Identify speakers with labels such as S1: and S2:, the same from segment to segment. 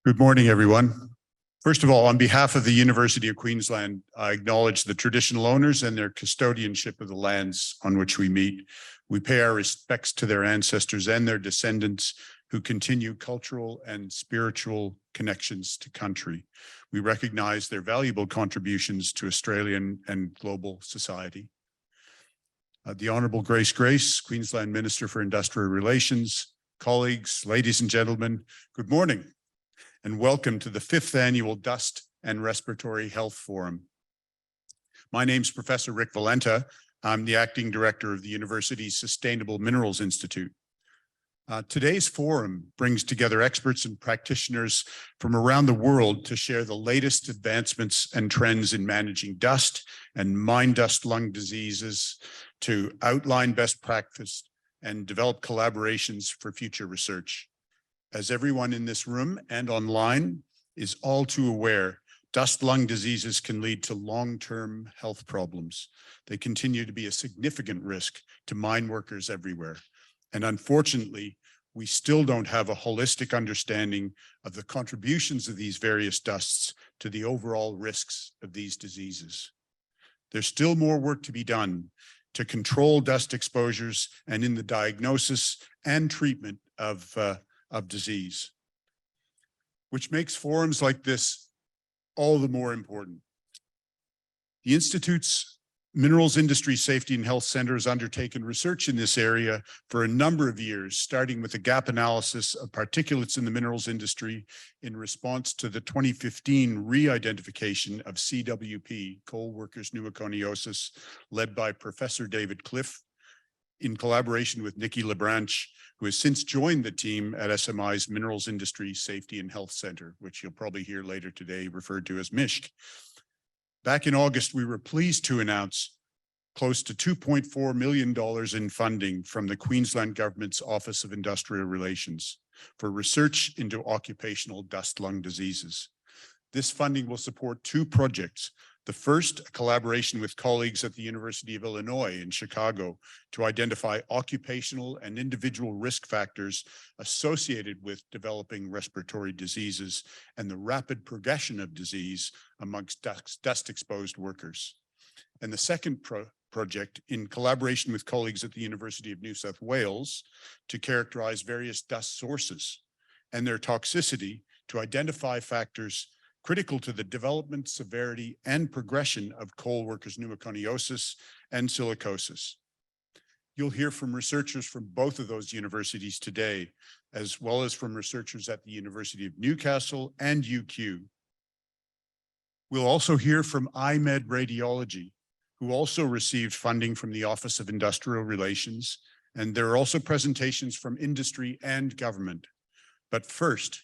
S1: Good morning, everyone. First of all, on behalf of the University of Queensland, I acknowledge the traditional owners and their custodianship of the lands on which we meet. We pay our respects to their ancestors and their descendants who continue cultural and spiritual connections to country. We recognize their valuable contributions to Australian and global society. The Honourable Grace, Queensland Minister for Industrial Relations, colleagues, ladies and gentlemen, good morning, and welcome to the 5th Annual Dust and Respiratory Health Forum. My name's Professor Rick Valenta. I'm the Acting Director of the University's Sustainable Minerals Institute. Today's forum brings together experts and practitioners from around the world to share the latest advancements and trends in managing dust and mine dust lung diseases, to outline best practice and develop collaborations for future research. As everyone in this room and online is all too aware, dust lung diseases can lead to long-term health problems. They continue to be a significant risk to mine workers everywhere. And unfortunately, we still don't have a holistic understanding of the contributions of these various dusts to the overall risks of these diseases. There's still more work to be done to control dust exposures and in the diagnosis and treatment of disease, which makes forums like this all the more important. The Institute's Minerals Industry Safety and Health Center has undertaken research in this area for a number of years, starting with a gap analysis of particulates in the minerals industry in response to the 2015 re-identification of CWP, coal workers pneumoconiosis, led by Professor David Cliff, in collaboration with Nikky, LaBranche, who has since joined the team at SMI's Minerals Industry Safety and Health Center, which you'll probably hear later today referred to as MISHC. Back in August, we were pleased to announce close to $2.4 million in funding from the Queensland Government's Office of Industrial Relations for research into occupational dust lung diseases. This funding will support 2 projects. The first, a collaboration with colleagues at the University of Illinois in Chicago to identify occupational and individual risk factors associated with developing respiratory diseases and the rapid progression of disease amongst dust-exposed workers. And the second project, in collaboration with colleagues at the University of New South Wales, to characterize various dust sources and their toxicity to identify factors critical to the development, severity, and progression of coal workers pneumoconiosis and silicosis. You'll hear from researchers from both of those universities today, as well as from researchers at the University of Newcastle and UQ. We'll also hear from iMed Radiology, who also received funding from the Office of Industrial Relations, and there are also presentations from industry and government. But first,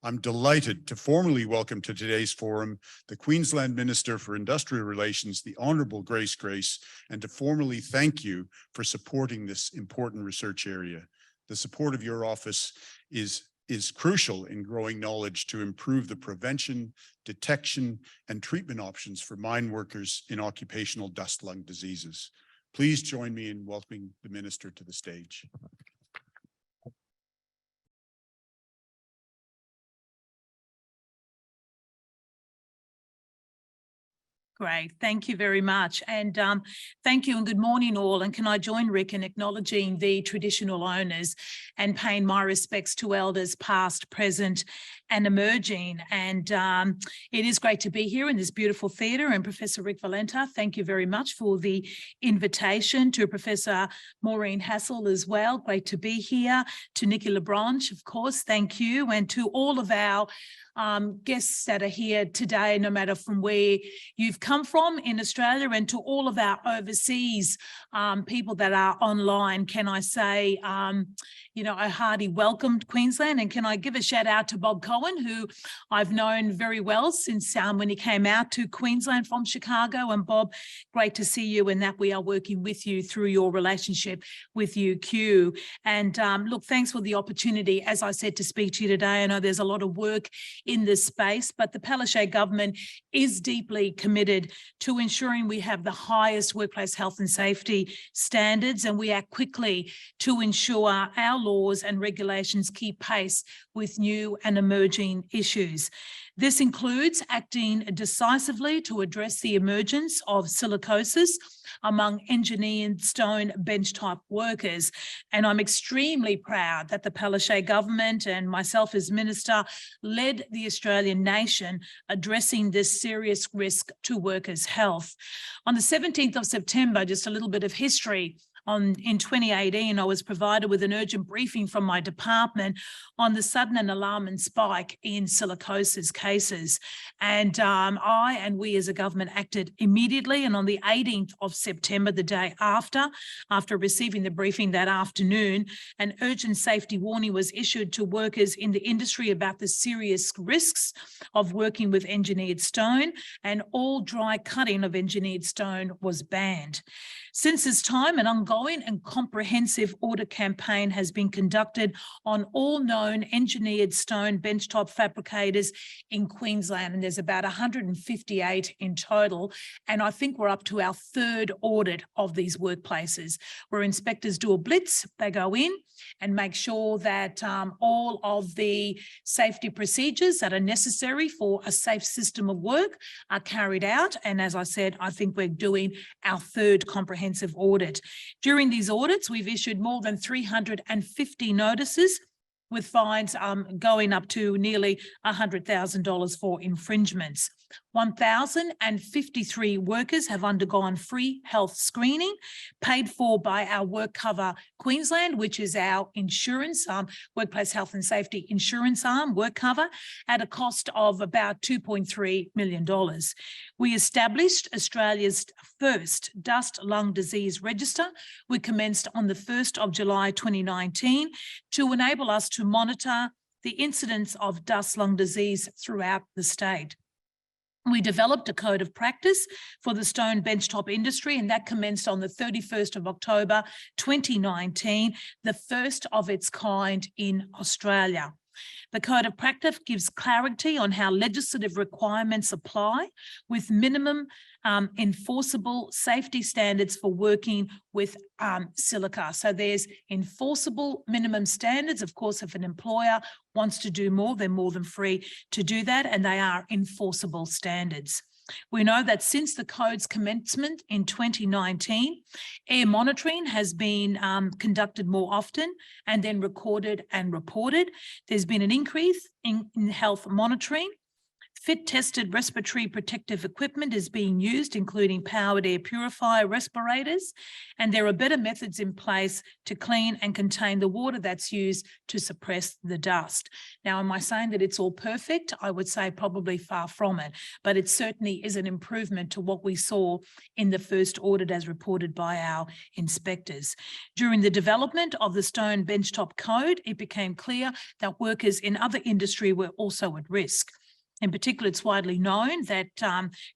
S1: I'm delighted to formally welcome to today's forum the Queensland Minister for Industrial Relations, the Honourable Grace, and to formally thank you for supporting this important research area. The support of your office is crucial in growing knowledge to improve the prevention, detection, and treatment options for mine workers in occupational dust lung diseases. Please join me in welcoming the Minister to the stage.
S2: Great, thank you very much. And thank you and good morning all. And can I join Rick in acknowledging the traditional owners and paying my respects to elders past, present and emerging. And it is great to be here in this beautiful theatre. And Professor Rick Valenta, thank you very much for the invitation. To Professor Maureen Hassall as well, great to be here. To Nikky LaBranche, of course, thank you. And to all of our guests that are here today, no matter from where you've come from in Australia, and to all of our overseas people that are online, can I say, a hearty welcome to Queensland. And can I give a shout out to Bob Cohen, who I've known very well since when he came out to Queensland from Chicago. And Bob, great to see you, and that we are working with you through your relationship with UQ. And look, thanks for the opportunity, as I said, to speak to you today. I know there's a lot of work in this space, but the Palaszczuk government is deeply committed committed to ensuring we have the highest workplace health and safety standards, and we act quickly to ensure our laws and regulations keep pace with new and emerging issues. This includes acting decisively to address the emergence of silicosis among engineered stone bench type workers. And I'm extremely proud that the Palaszczuk government and myself as minister led the Australian nation addressing this serious risk to workers' health. On the 17th of September, just a little bit of history, in 2018, I was provided with an urgent briefing from my department on the sudden and alarming spike in silicosis cases. And I and we as a government acted immediately. And on the 18th of September, the day after receiving the briefing that afternoon, an urgent safety warning was issued to workers in the industry about the serious risks of working with engineered stone, and all dry cutting of engineered stone was banned. Since this time, an ongoing and comprehensive audit campaign has been conducted on all known engineered stone benchtop fabricators in Queensland, and there's about 158 in total. And I think we're up to our third audit of these workplaces, where inspectors do a blitz, they go in and make sure that all of the safety procedures that are necessary for a safe system of work are carried out. And as I said, I think we're doing our third comprehensive audit. During these audits, we've issued more than 350 notices, with fines going up to nearly $100,000 for infringements. 1,053 workers have undergone free health screening paid for by our WorkCover Queensland, which is our insurance, workplace health and safety insurance arm, WorkCover, at a cost of about $2.3 million. We established Australia's first dust lung disease register. We commenced on the 1st of July 2019 to enable us to monitor the incidence of dust lung disease throughout the state. We developed a code of practice for the stone benchtop industry, and that commenced on the 31st of October 2019, the first of its kind in Australia. The code of practice gives clarity on how legislative requirements apply, with minimum enforceable safety standards for working with silica. So there's enforceable minimum standards. Of course, if an employer wants to do more, they're more than free to do that, and they are enforceable standards. We know that since the code's commencement in 2019, air monitoring has been conducted more often and then recorded and reported. There's been an increase in health monitoring. Fit-tested respiratory protective equipment is being used, including powered air purifier respirators, and there are better methods in place to clean and contain the water that's used to suppress the dust. Now, am I saying that it's all perfect? I would say probably far from it, but it certainly is an improvement to what we saw in the first audit as reported by our inspectors. During the development of the stone benchtop code, it became clear that workers in other industry were also at risk. In particular, it's widely known that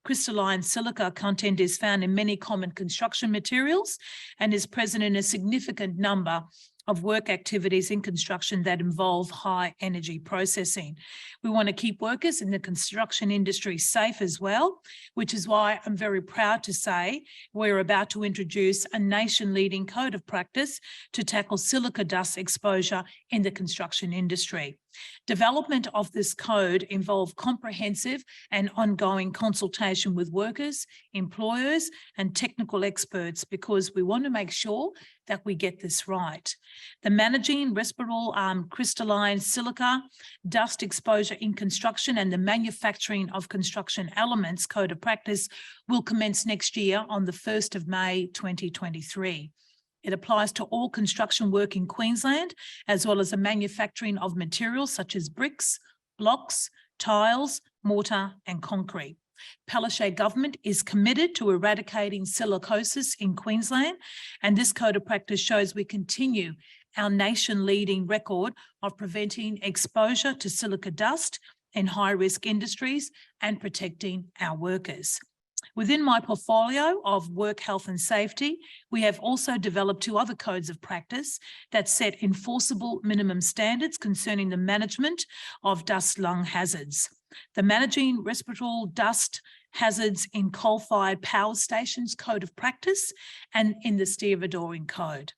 S2: crystalline silica content is found in many common construction materials and is present in a significant number of work activities in construction that involve high energy processing. We want to keep workers in the construction industry safe as well, which is why I'm very proud to say we're about to introduce a nation-leading code of practice to tackle silica dust exposure in the construction industry. Development of this code involved comprehensive and ongoing consultation with workers, employers, and technical experts, because we want to make sure that we get this right. The Managing Respirable Crystalline Silica Dust Exposure in Construction and the Manufacturing of Construction Elements Code of Practice will commence next year on the 1st of May 2023. It applies to all construction work in Queensland, as well as the manufacturing of materials such as bricks, blocks, tiles, mortar, and concrete. Palaszczuk government is committed to eradicating silicosis in Queensland, and this code of practice shows we continue our nation-leading record of preventing exposure to silica dust in high-risk industries and protecting our workers. Within my portfolio of work health and safety, we have also developed 2 other codes of practice that set enforceable minimum standards concerning the management of dust lung hazards. The Managing Respirable Dust hazards in coal-fired power stations code of practice and in the stevedoring code.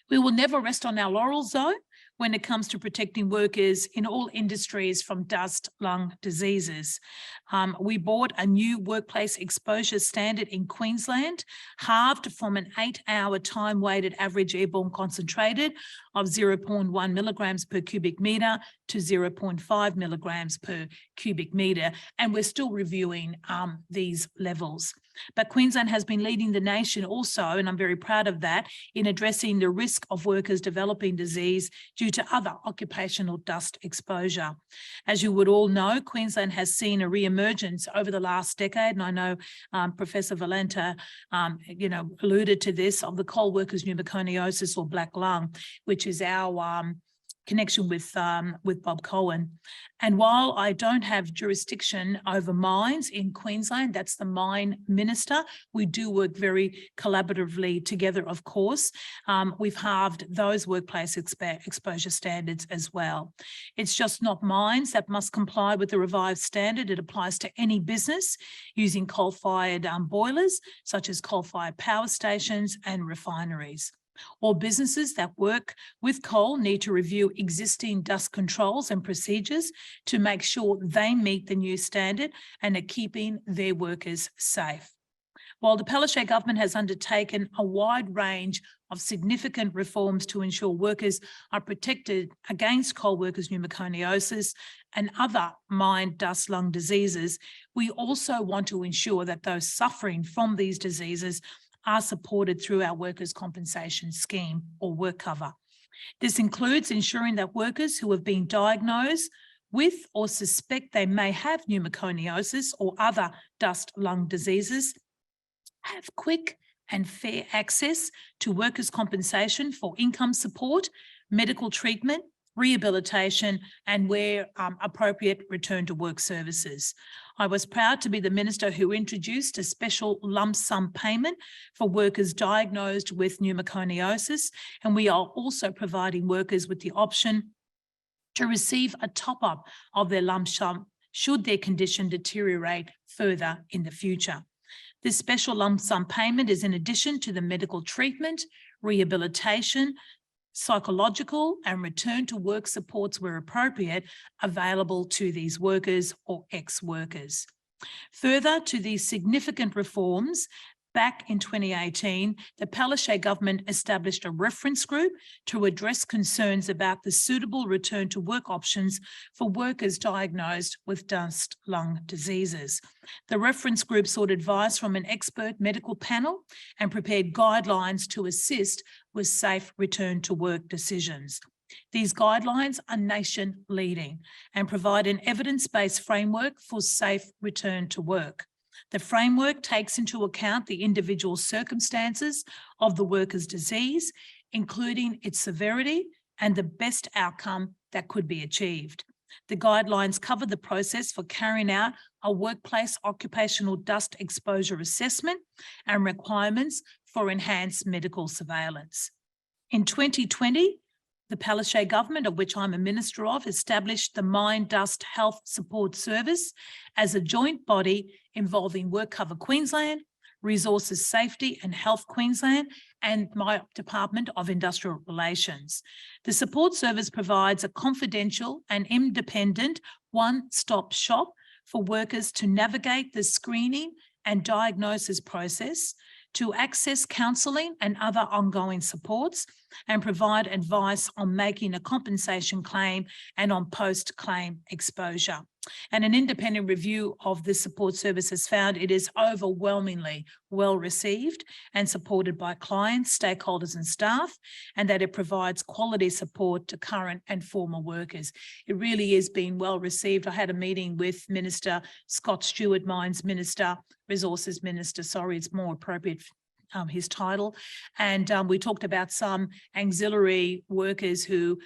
S2: We will never rest on our laurels though, when it comes to protecting workers in all industries from dust lung diseases. We bought a new workplace exposure standard in Queensland, halved from an 8-hour time-weighted average airborne concentrated of 0.1 milligrams per cubic metre to 0.5 milligrams per cubic metre, and we're still reviewing these levels. But Queensland has been leading the nation also, and I'm very proud of that, in addressing the risk of workers developing disease due to other occupational dust exposure. As you would all know, Queensland has seen a re-emergence over the last decade, and I know Professor Valenta, alluded to this, of the coal workers' pneumoconiosis or black lung, which is our connection with Bob Cohen. And while I don't have jurisdiction over mines in Queensland, that's the mine minister, we do work very collaboratively together, of course. We've halved those workplace exposure standards as well. It's just not mines that must comply with the revised standard. It applies to any business using coal-fired boilers, such as coal-fired power stations and refineries. All businesses that work with coal need to review existing dust controls and procedures to make sure they meet the new standard and are keeping their workers safe. While the Palaszczuk government has undertaken a wide range of significant reforms to ensure workers are protected against coal workers' pneumoconiosis and other mine dust lung diseases, we also want to ensure that those suffering from these diseases are supported through our workers' compensation scheme or work cover. This includes ensuring that workers who have been diagnosed with or suspect they may have pneumoconiosis or other dust lung diseases have quick and fair access to workers' compensation for income support, medical treatment, rehabilitation, and where appropriate, return to work services. I was proud to be the minister who introduced a special lump sum payment for workers diagnosed with pneumoconiosis, and we are also providing workers with the option to receive a top-up of their lump sum should their condition deteriorate further in the future. This special lump sum payment is in addition to the medical treatment, rehabilitation, psychological and return to work supports where appropriate available to these workers or ex-workers. Further to these significant reforms, back in 2018, the Palaszczuk government established a reference group to address concerns about the suitable return to work options for workers diagnosed with dust lung diseases. The reference group sought advice from an expert medical panel and prepared guidelines to assist with safe return to work decisions. These guidelines are nation leading and provide an evidence-based framework for safe return to work. The framework takes into account the individual circumstances of the worker's disease, including its severity and the best outcome that could be achieved. The guidelines cover the process for carrying out a workplace occupational dust exposure assessment and requirements for enhanced medical surveillance. In 2020, the Palaszczuk government, of which I'm a minister of, established the Mine Dust Health Support Service as a joint body involving Work Cover Queensland, Resources Safety and Health Queensland, and my Department of Industrial Relations. The support service provides a confidential and independent one-stop shop for workers to navigate the screening and diagnosis process, to access counselling and other ongoing supports, and provide advice on making a compensation claim and on post-claim exposure. And an independent review of this support service has found it is overwhelmingly well received and supported by clients, stakeholders and staff, and that it provides quality support to current and former workers. It really is being well received. I had a meeting with Minister Scott Stewart, Mines Minister, Resources Minister, sorry, it's more appropriate his title. And we talked about some auxiliary workers who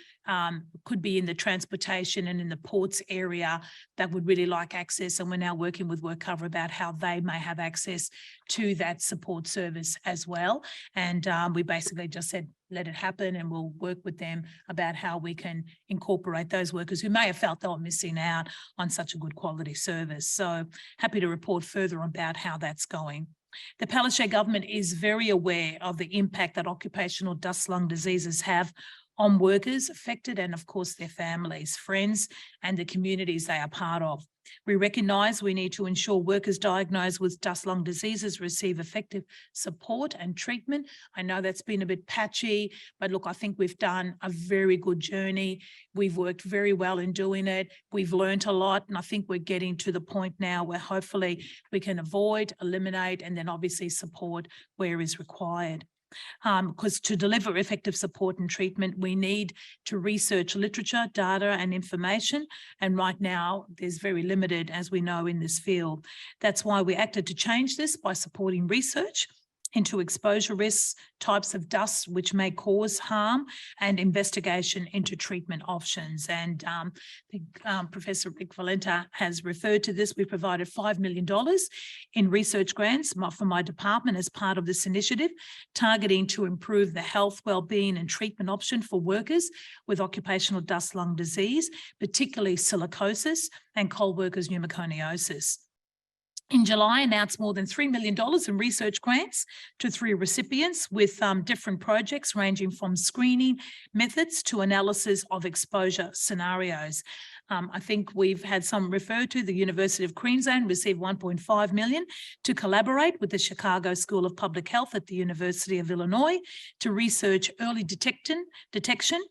S2: could be in the transportation and in the ports area that would really like access. And we're now working with WorkCover about how they may have access to that support service as well. And we basically just said, let it happen, and we'll work with them about how we can incorporate those workers who may have felt they were missing out on such a good quality service. So happy to report further about how that's going. The Palaszczuk government is very aware of the impact that occupational dust lung diseases have on workers affected and, of course, their families, friends, and the communities they are part of. We recognise we need to ensure workers diagnosed with dust lung diseases receive effective support and treatment. I know that's been a bit patchy, but look, I think we've done a very good journey. We've worked very well in doing it. We've learned a lot, and I think we're getting to the point now where hopefully we can avoid, eliminate, and then obviously support where is required. Because to deliver effective support and treatment, we need to research literature, data and information. And right now, there's very limited, as we know, in this field. That's why we acted to change this by supporting research into exposure risks, types of dust which may cause harm, and investigation into treatment options. And I think Professor Valenta has referred to this. We provided $5 million in research grants from my department as part of this initiative, targeting to improve the health, wellbeing and treatment option for workers with occupational dust lung disease, particularly silicosis and coal workers pneumoconiosis. In July, announced more than $3 million in research grants to 3 recipients with different projects ranging from screening methods to analysis of exposure scenarios. I think we've had some referred to. The University of Queensland received $1.5 million to collaborate with the Chicago School of Public Health at the University of Illinois to research early detection,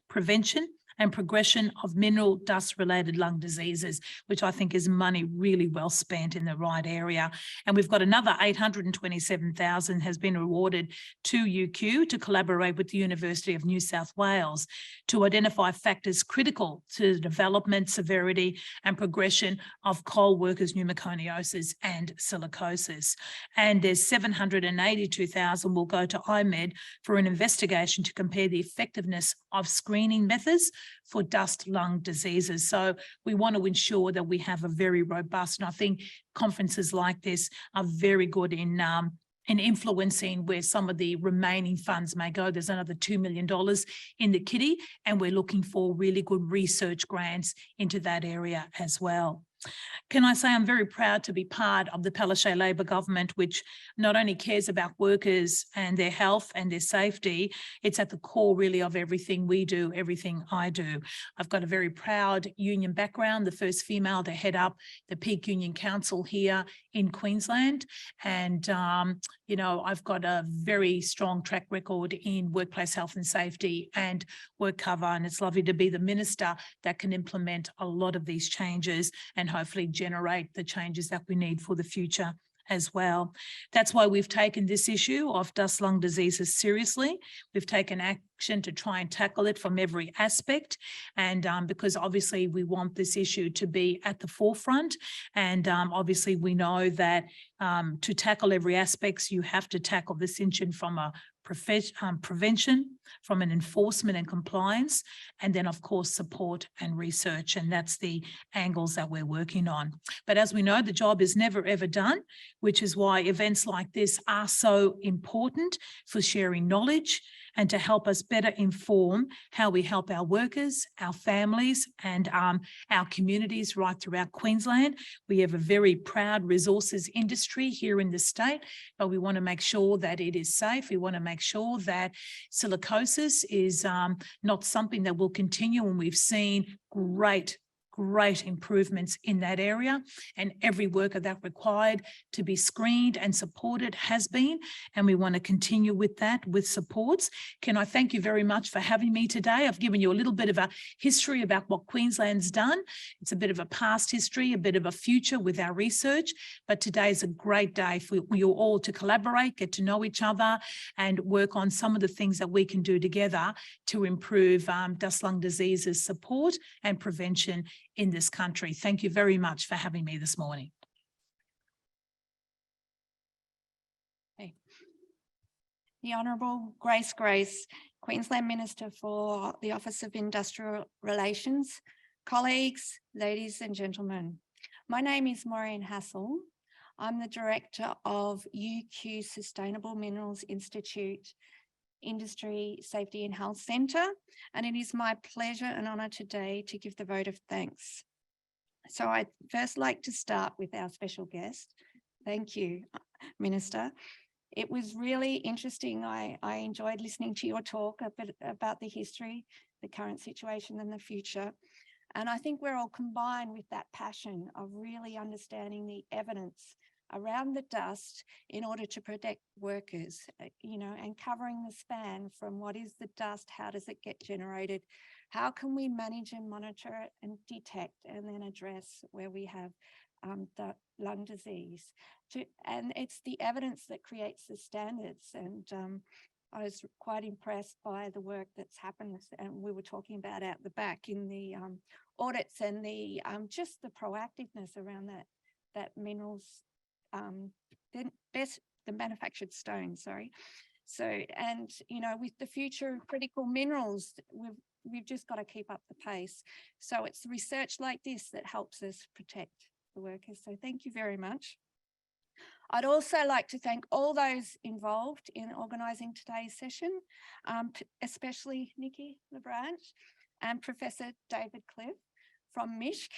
S2: prevention, and progression of mineral dust-related lung diseases, which I think is money really well spent in the right area. And we've got another $827,000 has been awarded to UQ to collaborate with the University of New South Wales to identify factors critical to the development, severity, and progression of coal workers' pneumoconiosis and silicosis. And there's $782,000 will go to IMED for an investigation to compare the effectiveness of screening methods for dust lung diseases. So we want to ensure that we have a very robust, and I think conferences like this are very good in influencing where some of the remaining funds may go. There's another $2 million in the kitty, and we're looking for really good research grants into that area as well. Can I say I'm very proud to be part of the Palaszczuk Labor government, which not only cares about workers and their health and their safety, it's at the core really of everything we do, everything I do. I've got a very proud union background, the first female to head up the Peak Union Council here in Queensland. And, you know, I've got a very strong track record in workplace health and safety and WorkCover, and it's lovely to be the minister that can implement a lot of these changes and hopefully generate the changes that we need for the future as well. That's why we've taken this issue of dust lung diseases seriously. We've taken action to try and tackle it from every aspect, and because obviously we want this issue to be at the forefront, and obviously we know that to tackle every aspect, you have to tackle this issue from a prevention, from an enforcement and compliance, and then of course support and research, and that's the angles that we're working on. But as we know, the job is never ever done, which is why events like this are so important for sharing knowledge and to help us better inform how we help our workers, our families, and our communities right throughout Queensland. We have a very proud resources industry here in the state, but we want to make sure that it is safe. We want to make sure that silicosis is not something that will continue, and we've seen great improvements in that area, and every worker that required to be screened and supported has been, and we want to continue with that with supports. Can I thank you very much for having me today? I've given you a little bit of a history about what Queensland's done. It's a bit of a past history, a bit of a future with our research, but today is a great day for you all to collaborate, get to know each other, and work on some of the things that we can do together to improve dust lung diseases support and prevention in this country. Thank you very much for having me this morning.
S3: The Honourable Grace, Queensland Minister for the Office of Industrial Relations, colleagues, ladies and gentlemen. My name is Maureen Hassall. I'm the Director of UQ Sustainable Minerals Institute Industry Safety and Health Centre, and it is my pleasure and honour today to give the vote of thanks. So I'd first like to start with our special guest. Thank you, Minister. It was really interesting. I enjoyed listening to your talk a bit about the history, the current situation and the future. And I think we're all combined with that passion of really understanding the evidence around the dust in order to protect workers, and covering the span from what is the dust, how does it get generated, how can we manage and monitor it and detect and then address where we have the lung disease. And it's the evidence that creates the standards. And I was quite impressed by the work that's happened, and we were talking about out the back in the audits and the just the proactiveness around that minerals, the manufactured stone, sorry. So, and with the future of critical minerals, we've just got to keep up the pace. So it's research like this that helps us protect the workers. So thank you very much. I'd also like to thank all those involved in organising today's session, especially Nikky, LaBranche, and Professor David Cliff from MISC.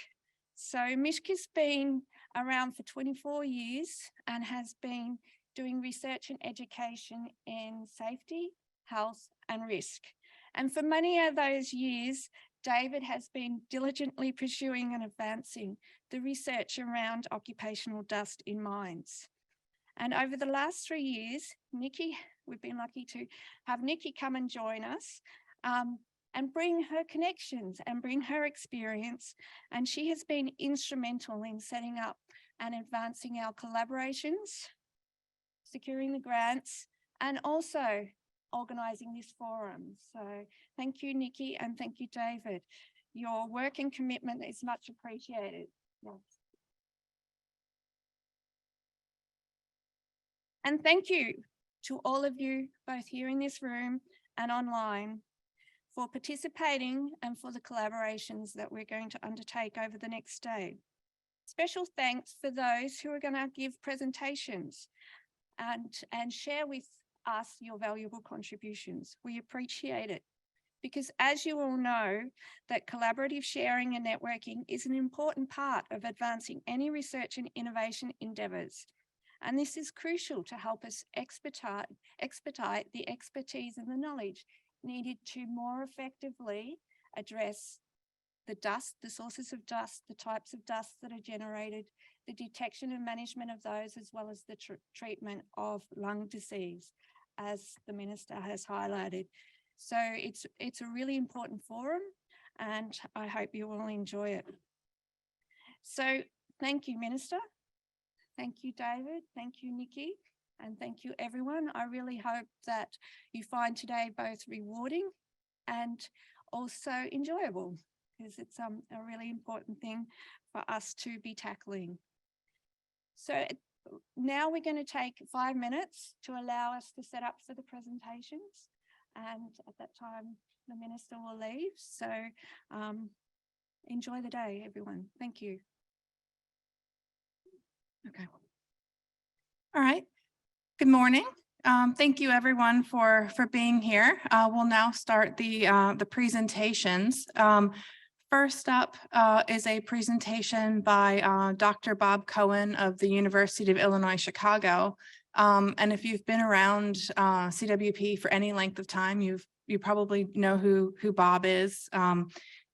S3: So MISC has been around for 24 years and has been doing research and education in safety, health and risk. And for many of those years, David has been diligently pursuing and advancing the research around occupational dust in mines. And over the last 3 years, Nikky, we've been lucky to have Nikky come and join us and bring her connections and bring her experience. And she has been instrumental in setting up and advancing our collaborations, securing the grants, and also organising this forum. So thank you, Nikky, and thank you, David. Your work and commitment is much appreciated. Yes. And thank you to all of you, both here in this room and online, for participating and for the collaborations that we're going to undertake over the next day. Special thanks for those who are going to give presentations and share with us your valuable contributions. We appreciate it because, as you all know, that collaborative sharing and networking is an important part of advancing any research and innovation endeavours. And this is crucial to help us expedite the expertise and the knowledge needed to more effectively address the dust, the sources of dust, the types of dust that are generated, the detection and management of those, as well as the treatment of lung disease, as the Minister has highlighted. So it's a really important forum, and I hope you will enjoy it. So thank you, Minister. Thank you, David. Thank you, Nikky. And thank you, everyone. I really hope that you find today both rewarding and also enjoyable, because it's a really important thing for us to be tackling. So now we're going to take 5 minutes to allow us to set up for the presentations. And at that time, the Minister will leave. So enjoy the day, everyone. Thank you.
S4: Okay. All right. Good morning. Thank you, everyone, for being here. We'll now start the presentations. First up is a presentation by Dr. Bob Cohen of the University of Illinois, Chicago. And if you've been around CWP for any length of time, you probably know who Bob is.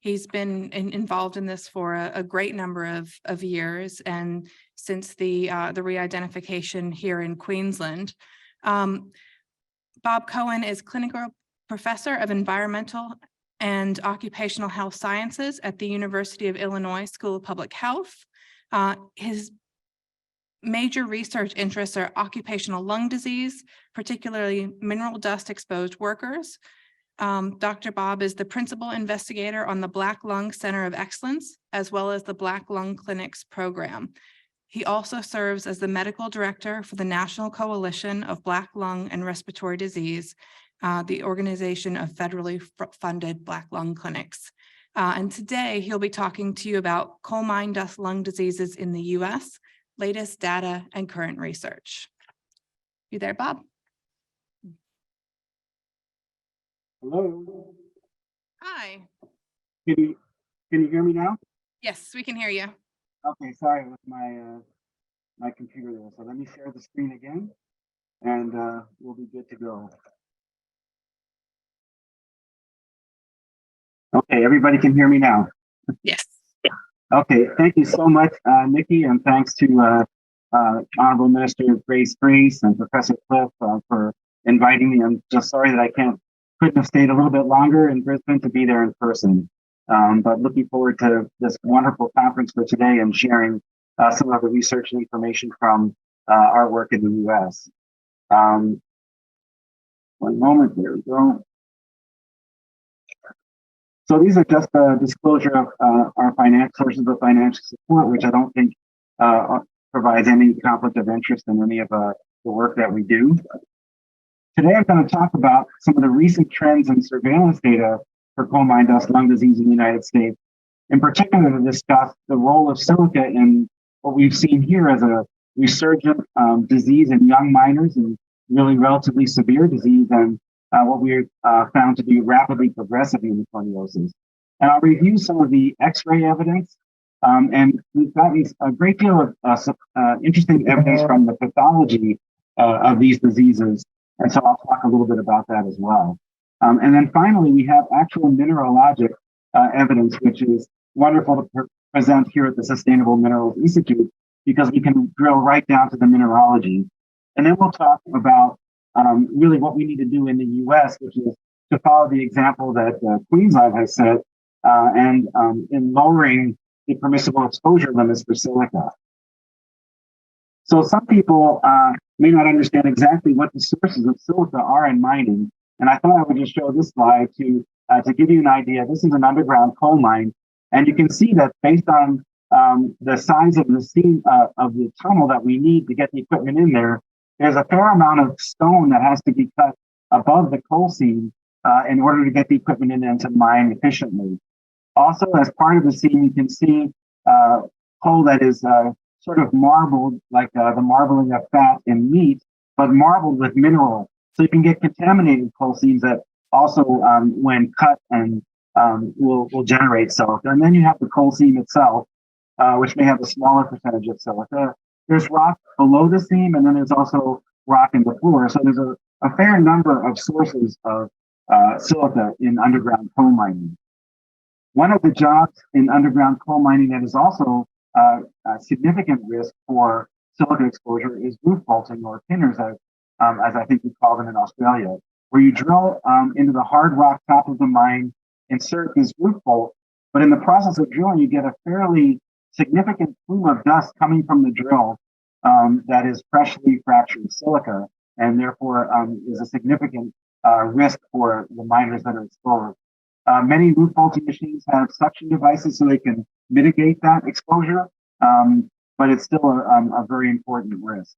S4: He's been involved in this for a great number of years, and since the re-identification here in Queensland. Bob Cohen is clinical professor of environmental and occupational health sciences at the University of Illinois School of Public Health. His major research interests are occupational lung disease, particularly mineral dust exposed workers. Dr. Bob is the principal investigator on the Black Lung Center of Excellence, as well as the Black Lung Clinics program. He also serves as the medical director for the National Coalition of Black Lung and Respiratory Disease, the organization of federally funded Black lung clinics. And today he'll be talking to you about coal mine dust lung diseases in the US, latest data and current research. You there, Bob?
S5: Hello.
S4: Hi.
S5: Can you hear me now?
S4: Yes, we can hear you.
S5: Okay, sorry with my computer there. So let me share the screen again, and we'll be good to go. Okay, everybody can hear me now.
S4: Yes.
S5: Okay, thank you so much, Nikki, and thanks to Honorable Minister Grace and Professor Cliff for inviting me. I'm just sorry that I couldn't have stayed a little bit longer in Brisbane to be there in person. But looking forward to this wonderful conference for today and sharing some of the research and information from our work in the US. One moment, there we go. So these are just a disclosure of our sources of financial support, which I don't think provides any conflict of interest in any of the work that we do. Today, I'm going to talk about some of the recent trends in surveillance data for coal mine dust lung disease in the United States, in particular to discuss the role of silica in what we've seen here as a resurgent disease in young miners and really relatively severe disease, and what we found to be rapidly progressive pneumoconiosis. And I'll review some of the X-ray evidence, and we've got a great deal of interesting evidence from the pathology of these diseases, and so I'll talk a little bit about that as well. And then finally, we have actual mineralogic evidence, which is wonderful to present here at the Sustainable Minerals Institute, because we can drill right down to the mineralogy. And then we'll talk about really what we need to do in the US, which is to follow the example that Queensland has set and in lowering the permissible exposure limits for silica. So some people may not understand exactly what the sources of silica are in mining. And I thought I would just show this slide to give you an idea. This is an underground coal mine. And you can see that based on the size of the seam of the tunnel that we need to get the equipment in there, there's a fair amount of stone that has to be cut above the coal seam in order to get the equipment in and to mine efficiently. Also, as part of the seam, you can see coal that is sort of marbled, like the marbling of fat in meat, but marbled with mineral. So you can get contaminated coal seams that also, when cut, and will generate silica. And then you have the coal seam itself, which may have a smaller percentage of silica. There's rock below the seam, and then there's also rock in the floor. So there's a fair number of sources of silica in underground coal mining. One of the jobs in underground coal mining that is also a significant risk for silica exposure is roof bolting, or pinners, as I think we call them in Australia, where you drill into the hard rock top of the mine, insert this roof bolt, but in the process of drilling, you get a fairly significant plume of dust coming from the drill that is freshly fractured silica, and therefore is a significant risk for the miners that are exposed. Many roof bolting machines have suction devices so they can mitigate that exposure, but it's still a very important risk.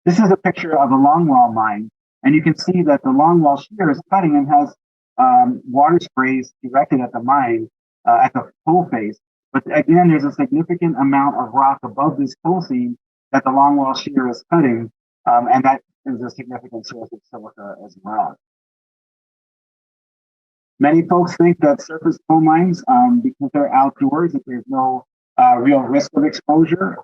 S5: This is a picture of a longwall mine, and you can see that the longwall shear is cutting and has water sprays directed at the mine at the coal face. But again, there's a significant amount of rock above this coal seam that the longwall shear is cutting, and that is a significant source of silica as well. Many folks think that surface coal mines, because they're outdoors, that there's no real risk of exposure,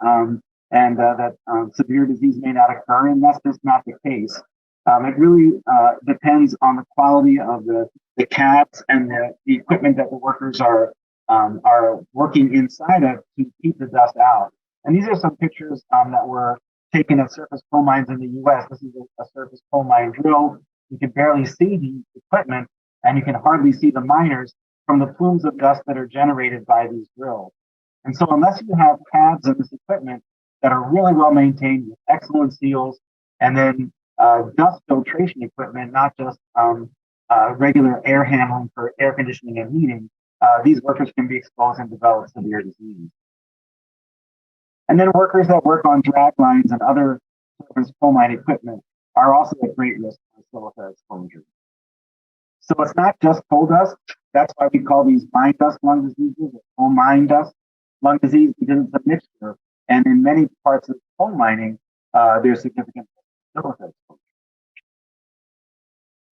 S5: and that severe disease may not occur, and that's just not the case. It really depends on the quality of the cabs and the equipment that the workers are working inside of to keep the dust out. And these are some pictures that were taken at surface coal mines in the US. This is a surface coal mine drill. You can barely see the equipment, and you can hardly see the miners from the plumes of dust that are generated by these drills. And so unless you have cabs and this equipment that are really well maintained with excellent seals, and then dust filtration equipment, not just regular air handling for air conditioning and heating, these workers can be exposed and develop severe disease. And then workers that work on drag lines and other surface coal mine equipment are also at great risk for silica exposure. So it's not just coal dust. That's why we call these mine dust lung diseases, coal mine dust lung disease, because it's a mixture. And in many parts of coal mining, there's significant silica exposure.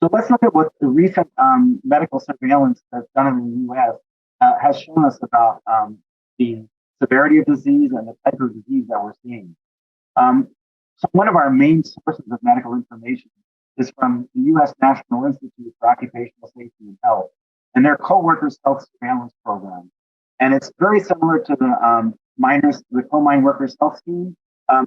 S5: So let's look at what the recent medical surveillance that's done in the U.S. Has shown us about the severity of disease and the type of disease that we're seeing. So one of our main sources of medical information is from the U.S. National Institute for Occupational Safety and Health and their co-workers health surveillance program. And it's very similar to the coal mine workers health scheme,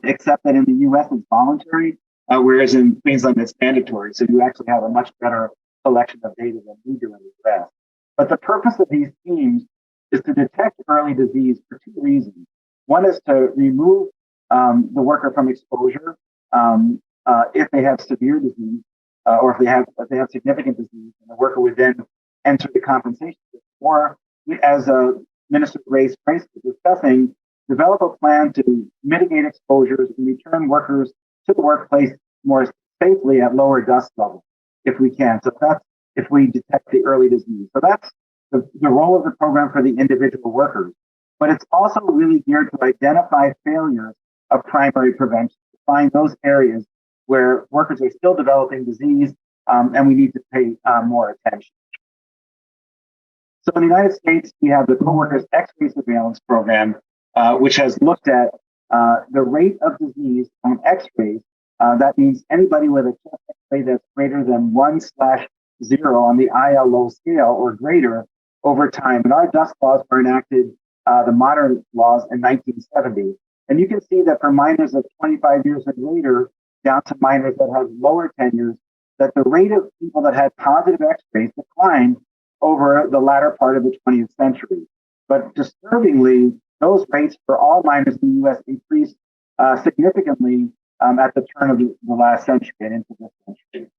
S5: except that in the U.S. it's voluntary, whereas in Queensland it's mandatory. So you actually have a much better collection of data than we do in the U.S. But the purpose of these schemes is to detect early disease for two reasons. One is to remove the worker from exposure if they have severe disease or if they have significant disease, and the worker would then enter the compensation. Or, as Minister Grace was discussing, develop a plan to mitigate exposures and return workers to the workplace more safely at lower dust levels, if we can. So that's if we detect the early disease. So that's the role of the program for the individual workers. But it's also really geared to identify failures of primary prevention, to find those areas where workers are still developing disease and we need to pay more attention. So in the United States, we have the Co-workers X-ray surveillance program, which has looked at the rate of disease on X-rays. That means anybody with a chest X-ray that's greater than 1/0 on the ILO scale or greater over time. And our dust laws were enacted, the modern laws, in 1970. And you can see that for miners of 25 years or greater, down to miners that have lower tenures, that the rate of people that had positive X-rays declined over the latter part of the 20th century. But disturbingly, those rates for all miners in the U.S. increased significantly at the turn of the last century and into this century.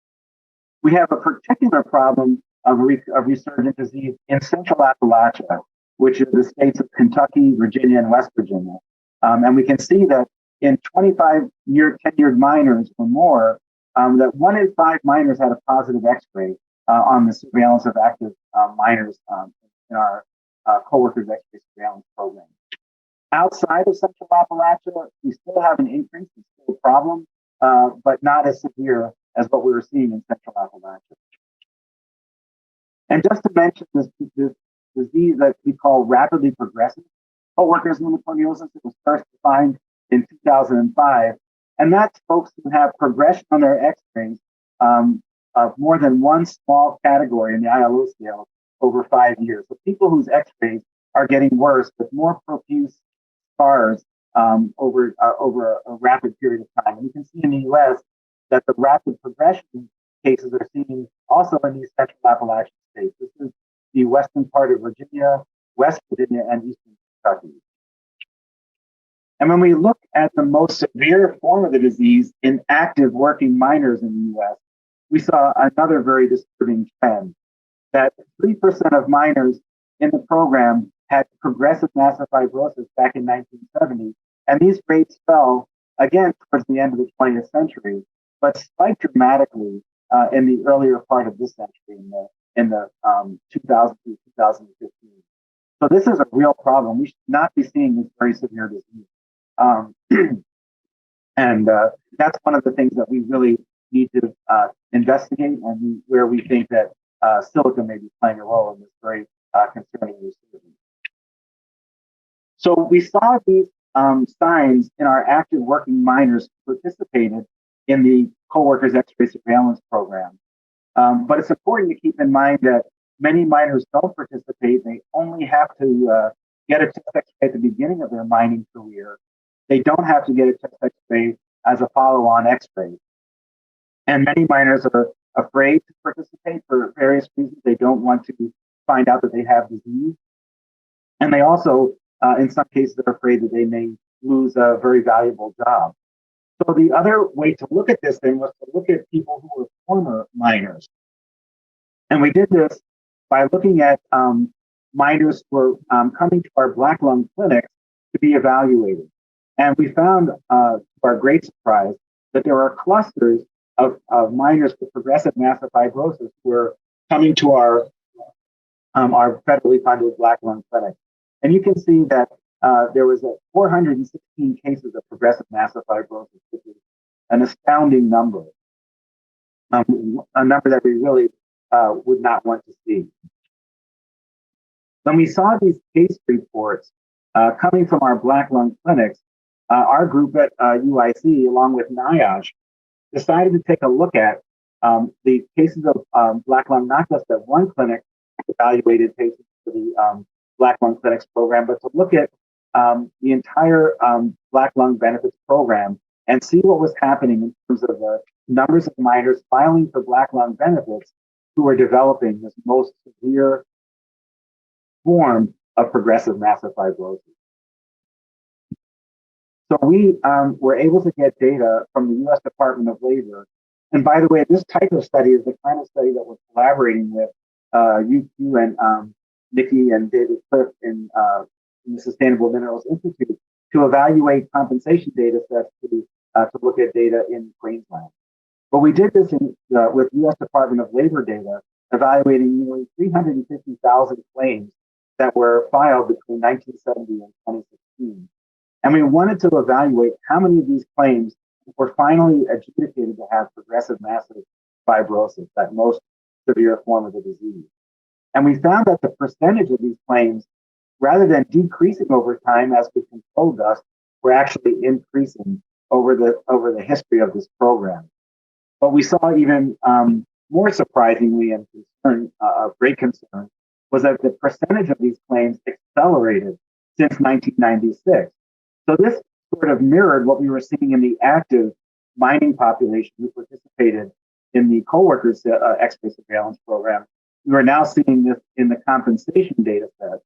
S5: We have a particular problem of resurgent disease in Central Appalachia, which is the states of Kentucky, Virginia, and West Virginia. And we can see that in 25-year tenured miners or more, that 1 in 5 miners had a positive X-ray on the surveillance of active miners in our co-workers X-ray surveillance program. Outside of Central Appalachia, we still have an increase. It's still a problem, but not as severe as what we were seeing in Central Appalachia. And just to mention this disease that we call rapidly progressive co-workers pneumoconiosis, it was first defined in 2005. And that's folks who have progression on their X-rays of more than one small category in the ILO scale over 5 years. So people whose X-rays are getting worse with more profuse scars over a rapid period of time. And you can see in the U.S. that the rapid progression cases are seen also in these Central Appalachian states. This is the western part of Virginia, West Virginia, and eastern Kentucky. And when we look at the most severe form of the disease in active working miners in the U.S., we saw another very disturbing trend, that 3% of miners in the program had progressive massive fibrosis back in 1970. And these rates fell again towards the end of the 20th century, but spiked dramatically in the earlier part of this century, in the 2000 to 2015. So this is a real problem. We should not be seeing this very severe disease. And that's one of the things that we really need to investigate, and where we think that silica may be playing a role in this very concerning resurgence. So we saw these signs in our active working miners who participated in the co-workers X-ray surveillance program. But it's important to keep in mind that many miners don't participate. They only have to get a chest X-ray at the beginning of their mining career. They don't have to get a chest X-ray as a follow-on X-ray. And many miners are afraid to participate for various reasons. They don't want to find out that they have disease. And they also, in some cases, are afraid that they may lose a very valuable job. So the other way to look at this then was to look at people who were former miners. And we did this by looking at miners who were coming to our black lung clinics to be evaluated. And we found, to our great surprise, that there are clusters of minors with progressive massive fibrosis who are coming to our federally funded Black lung clinic. And you can see that there was 416 cases of progressive massive fibrosis, which is an astounding number, a number that we really would not want to see. When we saw these case reports coming from our Black lung clinics, our group at UIC, along with NIOSH, decided to take a look at the cases of Black lung, not just at one clinic evaluated patients for the Black lung clinics program, but to look at the entire Black lung benefits program and see what was happening in terms of the numbers of minors filing for Black lung benefits who are developing this most severe form of progressive massive fibrosis. So we were able to get data from the U.S. Department of Labor. And by the way, this type of study is the kind of study that we're collaborating with UQ and Nikky and David Cliff in the Sustainable Minerals Institute to evaluate compensation data sets to look at data in Queensland. But we did this with U.S. Department of Labor data, evaluating nearly 350,000 claims that were filed between 1970 and 2016. And we wanted to evaluate how many of these claims were finally adjudicated to have progressive massive fibrosis, that most severe form of the disease. And we found that the percentage of these claims, rather than decreasing over time as we controlled us, were actually increasing over the history of this program. But we saw even more surprisingly and of great concern was that the percentage of these claims accelerated since 1996. So this sort of mirrored what we were seeing in the active mining population who participated in the coworkers X-ray surveillance program. We are now seeing this in the compensation data set.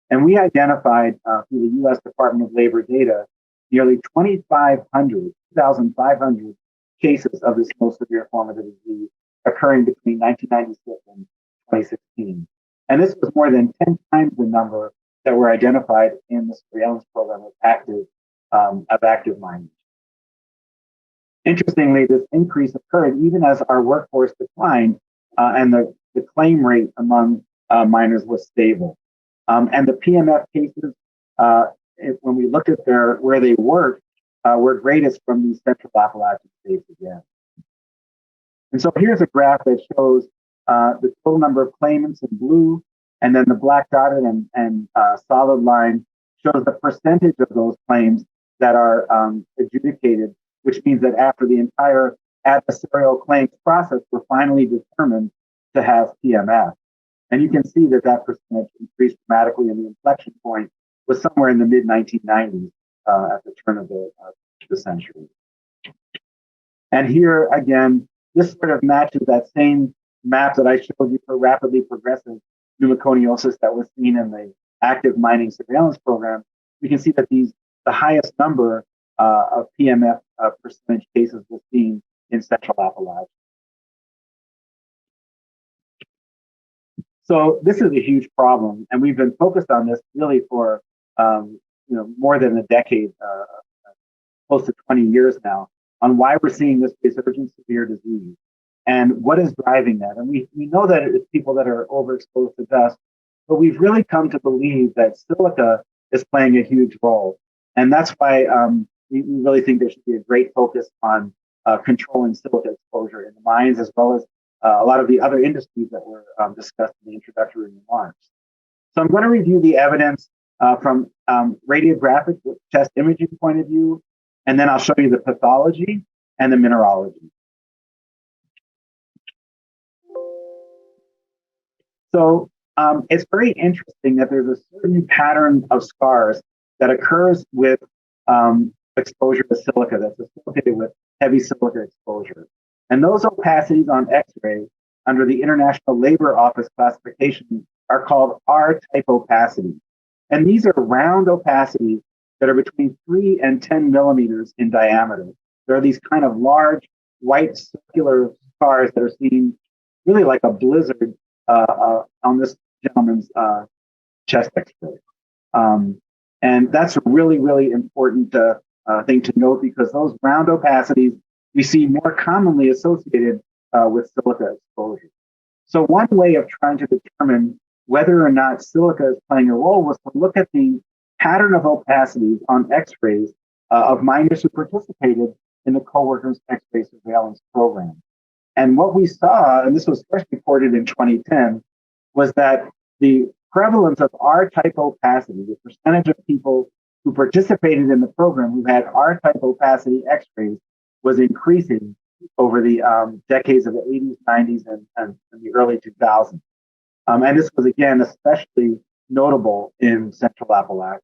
S5: And we identified through the U.S. Department of Labor data nearly 2,500 cases of this most severe form of the disease occurring between 1996 and 2016. And this was more than 10 times the number that were identified in the surveillance program of active miners. Interestingly, this increase occurred even as our workforce declined and the claim rate among miners was stable. And the PMF cases, when we looked at where they worked, were greatest from these central Appalachian states again. And so here's a graph that shows the total number of claimants in blue, and then the black dotted and solid line shows the percentage of those claims that are adjudicated, which means that after the entire adversarial claims process, we're finally determined to have PMF. And you can see that that percentage increased dramatically, and the inflection point was somewhere in the mid-1990s at the turn of the century. And here again, this sort of matches that same map that I showed you for rapidly progressive pneumoconiosis that was seen in the active mining surveillance program. We can see that the highest number of PMF percentage cases was seen in central Appalachia. So this is a huge problem, and we've been focused on this really for more than a decade, close to 20 years now, on why we're seeing this resurgent severe disease and what is driving that. And we know that it's people that are overexposed to dust, but we've really come to believe that silica is playing a huge role. And that's why we really think there should be a great focus on controlling silica exposure in the mines, as well as a lot of the other industries that were discussed in the introductory remarks. So I'm going to review the evidence from radiographic chest imaging point of view, and then I'll show you the pathology and the mineralogy. So it's very interesting that there's a certain pattern of scars that occurs with exposure to silica that's associated with heavy silica exposure. And those opacities on X-ray under the International Labor Office classification are called R-type opacity. And these are round opacities that are between 3 and 10 millimeters in diameter. There are these kind of large white circular scars that are seen really like a blizzard on this gentleman's chest X-ray. And that's really, really important thing to note because those round opacities we see more commonly associated with silica exposure. So one way of trying to determine whether or not silica is playing a role was to look at the pattern of opacities on X-rays of miners who participated in the coworkers X-ray surveillance program. And what we saw, and this was first reported in 2010, was that the prevalence of R-type opacity, the percentage of people who participated in the program who had R-type opacity X-rays, was increasing over the decades of the 80s, 90s, and the early 2000s. And this was, again, especially notable in Central Appalachia.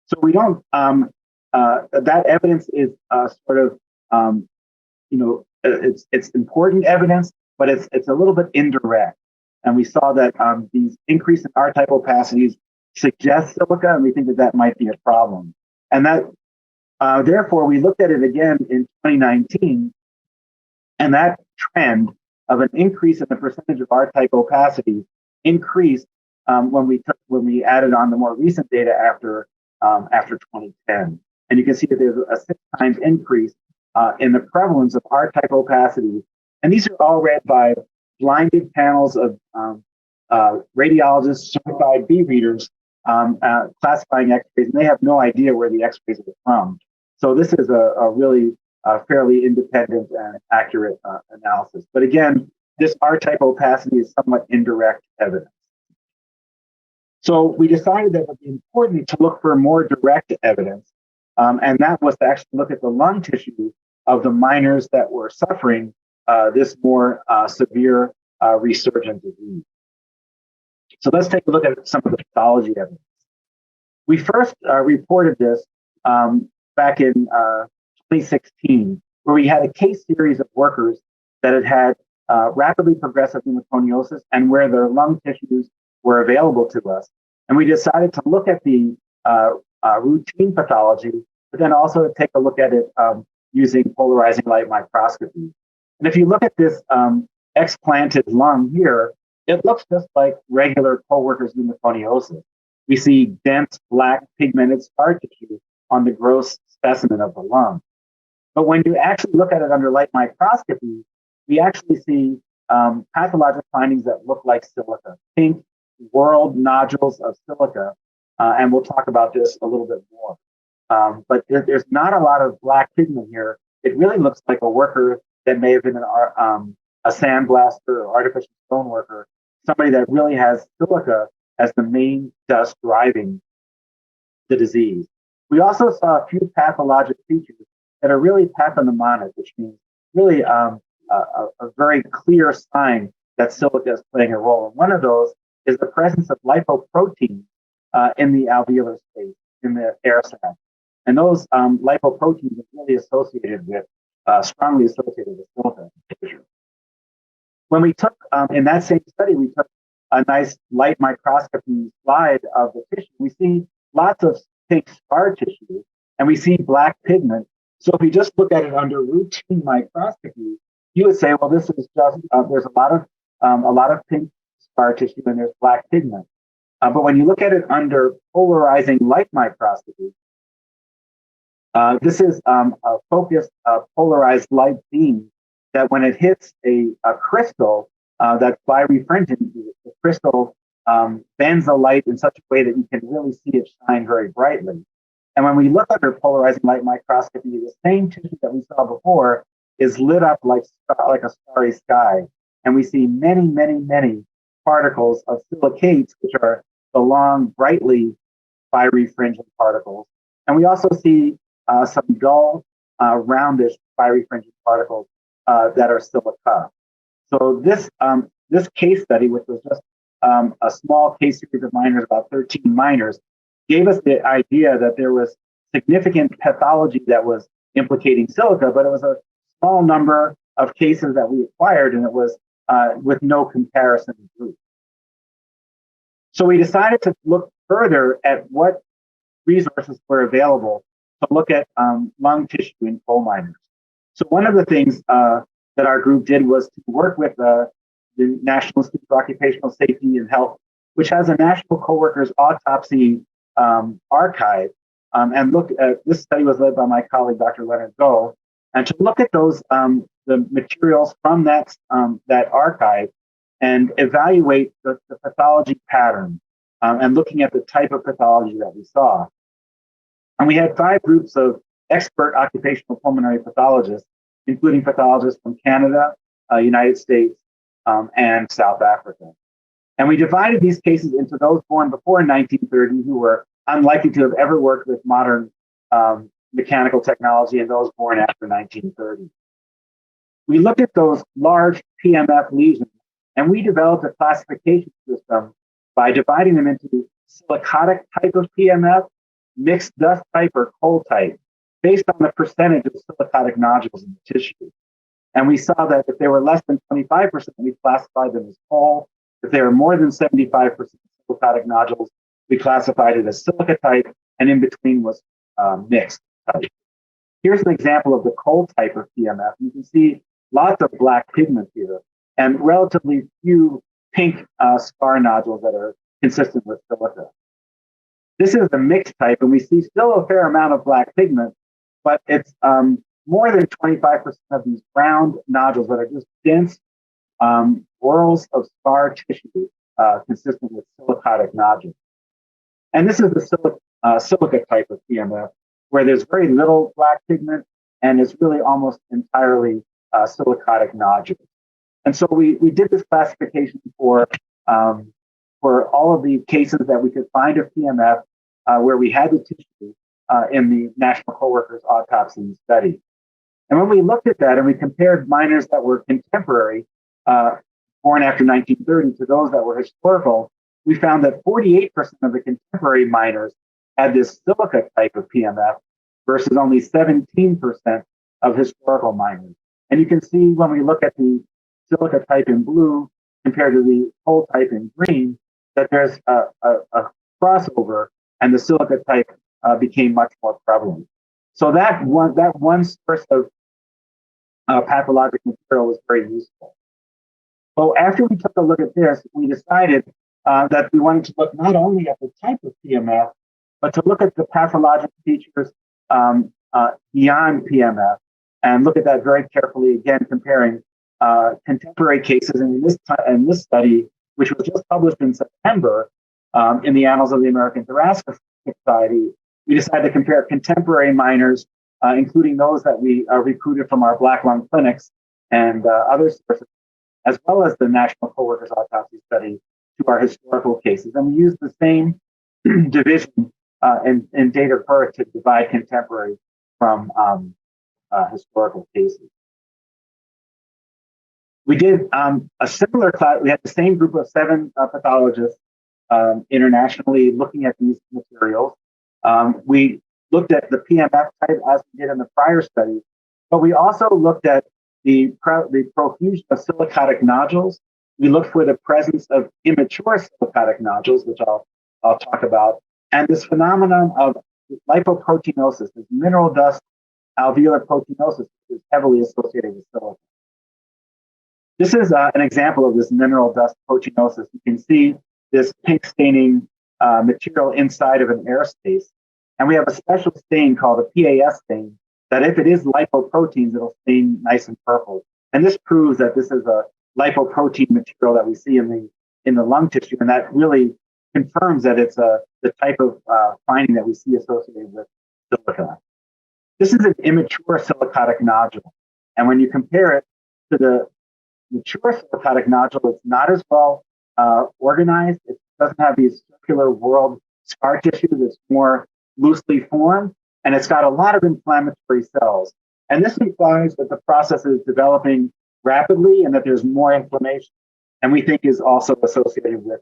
S5: So we don't, that evidence is sort of, it's important evidence, but it's a little bit indirect. And we saw that these increase in R-type opacities suggest silica, and we think that that might be a problem. And that, therefore, we looked at it again in 2019, and that trend of an increase in the percentage of R-type opacity increased when we added on the more recent data after 2010. And you can see that there's a 6 times increase in the prevalence of R-type opacity. And these are all read by blinded panels of radiologists, certified B readers, classifying X-rays, and they have no idea where the X-rays are from. So this is a really fairly independent and accurate analysis. But again, this R-type opacity is somewhat indirect evidence. So we decided that it would be important to look for more direct evidence, and that was to actually look at the lung tissue of the miners that were suffering this more severe resurgent disease. So let's take a look at some of the pathology evidence. We first reported this back in 2016, where we had a case series of workers that had rapidly progressive pneumoconiosis and where their lung tissues were available to us. And we decided to look at the routine pathology, but then also to take a look at it using polarizing light microscopy. And if you look at this explanted lung here, it looks just like regular coworkers pneumoconiosis. We see dense black pigmented scar tissue on the gross specimen of the lung. But when you actually look at it under light microscopy, we actually see pathologic findings that look like silica, pink, whorled nodules of silica, and we'll talk about this a little bit more. But there's not a lot of black pigment here. It really looks like a worker that may have been a sandblaster or artificial stone worker, somebody that really has silica as the main dust driving the disease. We also saw a few pathologic features that are really pathognomonic, which means really a very clear sign that silica is playing a role. And one of those is the presence of lipoprotein in the alveolar space, in the air sac. And those lipoproteins are really associated with, strongly associated with silica. When we took, in that same study, we took a nice light microscopy slide of the tissue. We see lots of pink scar tissue, and we see black pigment. So if you just look at it under routine microscopy, you would say, well, this is just, there's a lot of pink scar tissue and there's black pigment. But when you look at it under polarizing light microscopy, this is a focused polarized light beam that when it hits a crystal that's birefringent, the crystal bends the light in such a way that you can really see it shine very brightly. And when we look under polarizing light microscopy, the same tissue that we saw before is lit up like a starry sky. And we see many, many, many particles of silicates, which are the long, brightly birefringent particles. And we also see some dull, roundish birefringent particles that are silica. So this case study, which was just a small case series of miners, about 13 miners, gave us the idea that there was significant pathology that was implicating silica, but it was a small number of cases that we acquired, and it was with no comparison group. So we decided to look further at what resources were available to look at lung tissue in coal miners. So one of the things that our group did was to work with the National Institute for Occupational Safety and Health, which has a National Coworkers Autopsy archive. and look at, this study was led by my colleague, Dr. Leonard Goh, and to look at those, the materials from that archive and evaluate the pathology pattern and looking at the type of pathology that we saw. And we had 5 groups of expert occupational pulmonary pathologists, including pathologists from Canada, United States, and South Africa. And we divided these cases into those born before 1930 who were unlikely to have ever worked with modern mechanical technology and those born after 1930. We looked at those large PMF lesions and we developed a classification system by dividing them into silicotic type of PMF, mixed dust type, or cold type, based on the percentage of silicotic nodules in the tissue. And we saw that if they were less than 25%, we classified them as cold. If they were more than 75% silicotic nodules, we classified it as silica type, and in between was mixed type. Here's an example of the cold type of PMF. You can see lots of black pigment here and relatively few pink scar nodules that are consistent with silica. This is the mixed type, and we see still a fair amount of black pigment, but it's more than 25% of these round nodules that are just dense whorls of scar tissue consistent with silicotic nodules. And this is the silica type of PMF, where there's very little black pigment and it's really almost entirely silicotic nodules. And so we did this classification for all of the cases that we could find of PMF where we had the tissue in the National Co-workers Autopsy Study. And when we looked at that and we compared miners that were contemporary, born after 1930, to those that were historical, we found that 48% of the contemporary miners had this silica type of PMF versus only 17% of historical miners. And you can see when we look at the silica type in blue compared to the cold type in green, that there's a crossover and the silica type became much more prevalent. So that one source of pathologic material was very useful. So after we took a look at this, we decided that we wanted to look not only at the type of PMF, but to look at the pathologic features beyond PMF and look at that very carefully, again, comparing contemporary cases. And in this study, which was just published in September in the Annals of the American Thoracic Society, we decided to compare contemporary miners, including those that we recruited from our Black Lung clinics and other sources, as well as the National Co-workers Autopsy Study, to our historical cases. And we used the same division in date of birth to divide contemporary from historical cases. We did a similar class. We had the same group of 7 pathologists internationally looking at these materials. We looked at the PMF type as we did in the prior study, but we also looked at the profusion of silicotic nodules. We looked for the presence of immature silicotic nodules, which I'll talk about, and this phenomenon of lipoproteinosis, this mineral dust alveolar proteinosis, is heavily associated with silica. This is an example of this mineral dust proteinosis. You can see this pink staining material inside of an air space. And we have a special stain called a PAS stain that if it is lipoproteins, it'll stain nice and purple. And this proves that this is a lipoprotein material that we see in the lung tissue. And that really confirms that it's the type of finding that we see associated with silica. This is an immature silicotic nodule. And when you compare it to the mature silicotic nodule, it's not as well organized. It doesn't have these circular whorled scar tissue that's more loosely formed, and it's got a lot of inflammatory cells. And this implies that the process is developing rapidly and that there's more inflammation, and we think is also associated with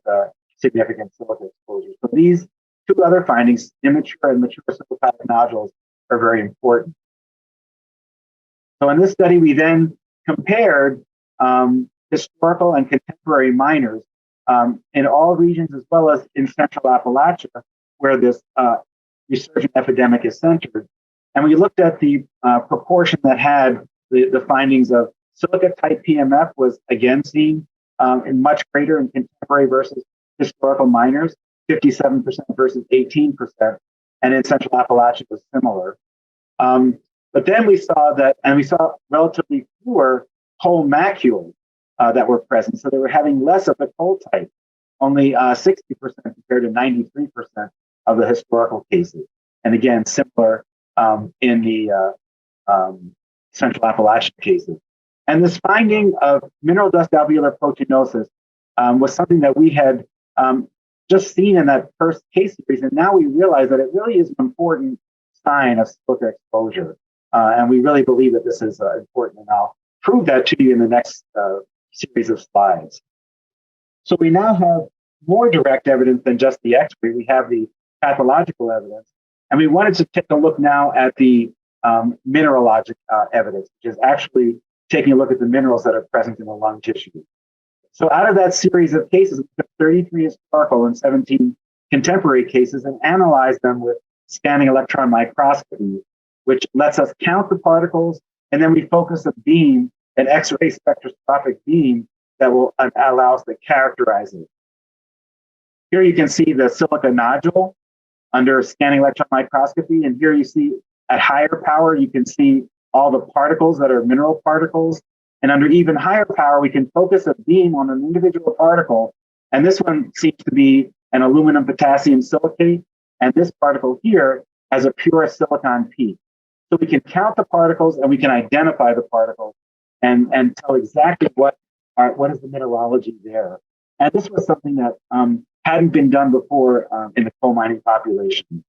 S5: significant silica exposure. So these 2 other findings, immature and mature silicotic nodules, are very important. So in this study, we then compared historical and contemporary miners in all regions, as well as in Central Appalachia, where this resurgent epidemic is centered. And we looked at the proportion that had the findings of silica type PMF was again seen in much greater in contemporary versus historical miners, 57% versus 18%. and in Central Appalachia was similar. But then we saw that, and we saw relatively fewer coal macules that were present. So they were having less of the coal type, only 60% compared to 93% of the historical cases. And again, similar in the Central Appalachian cases. And this finding of mineral dust alveolar proteinosis was something that we had just seen in that first case series. And now we realize that it really is an important sign of silica exposure. And we really believe that this is important. And I'll prove that to you in the next series of slides. So we now have more direct evidence than just the X-ray. We have the pathological evidence. And we wanted to take a look now at the mineralogic evidence, which is actually taking a look at the minerals that are present in the lung tissue. So out of that series of cases, we took 33 historical and 17 contemporary cases and analyzed them with scanning electron microscopy, which lets us count the particles, and then we focus a beam, an X-ray spectroscopic beam that will allow us to characterize it. Here you can see the silica nodule under scanning electron microscopy, and here you see at higher power, you can see all the particles that are mineral particles. And under even higher power, we can focus a beam on an individual particle. And this one seems to be an aluminum potassium silicate. And this particle here has a pure silicon peak. So we can count the particles and we can identify the particles and tell exactly what is the mineralogy there. And this was something that hadn't been done before in the coal mining population.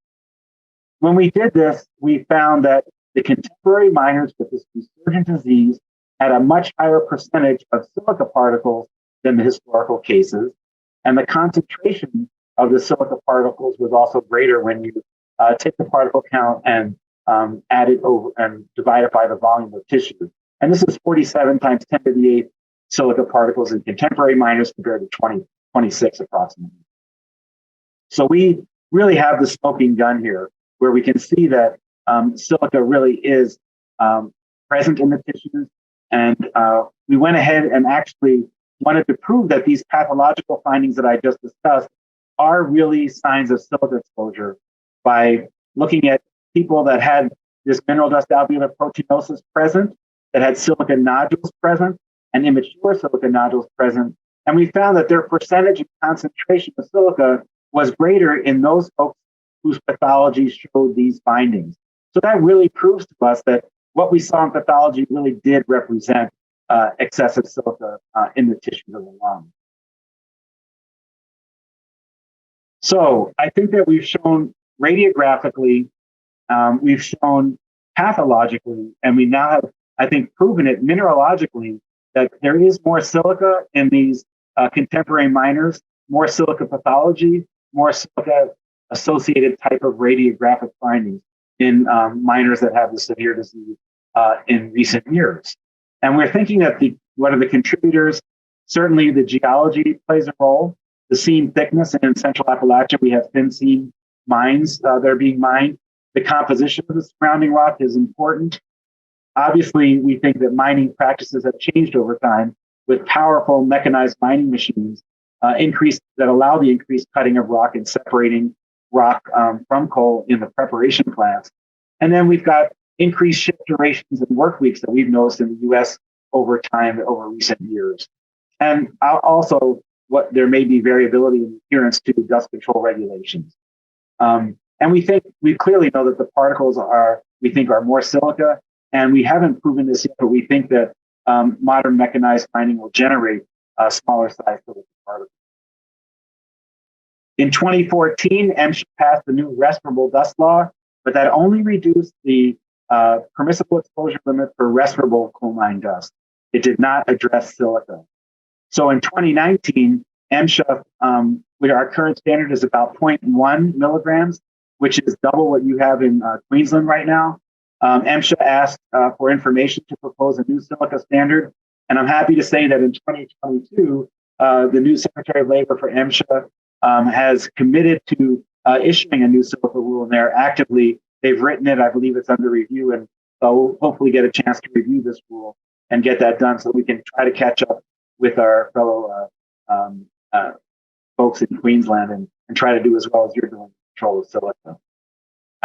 S5: When we did this, we found that the contemporary miners with this resurgent disease had a much higher percentage of silica particles than the historical cases. And the concentration of the silica particles was also greater when you take the particle count and add it over and divide it by the volume of tissue. And this is 47 times 10 to the 8th silica particles in contemporary miners compared to 26 approximately. So we really have the smoking gun here, where we can see that silica really is present in the tissues. And we went ahead and actually wanted to prove that these pathological findings that I just discussed are really signs of silica exposure by looking at people that had this mineral dust alveolar proteinosis present, that had silica nodules present, and immature silica nodules present. And we found that their percentage and concentration of silica was greater in those folks whose pathology showed these findings. So that really proves to us that what we saw in pathology really did represent excessive silica in the tissues of the lung. So I think that we've shown radiographically, we've shown pathologically, and we now have, I think, proven it mineralogically that there is more silica in these contemporary miners, more silica pathology, more silica associated type of radiographic findings in miners that have the severe disease in recent years. And we're thinking that what are the contributors? Certainly the geology plays a role. The seam thickness, and in Central Appalachia, we have thin seam mines that are being mined. The composition of the surrounding rock is important. Obviously, we think that mining practices have changed over time with powerful mechanized mining machines that allow the increased cutting of rock and separating rock from coal in the preparation plants. And then we've got increased shift durations and work weeks that we've noticed in the U.S. over time, over recent years. And also, there may be variability in adherence to dust control regulations. And we clearly know that the particles are more silica, and we haven't proven this yet, but we think that modern mechanized mining will generate smaller size silica particles. In 2014, MSHA passed the new respirable dust law, but that only reduced the permissible exposure limit for respirable coal mine dust. It did not address silica. So in 2019, MSHA, our current standard is about 0.1 milligrams, which is double what you have in Queensland right now. MSHA asked for information to propose a new silica standard. And I'm happy to say that in 2022, the new Secretary of Labor for MSHA has committed to issuing a new silica rule, and they're actively, they've written it, I believe it's under review, and we'll hopefully get a chance to review this rule and get that done so we can try to catch up with our fellow folks in Queensland and try to do as well as you're doing control of silica.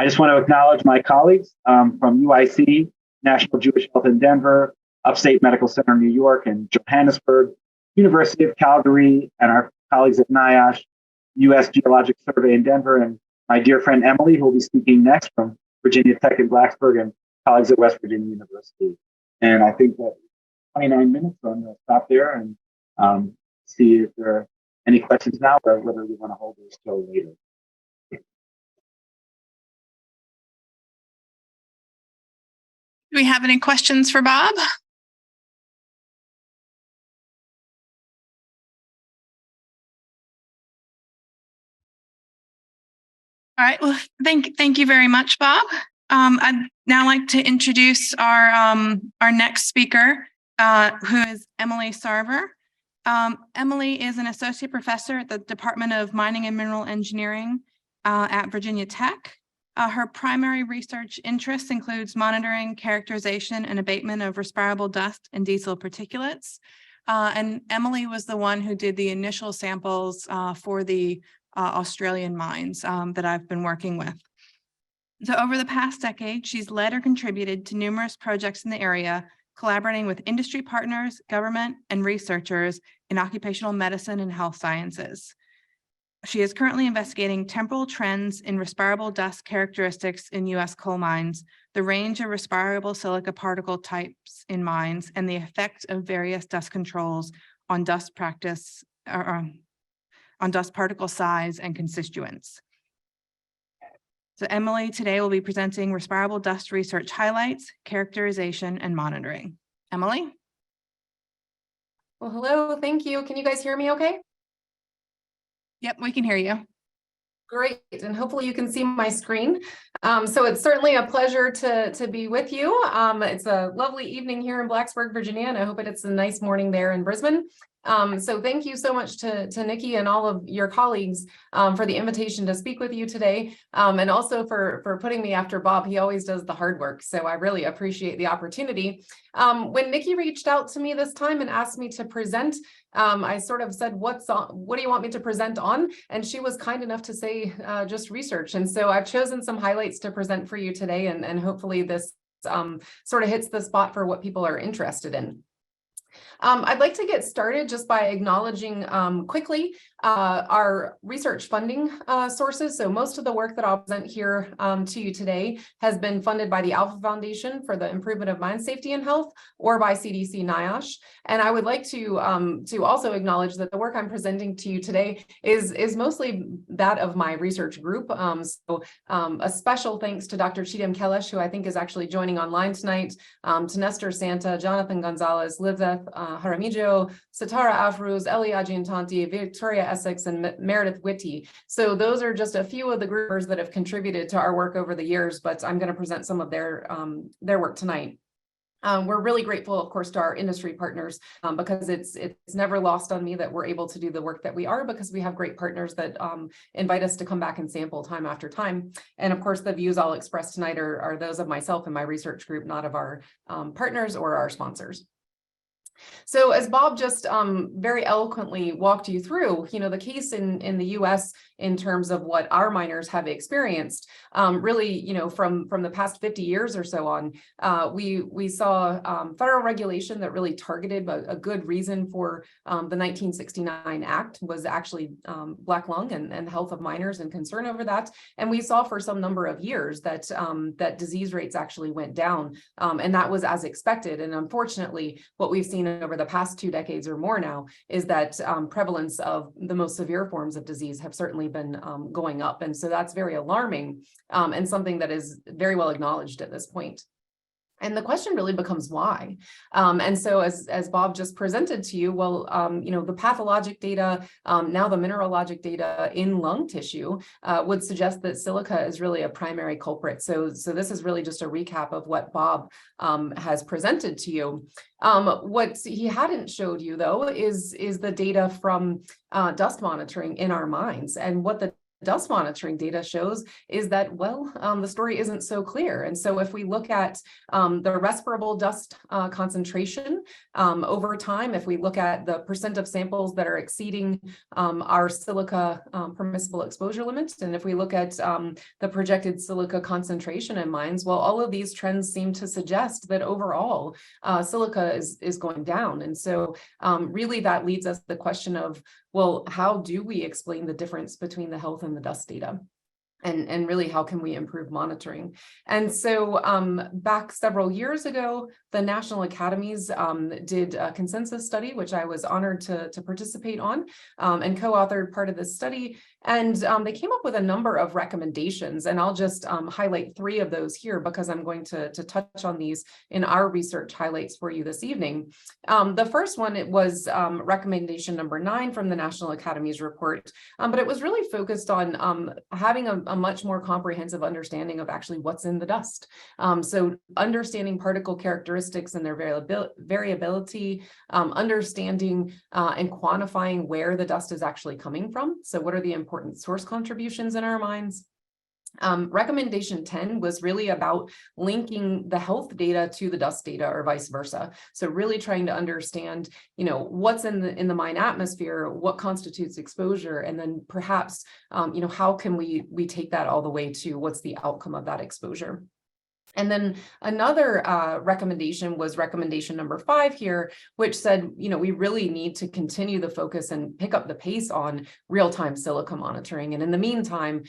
S5: I just want to acknowledge my colleagues from UIC, National Jewish Health in Denver, Upstate Medical Center in New York and Johannesburg, University of Calgary, and our colleagues at NIOSH, U.S. Geologic Survey in Denver, and my dear friend Emily, who will be speaking next from Virginia Tech in Blacksburg, and colleagues at West Virginia University. And I think that 29 minutes, so I'm going to stop there and see if there are any questions now, or whether we want to hold this till later.
S4: Do we have any questions for Bob? All right, well, thank you very much, Bob. I'd now like to introduce our next speaker, who is Emily Sarver. Emily is an associate professor at the Department of Mining and Mineral Engineering at Virginia Tech. Her primary research interests includes monitoring, characterization, and abatement of respirable dust and diesel particulates. And Emily was the one who did the initial samples for the Australian mines that I've been working with. So over the past decade, she's led or contributed to numerous projects in the area, collaborating with industry partners, government, and researchers in occupational medicine and health sciences. She is currently investigating temporal trends in respirable dust characteristics in U.S. coal mines, the range of respirable silica particle types in mines, and the effect of various dust controls on dust practice, on dust particle size and constituents. So Emily today will be presenting respirable dust research highlights, characterization, and monitoring. Emily?
S6: Well, hello, thank you. Can you guys hear me okay?
S4: Yep, we can hear you.
S6: Great, and hopefully you can see my screen. So it's certainly a pleasure to be with you. It's a lovely evening here in Blacksburg, Virginia, and I hope it's a nice morning there in Brisbane. So thank you so much to Nikki and all of your colleagues for the invitation to speak with you today, and also for putting me after Bob. He always does the hard work, so I really appreciate the opportunity. When Nikki reached out to me this time and asked me to present, I sort of said, what do you want me to present on? And she was kind enough to say just research. And so I've chosen some highlights to present for you today, and hopefully this sort of hits the spot for what people are interested in. I'd like to get started just by acknowledging quickly our research funding sources. So most of the work that I'll present here to you today has been funded by the Alpha Foundation for the Improvement of Mine Safety and Health, or by CDC NIOSH. And I would like to also acknowledge that the work I'm presenting to you today is mostly that of my research group. A special thanks to Dr. Chidem Kelesh, who I think is actually joining online tonight, to Nestor Santa, Jonathan Gonzalez, Liveth Jaramillo, Satara Afruz, Eli Agiantanti, Victoria Essex, and Meredith Whitty. So those are just a few of the groupers that have contributed to our work over the years, but I'm going to present some of their work tonight. We're really grateful, of course, to our industry partners because it's never lost on me that we're able to do the work that we are, because we have great partners that invite us to come back and sample time after time. And of course, the views I'll express tonight are those of myself and my research group, not of our partners or our sponsors. So as Bob just very eloquently walked you through, the case in the U.S. in terms of what our miners have experienced, really, from the past 50 years or so on, we saw federal regulation that really targeted a good reason for the 1969 Act was actually black lung and health of miners and concern over that. And we saw for some number of years that that disease rates actually went down, and that was as expected. And unfortunately, what we've seen over the past 2 decades or more now is that prevalence of the most severe forms of disease have certainly been going up. And so that's very alarming and something that is very well acknowledged at this point. And the question really becomes why. And so as Bob just presented to you, well, the pathologic data, now the mineralogic data in lung tissue would suggest that silica is really a primary culprit. So this is really just a recap of what Bob has presented to you. What he hadn't showed you, though, is the data from dust monitoring in our mines. And what the dust monitoring data shows is that, well, the story isn't so clear. And so if we look at the respirable dust concentration over time, if we look at the percent of samples that are exceeding our silica permissible exposure limits, and if we look at the projected silica concentration in mines, well, all of these trends seem to suggest that overall silica is going down. And so really that leads us to the question of, well, how do we explain the difference between the health and the dust data? And really, how can we improve monitoring? And so back several years ago, the National Academies did a consensus study, which I was honored to participate on and co-authored part of this study. And they came up with a number of recommendations, and I'll just highlight 3 of those here because I'm going to touch on these in our research highlights for you this evening. The first one, it was recommendation number 9 from the National Academies report, but it was really focused on having a much more comprehensive understanding of actually what's in the dust. So understanding particle characteristics and their variability, understanding and quantifying where the dust is actually coming from. So what are the important source contributions in our minds? Recommendation 10 was really about linking the health data to the dust data or vice versa. So really trying to understand, what's in the mine atmosphere, what constitutes exposure, and then perhaps, how can we take that all the way to what's the outcome of that exposure. And then another recommendation was recommendation number 5 here, which said, we really need to continue the focus and pick up the pace on real-time silica monitoring. And in the meantime,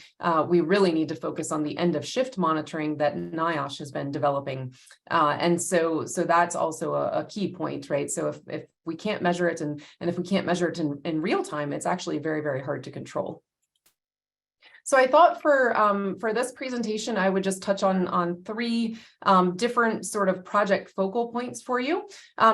S6: we really need to focus on the end of shift monitoring that NIOSH has been developing. And so that's also a key point, right? So if we can't measure it and if we can't measure it in real time, it's actually very, very hard to control. So I thought for this presentation, I would just touch on 3 different sort of project focal points for you.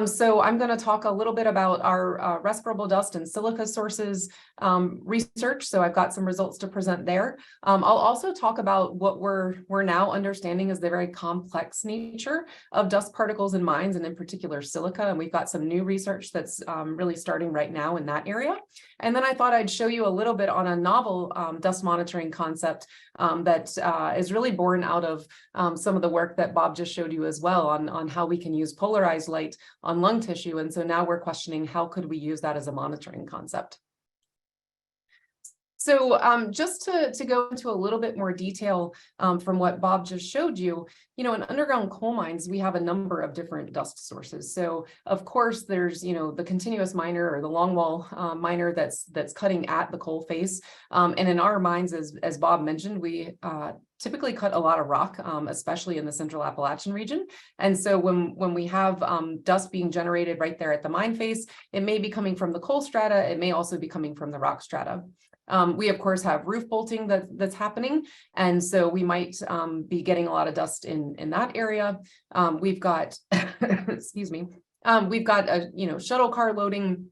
S6: So I'm going to talk a little bit about our respirable dust and silica sources research. So I've got some results to present there. I'll also talk about what we're now understanding is the very complex nature of dust particles in mines, and in particular silica. And we've got some new research that's really starting right now in that area. And then I thought I'd show you a little bit on a novel dust monitoring concept that is really born out of some of the work that Bob just showed you as well on how we can use polarized light on lung tissue. And so now we're questioning how could we use that as a monitoring concept. So just to go into a little bit more detail from what Bob just showed you, in underground coal mines, we have a number of different dust sources. So of course, there's, the continuous miner or the longwall miner that's cutting at the coal face. And in our mines, as Bob mentioned, we typically cut a lot of rock, especially in the central Appalachian region. And so when we have dust being generated right there at the mine face, it may be coming from the coal strata. It may also be coming from the rock strata. We, of course, have roof bolting that's happening. And so we might be getting a lot of dust in that area. We've got, excuse me, we've got a, shuttle car loading.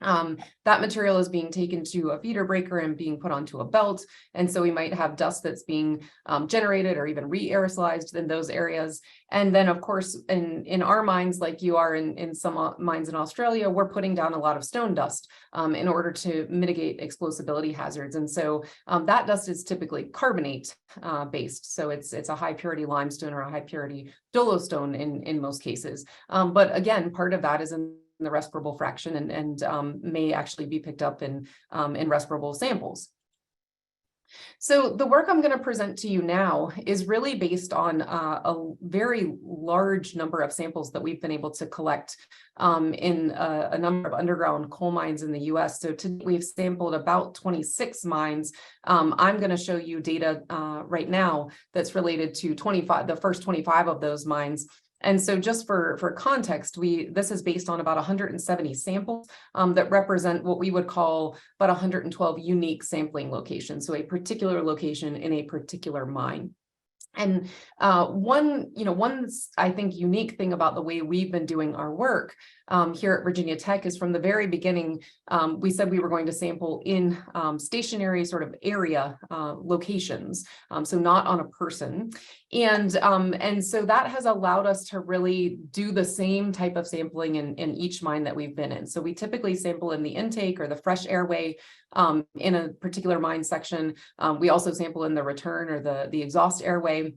S6: That material is being taken to a feeder breaker and being put onto a belt. And so we might have dust that's being generated or even re-aerosolized in those areas. And then, of course, in our mines, like you are in some mines in Australia, we're putting down a lot of stone dust in order to mitigate explosibility hazards. And so that dust is typically carbonate based. So it's a high purity limestone or a high purity dolostone in most cases. But again, part of that is in the respirable fraction and may actually be picked up in respirable samples. So the work I'm going to present to you now is really based on a very large number of samples that we've been able to collect in a number of underground coal mines in the US. So today we've sampled about 26 mines. I'm going to show you data right now that's related to the first 25 of those mines. And so just for context, this is based on about 170 samples that represent what we would call about 112 unique sampling locations. So a particular location in a particular mine. And one I think unique thing about the way we've been doing our work here at Virginia Tech is from the very beginning, we said we were going to sample in stationary sort of area locations, so not on a person. And so that has allowed us to really do the same type of sampling in each mine that we've been in. So we typically sample in the intake or the fresh airway in a particular mine section. We also sample in the return or the exhaust airway.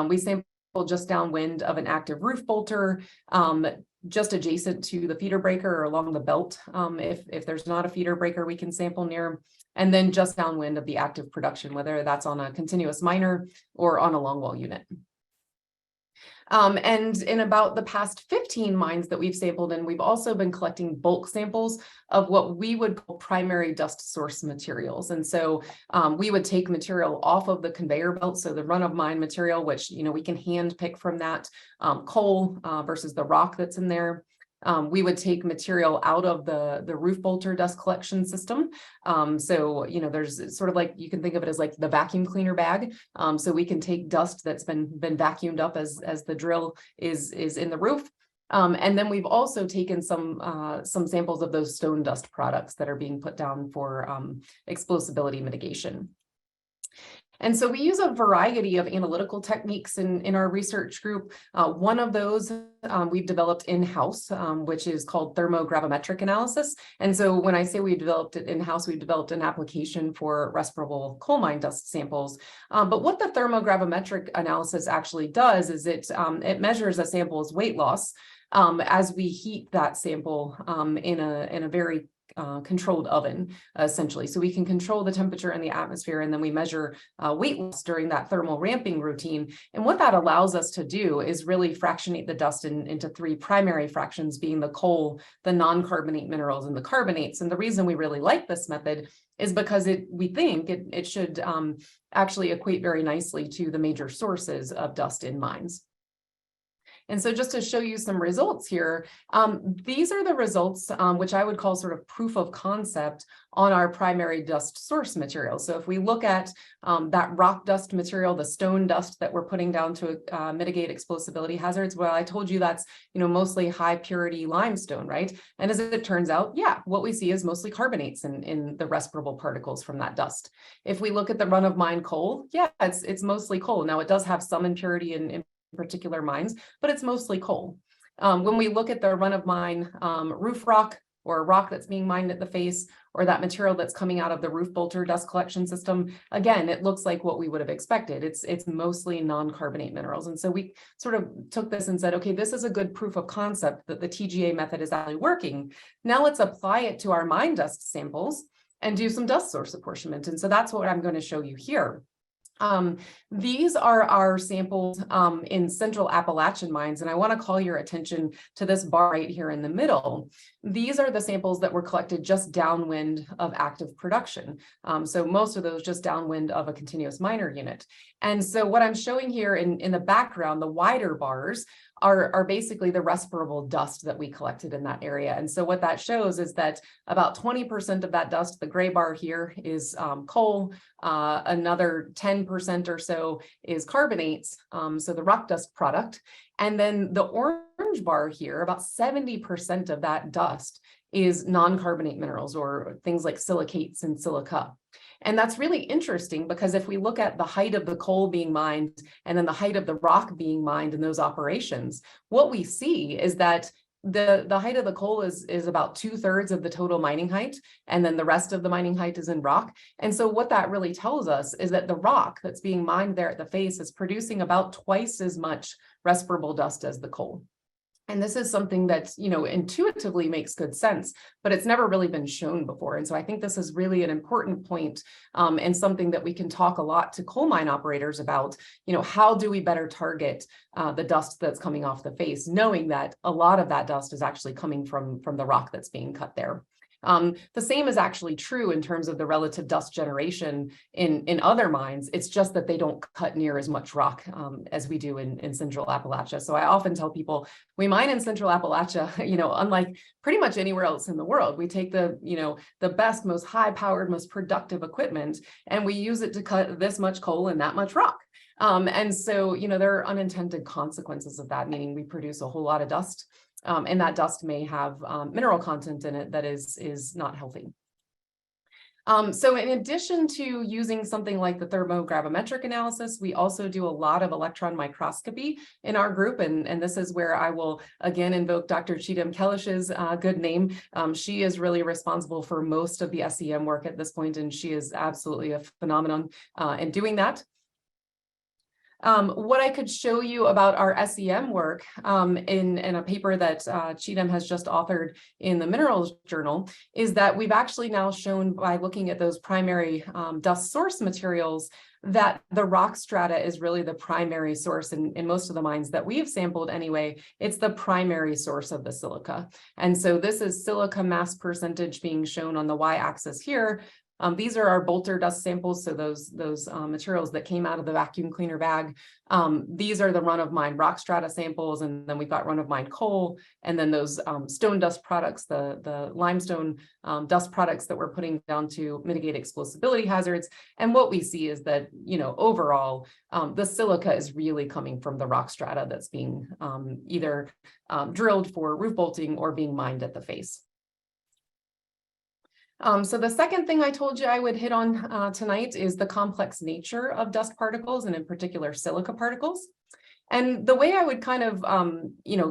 S6: We sample just downwind of an active roof bolter, just adjacent to the feeder breaker or along the belt. If there's not a feeder breaker, we can sample near, and then just downwind of the active production, whether that's on a continuous miner or on a longwall unit. And in about the past 15 mines that we've sampled in, we've also been collecting bulk samples of what we would call primary dust source materials. And so we would take material off of the conveyor belt, so the run of mine material, which we can hand pick from that coal versus the rock that's in there. We would take material out of the roof bolter dust collection system. So, there's sort of like, you can think of it as like the vacuum cleaner bag. So we can take dust that's been vacuumed up as the drill is in the roof. And then we've also taken some samples of those stone dust products that are being put down for explosibility mitigation. And so we use a variety of analytical techniques in our research group. One of those we've developed in-house, which is called thermogravimetric analysis. And so when I say we developed it in-house, we've developed an application for respirable coal mine dust samples. But what the thermogravimetric analysis actually does is it measures a sample's weight loss as we heat that sample in a very controlled oven, essentially. So we can control the temperature in the atmosphere, and then we measure weight loss during that thermal ramping routine. And what that allows us to do is really fractionate the dust into three primary fractions, being the coal, the non-carbonate minerals, and the carbonates. And the reason we really like this method is because we think it should actually equate very nicely to the major sources of dust in mines. And so just to show you some results here, these are the results which I would call sort of proof of concept on our primary dust source material. So if we look at that rock dust material, the stone dust that we're putting down to mitigate explosibility hazards, well, I told you that's mostly high purity limestone, right? And as it turns out, yeah, what we see is mostly carbonates in the respirable particles from that dust. If we look at the run of mine coal, yeah, it's mostly coal. Now it does have some impurity in particular mines, but it's mostly coal. When we look at the run of mine roof rock, or rock that's being mined at the face, or that material that's coming out of the roof bolter dust collection system, again, it looks like what we would have expected. It's mostly non-carbonate minerals. And so we sort of took this and said, okay, this is a good proof of concept that the TGA method is actually working. Now let's apply it to our mine dust samples and do some dust source apportionment. And so that's what I'm going to show you here. These are our samples in central Appalachian mines, and I want to call your attention to this bar right here in the middle. These are the samples that were collected just downwind of active production. So most of those just downwind of a continuous miner unit. And so what I'm showing here in the background, the wider bars, are basically the respirable dust that we collected in that area. And so what that shows is that about 20% of that dust, the gray bar here, is coal, another 10% or so is carbonates, so the rock dust product. And then the orange bar here, about 70% of that dust is non-carbonate minerals, or things like silicates and silica. And that's really interesting because if we look at the height of the coal being mined and then the height of the rock being mined in those operations, what we see is that the height of the coal is about 2/3 of the total mining height, and then the rest of the mining height is in rock. And so what that really tells us is that the rock that's being mined there at the face is producing about twice as much respirable dust as the coal. And this is something that, intuitively makes good sense, but it's never really been shown before. And so I think this is really an important point, and something that we can talk a lot to coal mine operators about, how do we better target the dust that's coming off the face, knowing that a lot of that dust is actually coming from the rock that's being cut there. The same is actually true in terms of the relative dust generation in other mines. It's just that they don't cut near as much rock as we do in Central Appalachia. So I often tell people, we mine in Central Appalachia, unlike pretty much anywhere else in the world. We take the best, most high-powered, most productive equipment, and we use it to cut this much coal and that much rock. And so, there are unintended consequences of that, meaning we produce a whole lot of dust, and that dust may have mineral content in it that is not healthy. So in addition to using something like the thermogravimetric analysis, we also do a lot of electron microscopy in our group. And this is where I will again invoke Dr. Cheatham Kellish's good name. She is really responsible for most of the SEM work at this point, and she is absolutely a phenomenon in doing that. What I could show you about our SEM work in a paper that Cheatham has just authored in the Minerals Journal is that we've actually now shown by looking at those primary dust source materials that the rock strata is really the primary source in most of the mines that we've sampled anyway. It's the primary source of the silica. And so this is silica mass percentage being shown on the y-axis here. These are our bolter dust samples, so those materials that came out of the vacuum cleaner bag. These are the run-of-mine rock strata samples, and then we've got run-of-mine coal, and then those stone dust products, the limestone dust products that we're putting down to mitigate explosibility hazards. And what we see is that, overall, the silica is really coming from the rock strata that's being either drilled for roof bolting or being mined at the face. So the second thing I told you I would hit on tonight is the complex nature of dust particles, and in particular silica particles. And the way I would kind of,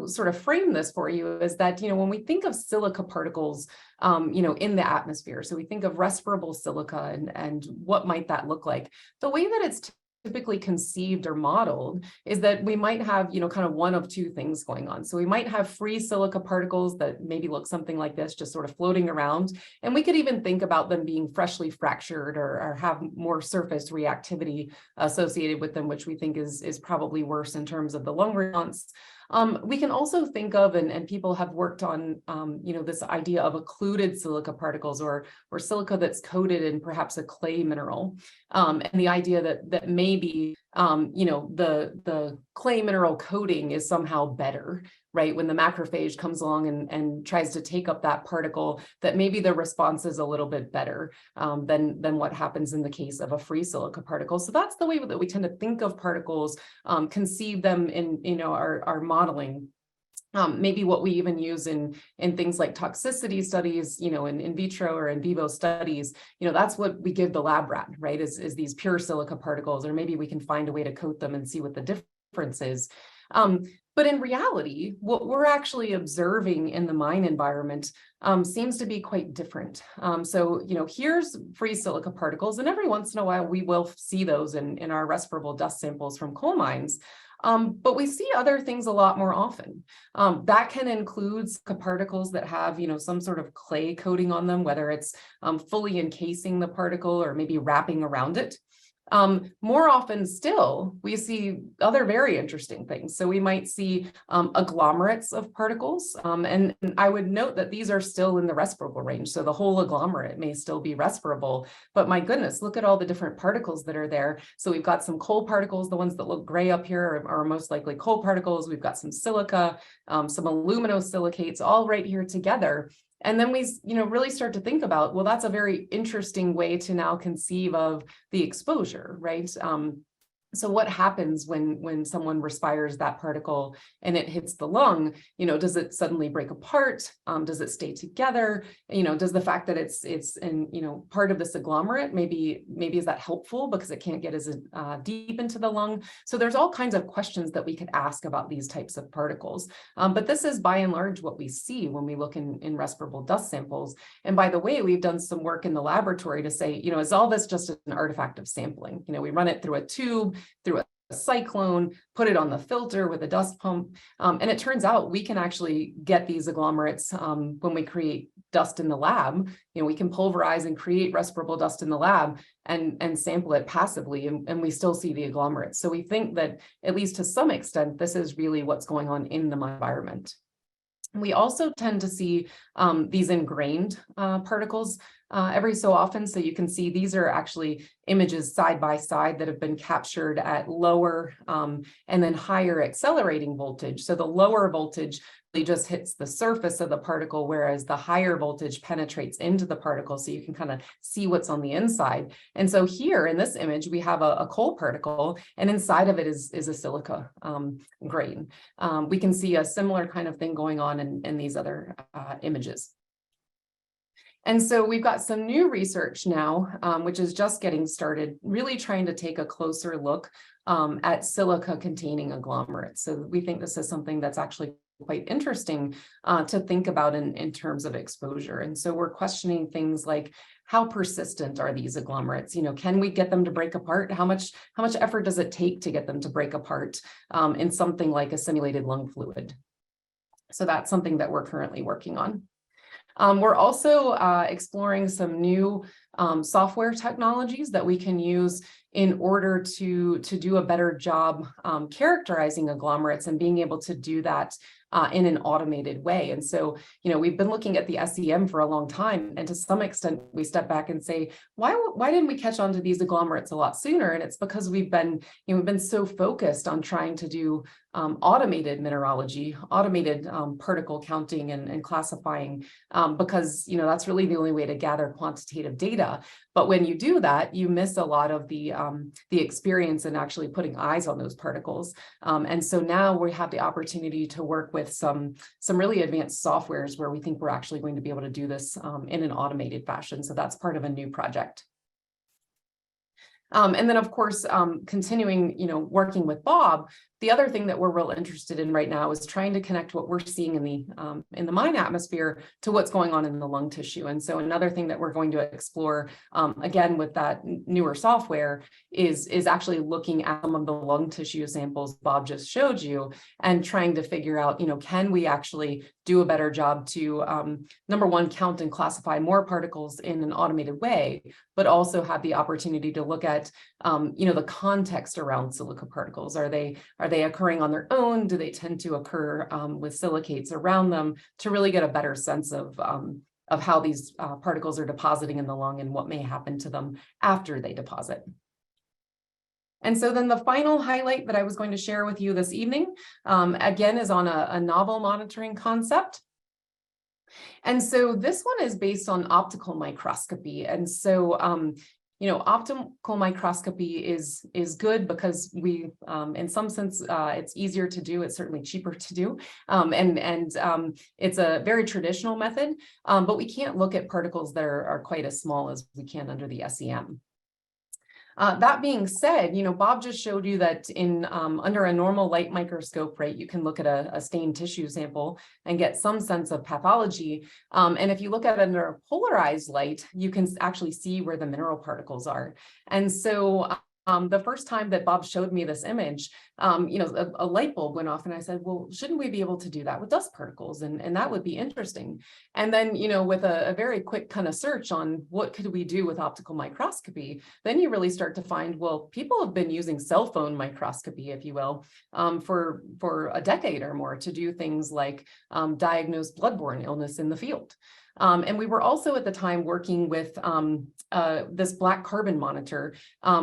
S6: sort of frame this for you is that, when we think of silica particles, in the atmosphere, so we think of respirable silica and what might that look like. The way that it's typically conceived or modeled is that we might have, kind of one of two things going on. So we might have free silica particles that maybe look something like this, just sort of floating around. And we could even think about them being freshly fractured or have more surface reactivity associated with them, which we think is probably worse in terms of the lung response. We can also think of, and people have worked on, this idea of occluded silica particles or silica that's coated in perhaps a clay mineral. And the idea that maybe, the clay mineral coating is somehow better, right? When the macrophage comes along and tries to take up that particle, that maybe the response is a little bit better than what happens in the case of a free silica particle. So that's the way that we tend to think of particles, conceive them in, our modeling. Maybe what we even use in things like toxicity studies, in vitro or in vivo studies, that's what we give the lab rat, right? Is these pure silica particles, or maybe we can find a way to coat them and see what the difference is. But in reality, what we're actually observing in the mine environment seems to be quite different. So, here's free silica particles, and every once in a while we will see those in our respirable dust samples from coal mines. But we see other things a lot more often. That can include particles that have, some sort of clay coating on them, whether it's fully encasing the particle or maybe wrapping around it. More often still, we see other very interesting things. So we might see agglomerates of particles, and I would note that these are still in the respirable range. So the whole agglomerate may still be respirable, but my goodness, look at all the different particles that are there. So we've got some coal particles, the ones that look gray up here are most likely coal particles. We've got some silica, some aluminosilicates, all right here together. And then we, really start to think about, well, that's a very interesting way to now conceive of the exposure, right? So what happens when someone respires that particle and it hits the lung? Does it suddenly break apart? Does it stay together? Does the fact that it's in part of this agglomerate maybe is that helpful because it can't get as deep into the lung? So there's all kinds of questions that we could ask about these types of particles. But this is by and large what we see when we look in respirable dust samples. And by the way, we've done some work in the laboratory to say, is all this just an artifact of sampling? We run it through a tube, through a cyclone, put it on the filter with a dust pump. And it turns out we can actually get these agglomerates when we create dust in the lab. We can pulverize and create respirable dust in the lab and sample it passively, and we still see the agglomerates. So we think that at least to some extent, this is really what's going on in the environment. We also tend to see these ingrained particles every so often. So you can see these are actually images side by side that have been captured at lower and then higher accelerating voltage. So the lower voltage just hits the surface of the particle, whereas the higher voltage penetrates into the particle, so you can kind of see what's on the inside. And so here in this image, we have a coal particle, and inside of it is a silica grain. We can see a similar kind of thing going on in these other images. And so we've got some new research now, which is just getting started, really trying to take a closer look at silica containing agglomerates. So we think this is something that's actually quite interesting to think about in terms of exposure. And so we're questioning things like, how persistent are these agglomerates? You know, can we get them to break apart? How much effort does it take to get them to break apart in something like a simulated lung fluid? So that's something that we're currently working on. We're also exploring some new software technologies that we can use in order to do a better job characterizing agglomerates and being able to do that in an automated way. And so, you know, we've been looking at the SEM for a long time, and to some extent, we step back and say, why didn't we catch on to these agglomerates a lot sooner? And it's because we've been so focused on trying to do automated mineralogy, automated particle counting and classifying, because, you know, that's really the only way to gather quantitative data. But when you do that, you miss a lot of the experience in actually putting eyes on those particles. And so now we have the opportunity to work with some really advanced softwares where we think we're actually going to be able to do this in an automated fashion. So that's part of a new project. And then, of course, continuing, you know, working with Bob, the other thing that we're real interested in right now is trying to connect what we're seeing in the mine atmosphere to what's going on in the lung tissue. And so another thing that we're going to explore, again, with that newer software is actually looking at some of the lung tissue samples Bob just showed you and trying to figure out, you know, can we actually do a better job to, number one, count and classify more particles in an automated way, but also have the opportunity to look at, you know, the context around silica particles. Are they occurring on their own? Do they tend to occur with silicates around them, to really get a better sense of how these particles are depositing in the lung and what may happen to them after they deposit? And so then the final highlight that I was going to share with you this evening, again, is on a novel monitoring concept. And so this one is based on optical microscopy. And so, you know, optical microscopy is good because we, in some sense, it's easier to do. It's certainly cheaper to do. And it's a very traditional method, but we can't look at particles that are quite as small as we can under the SEM. That being said, you know, Bob just showed you that in under a normal light microscope, right, you can look at a stained tissue sample and get some sense of pathology. And if you look at it under a polarized light, you can actually see where the mineral particles are. And so the first time that Bob showed me this image, you know, a light bulb went off, and I said, well, shouldn't we be able to do that with dust particles? And that would be interesting. And then, you know, with a very quick kind of search on what could we do with optical microscopy, then you really start to find, well, people have been using cell phone microscopy, if you will, for a decade or more to do things like diagnose bloodborne illness in the field. And we were also at the time working with this black carbon monitor,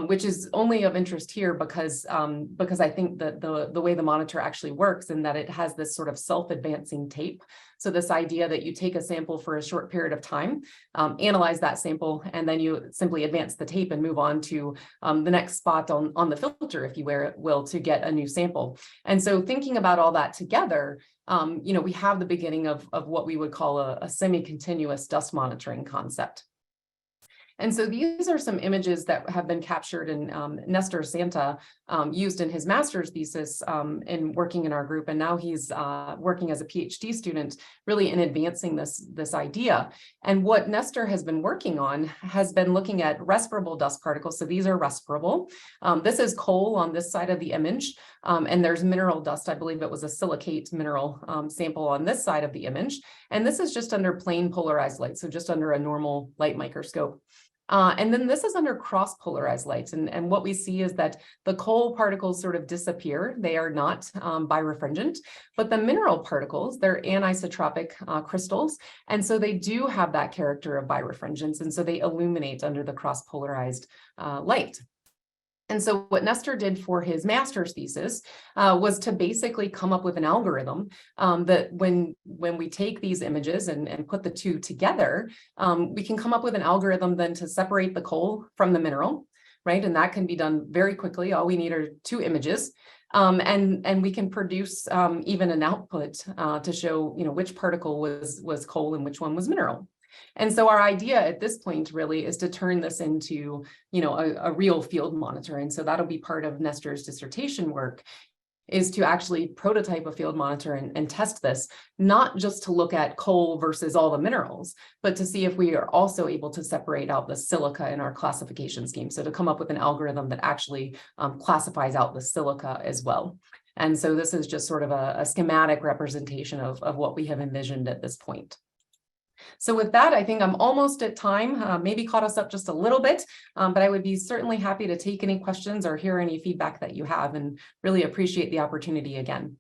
S6: which is only of interest here because I think that the way the monitor actually works, and that it has this sort of self-advancing tape. So this idea that you take a sample for a short period of time, analyze that sample, and then you simply advance the tape and move on to the next spot on the filter, if you will, to get a new sample. And so thinking about all that together, you know, we have the beginning of what we would call a semi-continuous dust monitoring concept. And so these are some images that have been captured, and Nestor Santa used in his master's thesis in working in our group. And now he's working as a PhD student, really in advancing this idea. And what Nestor has been working on has been looking at respirable dust particles. So these are respirable. This is coal on this side of the image. And there's mineral dust. I believe it was a silicate mineral sample on this side of the image. And this is just under plain polarized light, so just under a normal light microscope. And then this is under cross-polarized lights. And what we see is that the coal particles sort of disappear. They are not birefringent, but the mineral particles, they're anisotropic crystals. And so they do have that character of birefringence. And so they illuminate under the cross-polarized light. And so what Nestor did for his master's thesis was to basically come up with an algorithm that when we take these images and put the two together, we can come up with an algorithm then to separate the coal from the mineral, right? And that can be done very quickly. All we need are 2 images. And we can produce even an output to show, which particle was coal and which one was mineral. And so our idea at this point really is to turn this into, a real field monitor. And so that'll be part of Nestor's dissertation work, is to actually prototype a field monitor and test this, not just to look at coal versus all the minerals, but to see if we are also able to separate out the silica in our classification scheme. So to come up with an algorithm that actually classifies out the silica as well. And so this is just sort of a schematic representation of what we have envisioned at this point. So with that, I think I'm almost at time, maybe caught us up just a little bit, but I would be certainly happy to take any questions or hear any feedback that you have, and really appreciate the opportunity again.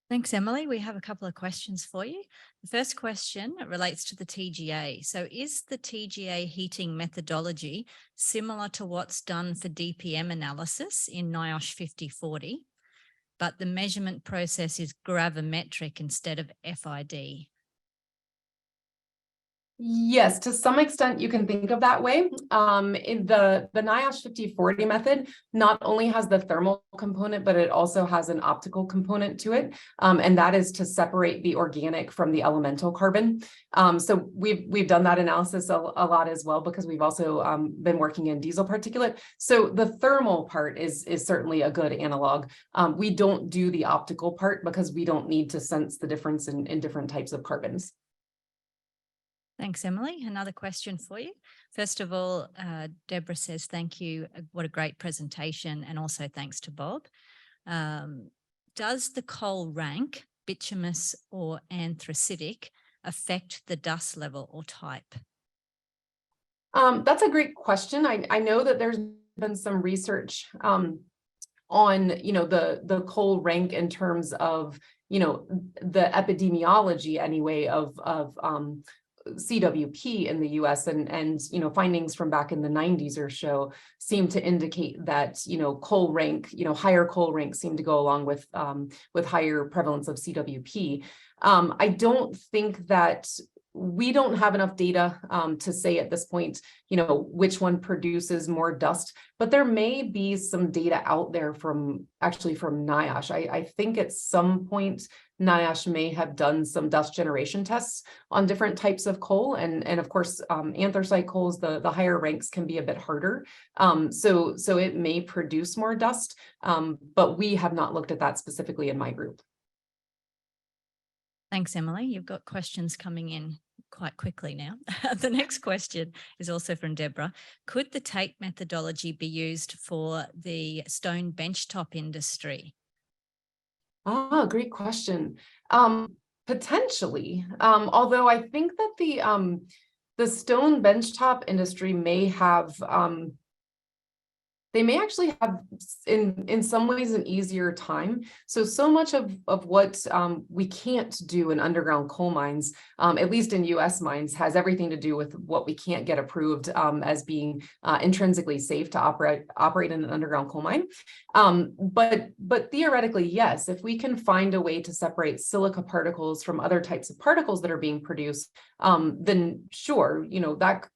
S7: Thanks, Emily. We have a couple of questions for you. The first question relates to the TGA. So is the TGA heating methodology similar to what's done for DPM analysis in NIOSH 5040, but the measurement process is gravimetric instead of FID?
S6: Yes, to some extent you can think of that way. In the NIOSH 5040 method not only has the thermal component, but it also has an optical component to it, and that is to separate the organic from the elemental carbon. So we've done that analysis a lot as well, because we've also been working in diesel particulate. So the thermal part is certainly a good analog. We don't do the optical part because we don't need to sense the difference in different types of carbons.
S7: Thanks, Emily. Another question for you. First of all, Deborah says, thank you. What a great presentation. And also thanks to Bob. Does the coal rank, bituminous or anthracitic, affect the dust level or type?
S6: That's a great question. I know that there's been some research on, the coal rank in terms of, the epidemiology anyway of CWP in the US, and findings from back in the 90s seem to indicate that coal rank, higher coal ranks seem to go along with higher prevalence of CWP. I don't think that we don't have enough data to say at this point, which one produces more dust, but there may be some data out there from NIOSH. I think at some point NIOSH may have done some dust generation tests on different types of coal, and of course anthracite coals, the higher ranks can be a bit harder, so it may produce more dust, but we have not looked at that specifically in my group.
S7: Thanks, Emily. You've got questions coming in quite quickly now. The next question is also from Deborah. Could the Tate methodology be used for the stone benchtop industry?
S6: Oh, great question. Potentially, although I think that the stone benchtop industry may have they may actually have in some ways an easier time. So much of what we can't do in underground coal mines, at least in US mines, has everything to do with what we can't get approved as being intrinsically safe to operate in an underground coal mine. But theoretically, yes, if we can find a way to separate silica particles from other types of particles that are being produced, then sure,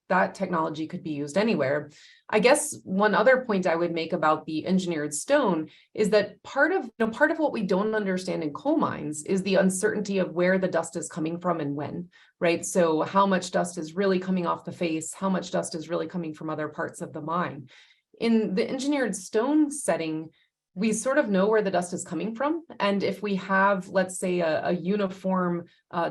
S6: that technology could be used anywhere. I guess one other point I would make about the engineered stone is that part of what we don't understand in coal mines is the uncertainty of where the dust is coming from and when, right? So how much dust is really coming off the face, how much dust is really coming from other parts of the mine. In the engineered stone setting, we sort of know where the dust is coming from. And if we have, let's say, a uniform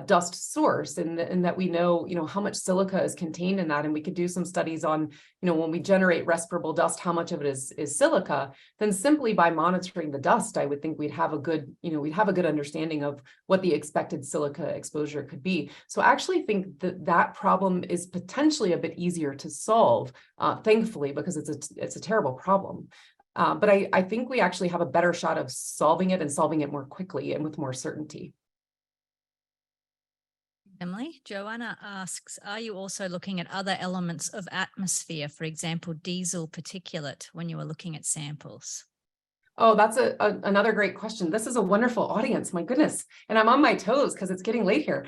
S6: dust source, and that we know, how much silica is contained in that, and we could do some studies on, when we generate respirable dust, how much of it is silica, then simply by monitoring the dust, I would think we'd have a good, understanding of what the expected silica exposure could be. So I actually think that problem is potentially a bit easier to solve, thankfully, because it's a terrible problem. But I think we actually have a better shot of solving it, and solving it more quickly and with more certainty.
S7: Emily, Joanna asks, are you also looking at other elements of atmosphere, for example, diesel particulate, when you are looking at samples?
S6: Oh, that's another great question. This is a wonderful audience, my goodness. And I'm on my toes because it's getting late here.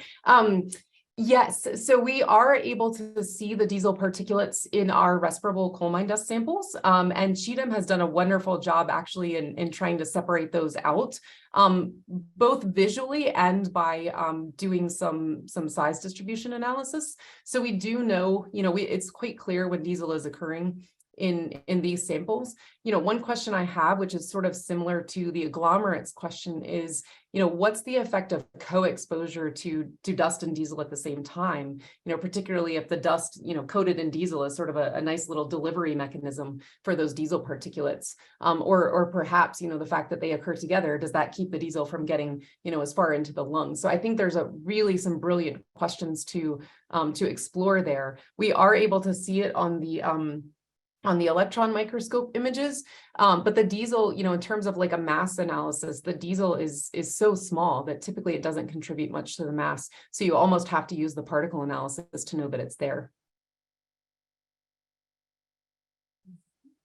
S6: Yes, so we are able to see the diesel particulates in our respirable coal mine dust samples, and Cheatham has done a wonderful job actually in trying to separate those out, both visually and by doing some size distribution analysis. So we do know, it's quite clear when diesel is occurring in these samples. One question I have, which is sort of similar to the agglomerates question, is, what's the effect of co-exposure to dust and diesel at the same time? Particularly if the dust, coated in diesel is sort of a nice little delivery mechanism for those diesel particulates, or perhaps, the fact that they occur together, does that keep the diesel from getting, as far into the lungs? So I think there's really some brilliant questions to explore there. We are able to see it on the electron microscope images, but the diesel, in terms of like a mass analysis, the diesel is so small that typically it doesn't contribute much to the mass. So you almost have to use the particle analysis to know that it's there.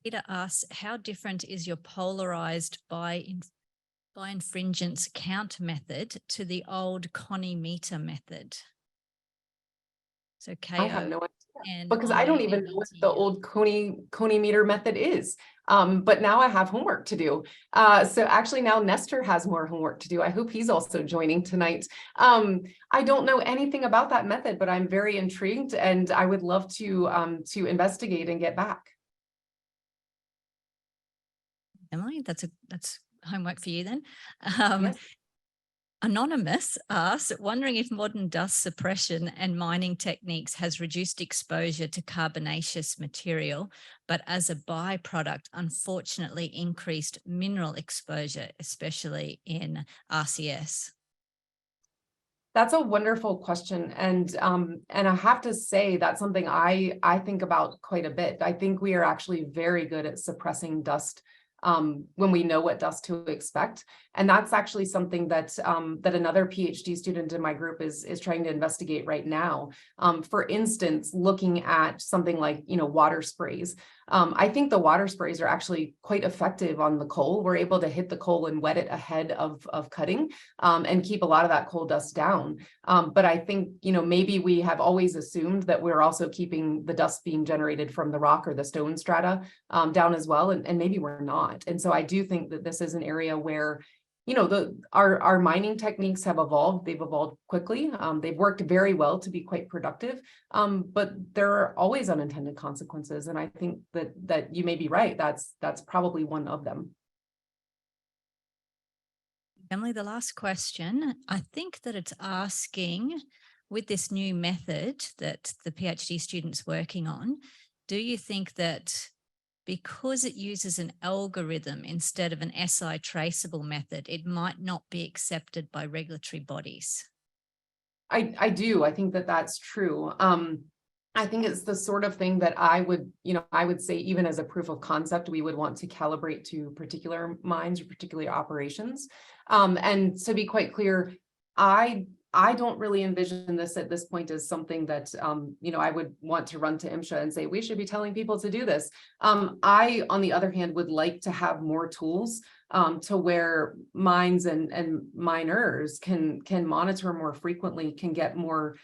S7: Peter asks, how different is your polarized by infringence count method to the old conimeter method? So KO.
S6: I have no idea, because I don't even know what the old conimeter method is. But now I have homework to do. So actually now Nestor has more homework to do. I hope he's also joining tonight. I don't know anything about that method, but I'm very intrigued, and I would love to investigate and get back.
S7: Emily, that's homework for you then.
S6: Yes.
S7: Anonymous asks, wondering if modern dust suppression and mining techniques has reduced exposure to carbonaceous material, but as a byproduct, unfortunately increased mineral exposure, especially in RCS.
S6: That's a wonderful question. And I have to say that's something I think about quite a bit. I think we are actually very good at suppressing dust when we know what dust to expect. And that's actually something that another PhD student in my group is trying to investigate right now. For instance, looking at something like, water sprays. I think the water sprays are actually quite effective on the coal. We're able to hit the coal and wet it ahead of cutting, and keep a lot of that coal dust down. But I think, maybe we have always assumed that we're also keeping the dust being generated from the rock or the stone strata down as well. And maybe we're not. And so I do think that this is an area where, our mining techniques have evolved. They've evolved quickly. They've worked very well to be quite productive, but there are always unintended consequences. And I think that you may be right. That's probably one of them.
S7: Emily, the last question, I think that it's asking, with this new method that the PhD student's working on, do you think that because it uses an algorithm instead of an SI traceable method, it might not be accepted by regulatory bodies?
S6: I do. I think that that's true. I think it's the sort of thing that I would say, even as a proof of concept, we would want to calibrate to particular mines or particular operations. And to be quite clear, I don't really envision this at this point as something that, I would want to run to MSHA and say, we should be telling people to do this. I, on the other hand, would like to have more tools to where mines and miners can monitor more frequently, can get more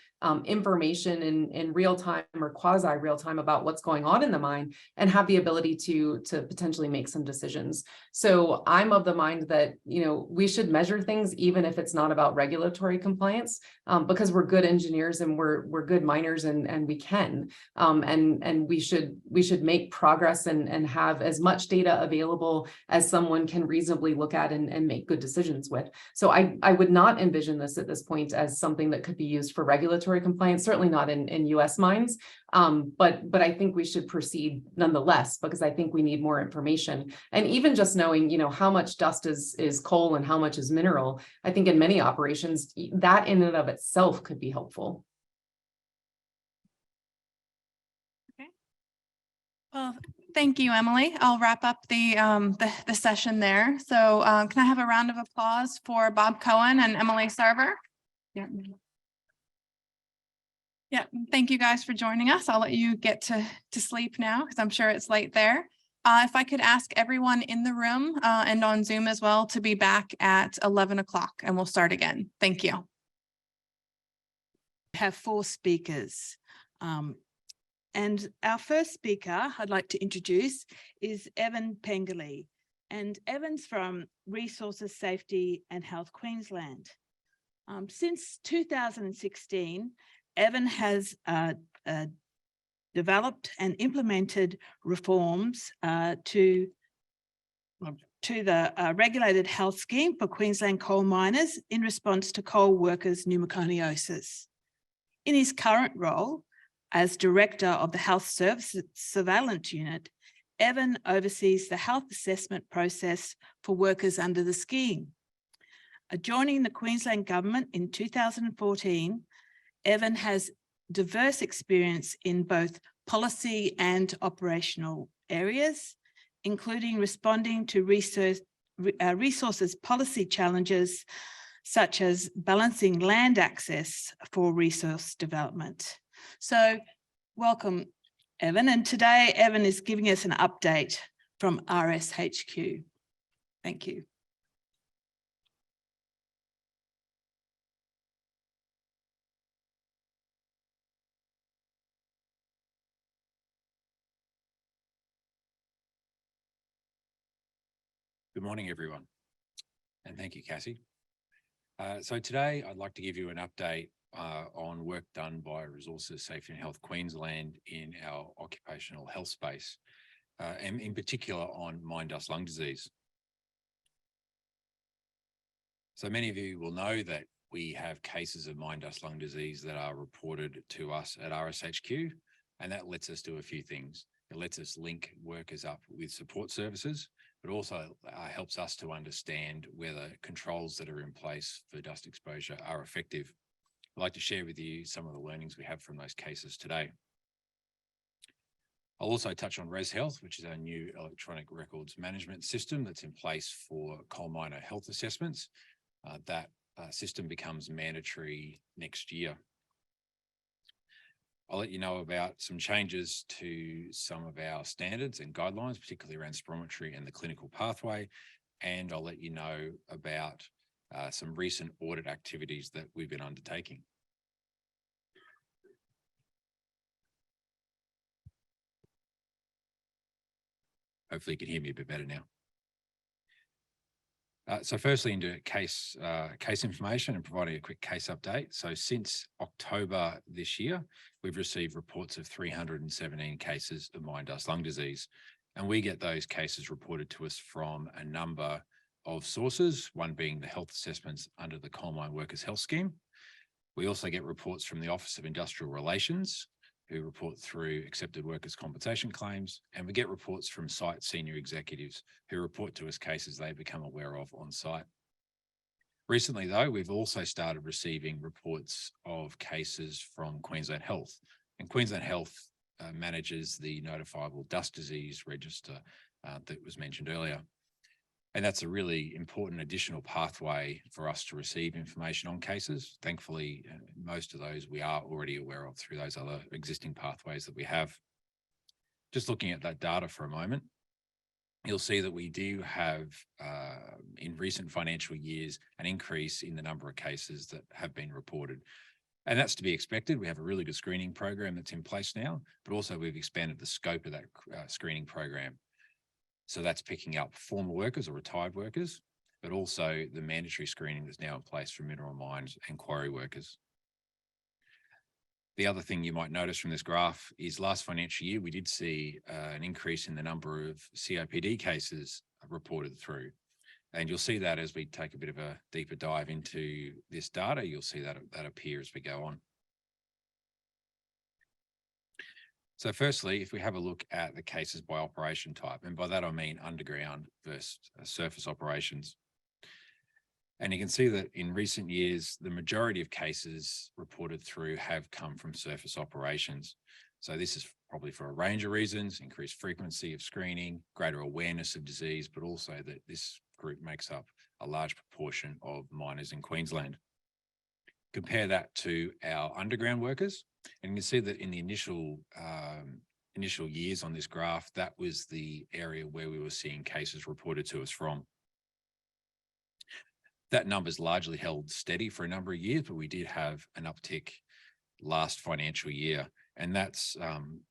S6: information in real time or quasi real time about what's going on in the mine, and have the ability to potentially make some decisions. So I'm of the mind that, we should measure things even if it's not about regulatory compliance, because we're good engineers and we're good miners, and we can, and we should make progress and have as much data available as someone can reasonably reasonably look at and make good decisions with. So I would not envision this at this point as something that could be used for regulatory compliance, certainly not in US mines. But I think we should proceed nonetheless, because I think we need more information. And even just knowing, you know, how much dust is coal and how much is mineral, I think in many operations, that in and of itself could be helpful.
S4: Well, thank you, Emily. I'll wrap up the session there. So can I have a round of applause for Bob Cohen and Emily Sarver? Yeah. Yeah, thank you guys for joining us. I'll let you get to sleep now because I'm sure it's late there. If I could ask everyone in the room and on Zoom as well to be back at 11 o'clock and we'll start again. Thank you.
S8: We have 4 speakers. And our first speaker I'd like to introduce is Evan Pengelly. And Evan's from Resources Safety and Health Queensland. Since 2016, Evan has developed and implemented reforms to the regulated health scheme for Queensland coal miners in response to coal workers' pneumoconiosis. In his current role as Director of the Health Services Surveillance Unit, Evan oversees the health assessment process for workers under the scheme. Joining the Queensland Government in 2014, Evan has diverse experience in both policy and operational areas, including responding to resources policy challenges, such as balancing land access for resource development. So welcome, Evan. And today, Evan is giving us an update from RSHQ. Thank you.
S9: Good morning, everyone, and thank you, Cassie. So today I'd like to give you an update on work done by Resources Safety and Health Queensland in our occupational health space, and in particular on mine dust lung disease. So many of you will know that we have cases of mine dust lung disease that are reported to us at RSHQ, and that lets us do a few things. It lets us link workers up with support services, but also helps us to understand whether controls that are in place for dust exposure are effective. I'd like to share with you some of the learnings we have from those cases today. I'll also touch on Res Health, which is our new electronic records management system that's in place for coal miner health assessments. That system becomes mandatory next year. I'll let you know about some changes to some of our standards and guidelines, particularly around spirometry and the clinical pathway. And I'll let you know about some recent audit activities that we've been undertaking. Hopefully you can hear me a bit better now. So firstly, into case information and providing a quick case update. So since October this year, we've received reports of 317 cases of mine dust lung disease. And we get those cases reported to us from a number of sources, one being the health assessments under the Coal Mine Workers Health Scheme. We also get reports from the Office of Industrial Relations, who report through accepted workers' compensation claims, and we get reports from site senior executives who report to us cases they become aware of on site. Recently, though, we've also started receiving reports of cases from Queensland Health, and Queensland Health manages the notifiable dust disease register that was mentioned earlier. And that's a really important additional pathway for us to receive information on cases. Thankfully, most of those we are already aware of through those other existing pathways that we have. Just looking at that data for a moment, you'll see that we do have, in recent financial years, an increase in the number of cases that have been reported. And that's to be expected. We have a really good screening program that's in place now, but also we've expanded the scope of that screening program. So that's picking up former workers or retired workers, but also the mandatory screening that's now in place for mineral mines and quarry workers. The other thing you might notice from this graph is last financial year, we did see an increase in the number of COPD cases reported through. And you'll see that as we take a bit of a deeper dive into this data, you'll see that appear as we go on. So firstly, if we have a look at the cases by operation type, and by that I mean underground versus surface operations. And you can see that in recent years, the majority of cases reported through have come from surface operations. So this is probably for a range of reasons: increased frequency of screening, greater awareness of disease, but also that this group makes up a large proportion of miners in Queensland. Compare that to our underground workers, and you can see that in the initial years on this graph, that was the area where we were seeing cases reported to us from. That number's largely held steady for a number of years, but we did have an uptick last financial year. And that's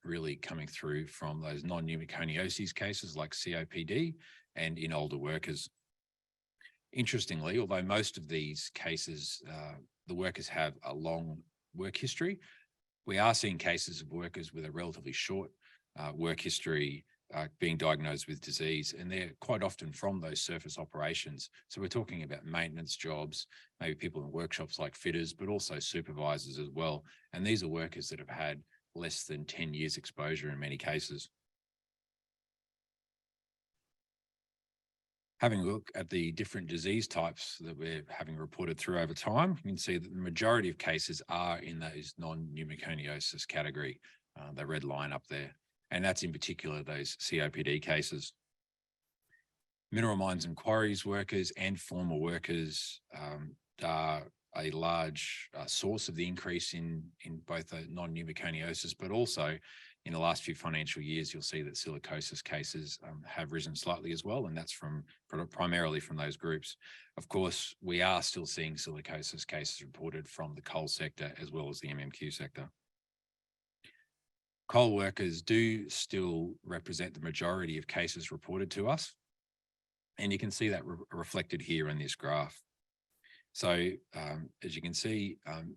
S9: really coming through from those non-pneumoconiosis cases like COPD and in older workers. Interestingly, although most of these cases, the workers have a long work history, we are seeing cases of workers with a relatively short work history being diagnosed with disease, and they're quite often from those surface operations. So we're talking about maintenance jobs, maybe people in workshops like fitters, but also supervisors as well. And these are workers that have had less than 10 years exposure in many cases. Having a look at the different disease types that we're having reported through over time, you can see that the majority of cases are in those non-pneumoconiosis category, the red line up there. And that's in particular those COPD cases. Mineral mines and quarries workers and former workers are a large source of the increase in both the non-pneumoconiosis, but also in the last few financial years, you'll see that silicosis cases have risen slightly as well, and that's primarily from those groups. Of course, we are still seeing silicosis cases reported from the coal sector as well as the MMQ sector. Coal workers do still represent the majority of cases reported to us, and you can see that reflected here in this graph. So as you can see,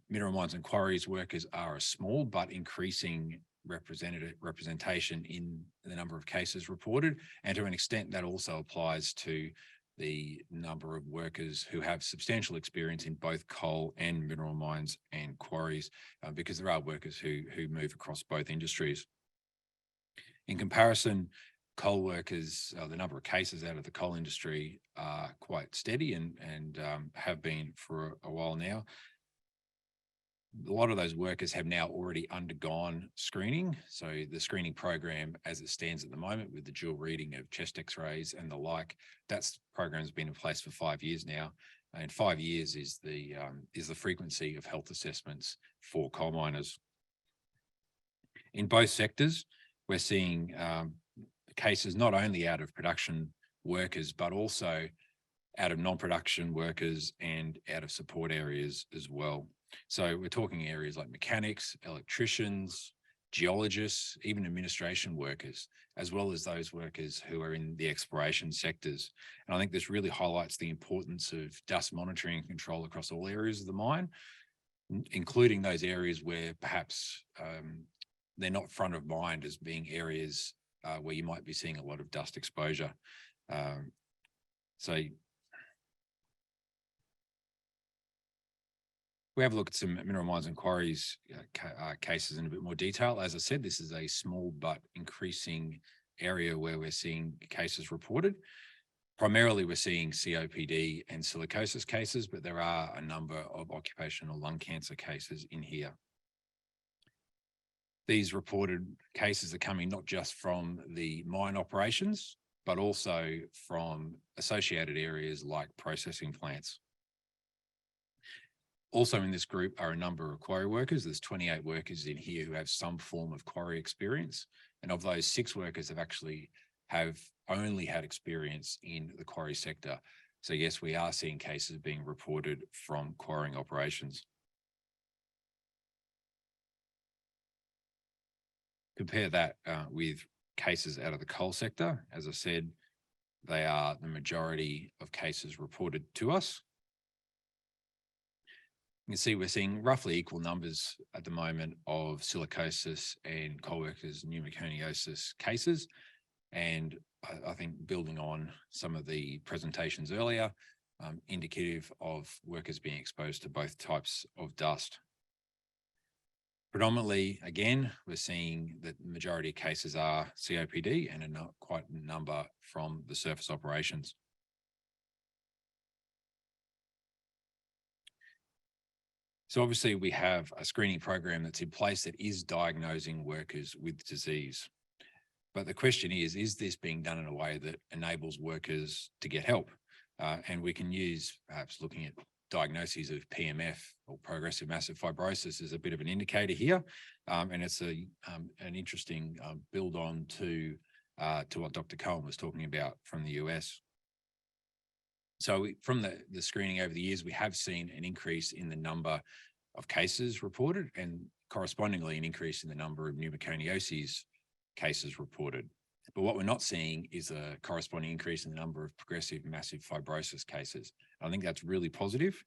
S9: mineral mines and quarries workers are a small but increasing representation in the number of cases reported, and to an extent that also applies to the number of workers who have substantial experience in both coal and mineral mines and quarries, because there are workers who move across both industries. In comparison, coal workers, the number of cases out of the coal industry are quite steady and have been for a while now. A lot of those workers have now already undergone screening. So the screening program as it stands at the moment with the dual reading of chest x-rays and the like, that program's been in place for 5 years now. And 5 years is the frequency of health assessments for coal miners. In both sectors, we're seeing cases not only out of production workers, but also out of non-production workers and out of support areas as well. So we're talking areas like mechanics, electricians, geologists, even administration workers, as well as those workers who are in the exploration sectors. And I think this really highlights the importance of dust monitoring and control across all areas of the mine, including those areas where perhaps they're not front of mind as being areas where you might be seeing a lot of dust exposure. So we have a look at some mineral mines and quarries cases in a bit more detail. As I said, this is a small but increasing area where we're seeing cases reported. Primarily, we're seeing COPD and silicosis cases, but there are a number of occupational lung cancer cases in here. These reported cases are coming not just from the mine operations, but also from associated areas like processing plants. Also in this group are a number of quarry workers. There's 28 workers in here who have some form of quarry experience. And of those, 6 workers have only had experience in the quarry sector. So yes, we are seeing cases being reported from quarrying operations. Compare that with cases out of the coal sector. As I said, they are the majority of cases reported to us. You can see we're seeing roughly equal numbers at the moment of silicosis and coal workers pneumoconiosis cases. And I think building on some of the presentations earlier, indicative of workers being exposed to both types of dust. Predominantly, again, we're seeing that the majority of cases are COPD and quite a number from the surface operations. So obviously we have a screening program that's in place that is diagnosing workers with disease. But the question is this being done in a way that enables workers to get help? And we can use perhaps looking at diagnoses of PMF or progressive massive fibrosis as a bit of an indicator here. And it's an interesting build on to what Dr. Cohen was talking about from the US. So from the screening over the years, we have seen an increase in the number of cases reported and correspondingly an increase in the number of pneumoconiosis cases reported. But what we're not seeing is a corresponding increase in the number of progressive massive fibrosis cases. I think that's really positive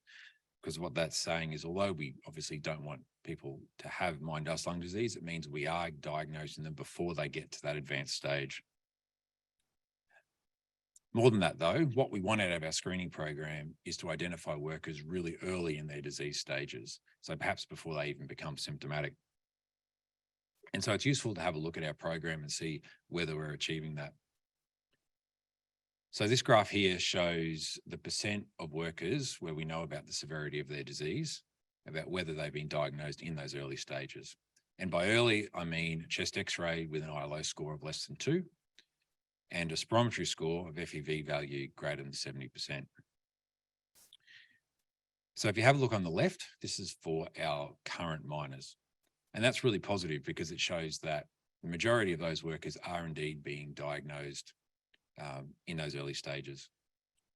S9: because what that's saying is although we obviously don't want people to have mine dust lung disease, it means we are diagnosing them before they get to that advanced stage. More than that, though, what we want out of our screening program is to identify workers really early in their disease stages, so perhaps before they even become symptomatic. And so it's useful to have a look at our program and see whether we're achieving that. So this graph here shows the percent of workers where we know about the severity of their disease, about whether they've been diagnosed in those early stages. And by early, I mean chest X-ray with an ILO score of less than 2 and a spirometry score of FEV value greater than 70%. So if you have a look on the left, this is for our current miners. And that's really positive because it shows that the majority of those workers are indeed being diagnosed in those early stages.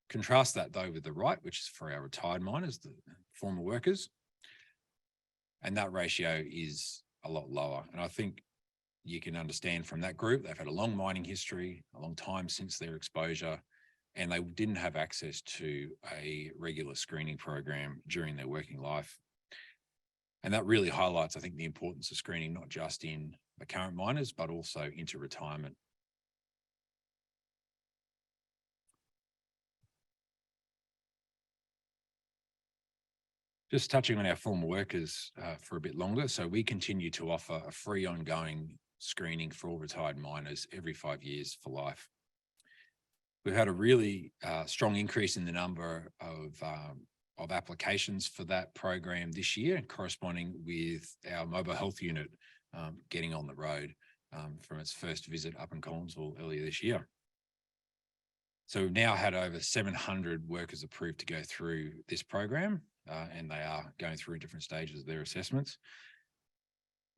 S9: Contrast that though with the right, which is for our retired miners, the former workers. And that ratio is a lot lower. And I think you can understand from that group, they've had a long mining history, a long time since their exposure, and they didn't have access to a regular screening program during their working life. And that really highlights, I think, the importance of screening, not just in the current miners, but also into retirement. Just touching on our former workers for a bit longer. So we continue to offer a free ongoing screening for all retired miners every 5 years for life. We've had a really strong increase in the number of applications for that program this year, and corresponding with our mobile health unit getting on the road from its first visit up in Collinsville earlier this year. So we've now had over 700 workers approved to go through this program, and they are going through different stages of their assessments.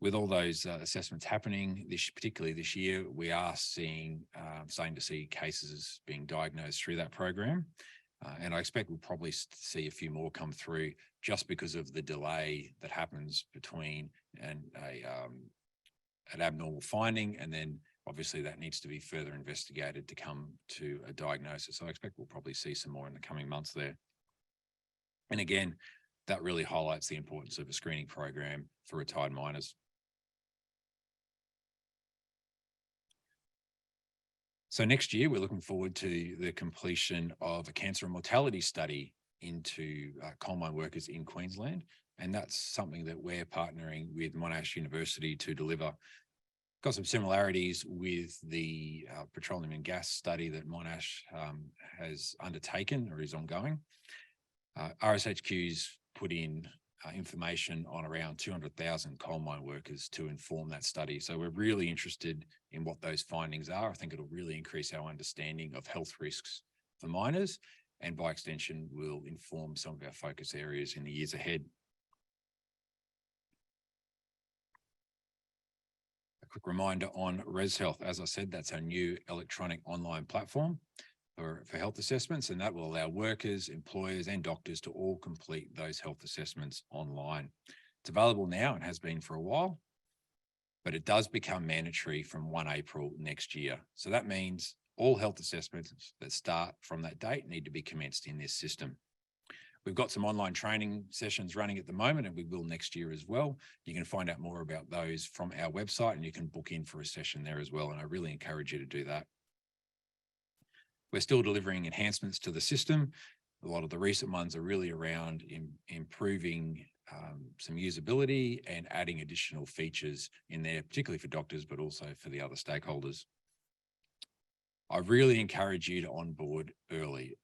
S9: With all those assessments happening, particularly this year, we are starting to see cases being diagnosed through that program. And I expect we'll probably see a few more come through just because of the delay that happens between an abnormal finding, and then obviously that needs to be further investigated to come to a diagnosis. So I expect we'll probably see some more in the coming months there. And again, that really highlights the importance of a screening program for retired miners. So next year, we're looking forward to the completion of a cancer and mortality study into coal mine workers in Queensland. And that's something that we're partnering with Monash University to deliver. Got some similarities with the petroleum and gas study that Monash has undertaken or is ongoing. RSHQ's put in information on around 200,000 coal mine workers to inform that study. So we're really interested in what those findings are. I think it'll really increase our understanding of health risks for miners, and by extension will inform some of our focus areas in the years ahead. A quick reminder on Res Health. As I said, that's our new electronic online platform for health assessments, and that will allow workers, employers and doctors to all complete those health assessments online. It's available now and has been for a while, but it does become mandatory from 1 April next year. So that means all health assessments that start from that date need to be commenced in this system. We've got some online training sessions running at the moment, and we will next year as well. You can find out more about those from our website, and you can book in for a session there as well. And I really encourage you to do that. We're still delivering enhancements to the system. A lot of the recent ones are really around improving some usability and adding additional features in there, particularly for doctors, but also for the other stakeholders. I really encourage you to onboard early.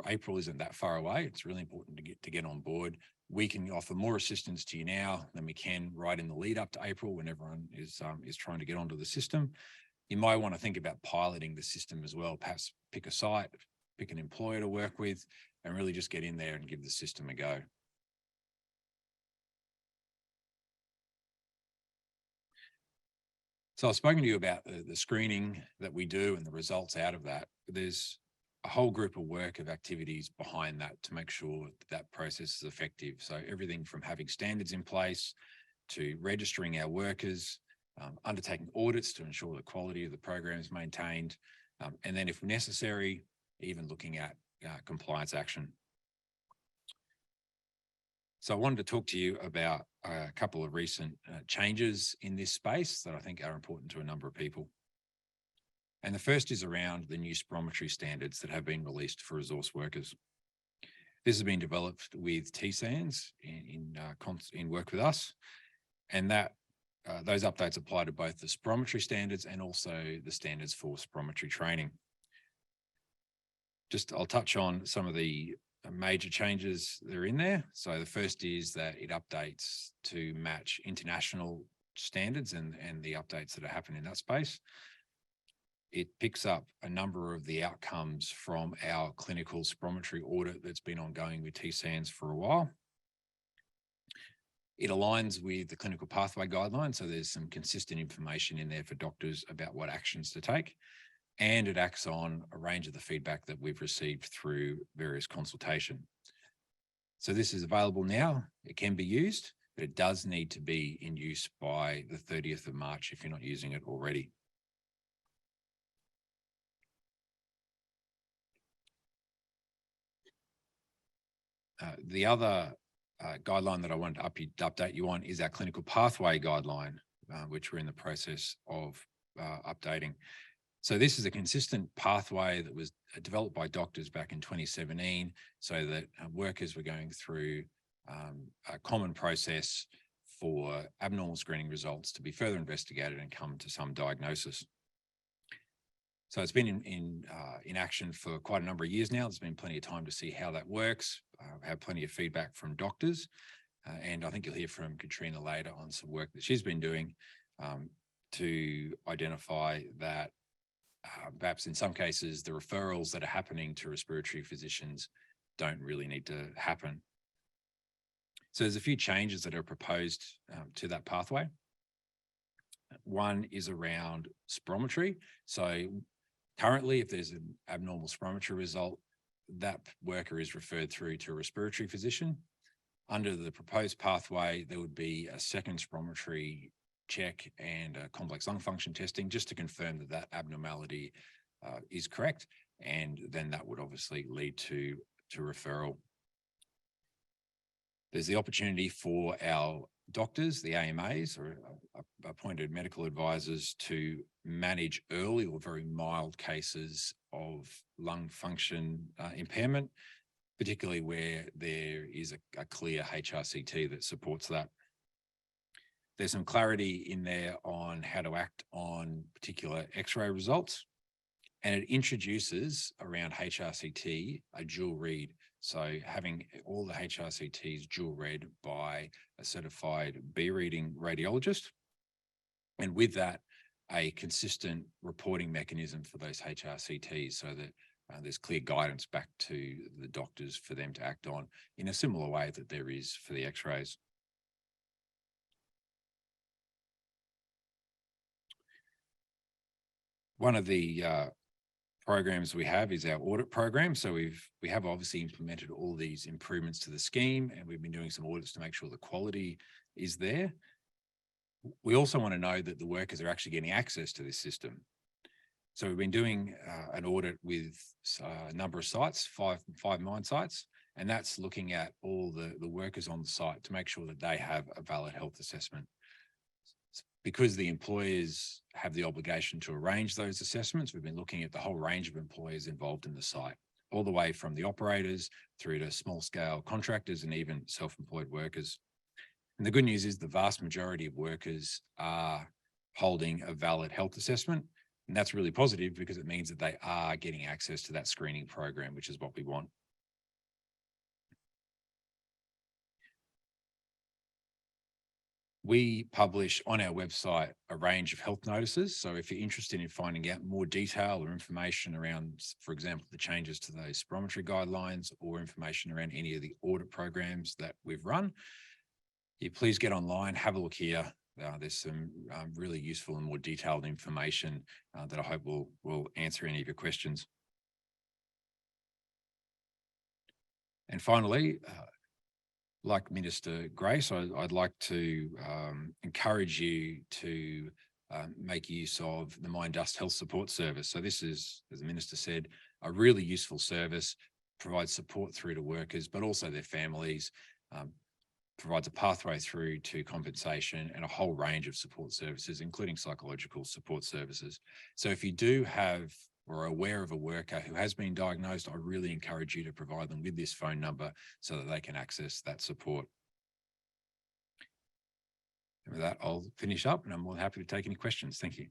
S9: April isn't that far away. It's really important to get on board. We can offer more assistance to you now than we can right in the lead up to April when everyone is trying to get onto the system. You might want to think about piloting the system as well. Perhaps pick a site, pick an employer to work with, and really just get in there and give the system a go. So I've spoken to you about the screening that we do and the results out of that. There's a whole group of work of activities behind that to make sure that process is effective. So everything from having standards in place to registering our workers, undertaking audits to ensure the quality of the program is maintained, and then if necessary, even looking at compliance action. So I wanted to talk to you about a couple of recent changes in this space that I think are important to a number of people. And the first is around the new spirometry standards that have been released for resource workers. This has been developed with TSANS in work with us, and that those updates apply to both the spirometry standards and also the standards for spirometry training. I'll touch on some of the major changes that are in there. So the first is that it updates to match international standards and the updates that are happening in that space. It picks up a number of the outcomes from our clinical spirometry audit that's been ongoing with TSANS for a while. It aligns with the clinical pathway guidelines, so there's some consistent information in there for doctors about what actions to take. And it acts on a range of the feedback that we've received through various consultation. So this is available now. It can be used, but it does need to be in use by the 30th of March if you're not using it already. The other guideline that I wanted to update you on is our clinical pathway guideline, which we're in the process of updating. So this is a consistent pathway that was developed by doctors back in 2017 so that workers were going through a common process for abnormal screening results to be further investigated and come to some diagnosis. So it's been in action for quite a number of years now. There's been plenty of time to see how that works. I have plenty of feedback from doctors, and I think you'll hear from Katrina later on some work that she's been doing to identify that perhaps in some cases, the referrals that are happening to respiratory physicians don't really need to happen. So there's a few changes that are proposed to that pathway. One is around spirometry. So currently, if there's an abnormal spirometry result, that worker is referred through to a respiratory physician. Under the proposed pathway, there would be a second spirometry check and complex lung function testing just to confirm that that abnormality is correct, and then that would obviously lead to referral. There's the opportunity for our doctors, the AMAs or appointed medical advisors, to manage early or very mild cases of lung function impairment, particularly where there is a clear HRCT that supports that. There's some clarity in there on how to act on particular X-ray results, and it introduces around HRCT a dual read. So having all the HRCTs dual read by a certified B reading radiologist, and with that, a consistent reporting mechanism for those HRCTs so that there's clear guidance back to the doctors for them to act on in a similar way that there is for the X-rays. One of the programs we have is our audit program. So we have obviously implemented all these improvements to the scheme, and we've been doing some audits to make sure the quality is there. We also want to know that the workers are actually getting access to this system. So we've been doing an audit with a number of sites, five mine sites, and that's looking at all the workers on the site to make sure that they have a valid health assessment. because the employers have the obligation to arrange those assessments, we've been looking at the whole range of employers involved in the site, all the way from the operators through to small scale contractors and even self-employed workers. And the good news is the vast majority of workers are holding a valid health assessment. And that's really positive because it means that they are getting access to that screening program, which is what we want. We publish on our website a range of health notices. So if you're interested in finding out more detail or information around, for example, the changes to those spirometry guidelines or information around any of the audit programs that we've run, you please get online, have a look here. There's some really useful and more detailed information that I hope will answer any of your questions. And finally, like Minister Grace, I'd like to encourage you to make use of the Mine Dust Health Support Service. So this is, as the Minister said, a really useful service, provides support through to workers, but also their families, provides a pathway through to compensation and a whole range of support services, including psychological support services. So if you do have or are aware of a worker who has been diagnosed, I really encourage you to provide them with this phone number so that they can access that support. And with that, I'll finish up and I'm more than happy to take any questions. Thank you.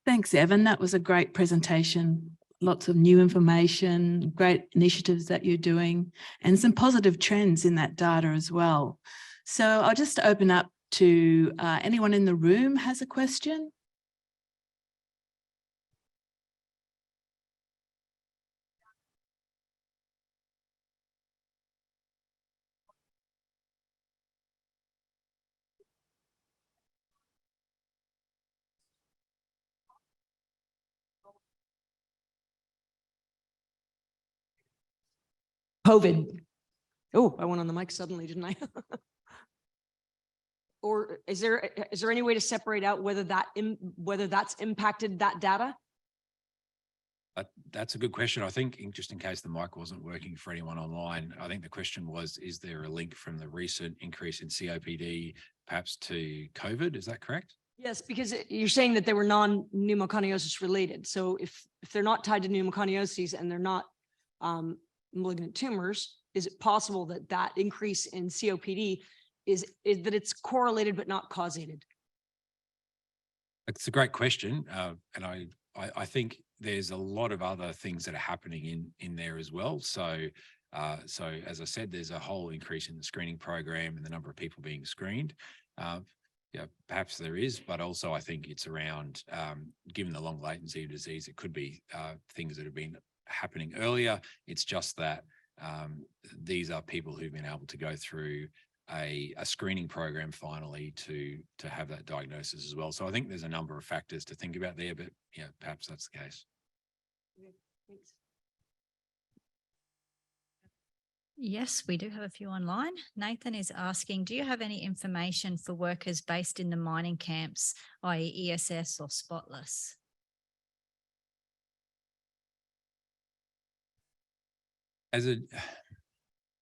S8: Thanks, Evan. That was a great presentation. Lots of new information, great initiatives that you're doing, and some positive trends in that data as well. So I'll just open up to anyone in the room has a question.
S10: COVID. Oh, I went on the mic suddenly, didn't I? Or is there any way to separate out whether that's impacted that data?
S9: That's a good question. I think just in case the mic wasn't working for anyone online, I think the question was, is there a link from the recent increase in COPD perhaps to COVID? Is that correct?
S10: Yes, because you're saying that they were non-pneumoconiosis related. So if they're not tied to pneumoconioses and they're not malignant tumors, is it possible that that increase in COPD is that it's correlated but not causated?
S9: It's a great question. And I think there's a lot of other things that are happening in there as well. So as I said, there's a whole increase in the screening program and the number of people being screened. Yeah, perhaps there is, but also I think it's around, given the long latency of disease, it could be things that have been happening earlier. It's just that these are people who've been able to go through a screening program finally to have that diagnosis as well. So I think there's a number of factors to think about there, but yeah, perhaps that's the case.
S10: Okay, thanks.
S7: Yes, we do have a few online. Nathan is asking, do you have any information for workers based in the mining camps, i.e. ESS or spotless?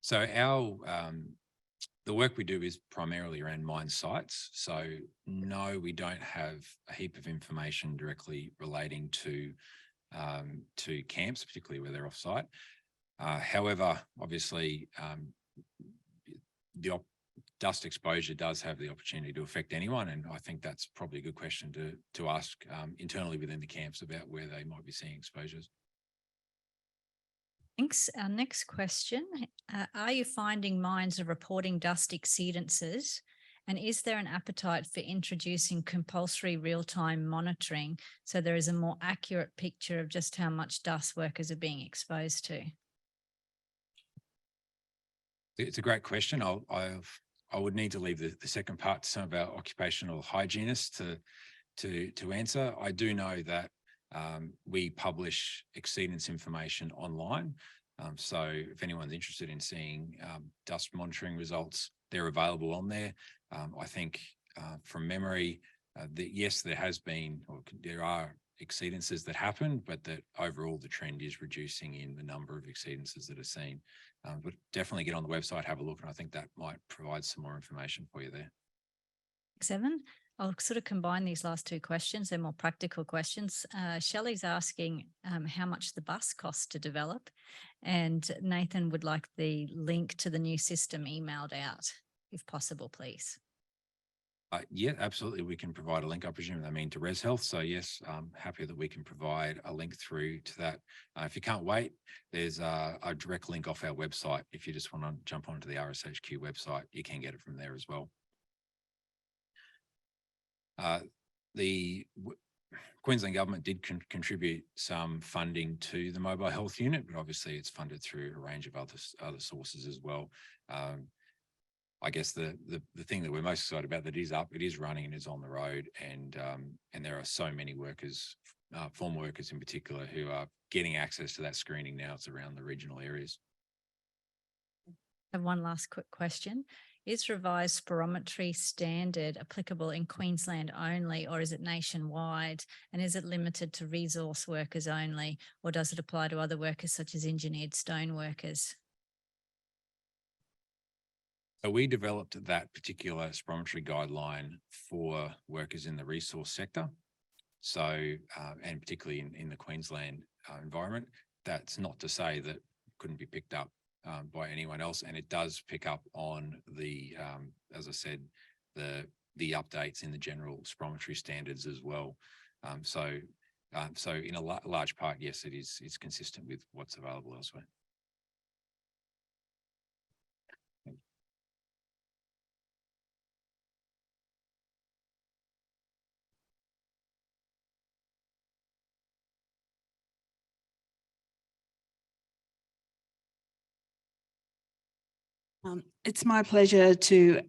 S9: So the work we do is primarily around mine sites. So no, we don't have a heap of information directly relating to camps, particularly where they're off-site. However, obviously, the dust exposure does have the opportunity to affect anyone, and I think that's probably a good question to ask internally within the camps about where they might be seeing exposures.
S7: Thanks. Our next question, are you finding mines are reporting dust exceedances? And is there an appetite for introducing compulsory real-time monitoring so there is a more accurate picture of just how much dust workers are being exposed to?
S9: It's a great question. I would need to leave the second part to some of our occupational hygienists to answer. I do know that we publish exceedance information online. So if anyone's interested in seeing dust monitoring results, they're available on there. I think from memory, yes, there has been, or there are exceedances that happen, but that overall the trend is reducing in the number of exceedances that are seen. But definitely get on the website, have a look, and I think that might provide some more information for you there.
S7: Thanks, Evan. I'll sort of combine these last two questions. They're more practical questions. Shelley's asking how much the bus costs to develop, and Nathan would like the link to the new system emailed out, if possible, please.
S9: Yeah, absolutely. We can provide a link. I presume they mean to Res Health. So yes, I'm happy that we can provide a link through to that. If you can't wait, there's a direct link off our website. If you just want to jump onto the RSHQ website, you can get it from there as well. The Queensland government did contribute some funding to the mobile health unit, but obviously it's funded through a range of other sources as well. I guess the thing that we're most excited about that is up, it is running and is on the road, and there are so many workers, former workers in particular, who are getting access to that screening now. It's around the regional areas.
S7: And one last quick question. Is revised spirometry standard applicable in Queensland only, or is it nationwide? And is it limited to resource workers only, or does it apply to other workers such as engineered stone workers?
S9: So we developed that particular spirometry guideline for workers in the resource sector. So, and particularly in the Queensland environment. That's not to say that it couldn't be picked up by anyone else, and it does pick up on the, as I said, the updates in the general spirometry standards as well. So in a large part, yes, it's consistent with what's available elsewhere.
S8: It's my pleasure to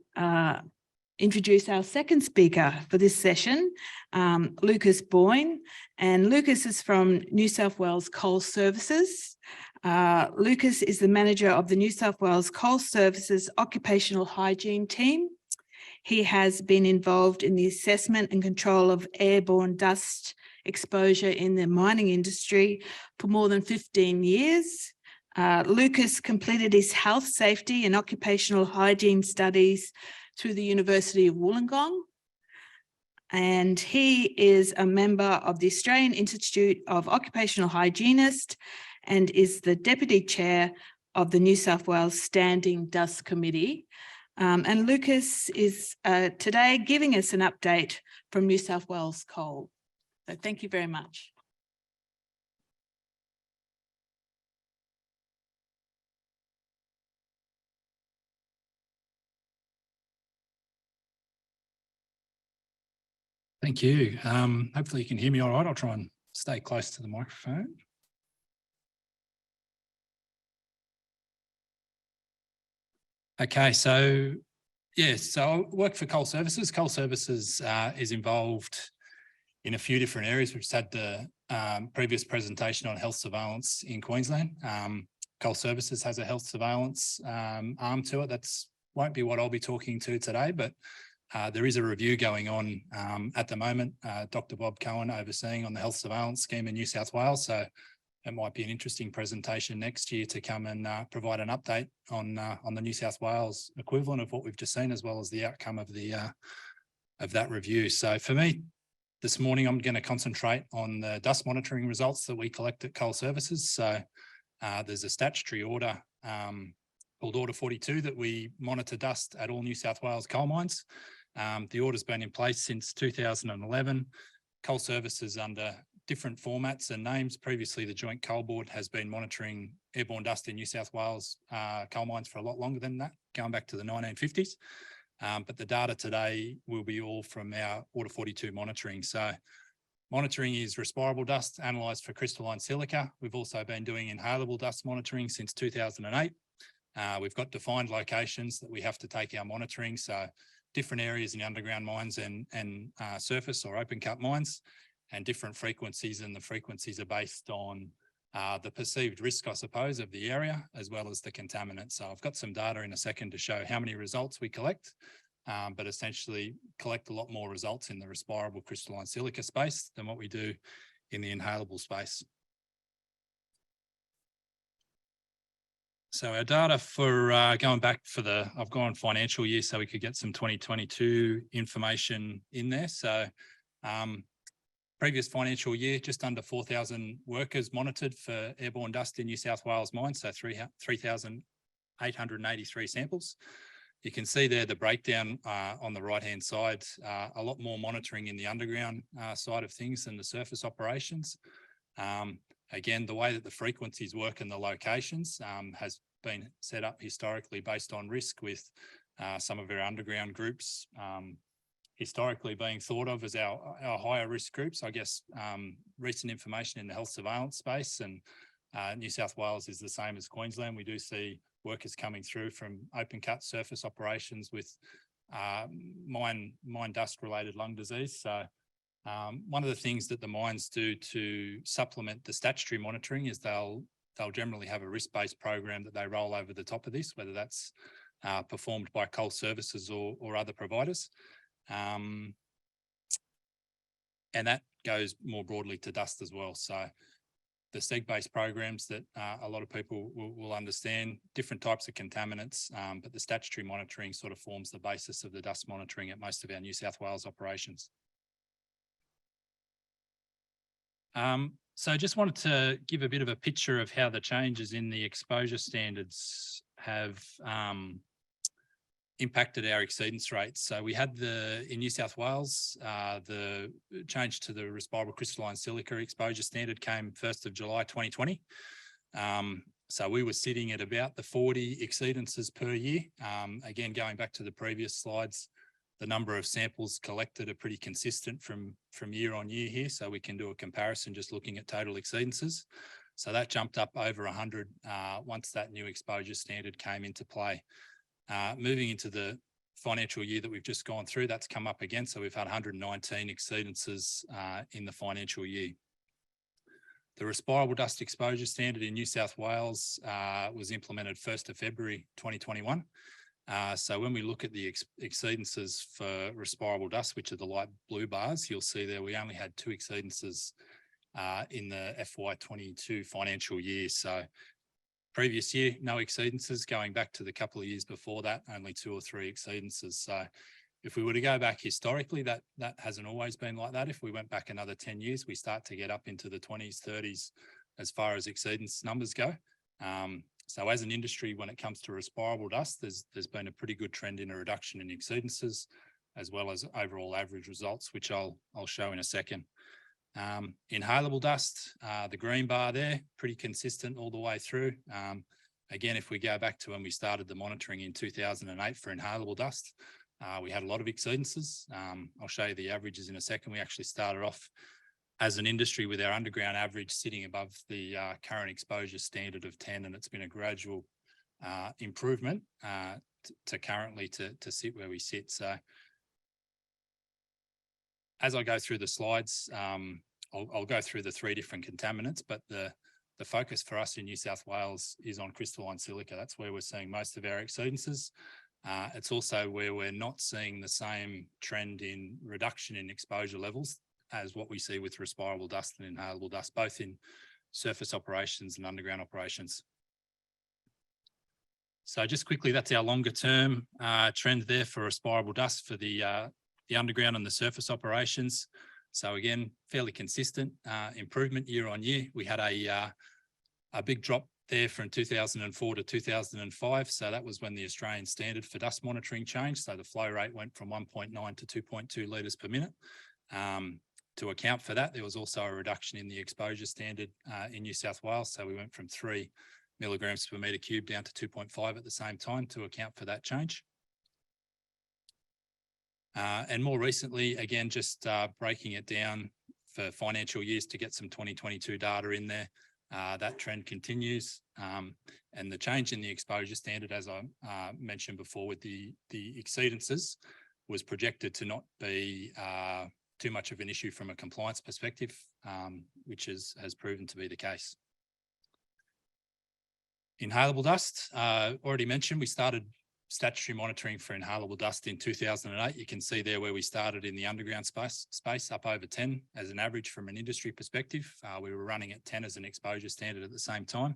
S8: introduce our second speaker for this session, Lucas Boyne. And Lucas is from New South Wales Coal Services. Lucas is the manager of the New South Wales Coal Services Occupational Hygiene Team. He has been involved in the assessment and control of airborne dust exposure in the mining industry for more than 15 years. Lucas completed his health, safety and occupational hygiene studies through the University of Wollongong. And he is a member of the Australian Institute of Occupational Hygienists and is the Deputy Chair of the New South Wales Standing Dust Committee. And Lucas is today giving us an update from New South Wales Coal. So thank you very much.
S11: Thank you. Hopefully you can hear me all right. I'll try and stay close to the microphone. Okay, so yes, so I work for Coal Services. Coal Services is involved in a few different areas. We've just had the previous presentation on health surveillance in Queensland. Coal Services has a health surveillance arm to it. That's won't be what I'll be talking to today, but there is a review going on at the moment. Dr. Bob Cohen overseeing on the health surveillance scheme in New South Wales. So it might be an interesting presentation next year to come and provide an update on the New South Wales equivalent of what we've just seen, as well as the outcome of the of that review. So for me, this morning, I'm going to concentrate on the dust monitoring results that we collect at Coal Services. So there's a statutory order called Order 42 that we monitor dust at all New South Wales coal mines. The order's been in place since 2011. Coal Services under different formats and names. Previously, the Joint Coal Board has been monitoring airborne dust in New South Wales coal mines for a lot longer than that, going back to the 1950s. But the data today will be all from our Order 42 monitoring. So monitoring is respirable dust analysed for crystalline silica. We've also been doing inhalable dust monitoring since 2008. We've got defined locations that we have to take our monitoring. So different areas in underground mines and surface or open cut mines, and different frequencies, and the frequencies are based on the perceived risk, I suppose, of the area, as well as the contaminants. So I've got some data in a second to show how many results we collect, but essentially collect a lot more results in the respirable crystalline silica space than what we do in the inhalable space. So our data for going back for I've gone financial year so we could get some 2022 information in there. So previous financial year, just under 4,000 workers monitored for airborne dust in New South Wales mines, so 3,883 samples. You can see there the breakdown on the right-hand side, a lot more monitoring in the underground side of things than the surface operations. Again, the way that the frequencies work and the locations has been set up historically based on risk, with some of our underground groups historically being thought of as our higher risk groups. I guess recent information in the health surveillance space, and New South Wales is the same as Queensland. We do see workers coming through from open cut surface operations with mine dust related lung disease. So one of the things that the mines do to supplement the statutory monitoring is they'll generally have a risk-based program that they roll over the top of this, whether that's performed by coal services or other providers. And that goes more broadly to dust as well. So the SEG-based programs that a lot of people will understand, different types of contaminants, but the statutory monitoring sort of forms the basis of the dust monitoring at most of our New South Wales operations. So I just wanted to give a bit of a picture of how the changes in the exposure standards have impacted our exceedance rates. So we had in New South Wales, the change to the respirable crystalline silica exposure standard came 1st of July 2020. So we were sitting at about the 40 exceedances per year. Again, going back to the previous slides, the number of samples collected are pretty consistent from year on year here. So we can do a comparison just looking at total exceedances. So that jumped up over 100 once that new exposure standard came into play. Moving into the financial year that we've just gone through, that's come up again. So we've had 119 exceedances in the financial year. The respirable dust exposure standard in New South Wales was implemented 1st of February 2021. So when we look at the exceedances for respirable dust, which are the light blue bars, you'll see there we only had 2 exceedances in the FY22 financial year. So previous year, no exceedances. Going back to the couple of years before that, only 2 or 3 exceedances. So if we were to go back historically, that hasn't always been like that. If we went back another 10 years, we start to get up into the 20s, 30s as far as exceedance numbers go. So as an industry, when it comes to respirable dust, there's been a pretty good trend in a reduction in exceedances, as well as overall average results, which I'll show in a second. Inhalable dust, the green bar there, pretty consistent all the way through. Again, if we go back to when we started the monitoring in 2008 for inhalable dust, we had a lot of exceedances. I'll show you the averages in a second. We actually started off as an industry with our underground average sitting above the current exposure standard of 10, and it's been a gradual improvement to currently to sit where we sit. So as I go through the slides, I'll go through the 3 different contaminants, but the focus for us in New South Wales is on crystalline silica. That's where we're seeing most of our exceedances. It's also where we're not seeing the same trend in reduction in exposure levels as what we see with respirable dust and inhalable dust, both in surface operations and underground operations. So just quickly, that's our longer term trend there for respirable dust for the underground and the surface operations. So again, fairly consistent improvement year on year. We had a big drop there from 2004 to 2005. So that was when the Australian standard for dust monitoring changed. So the flow rate went from 1.9 to 2.2 litres per minute. To account for that, there was also a reduction in the exposure standard in New South Wales. So we went from 3 milligrams per metre cube down to 2.5 at the same time to account for that change. And more recently, again, just breaking it down for financial years to get some 2022 data in there. That trend continues. And the change in the exposure standard, as I mentioned before with the exceedances, was projected to not be too much of an issue from a compliance perspective, which has proven to be the case. Inhalable dust, already mentioned, we started statutory monitoring for inhalable dust in 2008. You can see there where we started in the underground space up over 10 as an average from an industry perspective. We were running at 10 as an exposure standard at the same time,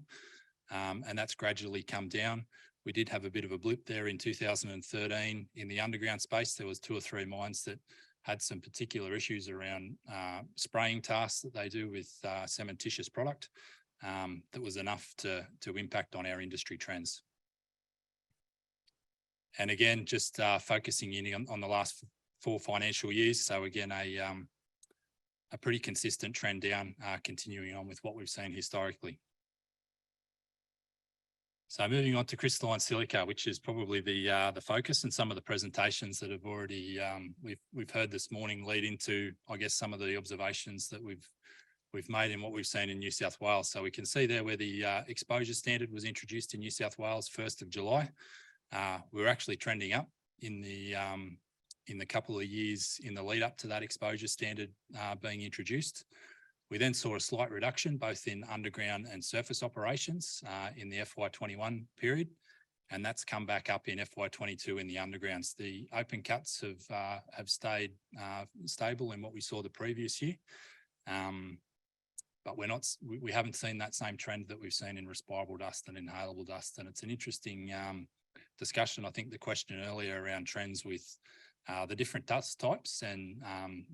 S11: and that's gradually come down. We did have a bit of a blip there in 2013 in the underground space. There was 2 or 3 mines that had some particular issues around spraying tasks that they do with cementitious product that was enough to impact on our industry trends. And again, just focusing in on the last 4 financial years. So again, a pretty consistent trend down, continuing on with what we've seen historically. So moving on to crystalline silica, which is probably the focus, and some of the presentations that have already we've heard this morning lead into, I guess, some of the observations that we've made in what we've seen in New South Wales. So we can see there where the exposure standard was introduced in New South Wales 1st of July. We were actually trending up in the couple of years in the lead up to that exposure standard being introduced. We then saw a slight reduction both in underground and surface operations in the FY21 period, and that's come back up in FY22 in the undergrounds. The open cuts have stayed stable in what we saw the previous year, but we haven't seen that same trend that we've seen in respirable dust and inhalable dust, and it's an interesting discussion. I think the question earlier around trends with the different dust types, and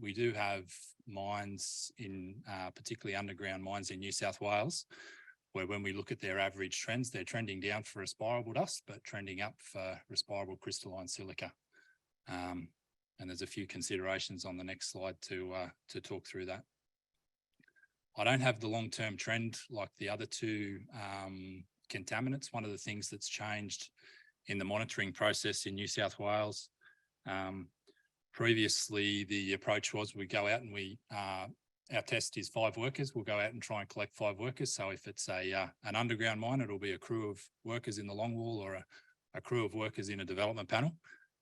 S11: we do have mines in particularly underground mines in New South Wales, where when we look at their average trends, they're trending down for respirable dust, but trending up for respirable crystalline silica. And there's a few considerations on the next slide to talk through that. I don't have the long-term trend like the other 2 contaminants. One of the things that's changed in the monitoring process in New South Wales, previously the approach was we go out and our test is 5 workers. We'll go out and try and collect 5 workers. So if it's an underground mine, it'll be a crew of workers in the longwall or a crew of workers in a development panel.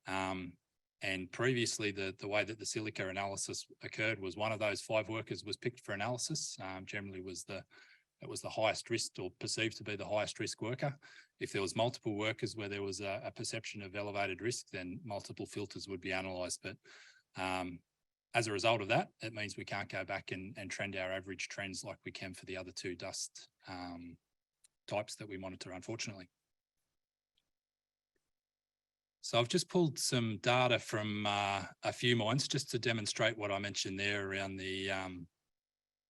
S11: And previously the way that the silica analysis occurred was one of those 5 workers was picked for analysis. Generally it was the highest risk, or perceived to be the highest risk worker. If there was multiple workers where there was a perception of elevated risk, then multiple filters would be analysed. But as a result of that, it means we can't go back and trend our average trends like we can for the other 2 dust types that we monitor, unfortunately. So I've just pulled some data from a few mines just to demonstrate what I mentioned there around the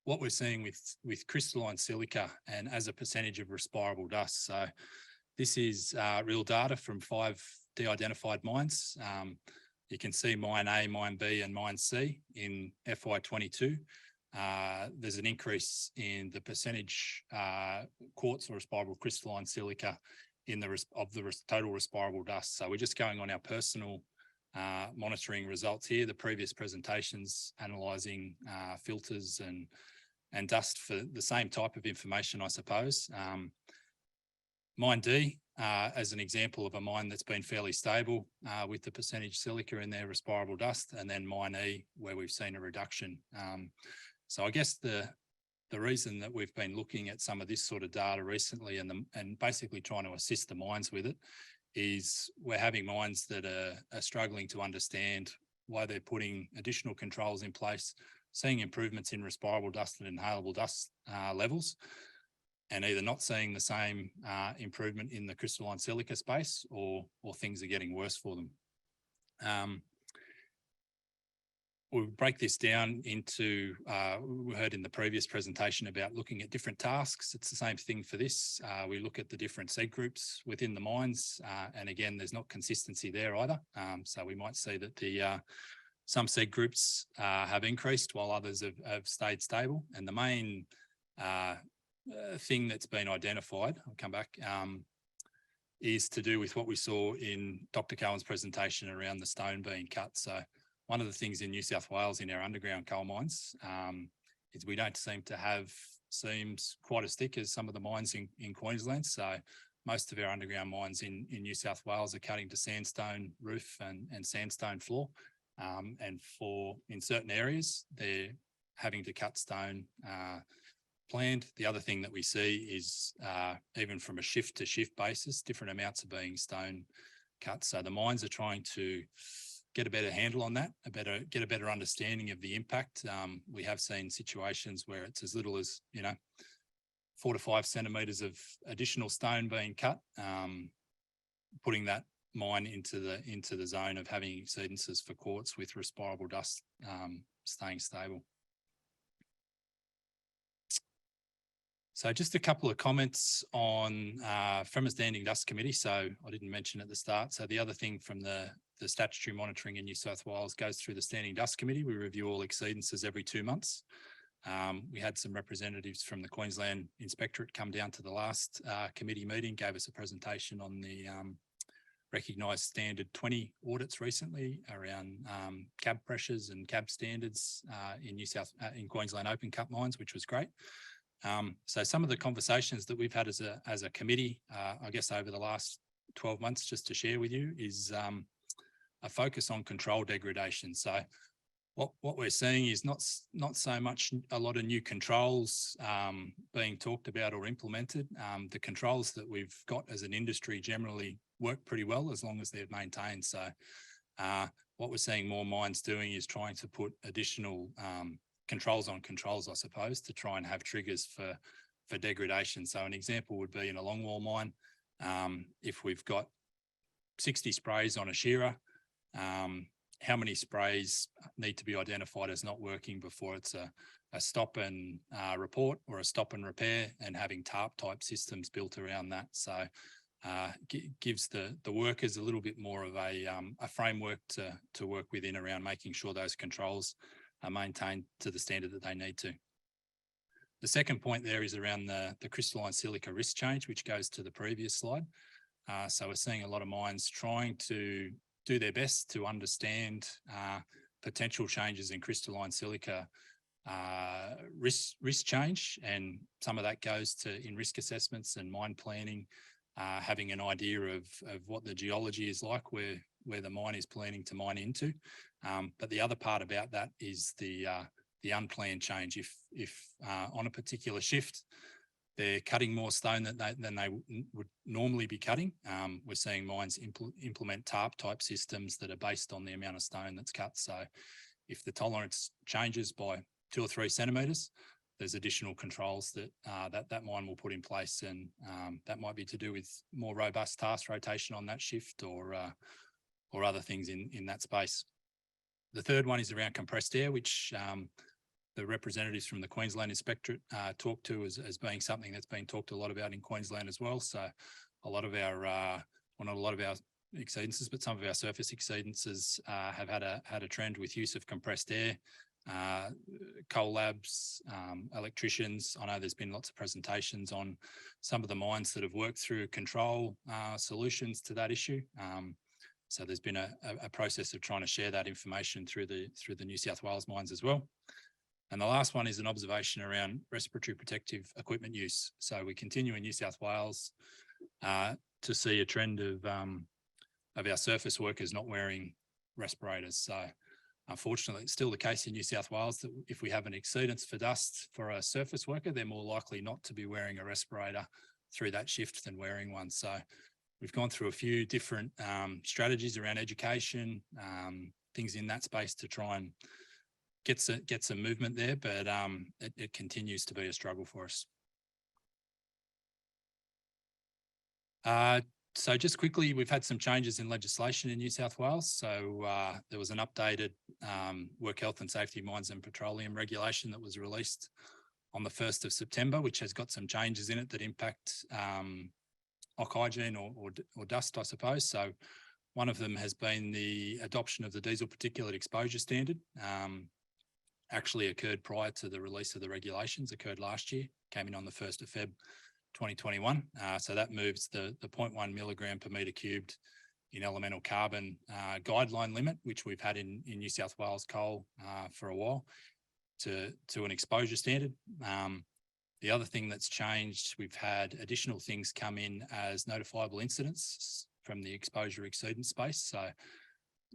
S11: what we're seeing with crystalline silica and as a percentage of respirable dust. So this is real data from 5 de-identified mines. You can see mine A, mine B and mine C in FY22. There's an increase in the percentage quartz or respirable crystalline silica in the total respirable dust. So we're just going on our personal monitoring results here. The previous presentations analysing filters and dust for the same type of information, I suppose. Mine D, as an example of a mine that's been fairly stable with the percentage silica in their respirable dust, and then mine E, where we've seen a reduction. So I guess the reason that we've been looking at some of this sort of data recently and basically trying to assist the mines with it is we're having mines that are struggling to understand why they're putting additional controls in place, seeing improvements in respirable dust and inhalable dust levels, and either not seeing the same improvement in the crystalline silica space or things are getting worse for them. We'll break this down into, we heard in the previous presentation about looking at different tasks. It's the same thing for this. We look at the different seed groups within the mines, and again, there's not consistency there either. So we might see that some seed groups have increased while others have stayed stable. And the main thing that's been identified, I'll come back, is to do with what we saw in Dr. Cohen's presentation around the stone being cut. So one of the things in New South Wales in our underground coal mines is we don't seem to have seams quite as thick as some of the mines in Queensland. So most of our underground mines in New South Wales are cutting to sandstone roof and sandstone floor. And in certain areas, they're having to cut stone planned. The other thing that we see is even from a shift to shift basis, different amounts are being stone cut. So the mines are trying to get a better handle on that, get a better understanding of the impact. We have seen situations where it's as little as, 4 to 5 centimetres of additional stone being cut, putting that mine into the zone of having exceedances for quartz with respirable dust staying stable. So just a couple of comments on from a standing dust committee. So I didn't mention at the start. So the other thing from the statutory monitoring in New South Wales goes through the standing dust committee. We review all exceedances every 2 months. We had some representatives from the Queensland Inspectorate come down to the last committee meeting, gave us a presentation on the recognised standard 20 audits recently around cab pressures and cab standards in Queensland open cut mines, which was great. So some of the conversations that we've had as a committee, I guess over the last 12 months, just to share with you, is a focus on control degradation. So what we're seeing is not so much a lot of new controls being talked about or implemented. The controls that we've got as an industry generally work pretty well as long as they're maintained. So what we're seeing more mines doing is trying to put additional controls on controls, I suppose, to try and have triggers for degradation. So an example would be in a longwall mine, if we've got 60 sprays on a shearer, how many sprays need to be identified as not working before it's a stop and report or a stop and repair, and having TARP type systems built around that. So gives the workers a little bit more of a framework to work within around making sure those controls are maintained to the standard that they need to. The second point there is around the crystalline silica risk change, which goes to the previous slide. So we're seeing a lot of mines trying to do their best to understand potential changes in crystalline silica risk change, and some of that goes to in risk assessments and mine planning, having an idea of what the geology is like where the mine is planning to mine into. But the other part about that is the unplanned change. If on a particular shift they're cutting more stone than they would normally be cutting, we're seeing mines implement TARP type systems that are based on the amount of stone that's cut. So if the tolerance changes by 2 or 3 centimetres, there's additional controls that that mine will put in place, and that might be to do with more robust task rotation on that shift or other things in that space. The third one is around compressed air, which the representatives from the Queensland Inspectorate talked to as being something that's been talked a lot about in Queensland as well. So a lot of our, well, not a lot of our exceedances, but some of our surface exceedances have had a trend with use of compressed air. Coal labs, electricians. I know there's been lots of presentations on some of the mines that have worked through control solutions to that issue. So there's been a process of trying to share that information through the New South Wales mines as well. And the last one is an observation around respiratory protective equipment use. So we continue in New South Wales to see a trend of our surface workers not wearing respirators. So unfortunately, it's still the case in New South Wales that if we have an exceedance for dust for a surface worker, they're more likely not to be wearing a respirator through that shift than wearing one. So we've gone through a few different strategies around education, things in that space to try and get some movement there, but it continues to be a struggle for us. So just quickly, we've had some changes in legislation in New South Wales. So there was an updated Work Health and Safety Mines and Petroleum regulation that was released on the 1st of September, which has got some changes in it that impact hygiene or dust, I suppose. So one of them has been the adoption of the diesel particulate exposure standard. Actually occurred prior to the release of the regulations, occurred last year, came in on the 1st of Feb 2021. So that moves the 0.1 milligram per metre cubed in elemental carbon guideline limit, which we've had in New South Wales coal for a while, to an exposure standard. The other thing that's changed, we've had additional things come in as notifiable incidents from the exposure exceedance space. So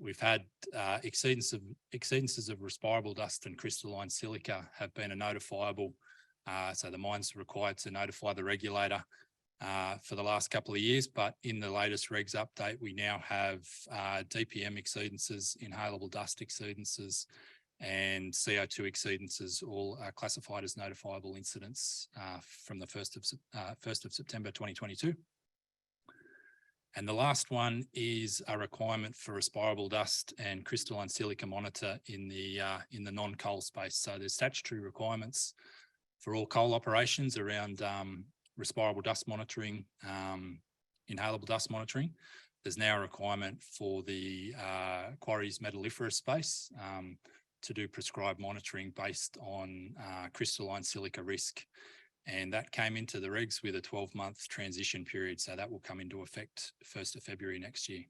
S11: we've had exceedances of respirable dust and crystalline silica have been a notifiable. So the mine's required to notify the regulator for the last couple of years, but in the latest regs update, we now have DPM exceedances, inhalable dust exceedances, and CO2 exceedances all are classified as notifiable incidents from the 1st of September 2022. And the last one is a requirement for respirable dust and crystalline silica monitor in the non-coal space. So there's statutory requirements for all coal operations around respirable dust monitoring, inhalable dust monitoring. There's now a requirement for the quarries metalliferous space to do prescribed monitoring based on crystalline silica risk. And that came into the regs with a 12-month transition period. So that will come into effect 1st of February next year.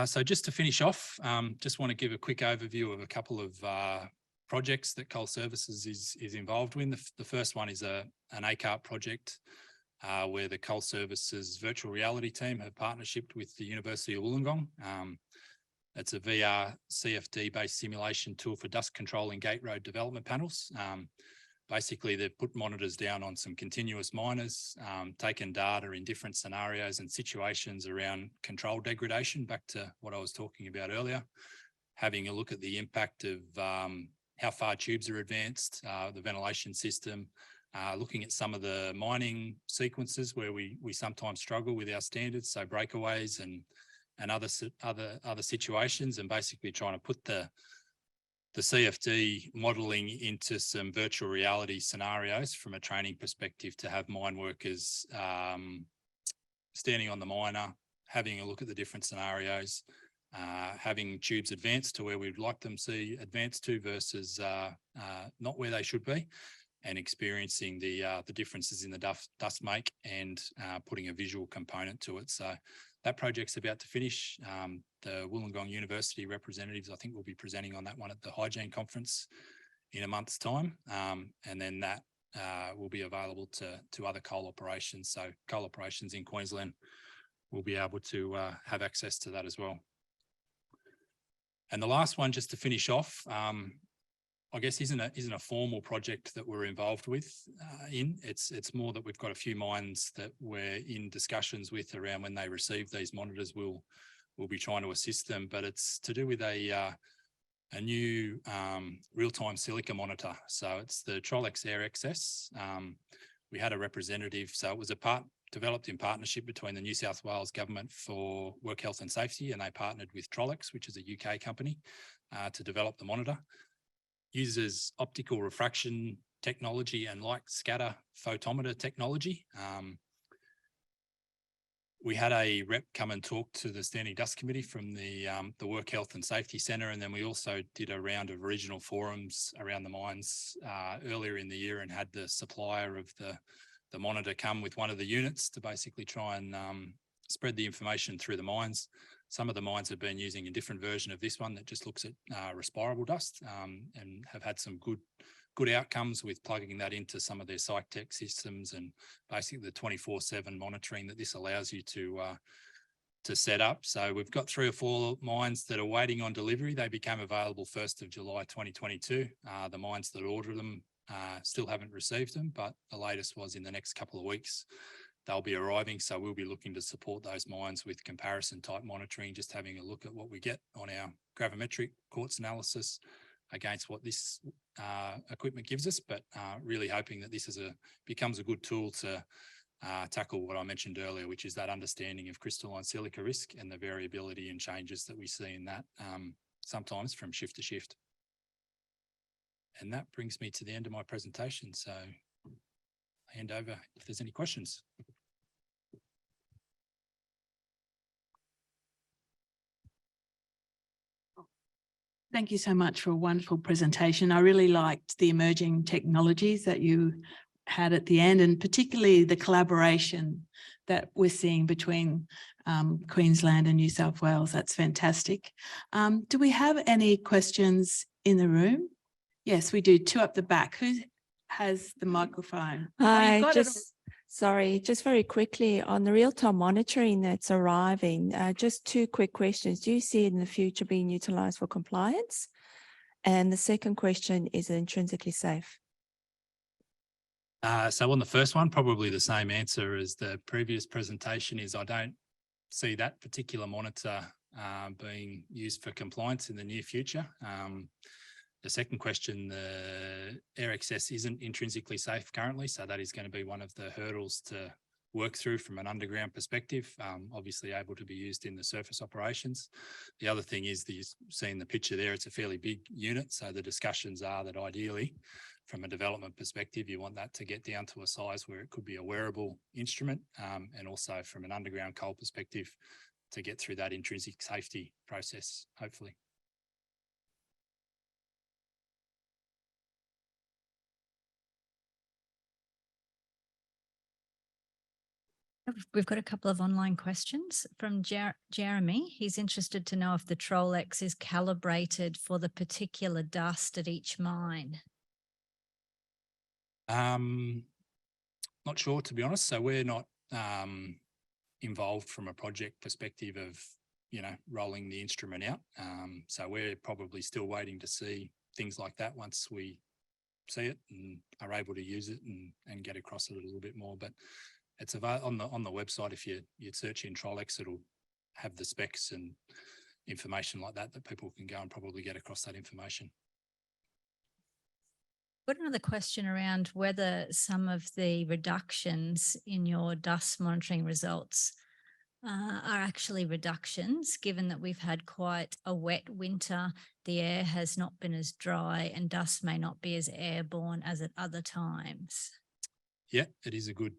S11: So just to finish off, just want to give a quick overview of a couple of projects that Coal Services is involved with. The first one is an ACARP project where the Coal Services virtual reality team have partnershiped with the University of Wollongong. It's a VR CFD based simulation tool for dust control in gate road development panels. Basically, they've put monitors down on some continuous miners, taken data in different scenarios and situations around control degradation, back to what I was talking about earlier, having a look at the impact of how far tubes are advanced, the ventilation system, looking at some of the mining sequences where we sometimes struggle with our standards, so breakaways and other situations, and basically trying to put the CFD modelling into some virtual reality scenarios from a training perspective to have mine workers standing on the miner, having a look at the different scenarios, having tubes advanced to where we'd like them to see advanced to versus not where they should be, and experiencing the differences in the dust make and putting a visual component to it. So that project's about to finish. The Wollongong University representatives, I think, will be presenting on that one at the Hygiene Conference in a month's time. And then that will be available to other coal operations. So coal operations in Queensland will be able to have access to that as well. And the last one, just to finish off, I guess isn't a formal project that we're involved with it's more that we've got a few mines that we're in discussions with around when they receive these monitors. We'll be trying to assist them, but it's to do with a new real-time silica monitor. So it's the Trolex Air XS. We had a representative, so it was developed in partnership between the New South Wales Government for Work Health and Safety, and they partnered with Trolex, which is a UK company, to develop the monitor. Uses optical refraction technology and light scatter photometer technology. We had a rep come and talk to the Standing Dust Committee from the Work Health and Safety Centre, and then we also did a round of regional forums around the mines earlier in the year and had the supplier of the monitor come with one of the units to basically try and spread the information through the mines. Some of the mines have been using a different version of this one that just looks at respirable dust and have had some good outcomes with plugging that into some of their psych tech systems and basically the 24/7 monitoring that this allows you to set up. So we've got 3 or 4 mines that are waiting on delivery. They became available 1st of July 2022. The mines that order them still haven't received them, but the latest was in the next couple of weeks they'll be arriving. So we'll be looking to support those mines with comparison type monitoring, just having a look at what we get on our gravimetric quartz analysis against what this equipment gives us, but really hoping that this becomes a good tool to tackle what I mentioned earlier, which is that understanding of crystalline silica risk and the variability and changes that we see in that sometimes from shift to shift. And that brings me to the end of my presentation. So I hand over if there's any questions.
S8: Thank you so much for a wonderful presentation. I really liked the emerging technologies that you had at the end, and particularly the collaboration that we're seeing between Queensland and New South Wales. That's fantastic. Do we have any questions in the room? Yes, we do. 2 up the back. Who has the microphone?
S12: Hi, sorry, just very quickly on the real-time monitoring that's arriving, just 2 quick questions. Do you see it in the future being utilised for compliance? And the second question, is it intrinsically safe?
S11: So on the first one, probably the same answer as the previous presentation is I don't see that particular monitor being used for compliance in the near future. The second question, the air excess isn't intrinsically safe currently, so that is going to be one of the hurdles to work through from an underground perspective, obviously able to be used in the surface operations. The other thing is that you see in the picture there, it's a fairly big unit, so the discussions are that ideally, from a development perspective, you want that to get down to a size where it could be a wearable instrument, and also from an underground coal perspective, to get through that intrinsic safety process, hopefully.
S7: We've got a couple of online questions from Jeremy. He's interested to know if the Trolex is calibrated for the particular dust at each mine.
S11: Not sure, to be honest. So we're not involved from a project perspective of, you know, rolling the instrument out. So we're probably still waiting to see things like that once we see it and are able to use it and get across it a little bit more. But it's available on the website. If you search in Trolex, it'll have the specs and information like that people can go and probably get across that information.
S7: Got another question around whether some of the reductions in your dust monitoring results are actually reductions, given that we've had quite a wet winter, the air has not been as dry and dust may not be as airborne as at other times. Yeah, it is a good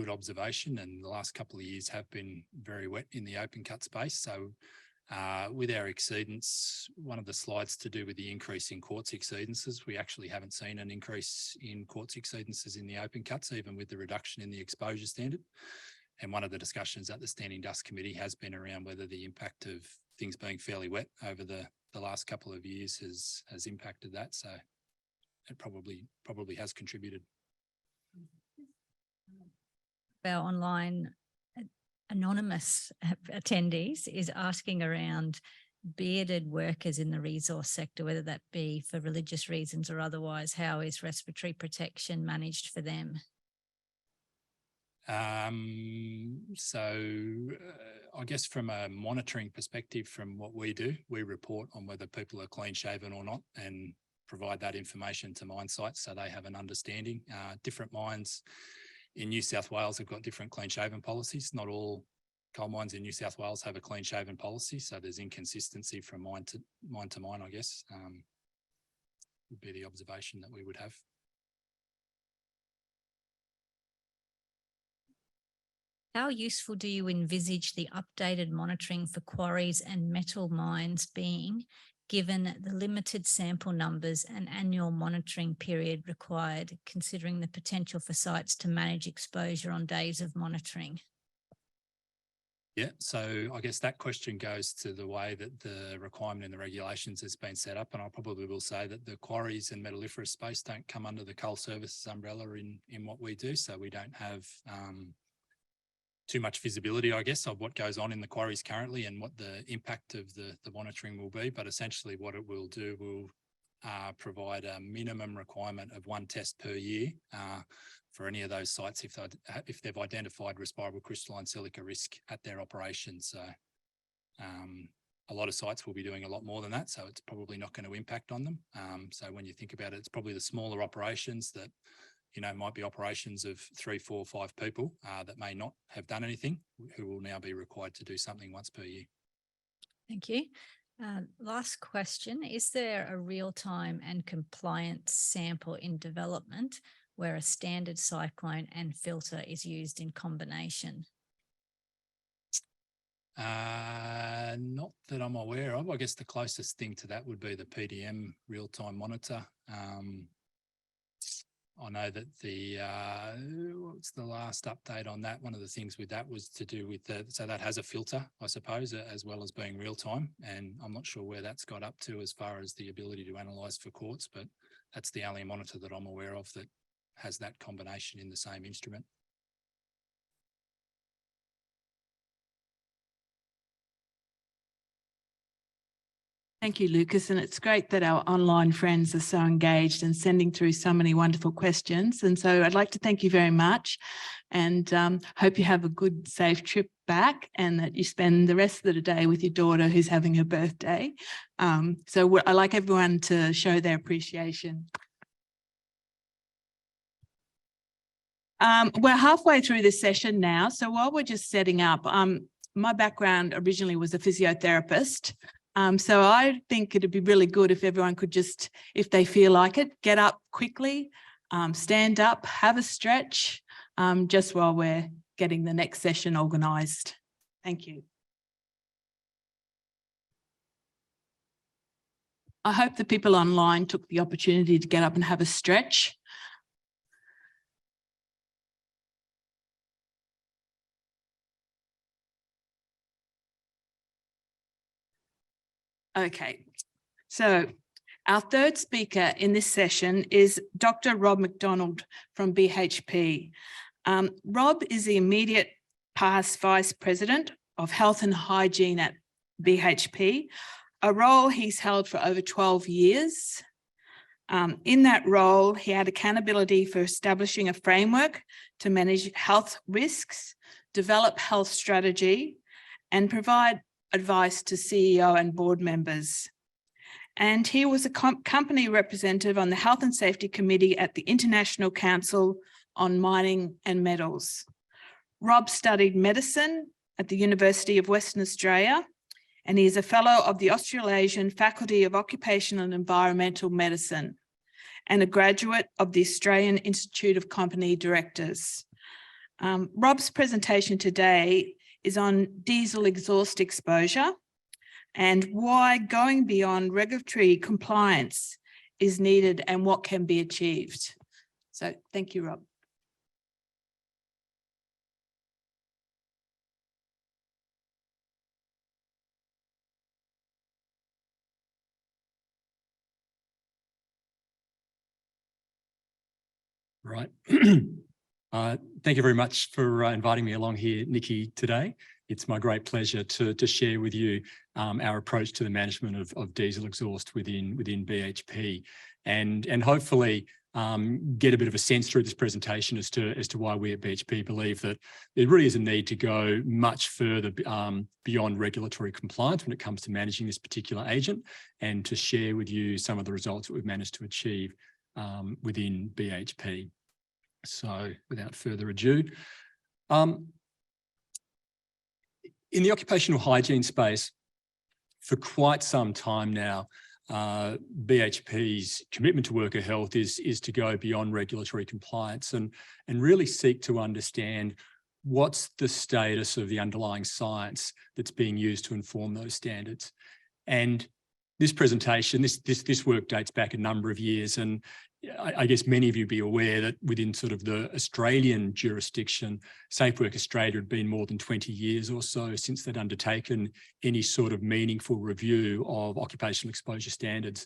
S7: observation, and the last couple of years have been very wet in the open cut space. So with our exceedance, one of the slides to do with the increase in quartz exceedances, we actually haven't seen an increase in quartz exceedances in the open cuts, even with the reduction in the exposure standard. And one of the discussions at the Standing Dust Committee has been around whether the impact of things being fairly wet over the last couple of years has impacted that. So it probably has contributed. Our online anonymous attendees is asking around bearded workers in the resource sector, whether that be for religious reasons or otherwise. How is respiratory protection managed for them?
S11: So I guess from a monitoring perspective, from what we do, we report on whether people are clean shaven or not and provide that information to mine sites so they have an understanding. Different mines in New South Wales have got different clean shaven policies. Not all coal mines in New South Wales have a clean shaven policy, so there's inconsistency from mine to mine, I guess, would be the observation that we would have.
S7: How useful do you envisage the updated monitoring for quarries and metal mines being, given the limited sample numbers and annual monitoring period required, considering the potential for sites to manage exposure on days of monitoring?
S11: Yeah, so I guess that question goes to the way that the requirement in the regulations has been set up, and I probably will say that the quarries and metalliferous space don't come under the coal services umbrella in what we do, so we don't have too much visibility, I guess, of what goes on in the quarries currently and what the impact of the monitoring will be. But essentially what it will do will provide a minimum requirement of one test per year for any of those sites if they've identified respirable crystalline silica risk at their operations. So a lot of sites will be doing a lot more than that, so it's probably not going to impact on them. So when you think about it, it's probably the smaller operations that, you know, might be operations of 3, 4, 5 people that may not have done anything, who will now be required to do something once per year.
S7: Thank you. Last question. Is there a real-time and compliance sample in development where a standard cyclone and filter is used in combination?
S11: Not that I'm aware of. I guess the closest thing to that would be the PDM real-time monitor. I know that what's the last update on that? One of the things with that was to do with so that has a filter, I suppose, as well as being real time. And I'm not sure where that's got up to as far as the ability to analyse for quartz, but that's the only monitor that I'm aware of that has that combination in the same instrument.
S8: Thank you, Lucas. And it's great that our online friends are so engaged and sending through so many wonderful questions. And so I'd like to thank you very much and hope you have a good, safe trip back and that you spend the rest of the day with your daughter who's having her birthday. So I like everyone to show their appreciation. We're halfway through this session now. So while we're just setting up, my background originally was a physiotherapist. So I think it'd be really good if everyone could just, if they feel like it, get up quickly, stand up, have a stretch, just while we're getting the next session organised. Thank you. I hope the people online took the opportunity to get up and have a stretch. Okay, so our third speaker in this session is Dr. Rob McDonald from BHP. Rob is the immediate past Vice President of Health and Hygiene at BHP, a role he's held for over 12 years. In that role, he had accountability for establishing a framework to manage health risks, develop health strategy, and provide advice to CEO and board members. And he was a company representative on the Health and Safety Committee at the International Council on Mining and Metals. Rob studied medicine at the University of Western Australia, and he is a fellow of the Australasian Faculty of Occupational and Environmental Medicine and a graduate of the Australian Institute of Company Directors. Rob's presentation today is on diesel exhaust exposure and why going beyond regulatory compliance is needed and what can be achieved. So thank you, Rob.
S13: Right. Thank you very much for inviting me along here, Nikki, today. It's my great pleasure to share with you our approach to the management of diesel exhaust within BHP, and hopefully get a bit of a sense through this presentation as to why we at BHP believe that there really is a need to go much further beyond regulatory compliance when it comes to managing this particular agent, and to share with you some of the results that we've managed to achieve within BHP. So without further ado, in the occupational hygiene space, for quite some time now, BHP's commitment to worker health is to go beyond regulatory compliance and really seek to understand what's the status of the underlying science that's being used to inform those standards. And this presentation, this work dates back a number of years, and I guess many of you be aware that within sort of the Australian jurisdiction, Safe Work Australia had been more than 20 years or so since they'd undertaken any sort of meaningful review of occupational exposure standards.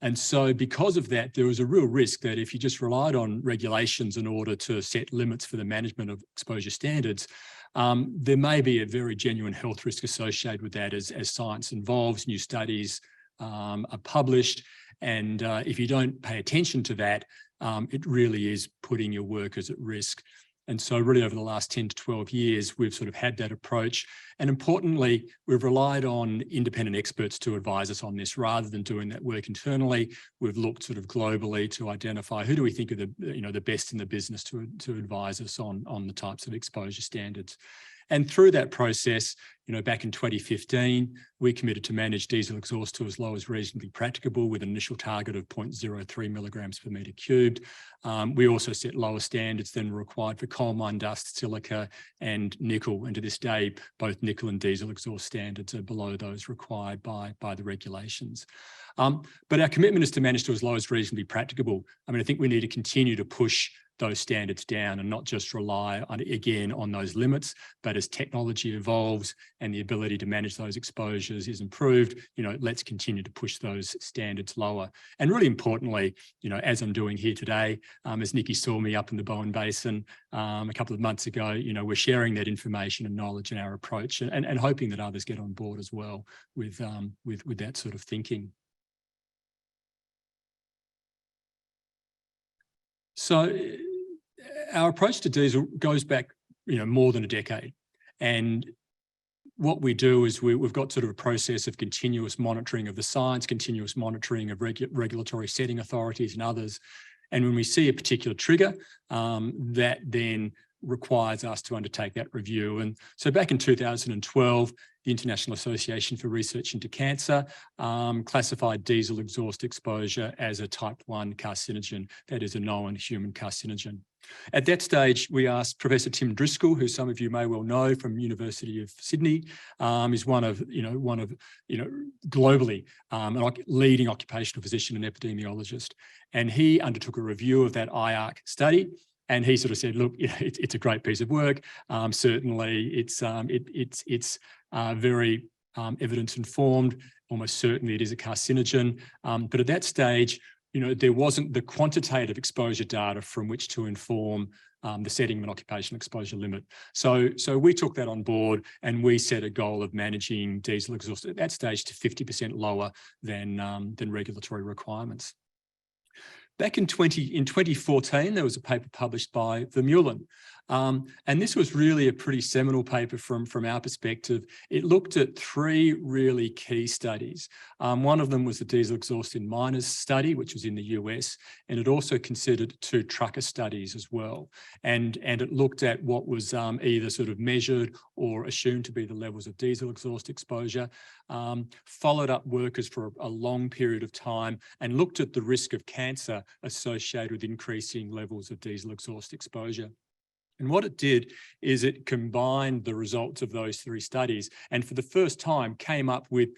S13: And so because of that, there was a real risk that if you just relied on regulations in order to set limits for the management of exposure standards, there may be a very genuine health risk associated with that as science evolves, new studies are published. And if you don't pay attention to that, it really is putting your workers at risk. And so really over the last 10 to 12 years, we've sort of had that approach. And importantly, we've relied on independent experts to advise us on this rather than doing that work internally. We've looked sort of globally to identify who do we think are the best in the business to advise us on the types of exposure standards. And through that process, back in 2015, we committed to manage diesel exhaust to as low as reasonably practicable with an initial target of 0.03 milligrams per metre cubed. We also set lower standards than required for coal mine dust, silica and nickel. And to this day, both nickel and diesel exhaust standards are below those required by the regulations. But our commitment is to manage to as low as reasonably practicable. I mean, I think we need to continue to push those standards down and not just rely on, again, on those limits, but as technology evolves and the ability to manage those exposures is improved, let's continue to push those standards lower. And really importantly, as I'm doing here today, as Nikky saw me up in the Boyne Basin a couple of months ago, we're sharing that information and knowledge and our approach, and hoping that others get on board as well with that sort of thinking. So our approach to diesel goes back, more than a decade. And what we do is we've got sort of a process of continuous monitoring of the science, continuous monitoring of regulatory setting authorities and others. And when we see a particular trigger, that then requires us to undertake that review. And so back in 2012, the International Association for Research into Cancer classified diesel exhaust exposure as a type 1 carcinogen, that is a known human carcinogen. At that stage, we asked Professor Tim Driscoll, who some of you may well know from University of Sydney, is one of globally a leading occupational physician and epidemiologist. And he undertook a review of that IARC study. And he sort of said, look, it's a great piece of work. Certainly, it's very evidence-informed. Almost certainly it is a carcinogen. But at that stage, there wasn't the quantitative exposure data from which to inform the setting of an occupational exposure limit. So we took that on board and we set a goal of managing diesel exhaust at that stage to 50% lower than regulatory requirements. Back in 2014, there was a paper published by Vermeulen. And this was really a pretty seminal paper from our perspective. It looked at 3 really key studies. One of them was the diesel exhaust in miners study, which was in the US, and it also considered 2 trucker studies as well. And it looked at what was either sort of measured or assumed to be the levels of diesel exhaust exposure, followed up workers for a long period of time and looked at the risk of cancer associated with increasing levels of diesel exhaust exposure. And what it did is it combined the results of those 3 studies and for the first time came up with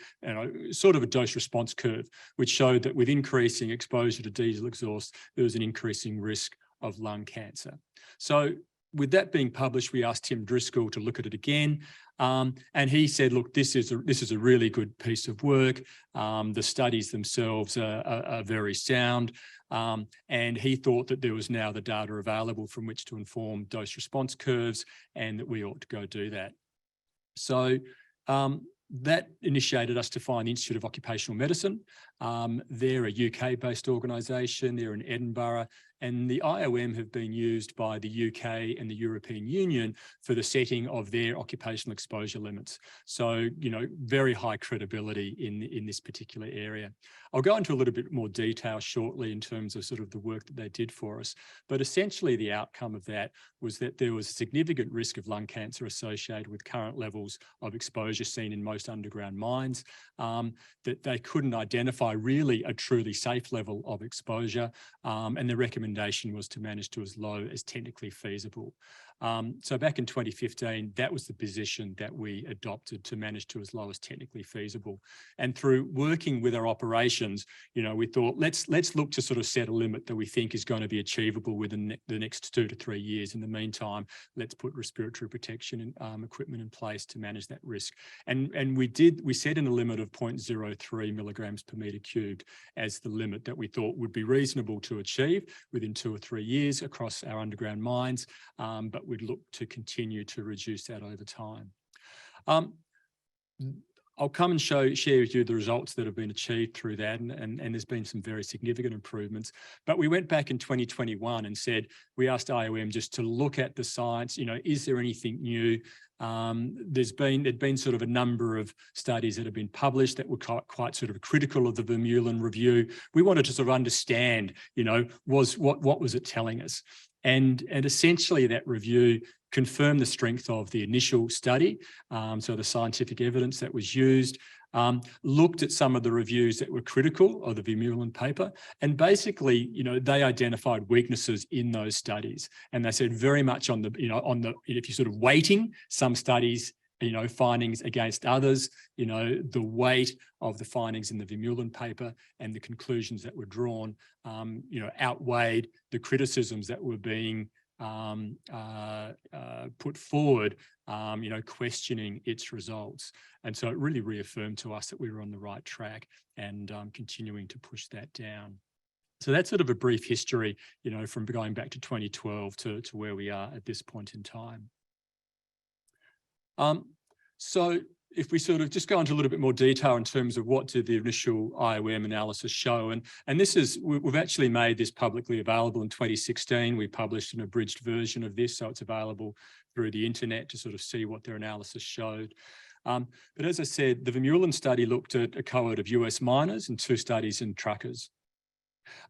S13: sort of a dose response curve, which showed that with increasing exposure to diesel exhaust, there was an increasing risk of lung cancer. So with that being published, we asked Tim Driscoll to look at it again. And he said, look, this is a really good piece of work. The studies themselves are very sound. And he thought that there was now the data available from which to inform dose response curves and that we ought to go do that. So that initiated us to find the Institute of Occupational Medicine. They're a UK-based organisation. They're in Edinburgh. And the IOM have been used by the UK and the European Union for the setting of their occupational exposure limits. So, very high credibility in this particular area. I'll go into a little bit more detail shortly in terms of sort of the work that they did for us. But essentially the outcome of that was that there was a significant risk of lung cancer associated with current levels of exposure seen in most underground mines, that they couldn't identify really a truly safe level of exposure, and the recommendation was to manage to as low as technically feasible. So back in 2015, that was the position that we adopted, to manage to as low as technically feasible. And through working with our operations, we thought, let's look to sort of set a limit that we think is going to be achievable within the next 2 to 3 years. In the meantime, let's put respiratory protection and equipment in place to manage that risk. And we set in a limit of 0.03 milligrams per metre cubed as the limit that we thought would be reasonable to achieve within 2 or 3 years across our underground mines, but we'd look to continue to reduce that over time. I'll come and share with you the results that have been achieved through that, and there's been some very significant improvements. But we went back in 2021 and said, we asked IOM just to look at the science, is there anything new? There'd been sort of a number of studies that have been published that were quite sort of critical of the Vermeulen review. We wanted to sort of understand, what was it telling us? And essentially that review confirmed the strength of the initial study, so the scientific evidence that was used, looked at some of the reviews that were critical of the Vermeulen paper, and basically, they identified weaknesses in those studies, and they said very much on the, if you're sort of weighting some studies findings against others, the weight of the findings in the Vermeulen paper and the conclusions that were drawn, outweighed the criticisms that were being put forward, questioning its results. And so it really reaffirmed to us that we were on the right track and continuing to push that down. So that's sort of a brief history, from going back to 2012 to where we are at this point in time. So if we sort of just go into a little bit more detail in terms of what did the initial IOM analysis show, and this is, we've actually made this publicly available in 2016. We published an abridged version of this, so it's available through the internet to sort of see what their analysis showed. But as I said, the Vermeulen study looked at a cohort of US miners and 2 studies in truckers.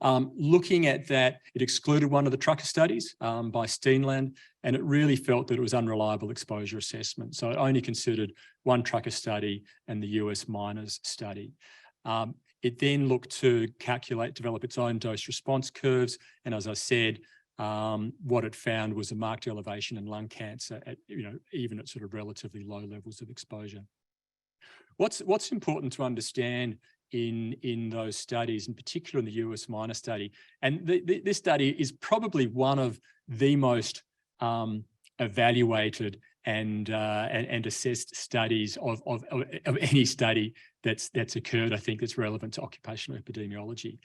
S13: Looking at that, it excluded one of the trucker studies by Steenland, and it really felt that it was unreliable exposure assessment. So it only considered one trucker study and the US miners study. It then looked to develop its own dose response curves. And as I said, what it found was a marked elevation in lung cancer at, even at sort of relatively low levels of exposure. What's important to understand in those studies, in particular in the US miner study, and this study is probably one of the most evaluated and assessed studies of any study that's occurred, I think, that's relevant to occupational epidemiology.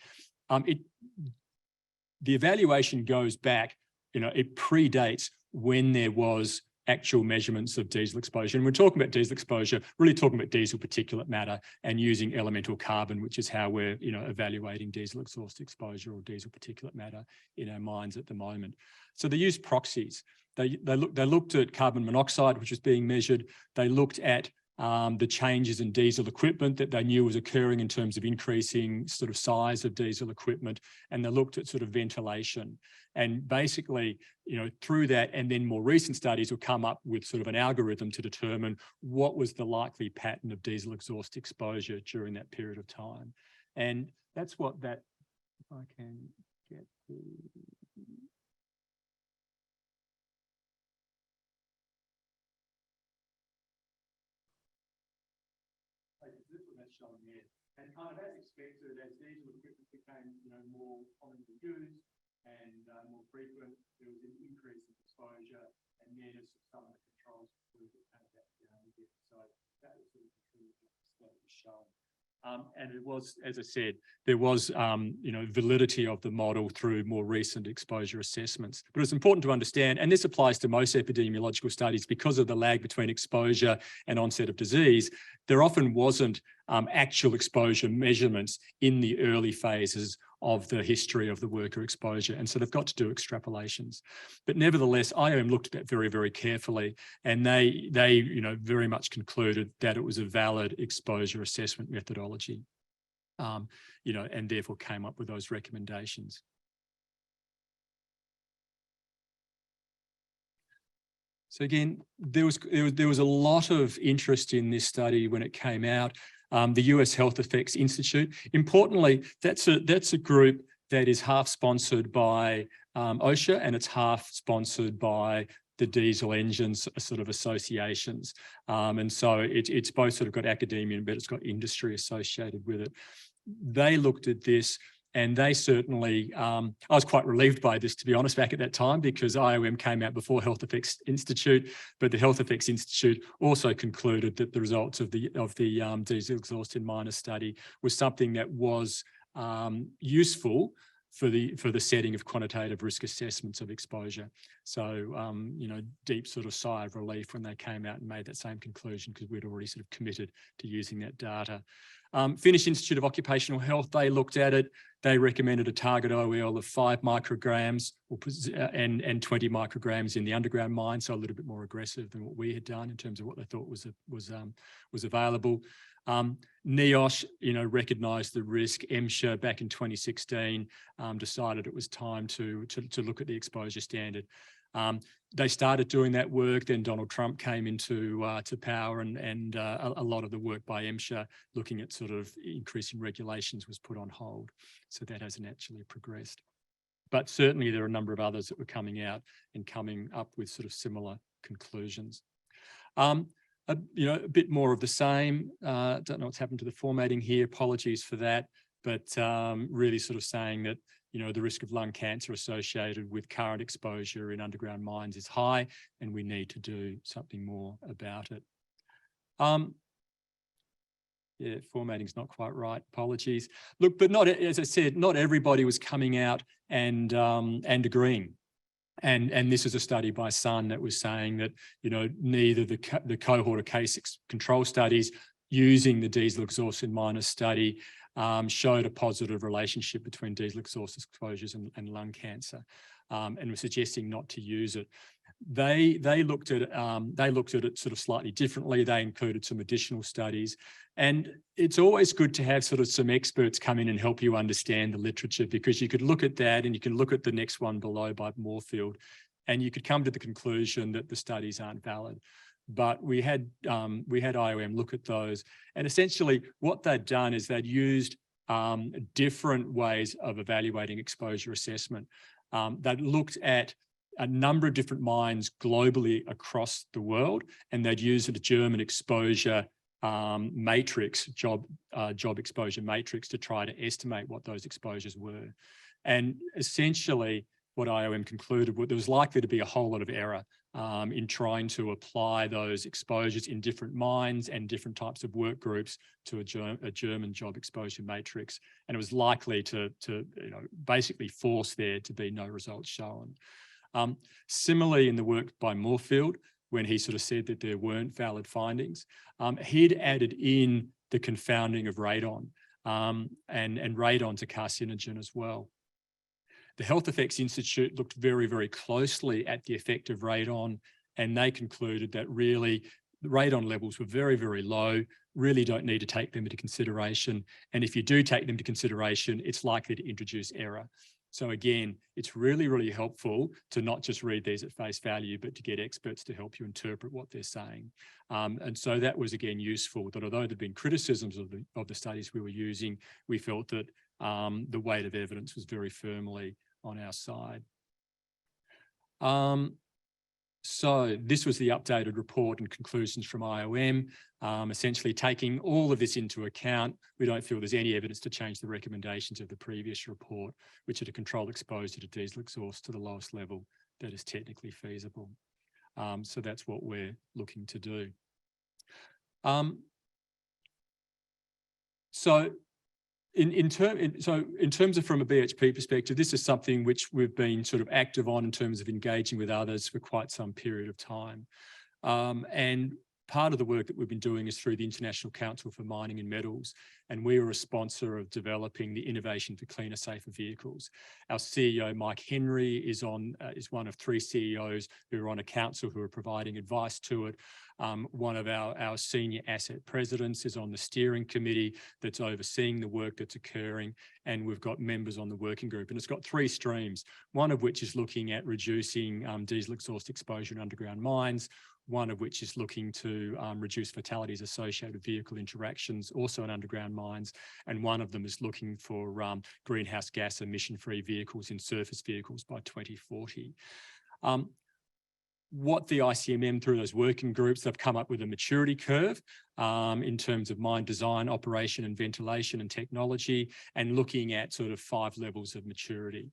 S13: The evaluation goes back, it predates when there was actual measurements of diesel exposure. And we're talking about diesel exposure, really talking about diesel particulate matter and using elemental carbon, which is how we're, evaluating diesel exhaust exposure or diesel particulate matter in our minds at the moment. So they used proxies. They looked at carbon monoxide, which was being measured. They looked at the changes in diesel equipment that they knew was occurring in terms of increasing sort of size of diesel equipment, and they looked at sort of ventilation. And basically, through that, and then more recent studies will come up with sort of an algorithm to determine what was the likely pattern of diesel exhaust exposure during that period of time. And that's what that, if I can get the... shown here, and kind of as expected, as diesel equipment became more commonly used and more frequent, there was an increase in exposure, and then as some of the controls improved, it came back down again. So that was sort of the true that was shown. And it was, as I said, there was, validity of the model through more recent exposure assessments. But it's important to understand, and this applies to most epidemiological studies, because of the lag between exposure and onset of disease, there often wasn't actual exposure measurements in the early phases of the history of the worker exposure. And so they've got to do extrapolations. But nevertheless, IOM looked at that very, very carefully, and they very much concluded that it was a valid exposure assessment methodology, and therefore came up with those recommendations. So again, there was a lot of interest in this study when it came out. The US Health Effects Institute. Importantly, that's a group that is half sponsored by OSHA, and it's half sponsored by the diesel engines sort of associations. And so it's both sort of got academia, but it's got industry associated with it. They looked at this, and they certainly, I was quite relieved by this, to be honest, back at that time, because IOM came out before Health Effects Institute, but the Health Effects Institute also concluded that the results of the diesel exhaust in miners study was something that was useful for the setting of quantitative risk assessments of exposure. So, deep sort of sigh of relief when they came out and made that same conclusion, because we'd already sort of committed to using that data. Finnish Institute of Occupational Health, they looked at it. They recommended a target OEL of 5 micrograms and 20 micrograms in the underground mine, so a little bit more aggressive than what we had done in terms of what they thought was available. NEOSH, recognised the risk. MSHA back in 2016 decided it was time to look at the exposure standard. They started doing that work, then Donald Trump came into to power, and a lot of the work by MSHA looking at sort of increasing regulations was put on hold. So that hasn't actually progressed. But certainly there are a number of others that were coming out and coming up with sort of similar conclusions. a bit more of the same. Don't know what's happened to the formatting here. Apologies for that. But really sort of saying that, the risk of lung cancer associated with current exposure in underground mines is high, and we need to do something more about it. Yeah, formatting's not quite right. Apologies. Look, but not, as I said, not everybody was coming out and agreeing. And this is a study by Sun that was saying that, neither the cohort of case control studies using the diesel exhaust in miners study showed a positive relationship between diesel exhaust exposures and lung cancer, and were suggesting not to use it. They looked at it sort of slightly differently. They included some additional studies, and it's always good to have sort of some experts come in and help you understand the literature, because you could look at that and you can look at the next one below by Moorfield, and you could come to the conclusion that the studies aren't valid. But we had IOM look at those, and essentially what they'd done is they'd used different ways of evaluating exposure assessment. They'd looked at a number of different mines globally across the world, and they'd used a German exposure matrix, job exposure matrix, to try to estimate what those exposures were. And essentially what IOM concluded was there was likely to be a whole lot of error in trying to apply those exposures in different mines and different types of work groups to a German job exposure matrix. And it was likely to basically force there to be no results shown. Similarly, in the work by Moorfield, when he sort of said that there weren't valid findings, he'd added in the confounding of radon, and radon's a carcinogen as well. The Health Effects Institute looked very, very closely at the effect of radon, and they concluded that really the radon levels were very, very low, really don't need to take them into consideration. And if you do take them into consideration, it's likely to introduce error. So again, it's really, really helpful to not just read these at face value, but to get experts to help you interpret what they're saying. And so that was, again, useful, that although there'd been criticisms of the studies we were using, we felt that the weight of evidence was very firmly on our side. So this was the updated report and conclusions from IOM, essentially taking all of this into account. We don't feel there's any evidence to change the recommendations of the previous report, which are to control exposure to diesel exhaust to the lowest level that is technically feasible. So that's what we're looking to do. So in terms of from a BHP perspective, this is something which we've been sort of active on in terms of engaging with others for quite some period of time. And part of the work that we've been doing is through the International Council for Mining and Metals, and we are a sponsor of developing the Innovation for Cleaner, Safer Vehicles. Our CEO, Mike Henry, is one of 3 CEOs who are on a council who are providing advice to it. One of our senior asset presidents is on the steering committee that's overseeing the work that's occurring, and we've got members on the working group, and it's got 3 streams, one of which is looking at reducing diesel exhaust exposure in underground mines, one of which is looking to reduce fatalities associated with vehicle interactions, also in underground mines, and one of them is looking for greenhouse gas emission-free vehicles in surface vehicles by 2040. What the ICMM, through those working groups, they've come up with a maturity curve in terms of mine design, operation and ventilation and technology, and looking at sort of 5 levels of maturity.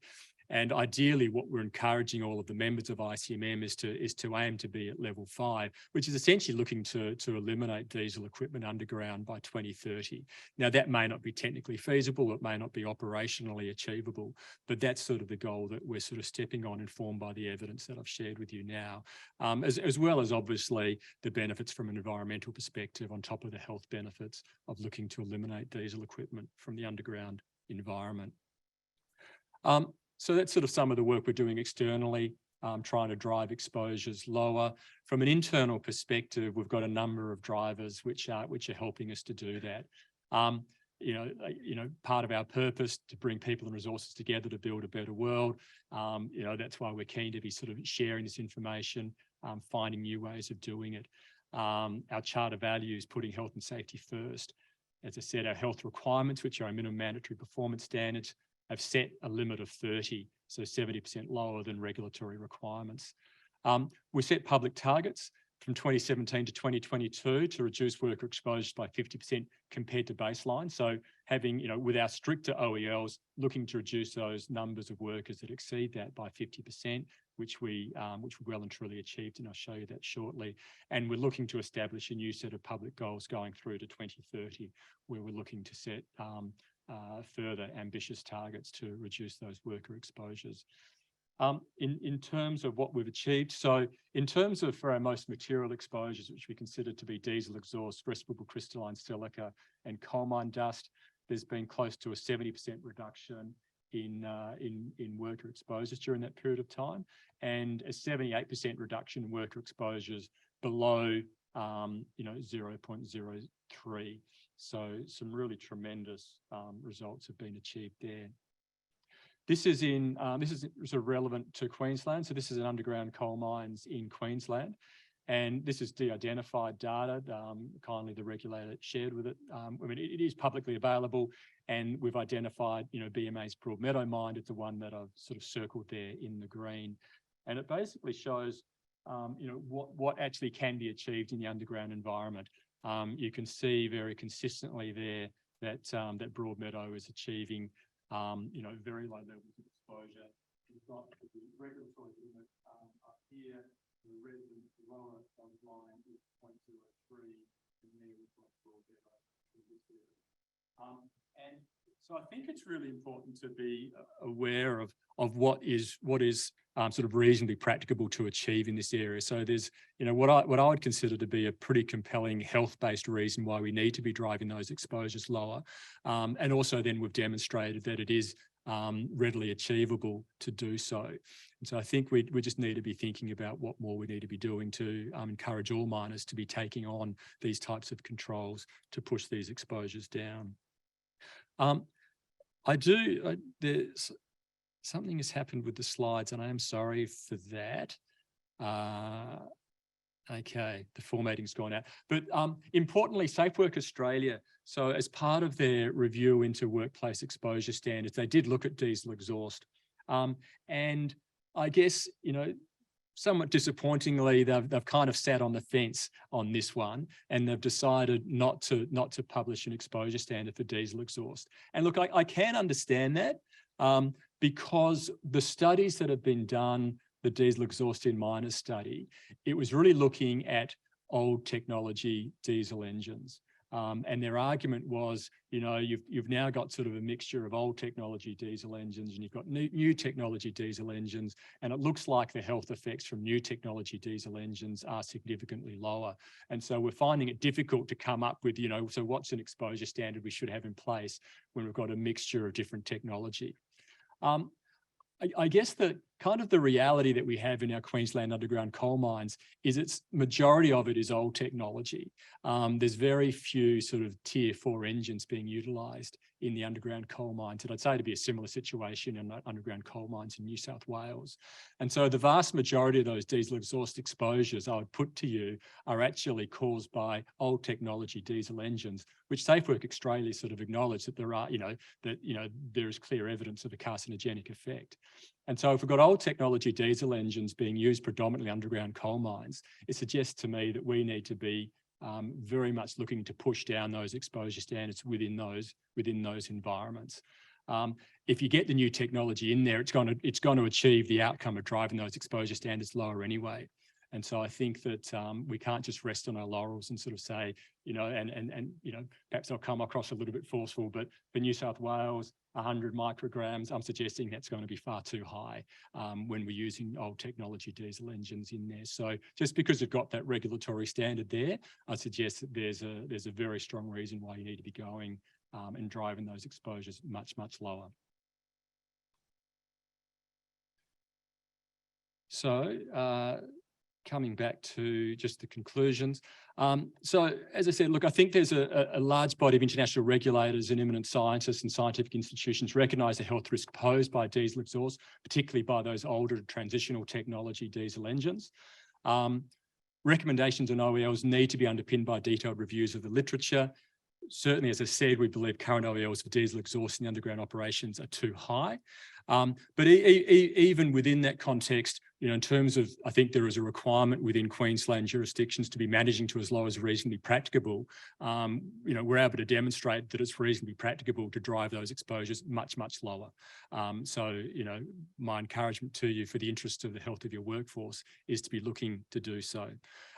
S13: And ideally, what we're encouraging all of the members of ICMM is to aim to be at level 5, which is essentially looking to eliminate diesel equipment underground by 2030. Now, that may not be technically feasible, it may not be operationally achievable, but that's sort of the goal that we're sort of stepping on, informed by the evidence that I've shared with you now, as well as obviously the benefits from an environmental perspective on top of the health benefits of looking to eliminate diesel equipment from the underground environment. So that's sort of some of the work we're doing externally, trying to drive exposures lower. From an internal perspective, we've got a number of drivers which are helping us to do that. Part of our purpose to bring people and resources together to build a better world. That's why we're keen to be sort of sharing this information, finding new ways of doing it. Our charter values, putting health and safety first. As I said, our health requirements, which are our minimum mandatory performance standards, have set a limit of 30, so 70% lower than regulatory requirements. We set public targets. from 2017 to 2022 to reduce worker exposures by 50% compared to baseline. So having, with our stricter OELs, looking to reduce those numbers of workers that exceed that by 50%, which we well and truly achieved, and I'll show you that shortly. And we're looking to establish a new set of public goals going through to 2030, where we're looking to set further ambitious targets to reduce those worker exposures. In terms of what we've achieved, so in terms of for our most material exposures, which we consider to be diesel exhaust, respirable crystalline silica, and coal mine dust, there's been close to a 70% reduction in worker exposures during that period of time, and a 78% reduction in worker exposures below 0.03. So some really tremendous results have been achieved there. This is sort of relevant to Queensland. So this is an underground coal mines in Queensland, and this is de-identified data. Kindly the regulator shared with it. I mean, it is publicly available, and we've identified, BMA's Broadmeadow mine is the one that I've sort of circled there in the green, and it basically shows, what actually can be achieved in the underground environment. You can see very consistently there that that Broadmeadow is achieving, very low levels of exposure. We've got the regulatory limit up here. The red lower line is 0.03, and there we've got Broadmeadow in this area. And so I think it's really important to be aware of what is sort of reasonably practicable to achieve in this area. So there's, what I would consider to be a pretty compelling health-based reason why we need to be driving those exposures lower. And also then we've demonstrated that it is readily achievable to do so. And so I think we just need to be thinking about what more we need to be doing to encourage all miners to be taking on these types of controls to push these exposures down. There's something has happened with the slides, and I am sorry for that. Okay, the formatting's gone out. But importantly, Safe Work Australia, so as part of their review into workplace exposure standards, they did look at diesel exhaust. And I guess, somewhat disappointingly, they've kind of sat on the fence on this one, and they've decided not to publish an exposure standard for diesel exhaust. And look, I can understand that, because the studies that have been done, the diesel exhaust in miners study, it was really looking at old technology diesel engines. And their argument was, you've now got sort of a mixture of old technology diesel engines, and you've got new technology diesel engines, and it looks like the health effects from new technology diesel engines are significantly lower. And so we're finding it difficult to come up with, so what's an exposure standard we should have in place when we've got a mixture of different technology. I guess that kind of the reality that we have in our Queensland underground coal mines is majority of it is old technology. There's very few sort of tier 4 engines being utilised in the underground coal mines, and I'd say to be a similar situation in underground coal mines in New South Wales. And so the vast majority of those diesel exhaust exposures I would put to you are actually caused by old technology diesel engines, which Safe Work Australia sort of acknowledged that there are, there is clear evidence of a carcinogenic effect. And so if we've got old technology diesel engines being used predominantly underground coal mines, it suggests to me that we need to be very much looking to push down those exposure standards within those environments. If you get the new technology in there, it's going to achieve the outcome of driving those exposure standards lower anyway. And so I think that we can't just rest on our laurels and sort of say, perhaps I'll come across a little bit forceful, but for New South Wales, 100 micrograms, I'm suggesting that's going to be far too high when we're using old technology diesel engines in there. So just because you've got that regulatory standard there, I suggest that there's a very strong reason why you need to be going and driving those exposures much, much lower. So coming back to just the conclusions. So as I said, look, I think there's a large body of international regulators and eminent scientists and scientific institutions recognise the health risk posed by diesel exhaust, particularly by those older transitional technology diesel engines. Recommendations on OELs need to be underpinned by detailed reviews of the literature. Certainly, as I said, we believe current OELs for diesel exhaust in the underground operations are too high. But even within that context, you know, in terms of, I think there is a requirement within Queensland jurisdictions to be managing to as low as reasonably practicable. You know, we're able to demonstrate that it's reasonably practicable to drive those exposures much, much lower. So, you know, my encouragement to you for the interest of the health of your workforce is to be looking to do so.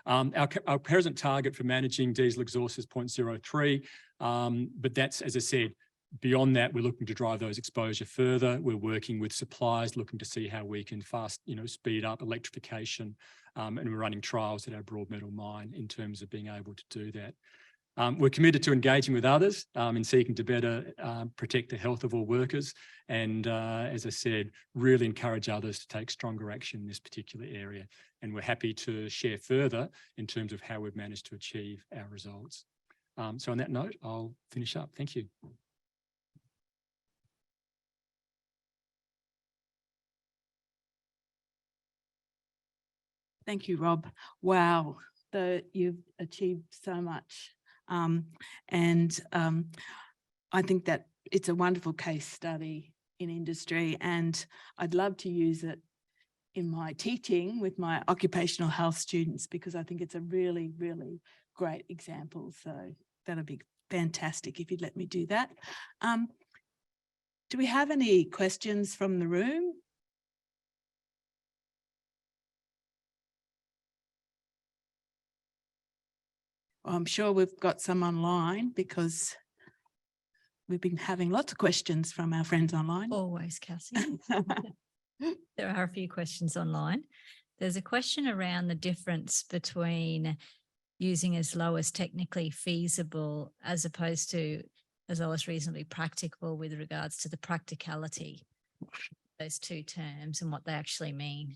S13: Our present target for managing diesel exhaust is 0.03, but that's, as I said, beyond that, we're looking to drive those exposure further. We're working with suppliers, looking to see how we can speed up electrification, and we're running trials at our Broadmeadow mine in terms of being able to do that. We're committed to engaging with others in seeking to better protect the health of all workers, and as I said, really encourage others to take stronger action in this particular area. And we're happy to share further in terms of how we've managed to achieve our results. So on that note, I'll finish up. Thank you.
S8: Thank you, Rob. Wow, you've achieved so much. I think that it's a wonderful case study in industry, and I'd love to use it in my teaching with my occupational health students, because I think it's a really, really great example. So that'd be fantastic if you'd let me do that. Do we have any questions from the room? I'm sure we've got some online, because we've been having lots of questions from our friends online.
S7: Always, Cassie. There are a few questions online. There's a question around the difference between using as low as technically feasible as opposed to as low as reasonably practicable with regards to the practicality, those two terms and what they actually mean.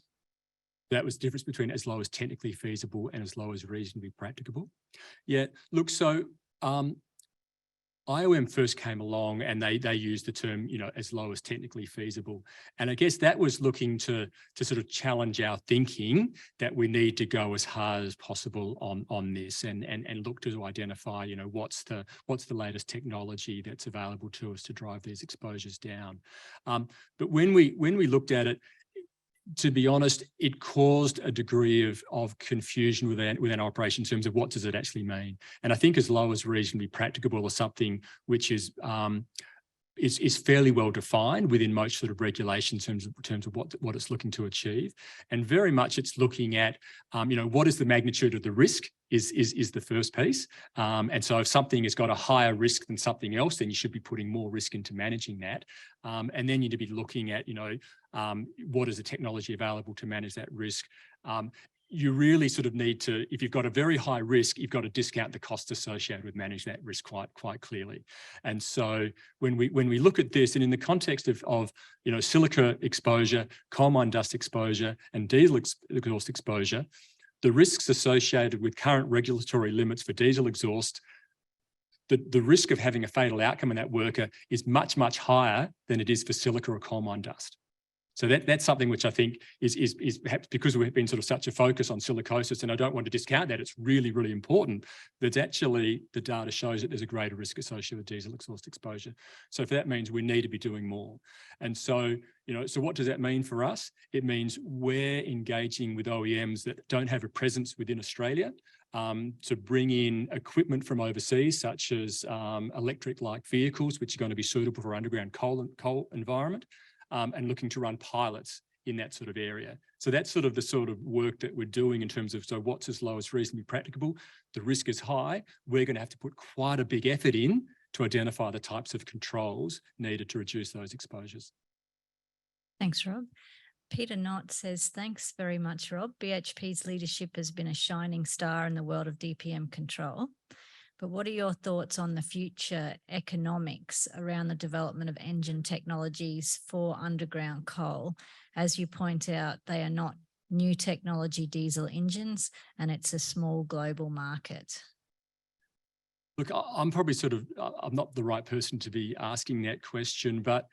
S13: That was the difference between as low as technically feasible and as low as reasonably practicable. Yeah, look, so IOM first came along and they used the term, you know, as low as technically feasible. And I guess that was looking to sort of challenge our thinking that we need to go as hard as possible on this and look to identify, you know, what's the latest technology that's available to us to drive these exposures down. But when we looked at it, to be honest, it caused a degree of confusion within our operation in terms of what does it actually mean. And I think as low as reasonably practicable is something which is fairly well defined within most sort of regulations in terms of what it's looking to achieve. And very much it's looking at, you know, what is the magnitude of the risk is the first piece. And so if something has got a higher risk than something else, then you should be putting more risk into managing that. And then you need to be looking at, you know, what is the technology available to manage that risk. You really sort of need to, if you've got a very high risk, you've got to discount the costs associated with managing that risk quite clearly. And so when we look at this, and in the context of you know, silica exposure, coal mine dust exposure, and diesel exhaust exposure, the risks associated with current regulatory limits for diesel exhaust, the risk of having a fatal outcome in that worker is much, much higher than it is for silica or coal mine dust. So that's something which I think is perhaps because we've been sort of such a focus on silicosis, and I don't want to discount that, it's really, really important, but actually the data shows that there's a greater risk associated with diesel exhaust exposure. So if that means we need to be doing more. And so, you know, so what does that mean for us? It means we're engaging with OEMs that don't have a presence within Australia to bring in equipment from overseas, such as electric-like vehicles, which are going to be suitable for underground coal environment. And looking to run pilots in that sort of area. So that's sort of the sort of work that we're doing in terms of, so what's as low as reasonably practicable? The risk is high. We're going to have to put quite a big effort in to identify the types of controls needed to reduce those exposures.
S7: Thanks, Rob. Peter Knott says, thanks very much, Rob. BHP's leadership has been a shining star in the world of DPM control. But what are your thoughts on the future economics around the development of engine technologies for underground coal? As you point out, they are not new technology diesel engines, and it's a small global market.
S13: Look, I'm probably I'm not the right person to be asking that question, but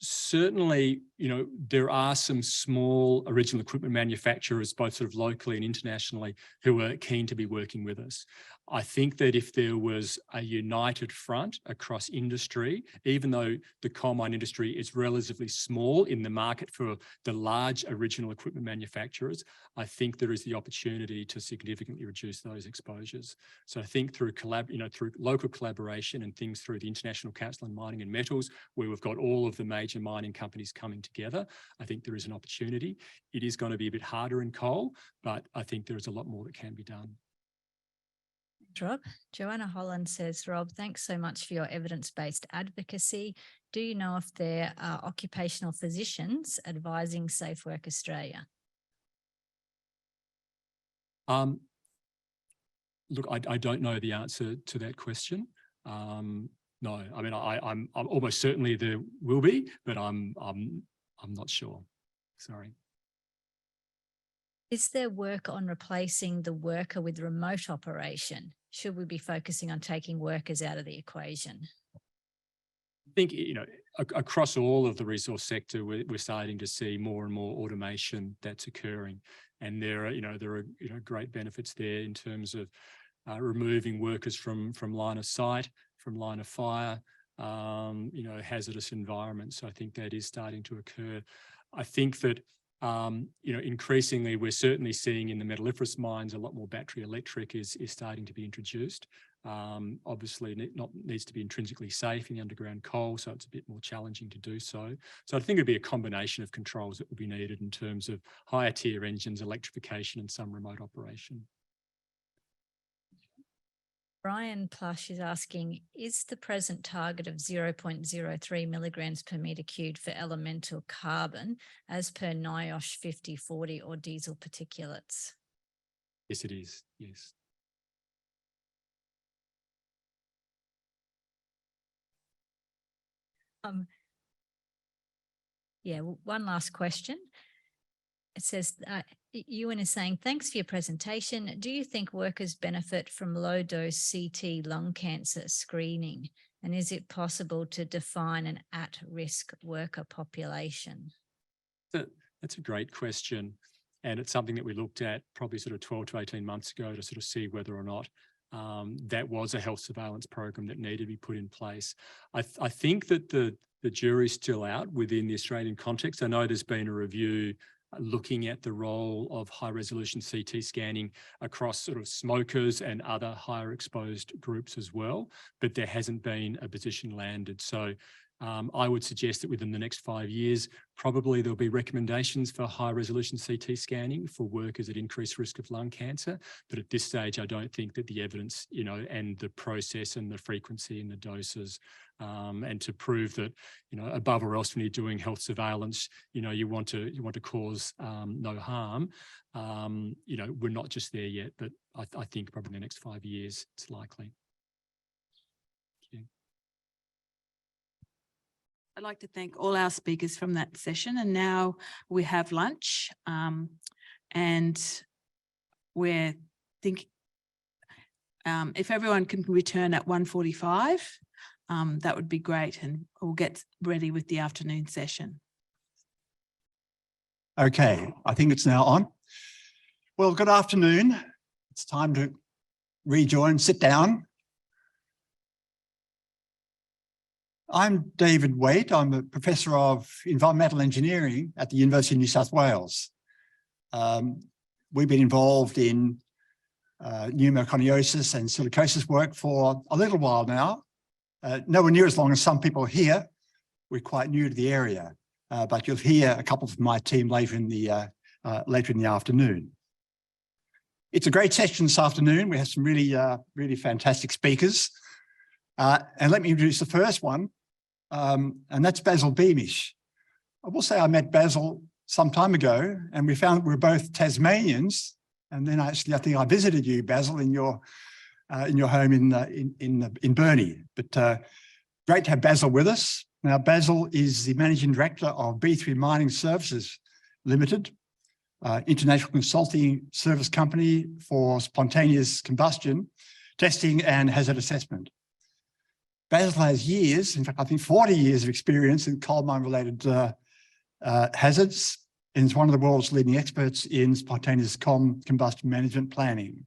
S13: certainly you know, there are some small original equipment manufacturers, both sort of locally and internationally, who are keen to be working with us. I think that if there was a united front across industry, even though the coal mine industry is relatively small in the market for the large original equipment manufacturers, I think there is the opportunity to significantly reduce those exposures. So I think through through local collaboration and things through the International Council on Mining and Metals, where we've got all of the major mining companies coming together, I think there is an opportunity. It is going to be a bit harder in coal, but I think there is a lot more that can be done.
S7: Rob. Joanna Holland says, Rob, thanks so much for your evidence-based advocacy. Do you know if there are occupational physicians advising Safe Work Australia?
S13: Look, I don't know the answer to that question. No, I mean, I'm almost certainly there will be, but I'm not sure. Sorry.
S7: Is there work on replacing the worker with remote operation? Should we be focusing on taking workers out of the equation?
S13: I think, you know, across all of the resource sector, we're starting to see more and more automation that's occurring, and there are great benefits there in terms of removing workers from line of sight, from line of fire, hazardous environments. So I think that is starting to occur. I think that increasingly we're certainly seeing in the metalliferous mines a lot more battery electric is starting to be introduced. Obviously needs to be intrinsically safe in the underground coal, so it's a bit more challenging to do so. So I think it'd be a combination of controls that will be needed in terms of higher tier engines, electrification, and some remote operation.
S7: Brian Plush is asking, is the present target of 0.03 milligrams per metre cubed for elemental carbon as per NIOSH 5040 or diesel particulates?
S13: Yes, it is. Yes.
S7: One last question. It says, Ewan is saying, thanks for your presentation. Do you think workers benefit from low dose CT lung cancer screening? And is it possible to define an at-risk worker population?
S13: That's a great question. And it's something that we looked at probably sort of 12 to 18 months ago to sort of see whether or not that was a health surveillance program that needed to be put in place. I think that the jury's still out within the Australian context. I know there's been a review looking at the role of high resolution CT scanning across sort of smokers and other higher exposed groups as well, but there hasn't been a position landed. So I would suggest that within the next 5 years, probably there'll be recommendations for high resolution CT scanning for workers at increased risk of lung cancer. But at this stage, I don't think that the evidence, and the process and the frequency and the doses, and to prove that, above all else, when you're doing health surveillance, you want to cause no harm. We're not just there yet, but I think probably in the next 5 years, it's likely.
S8: I'd like to thank all our speakers from that session, and now we have lunch, and we're thinking if everyone can return at 1:45, that would be great, and we'll get ready with the afternoon session.
S14: Okay, I think it's now on. Well, good afternoon. It's time to rejoin, sit down. I'm David Waite. I'm a Professor of Environmental Engineering at the University of New South Wales. We've been involved in pneumoconiosis and silicosis work for a little while now. Nowhere near as long as some people here. We're quite new to the area, but you'll hear a couple from my team later in the afternoon. It's a great session this afternoon. We have some really fantastic speakers. And let me introduce the first one, and that's Basil Beamish. I will say I met Basil some time ago, and we found we're both Tasmanians. And then I think I visited you, Basil, in your home in Burnie. But great to have Basil with us. Now, Basil is the Managing Director of B3 Mining Services Limited, international consulting service company for spontaneous combustion testing and hazard assessment. Basil has years, in fact, I think 40 years of experience in coal mine related hazards and is one of the world's leading experts in spontaneous combustion management planning.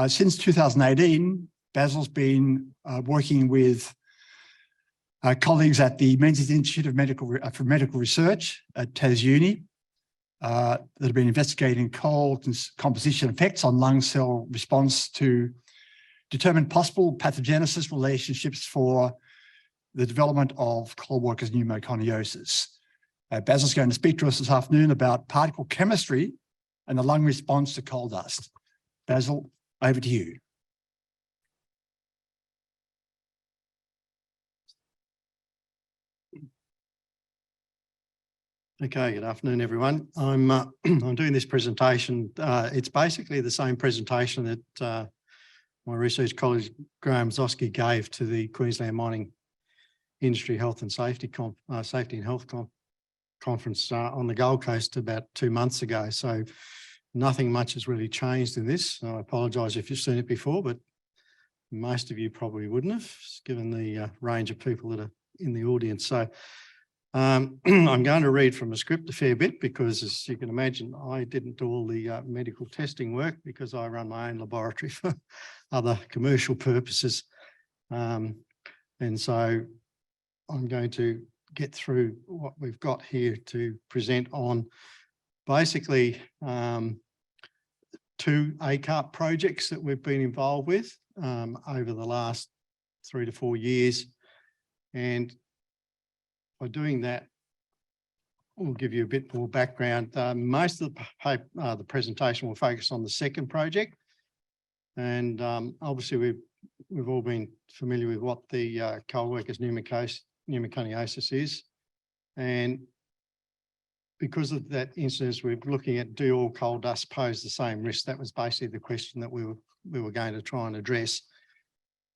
S14: Since 2018, Basil's been working with colleagues at the Menzies Institute for Medical Research at TasUni that have been investigating coal composition effects on lung cell response to determine possible pathogenesis relationships for the development of coal workers' pneumoconiosis. Basil's going to speak to us this afternoon about particle chemistry and the lung response to coal dust. Basil, over to you.
S15: Okay, good afternoon, everyone. I'm doing this presentation. It's basically the same presentation that my research colleague Graham Zosky gave to the Queensland Mining Industry Health and Safety and Health Conference on the Gold Coast about 2 months ago. So nothing much has really changed in this. I apologise if you've seen it before, but most of you probably wouldn't have, given the range of people that are in the audience. So I'm going to read from a script a fair bit because, as you can imagine, I didn't do all the medical testing work because I run my own laboratory for other commercial purposes. And so I'm going to get through what we've got here to present on basically 2 ACARP projects that we've been involved with over the last 3 to 4 years. And by doing that, we'll give you a bit more background. Most of the presentation will focus on the second project. And obviously we've all been familiar with what the coal workers' pneumoconiosis is. And because of that instance, we're looking at, do all coal dust pose the same risk? That was basically the question that we were going to try and address.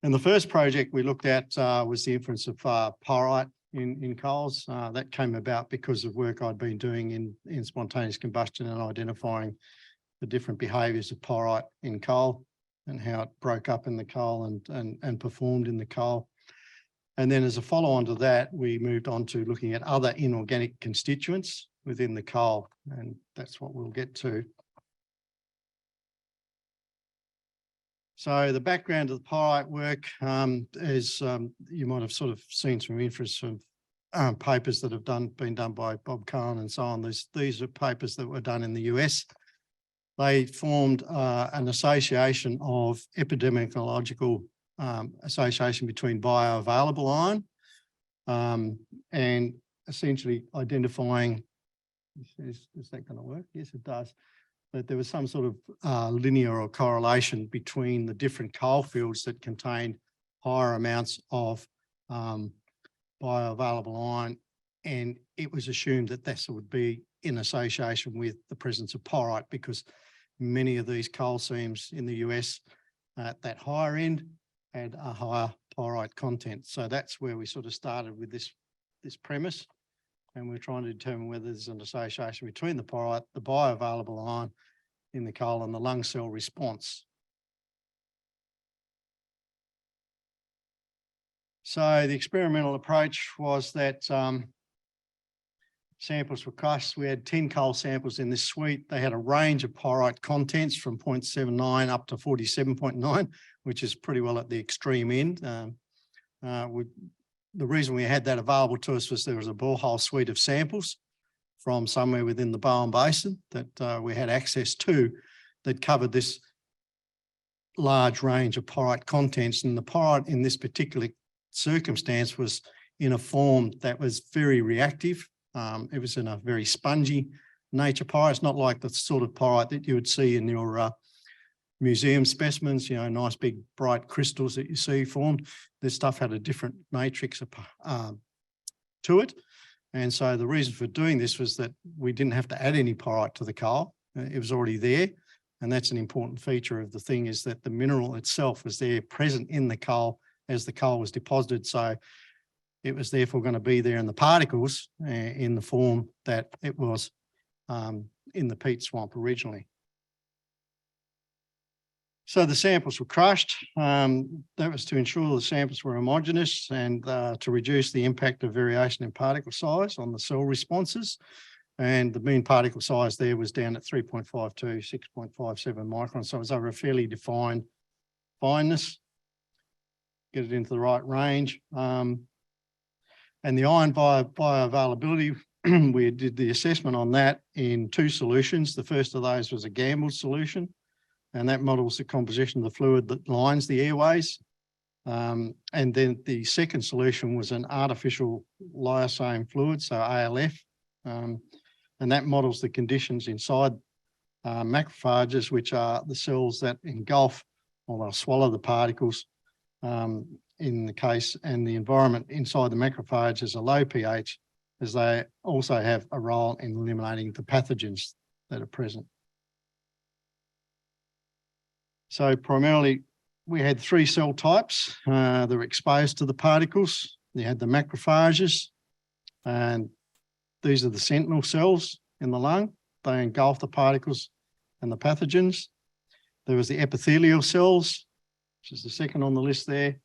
S15: And the first project we looked at was the influence of pyrite in coals. That came about because of work I'd been doing in spontaneous combustion and identifying the different behaviours of pyrite in coal and how it broke up in the coal and performed in the coal. And then as a follow-on to that, we moved on to looking at other inorganic constituents within the coal, and that's what we'll get to. So the background of the pyrite work is you might have sort of seen some interest of papers that have been done by Bob Cohen and so on. These are papers that were done in the US. They formed an association of epidemiological association between bioavailable iron and essentially identifying, is that going to work? Yes, it does. That there was some sort of linear or correlation between the different coal fields that contained higher amounts of bioavailable iron, and it was assumed that this would be in association with the presence of pyrite, because many of these coal seams in the US at that higher end had a higher pyrite content. So that's where we sort of started with this premise, and we're trying to determine whether there's an association between the pyrite, the bioavailable iron in the coal, and the lung cell response. So the experimental approach was that samples were crushed. We had 10 coal samples in this suite. They had a range of pyrite contents from 0.79 up to 47.9, which is pretty well at the extreme end. The reason we had that available to us was there was a borehole suite of samples from somewhere within the Boyne Basin that we had access to that covered this large range of pyrite contents. And the pyrite in this particular circumstance was in a form that was very reactive. It was in a very spongy nature pyrite. It's not like the sort of pyrite that you would see in your museum specimens, you know, nice big bright crystals that you see formed. This stuff had a different matrix to it. And so the reason for doing this was that we didn't have to add any pyrite to the coal. It was already there. And that's an important feature of the thing, is that the mineral itself was there present in the coal as the coal was deposited. So it was therefore going to be there in the particles in the form that it was in the peat swamp originally. So the samples were crushed. That was to ensure the samples were homogeneous and to reduce the impact of variation in particle size on the cell responses. And the mean particle size there was down at 3.52, 6.57 microns. So it was over a fairly defined fineness. Get it into the right range. And the iron bioavailability, we did the assessment on that in 2 solutions. The first of those was a gambled solution, and that models the composition of the fluid that lines the airways. And then the second solution was an artificial lyosome fluid, so ALF, and that models the conditions inside macrophages, which are the cells that engulf or they'll swallow the particles in the case, and the environment inside the macrophage is a low pH, as they also have a role in eliminating the pathogens that are present. So primarily, we had 3 cell types that were exposed to the particles. You had the macrophages, and these are the sentinel cells in the lung. They engulf the particles and the pathogens. There was the epithelial cells, which is the second on the list there.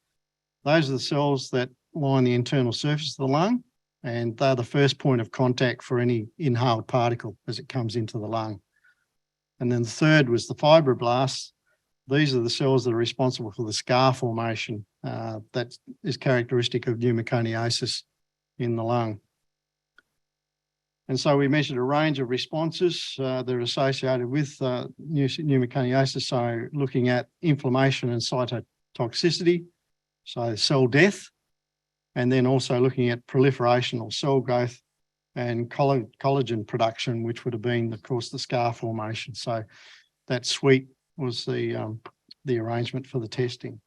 S15: Those are the cells that line the internal surface of the lung, and they're the first point of contact for any inhaled particle as it comes into the lung. And then the third was the fibroblasts. These are the cells that are responsible for the scar formation that is characteristic of pneumoconiosis in the lung. And so we measured a range of responses that are associated with pneumoconiosis. So looking at inflammation and cytotoxicity, so cell death, and then also looking at proliferation or cell growth and collagen production, which would have been, of course, the scar formation. So that suite was the arrangement for the testing.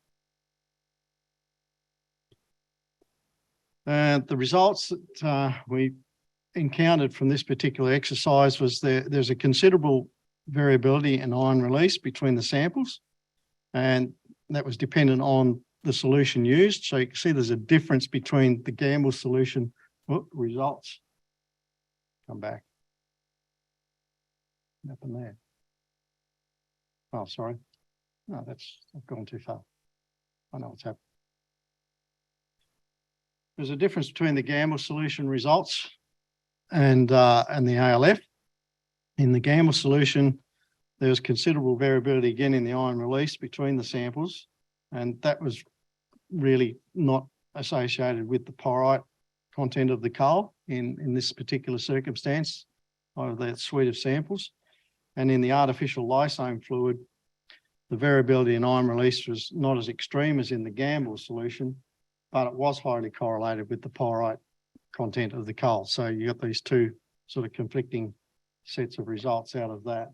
S15: The results that we encountered from this particular exercise was there's a considerable variability in iron release between the samples, and that was dependent on the solution used. So you can see there's a difference between the gamble solution results. Come back. What happened there? Oh, sorry. No, I've gone too far. I know what's happened. There's a difference between the gamble solution results and the ALF. In the gamble solution, there was considerable variability again in the iron release between the samples, and that was really not associated with the pyrite content of the coal in this particular circumstance of that suite of samples. And in the artificial lysosome fluid, the variability in iron release was not as extreme as in the gamble solution, but it was highly correlated with the pyrite content of the coal. So you got these 2 sort of conflicting sets of results out of that.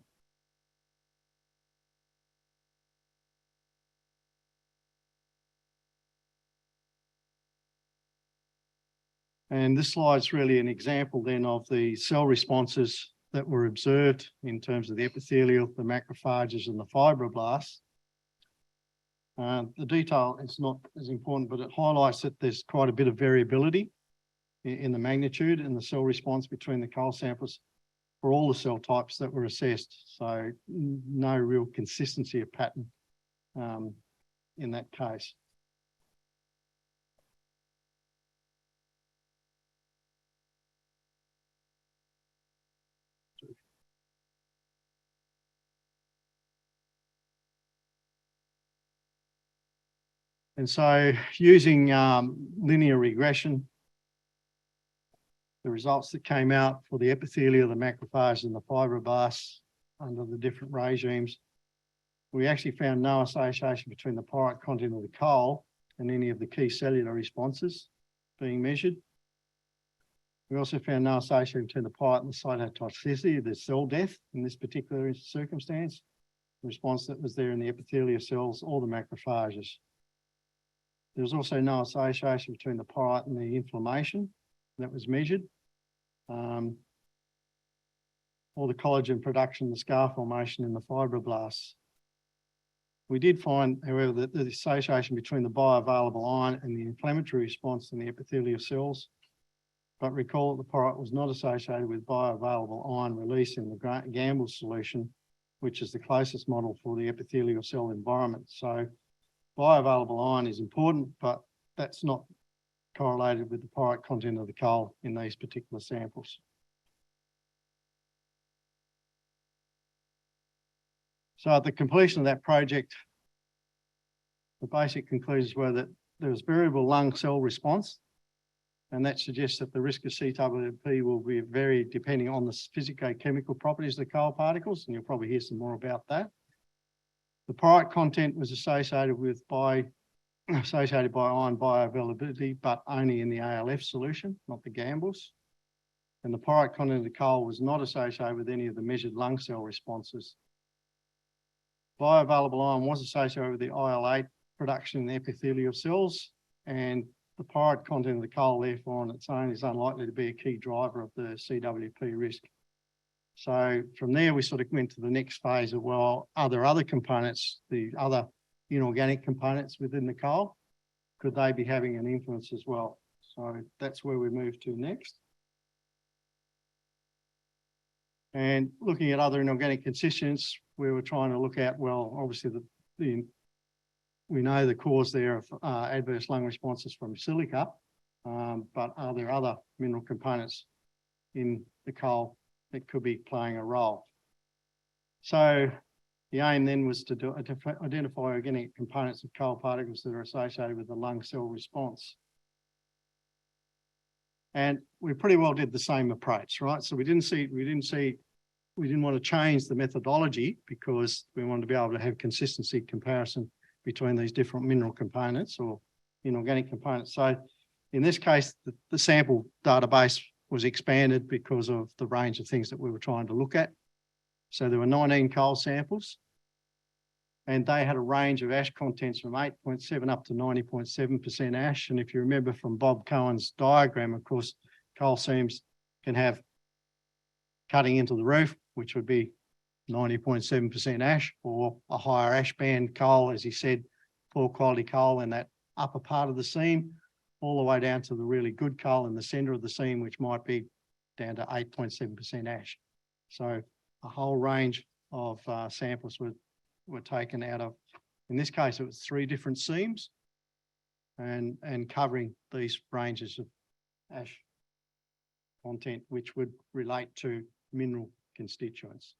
S15: And this slide's really an example then of the cell responses that were observed in terms of the epithelial, the macrophages, and the fibroblasts. The detail is not as important, but it highlights that there's quite a bit of variability in the magnitude and the cell response between the coal samples for all the cell types that were assessed. So no real consistency of pattern in that case. And so using linear regression, the results that came out for the epithelial, the macrophages, and the fibroblasts under the different regimes, we actually found no association between the pyrite content of the coal and any of the key cellular responses being measured. We also found no association between the pyrite and the cytotoxicity, the cell death in this particular circumstance, the response that was there in the epithelial cells or the macrophages. There was also no association between the pyrite and the inflammation that was measured, or the collagen production, the scar formation in the fibroblasts. We did find, however, that the association between the bioavailable iron and the inflammatory response in the epithelial cells, but recall that the pyrite was not associated with bioavailable iron release in the gamble solution, which is the closest model for the epithelial cell environment. So bioavailable iron is important, but that's not correlated with the porite content of the coal in these particular samples. So at the completion of that project, the basic conclusions were that there was variable lung cell response, and that suggests that the risk of CWP will be varied depending on the physico-chemical properties of the coal particles, and you'll probably hear some more about that. The porite content was associated by iron bioavailability, but only in the ALF solution, not the gambles. And the porite content of the coal was not associated with any of the measured lung cell responses. Bioavailable iron was associated with the IL-8 production in the epithelial cells, and the porite content of the coal, therefore, on its own is unlikely to be a key driver of the CWP risk. So from there, we sort of went to the next phase of, well, are there other components, the other inorganic components within the coal? Could they be having an influence as well? So that's where we move to next. And looking at other inorganic constituents, we were trying to look at, well, obviously we know the cause there of adverse lung responses from silica, but are there other mineral components in the coal that could be playing a role? So the aim then was to identify organic components of coal particles that are associated with the lung cell response. And we pretty well did the same approach, right? So we didn't want to change the methodology because we wanted to be able to have consistency comparison between these different mineral components or inorganic components. So in this case, the sample database was expanded because of the range of things that we were trying to look at. So there were 19 coal samples, and they had a range of ash contents from 8.7 up to 90.7% ash. And if you remember from Bob Cohen's diagram, of course, coal seams can have cutting into the roof, which would be 90.7% ash, or a higher ash band coal, as he said, poor quality coal in that upper part of the seam, all the way down to the really good coal in the center of the seam, which might be down to 8.7% ash. So a whole range of samples were taken out of, in this case, it was 3 different seams and covering these ranges of ash content, which would relate to mineral constituents.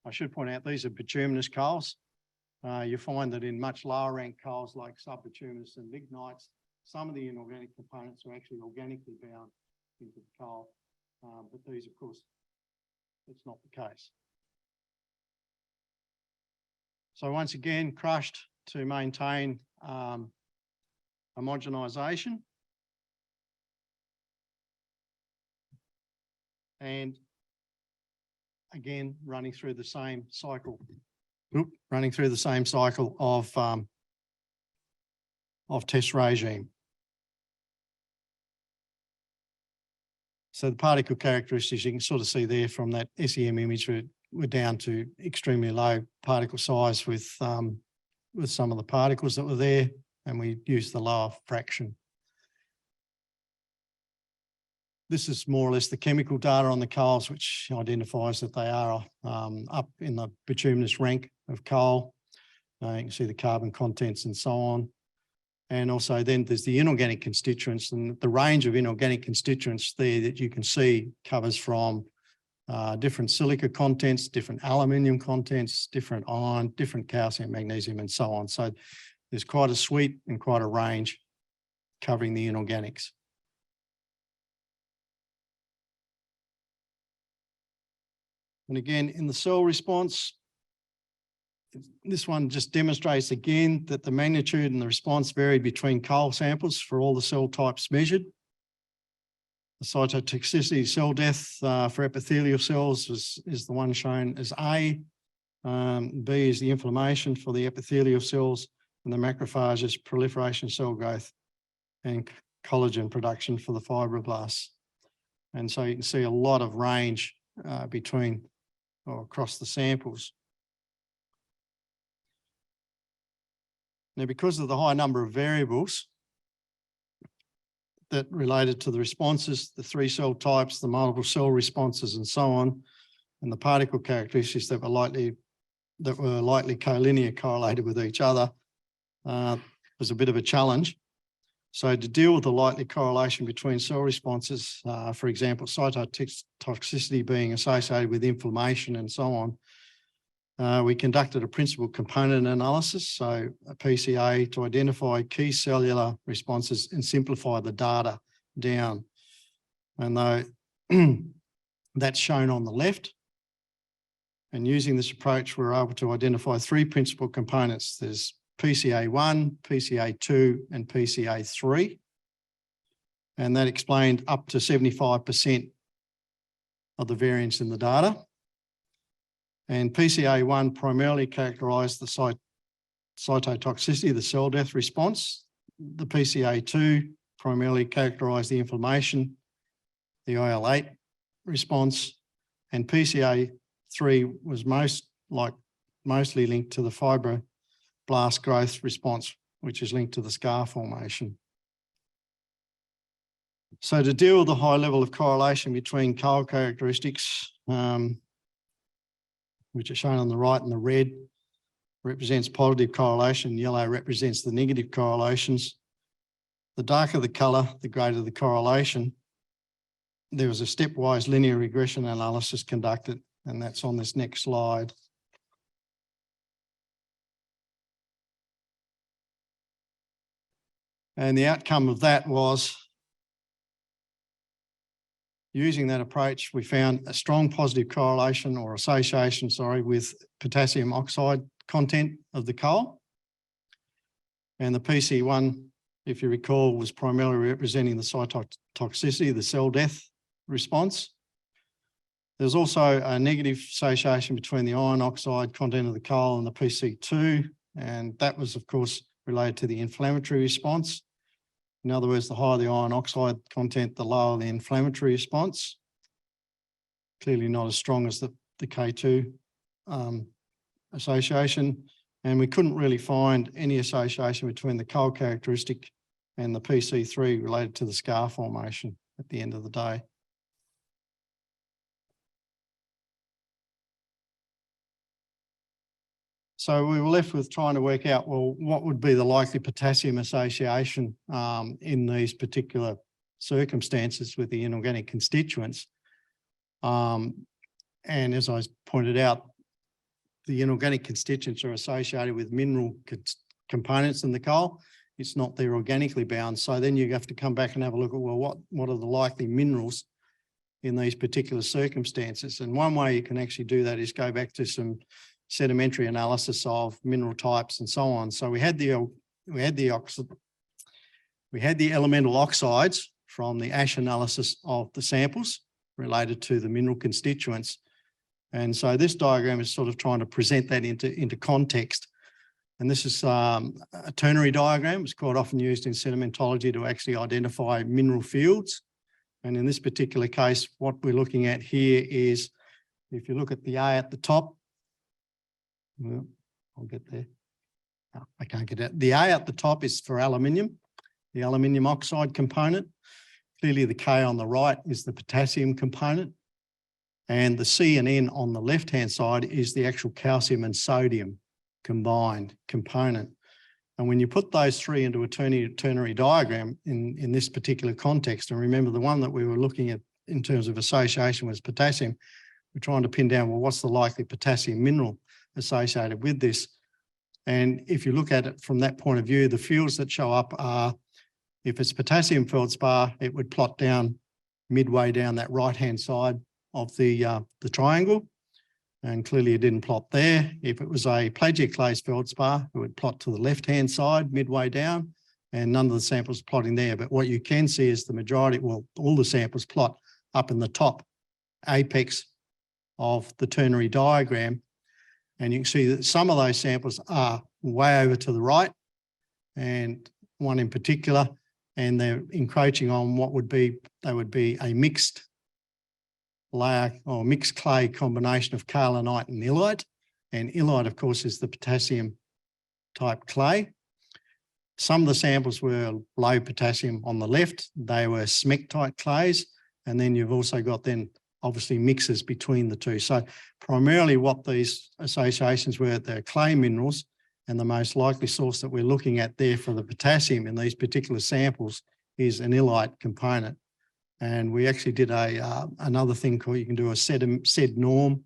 S15: I should point out these are bituminous coals. You find that in much lower rank coals like subbituminous and lignites, some of the inorganic components are actually organically bound into the coal, but these, of course, it's not the case. So once again, crushed to maintain homogenization. And again, running through the same cycle of test regime. So the particle characteristics you can sort of see there from that SEM image, we're down to extremely low particle size with some of the particles that were there, and we used the lower fraction. This is more or less the chemical data on the coals, which identifies that they are up in the bituminous rank of coal. You can see the carbon contents and so on. And also then there's the inorganic constituents, and the range of inorganic constituents there that you can see covers from different silica contents, different aluminium contents, different iron, different calcium, magnesium, and so on. So there's quite a suite and quite a range covering the inorganics. And again, in the cell response, this one just demonstrates again that the magnitude and the response varied between coal samples for all the cell types measured. The cytotoxicity cell death for epithelial cells is the one shown as A. B is the inflammation for the epithelial cells, and the macrophages, proliferation, cell growth, and collagen production for the fibroblasts. And so you can see a lot of range between or across the samples. Now, because of the high number of variables that related to the responses, the 3 cell types, the multiple cell responses, and so on, and the particle characteristics that were likely collinear correlated with each other was a bit of a challenge. So to deal with the likely correlation between cell responses, for example, cytotoxicity being associated with inflammation and so on, we conducted a principal component analysis, so a PCA, to identify key cellular responses and simplify the data down. And though that's shown on the left, and using this approach, we're able to identify three principal components. There's PCA1, PCA2, and PCA3. And that explained up to 75% of the variance in the data. And PCA1 primarily characterized the cytotoxicity, the cell death response. The PCA2 primarily characterized the inflammation, the IL-8 response, and PCA3 was mostly linked to the fibroblast growth response, which is linked to the scar formation. So to deal with the high level of correlation between coal characteristics, which are shown on the right, and the red represents positive correlation, yellow represents the negative correlations. The darker the colour, the greater the correlation. There was a stepwise linear regression analysis conducted, and that's on this next slide. And the outcome of that was, using that approach, we found a strong positive correlation or association, with potassium oxide content of the coal. And the PC1, if you recall, was primarily representing the cytotoxicity, the cell death response. There's also a negative association between the iron oxide content of the coal and the PC2, and that was, of course, related to the inflammatory response. In other words, the higher the iron oxide content, the lower the inflammatory response. Clearly not as strong as the K2 association. And we couldn't really find any association between the coal characteristic and the PC3 related to the scar formation at the end of the day. So we were left with trying to work out, well, what would be the likely potassium association in these particular circumstances with the inorganic constituents. And as I pointed out, the inorganic constituents are associated with mineral components in the coal. It's not they're organically bound. So then you have to come back and have a look at, well, what are the likely minerals in these particular circumstances? And one way you can actually do that is go back to some sedimentary analysis of mineral types and so on. So we had the elemental oxides from the ash analysis of the samples related to the mineral constituents. And so this diagram is sort of trying to present that into context. And this is a ternary diagram. It's quite often used in sedimentology to actually identify mineral fields. And in this particular case, what we're looking at here is, if you look at the A at the top, well, I'll get there. No, I can't get it. The A at the top is for aluminium, the aluminium oxide component. Clearly the K on the right is the potassium component. And the C and N on the left-hand side is the actual calcium and sodium combined component. And when you put those three into a ternary diagram in this particular context, and remember the one that we were looking at in terms of association was potassium, we're trying to pin down, well, what's the likely potassium mineral associated with this? And if you look at it from that point of view, the fields that show up are, if it's potassium feldspar, it would plot down midway down that right-hand side of the triangle. And clearly it didn't plot there. If it was a plagioclase feldspar, it would plot to the left-hand side, midway down, and none of the samples plotting there. But what you can see is the majority, well, all the samples plot up in the top apex of the ternary diagram. And you can see that some of those samples are way over to the right, and one in particular, and they're encroaching on what would be, they would be a mixed layer or mixed clay combination of kaolinite and illite. And illite, of course, is the potassium type clay. Some of the samples were low potassium on the left. They were smectite clays. And then you've also got then obviously mixes between the two. So primarily what these associations were, they're clay minerals, and the most likely source that we're looking at there for the potassium in these particular samples is an illite component. And we actually did another thing called, you can do a SED norm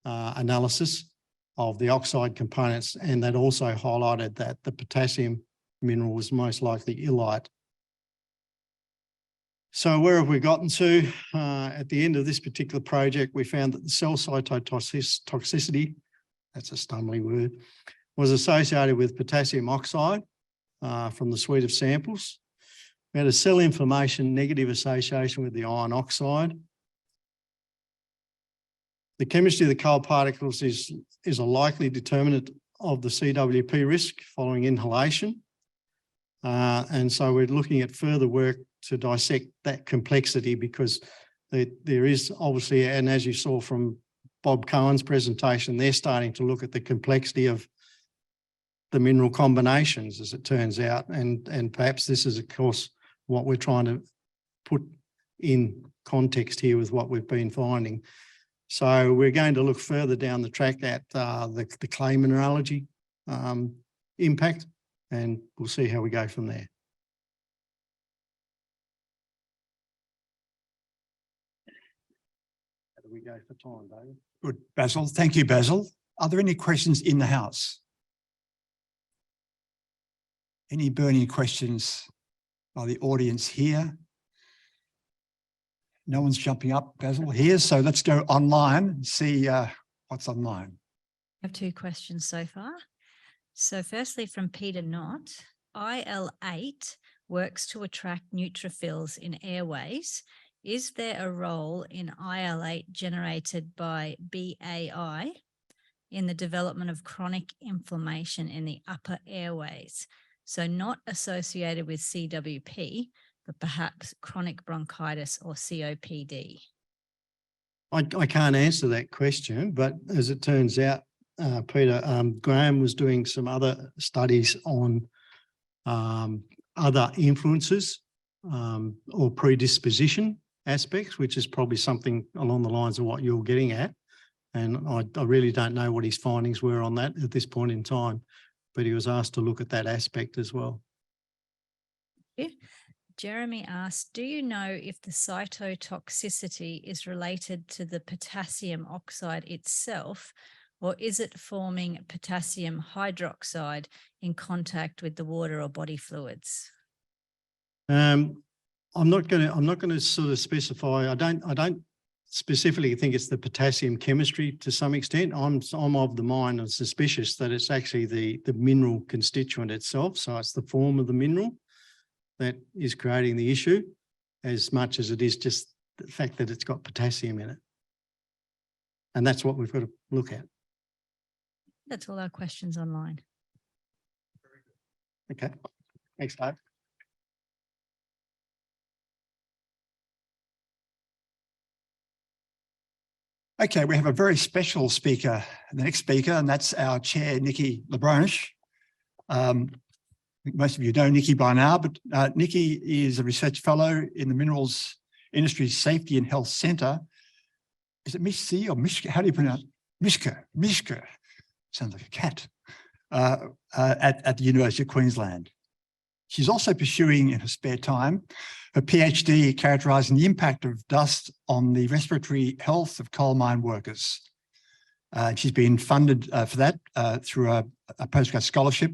S15: analysis of the oxide components, and that also highlighted that the potassium mineral was most likely illite. So where have we gotten to? At the end of this particular project, we found that the cell cytotoxicity, that's a stumbling word, was associated with potassium oxide from the suite of samples. We had a cell inflammation negative association with the iron oxide. The chemistry of the coal particles is a likely determinant of the CWP risk following inhalation. And so we're looking at further work to dissect that complexity, because there is obviously, and as you saw from Bob Cohen's presentation, they're starting to look at the complexity of the mineral combinations, as it turns out. And perhaps this is, of course, what we're trying to put in context here with what we've been finding. So we're going to look further down the track at the clay mineralogy impact, and we'll see how we go from there. How do we go for time, David?
S14: Good, Basil. Thank you, Basil. Are there any questions in the house? Any burning questions by the audience here? No one's jumping up, Basil, here. So let's go online and see what's online.
S7: I have two questions so far. So firstly, from Peter Knott, IL-8 works to attract neutrophils in airways. Is there a role in IL-8 generated by BAI in the development of chronic inflammation in the upper airways? So not associated with CWP, but perhaps chronic bronchitis or COPD?
S15: I can't answer that question, but as it turns out, Peter, Graham was doing some other studies on other influences or predisposition aspects, which is probably something along the lines of what you're getting at. And I really don't know what his findings were on that at this point in time, but he was asked to look at that aspect as well.
S7: Yeah. Jeremy asked, do you know if the cytotoxicity is related to the potassium oxide itself, or is it forming potassium hydroxide in contact with the water or body fluids?
S15: I'm not going to sort of specify. I don't specifically think it's the potassium chemistry to some extent. I'm of the mind and suspicious that it's actually the mineral constituent itself. So it's the form of the mineral that is creating the issue, as much as it is just the fact that it's got potassium in it. And that's what we've got to look at.
S7: That's all our questions online.
S15: Okay, thanks, Dave.
S14: Okay, we have a very special speaker, the next speaker, and that's our chair, Nikky LaBranche. Most of you know Nikky by now, but Nikky is a research fellow in the Minerals Industry Safety and Health Centre. Is it Mishka or Mishka? How do you pronounce it? Mishka. Sounds like a cat. At the University of Queensland. She's also pursuing in her spare time her PhD characterising the impact of dust on the respiratory health of coal mine workers. She's been funded for that through a postgrad scholarship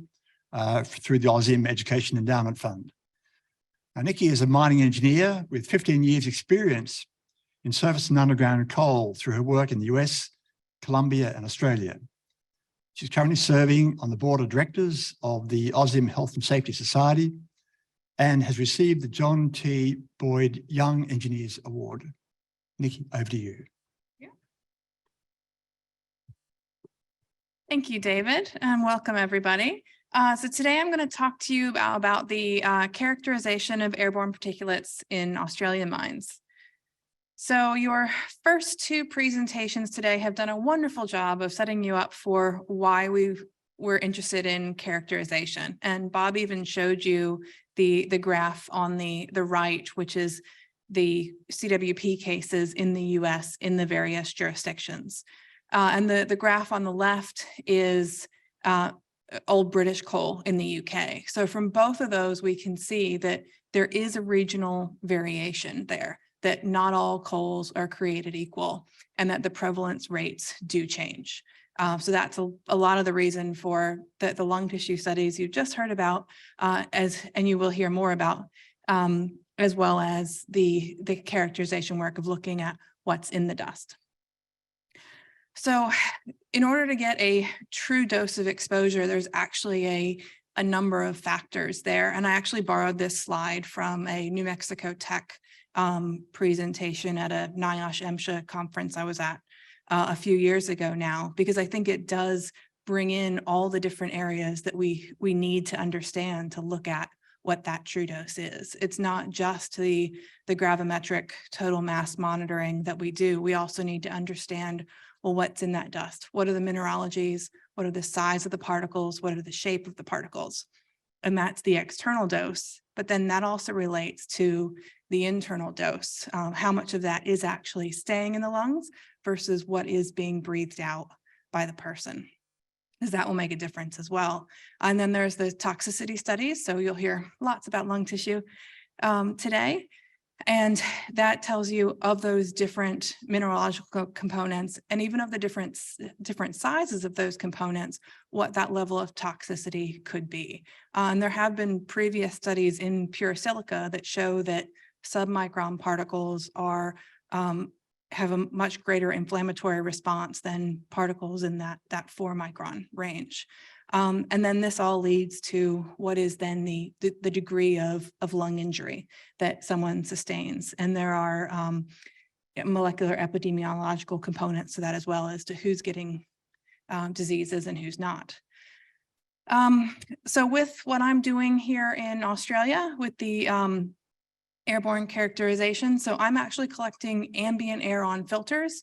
S14: through the AUSIM Education Endowment Fund. Nikky is a mining engineer with 15 years experience in surface and underground coal through her work in the US, Colombia and Australia. She's currently serving on the board of directors of the AUSIM Health and Safety Society and has received the John T. Boyd Young Engineers Award. Nikky, over to you.
S4: Thank you, David, and welcome everybody. So today I'm going to talk to you about the characterization of airborne particulates in Australian mines. So your first two presentations today have done a wonderful job of setting you up for why we're interested in characterization. And Bob even showed you the graph on the right, which is the CWP cases in the US in the various jurisdictions. And the graph on the left is old British coal in the UK. So from both of those, we can see that there is a regional variation there, that not all coals are created equal and that the prevalence rates do change. So that's a lot of the reason for the lung tissue studies you just heard about, and you will hear more about, as well as the characterization work of looking at what's in the dust. So in order to get a true dose of exposure, there's actually a number of factors there. And I actually borrowed this slide from a New Mexico Tech presentation at a NIOSH MSHA conference I was at a few years ago now, because I think it does bring in all the different areas that we need to understand to look at what that true dose is. It's not just the gravimetric total mass monitoring that we do. We also need to understand, well, what's in that dust? What are the mineralogies? What are the size of the particles? What are the shape of the particles? And that's the external dose. But then that also relates to the internal dose. How much of that is actually staying in the lungs versus what is being breathed out by the person, because that will make a difference as well. And then there's the toxicity studies. So you'll hear lots about lung tissue today. And that tells you of those different mineralogical components and even of the different sizes of those components, what that level of toxicity could be. And there have been previous studies in pure silica that show that submicron particles are have a much greater inflammatory response than particles in that 4 micron range. And then this all leads to what is then the degree of lung injury that someone sustains. And there are molecular epidemiological components to that as well, as to who's getting diseases and who's not. So with what I'm doing here in Australia with the airborne characterization, so I'm actually collecting ambient air on filters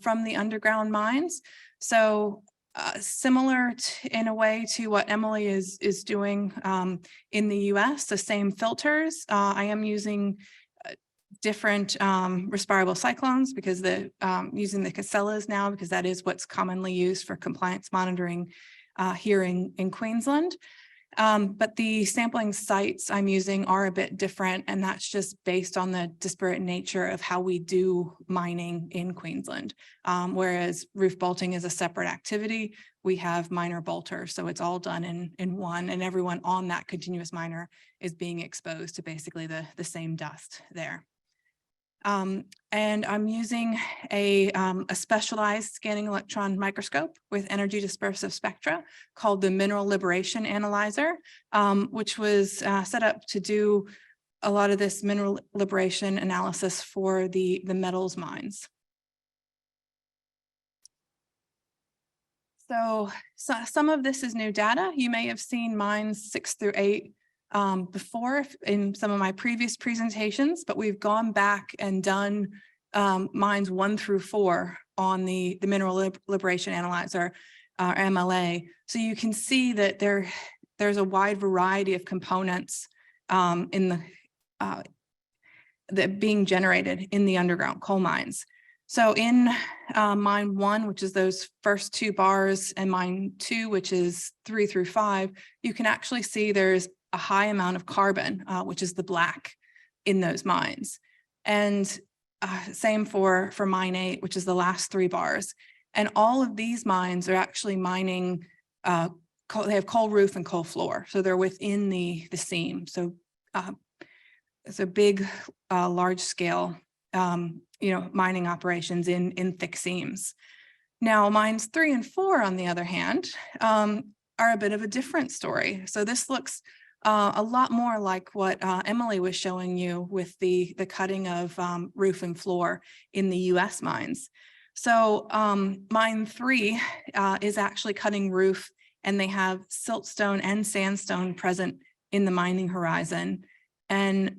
S4: from the underground mines. So similar in a way to what Emily is doing in the US, the same filters. I am using different respirable cyclones because using the Kinselas now, because that is what's commonly used for compliance monitoring here in Queensland. But the sampling sites I'm using are a bit different, and that's just based on the disparate nature of how we do mining in Queensland. Whereas roof bolting is a separate activity, we have miner bolters, so it's all done in one, and everyone on that continuous miner is being exposed to basically the same dust there. And I'm using a specialized scanning electron microscope with energy dispersive spectra called the Mineral Liberation Analyzer, which was set up to do a lot of this mineral liberation analysis for the metals mines. So some of this is new data. You may have seen mines 6 through 8 before in some of my previous presentations, but we've gone back and done mines 1 through 4 on the Mineral Liberation Analyzer, MLA. So you can see that there's a wide variety of components in that being generated in the underground coal mines. So in mine 1, which is those first 2 bars, and mine 2, which is 3 through 5, you can actually see there's a high amount of carbon, which is the black in those mines. And same for mine 8, which is the last 3 bars. And all of these mines are actually mining, they have coal roof and coal floor. So they're within the seam. So it's a big, large scale, mining operations in thick seams. Now mines 3 and 4, on the other hand, are a bit of a different story. So this looks a lot more like what Emily was showing you with the cutting of roof and floor in the US mines. So mine 3 is actually cutting roof, and they have siltstone and sandstone present in the mining horizon. And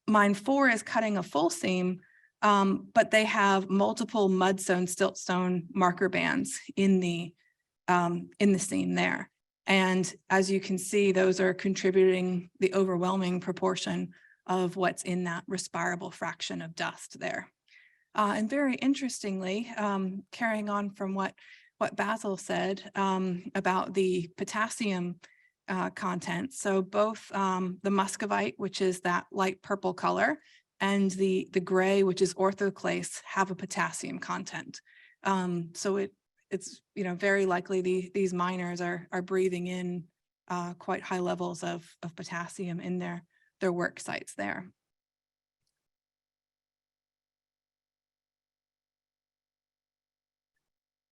S4: mine 4 is cutting a full seam, but they have multiple mudstone, siltstone marker bands in the seam there. And as you can see, those are contributing the overwhelming proportion of what's in that respirable fraction of dust there. And very interestingly, carrying on from what Basil said about the potassium content. So both the muscovite, which is that light purple color, and the gray, which is orthoclase, have a potassium content. So it's very likely these miners are breathing in quite high levels of potassium in their work sites there.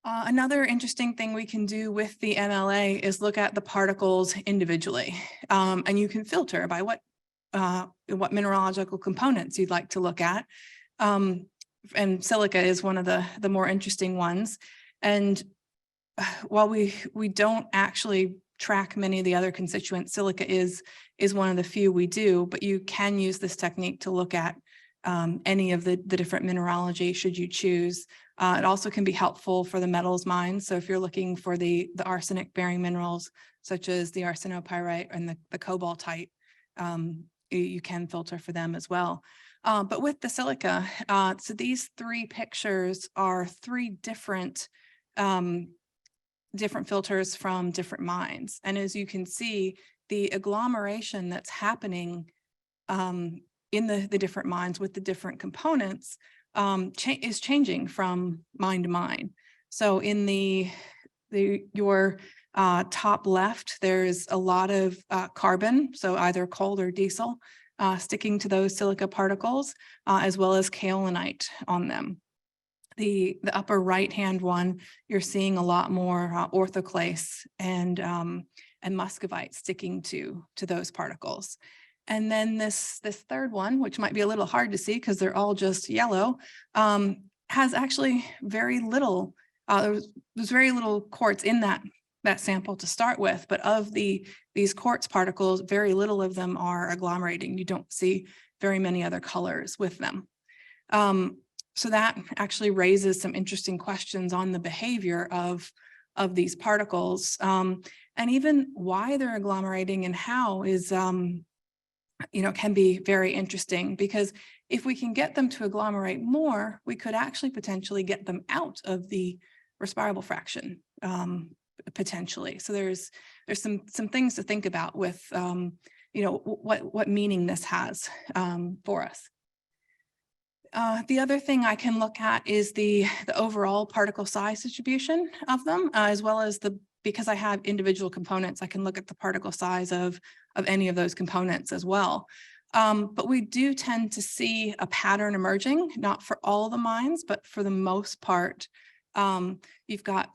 S4: Another interesting thing we can do with the MLA is look at the particles individually, and you can filter by what mineralogical components you'd like to look at. And silica is one of the more interesting ones. And while we don't actually track many of the other constituents, silica is one of the few we do, but you can use this technique to look at any of the different mineralogy should you choose. It also can be helpful for the metals mines. So if you're looking for the arsenic bearing minerals, such as the arsenopyrite and the cobaltite, you can filter for them as well. But with the silica, so these three pictures are three different filters from different mines. And as you can see, the agglomeration that's happening in the different mines with the different components is changing from mine to mine. So in your top left, there's a lot of carbon, so either coal or diesel, sticking to those silica particles, as well as kaolinite on them. The upper right-hand one, you're seeing a lot more orthoclase and muscovite sticking to those particles. And then this third one, which might be a little hard to see because they're all just yellow, has actually very little, there's very little quartz in that sample to start with, but of these quartz particles, very little of them are agglomerating. You don't see very many other colors with them. So that actually raises some interesting questions on the behavior of these particles, and even why they're agglomerating and how is, can be very interesting, because if we can get them to agglomerate more, we could actually potentially get them out of the respirable fraction, potentially. So there's some things to think about with, what meaning this has for us. The other thing I can look at is the overall particle size distribution of them, as well as because I have individual components, I can look at the particle size of any of those components as well. But we do tend to see a pattern emerging, not for all the mines, but for the most part. You've got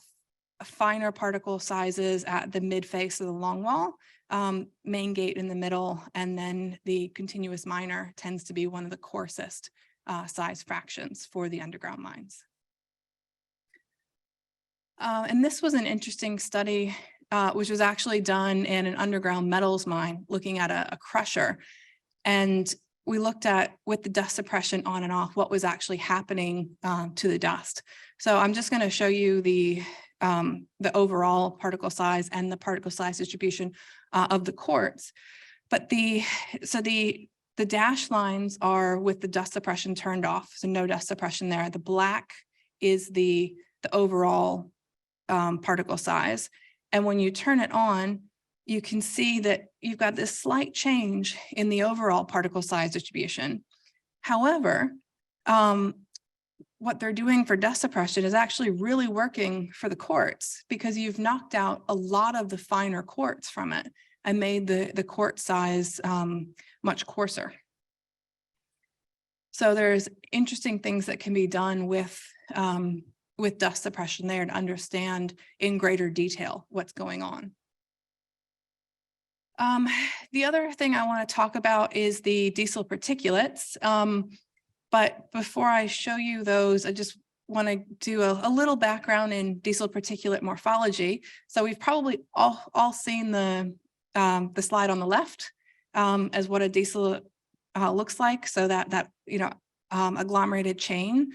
S4: finer particle sizes at the mid face of the longwall, main gate in the middle, and then the continuous miner tends to be one of the coarsest size fractions for the underground mines. And this was an interesting study, which was actually done in an underground metals mine, looking at a crusher. And we looked at, with the dust suppression on and off, what was actually happening to the dust. So I'm just going to show you the overall particle size and the particle size distribution of the quartz. But the dashed lines are with the dust suppression turned off, so no dust suppression there. The black is the overall particle size. And when you turn it on, you can see that you've got this slight change in the overall particle size distribution. However, what they're doing for dust suppression is actually really working for the quartz, because you've knocked out a lot of the finer quartz from it and made the quartz size much coarser. So there's interesting things that can be done with dust suppression there to understand in greater detail what's going on. The other thing I want to talk about is the diesel particulates. But before I show you those, I just want to do a little background in diesel particulate morphology. So we've probably all seen the slide on the left as what a diesel looks like. So that agglomerated chain.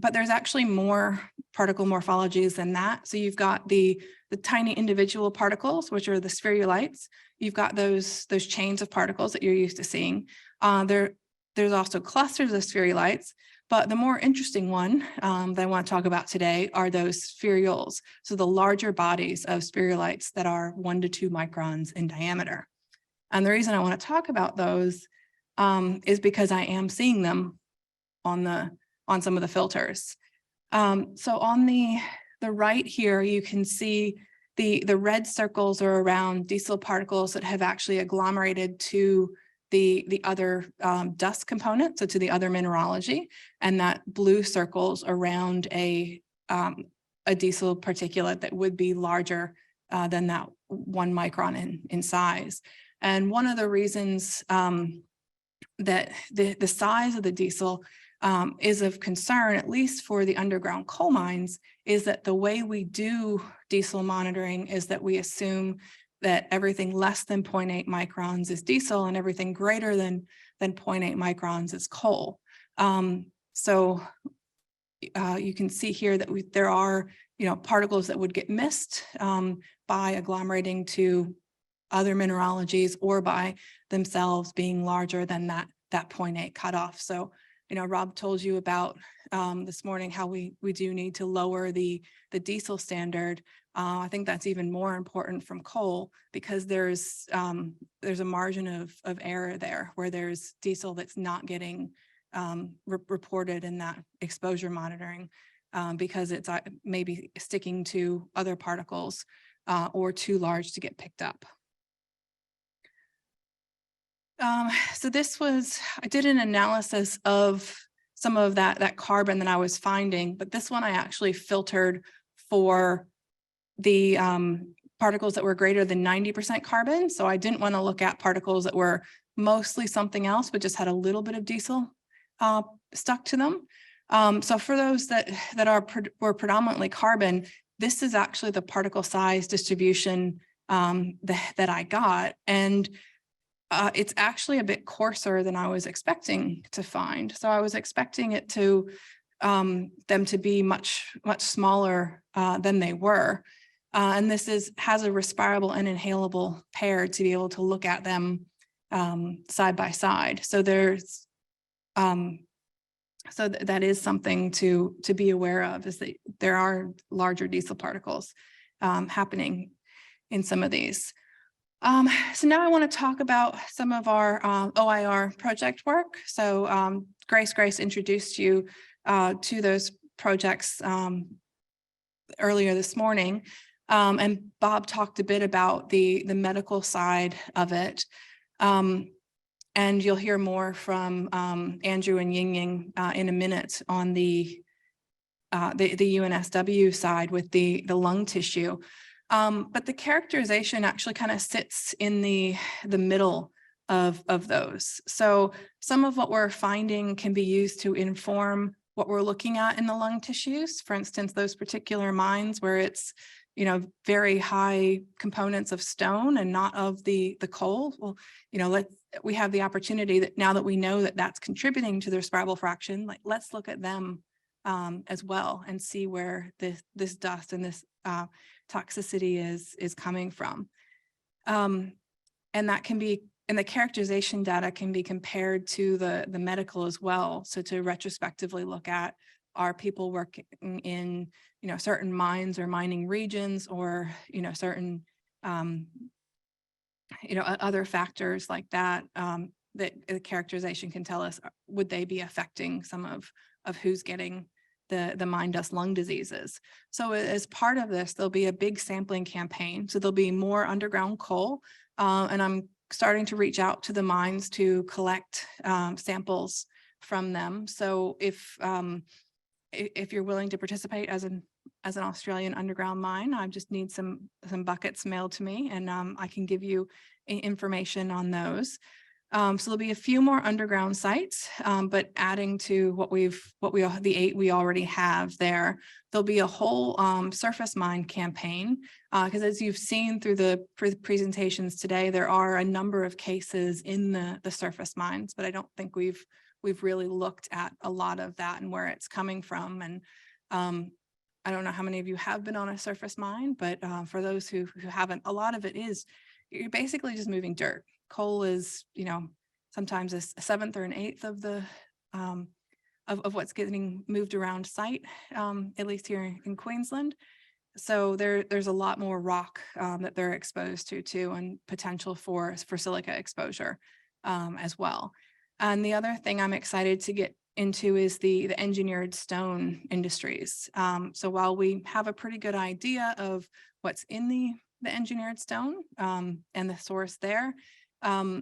S4: but there's actually more particle morphologies than that. So you've got the tiny individual particles, which are the spherulites. You've got those chains of particles that you're used to seeing. There's also clusters of spherulites, but the more interesting one that I want to talk about today are those spherules. So the larger bodies of spherulites that are 1 to 2 microns in diameter. And the reason I want to talk about those is because I am seeing them on some of the filters. So on the right here, you can see the red circles are around diesel particles that have actually agglomerated to the other dust component, so to the other mineralogy, and that blue circles around a diesel particulate that would be larger than that 1 micron in size. And one of the reasons that the size of the diesel is of concern, at least for the underground coal mines, is that the way we do diesel monitoring is that we assume that everything less than 0.8 microns is diesel and everything greater than 0.8 microns is coal. So you can see here that there are particles that would get missed by agglomerating to other mineralogies or by themselves being larger than that 0.8 cutoff. So Rob told you about this morning how we do need to lower the diesel standard. I think that's even more important from coal because there's a margin of error there where there's diesel that's not getting reported in that exposure monitoring because it's maybe sticking to other particles or too large to get picked up. So I did an analysis of some of that carbon that I was finding, but this one I actually filtered for the particles that were greater than 90% carbon. So I didn't want to look at particles that were mostly something else, but just had a little bit of diesel stuck to them. So for those that were predominantly carbon, this is actually the particle size distribution that I got. And it's actually a bit coarser than I was expecting to find. So I was expecting it to them to be much smaller than they were. And this has a respirable and inhalable pair to be able to look at them side by side. So there's that is something to be aware of, is that there are larger diesel particles happening in some of these. So now I want to talk about some of our OIR project work. So Grace introduced you to those projects earlier this morning. And Bob talked a bit about the medical side of it. And you'll hear more from Andrew and Yingying in a minute on the UNSW side with the lung tissue. But the characterization actually kind of sits in the middle of those. So some of what we're finding can be used to inform what we're looking at in the lung tissues. For instance, those particular mines where it's very high components of stone and not of the coal. Well, we have the opportunity that now that we know that that's contributing to the respirable fraction, let's look at them as well and see where this dust and this toxicity is coming from. And that can be, and the characterization data can be compared to the medical as well. So to retrospectively look at, are people working in, certain mines or mining regions, or, certain, other factors like that, that the characterization can tell us, would they be affecting some of who's getting the mine dust lung diseases. So as part of this, there'll be a big sampling campaign. So there'll be more underground coal, and I'm starting to reach out to the mines to collect samples from them. So if you're willing to participate as an Australian underground mine, I just need some buckets mailed to me, and I can give you information on those. So there'll be a few more underground sites, but adding to the 8 we already have there, there'll be a whole surface mine campaign, because as you've seen through the presentations today, there are a number of cases in the surface mines, but I don't think we've we've really looked at a lot of that and where it's coming from. And I don't know how many of you have been on a surface mine, but for those who haven't, a lot of it is you're basically just moving dirt. Coal is, you know, sometimes a seventh or an eighth of the of what's getting moved around site, at least here in Queensland. So there's a lot more rock that they're exposed to too, and potential for silica exposure as well. And the other thing I'm excited to get into is the engineered stone industries. So while we have a pretty good idea of what's in the engineered stone and the source there, I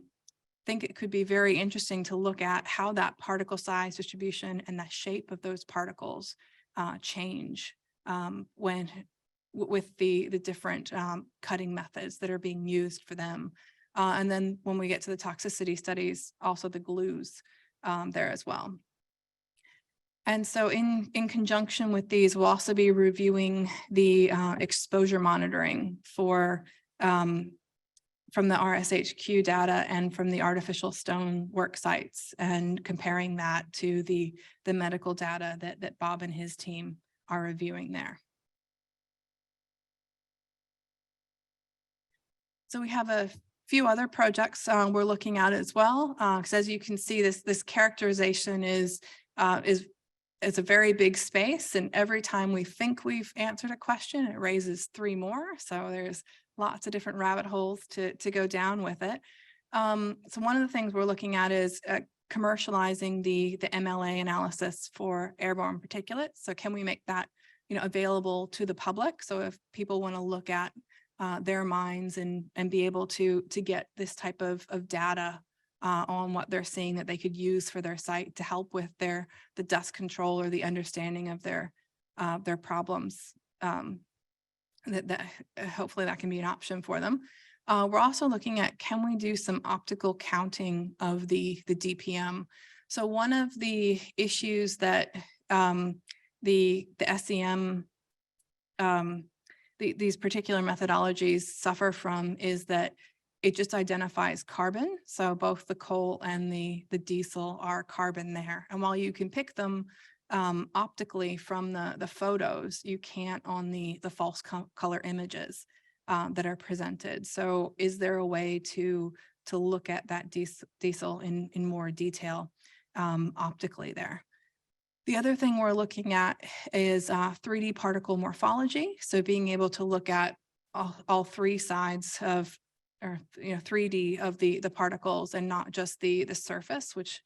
S4: think it could be very interesting to look at how that particle size distribution and the shape of those particles change with the different cutting methods that are being used for them. And then when we get to the toxicity studies, also the glues there as well. And so in conjunction with these, we'll also be reviewing the exposure monitoring for from the RSHQ data and from the artificial stone work sites, and comparing that to the medical data that Bob and his team are reviewing there. So we have a few other projects we're looking at as well, because as you can see, this characterization is a very big space, and every time we think we've answered a question, it raises 3 more. So there's lots of different rabbit holes to go down with it. So one of the things we're looking at is commercializing the MLA analysis for airborne particulates. So can we make that, you know, available to the public? So if people want to look at their mines and be able to get this type of data on what they're seeing that they could use for their site to help with the dust control or the understanding of their problems. That hopefully that can be an option for them. We're also looking at, can we do some optical counting of the DPM? So one of the issues that the SEM, these particular methodologies suffer from is that it just identifies carbon. So both the coal and the diesel are carbon there. And while you can pick them optically from the photos, you can't on the false color images that are presented. So is there a way to look at that diesel in more detail optically there? The other thing we're looking at is 3D particle morphology. So being able to look at all 3 sides of, or 3D of the particles, and not just the surface, which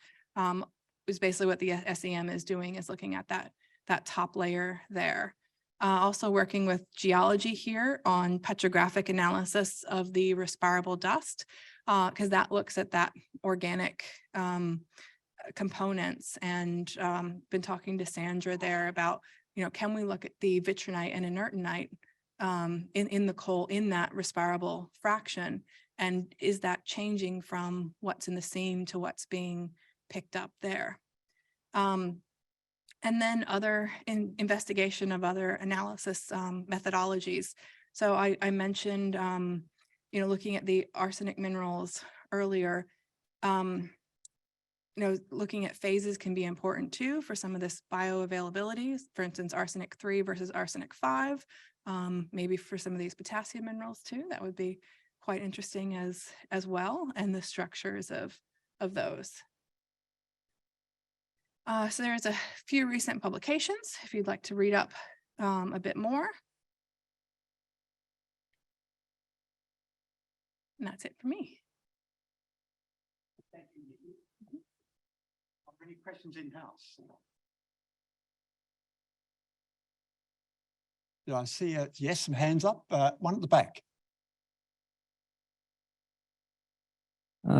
S4: is basically what the SEM is doing, is looking at that top layer there. Also working with geology here on petrographic analysis of the respirable dust, because that looks at that organic components, and been talking to Sandra there about, can we look at the vitrinite and inertinite in the coal in that respirable fraction, and is that changing from what's in the seam to what's being picked up there? And then other investigation of other analysis methodologies. So I mentioned, looking at the arsenic minerals earlier. Looking at phases can be important too for some of this bioavailability. For instance, arsenic 3 versus arsenic 5. Maybe for some of these potassium minerals too. That would be quite interesting as well, and the structures of those. So there's a few recent publications if you'd like to read up a bit more. And that's it for me.
S14: Thank you, Nikki. Are there any questions in-house? Do I see yes, some hands up? One at the back.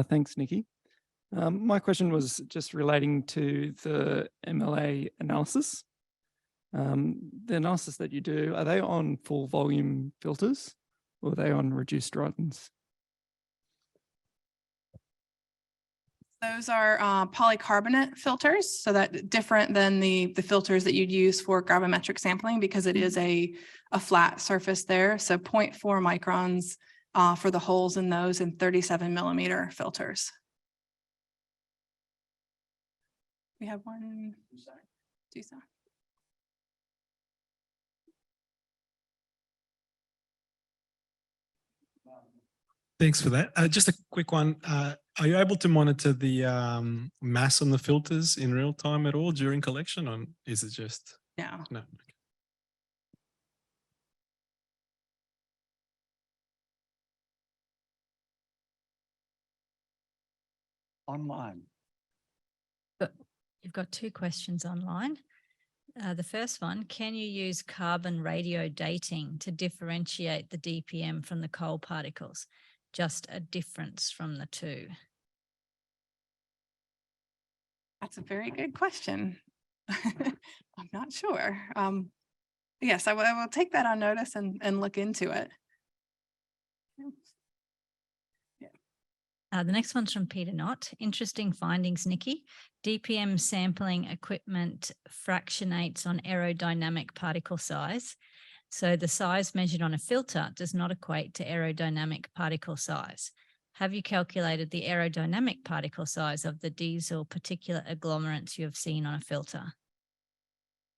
S16: Thanks, Nikki. My question was just relating to the MLA analysis. The analysis that you do, are they on full volume filters or are they on reduced runs?
S4: Those are polycarbonate filters, so that different than the filters that you'd use for gravimetric sampling, because it is a flat surface there. So 0.4 microns for the holes in those, and 37 millimeter filters. We have one. Dusan.
S17: Thanks for that. Just a quick one. Are you able to monitor the mass on the filters in real time at all during collection, or is it just?
S4: No.
S17: No.
S14: Online.
S7: You've got two questions online. The first one, can you use carbon radio dating to differentiate the DPM from the coal particles? Just a difference from the two?
S4: That's a very good question. I'm not sure. Yes, I will take that on notice and look into it.
S7: The next one's from Peter Knott. Interesting findings, Nikky. DPM sampling equipment fractionates on aerodynamic particle size. So the size measured on a filter does not equate to aerodynamic particle size. Have you calculated the aerodynamic particle size of the diesel particulate agglomerants you have seen on a filter?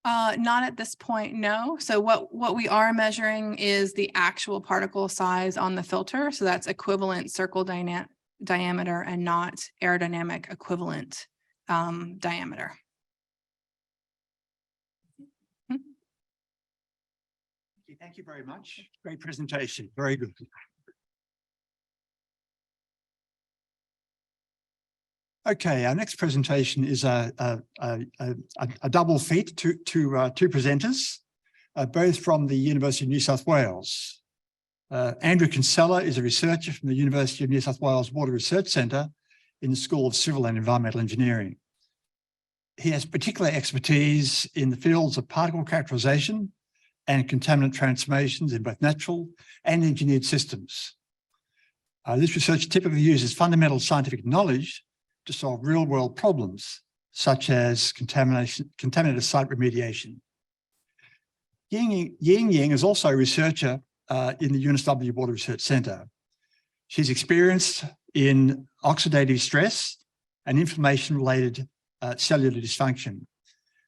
S4: Not at this point, no. So what we are measuring is the actual particle size on the filter. So that's equivalent circle diameter and not aerodynamic equivalent diameter.
S14: Thank you very much. Great presentation. Very good. Okay, our next presentation is a double feat, two presenters, both from the University of New South Wales. Andrew Kinsela is a researcher from the University of New South Wales Water Research Centre in the School of Civil and Environmental Engineering. He has particular expertise in the fields of particle characterization and contaminant transformations in both natural and engineered systems. This research typically uses fundamental scientific knowledge to solve real-world problems, such as contaminated site remediation. Yingying is also a researcher in the UNSW Water Research Centre. She's experienced in oxidative stress and inflammation-related cellular dysfunction,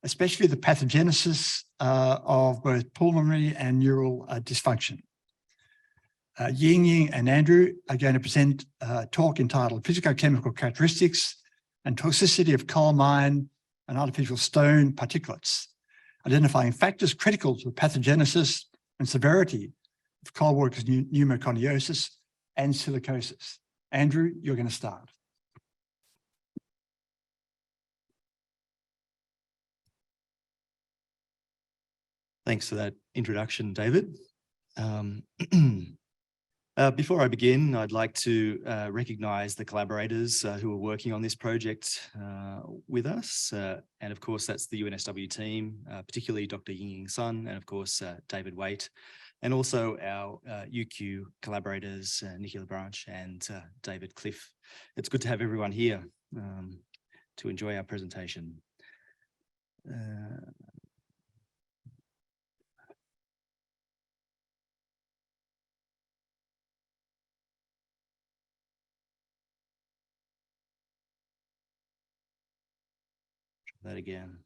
S14: especially the pathogenesis of both pulmonary and neural dysfunction. Yingying and Andrew are going to present a talk entitled Physico-chemical Characteristics and Toxicity of Coal Mine and Artificial Stone Particulates, identifying factors critical to the pathogenesis and severity of coal workers' pneumoconiosis and silicosis. Andrew, you're going to start.
S18: Thanks for that introduction, David. Before I begin, I'd like to recognise the collaborators who are working on this project with us. And of course, that's the UNSW team, particularly Dr. Yingying Sun, and of course, David Waite, and also our UQ collaborators, Nikky, LaBranche, and David Cliff. It's good to have everyone here to enjoy our presentation. That again.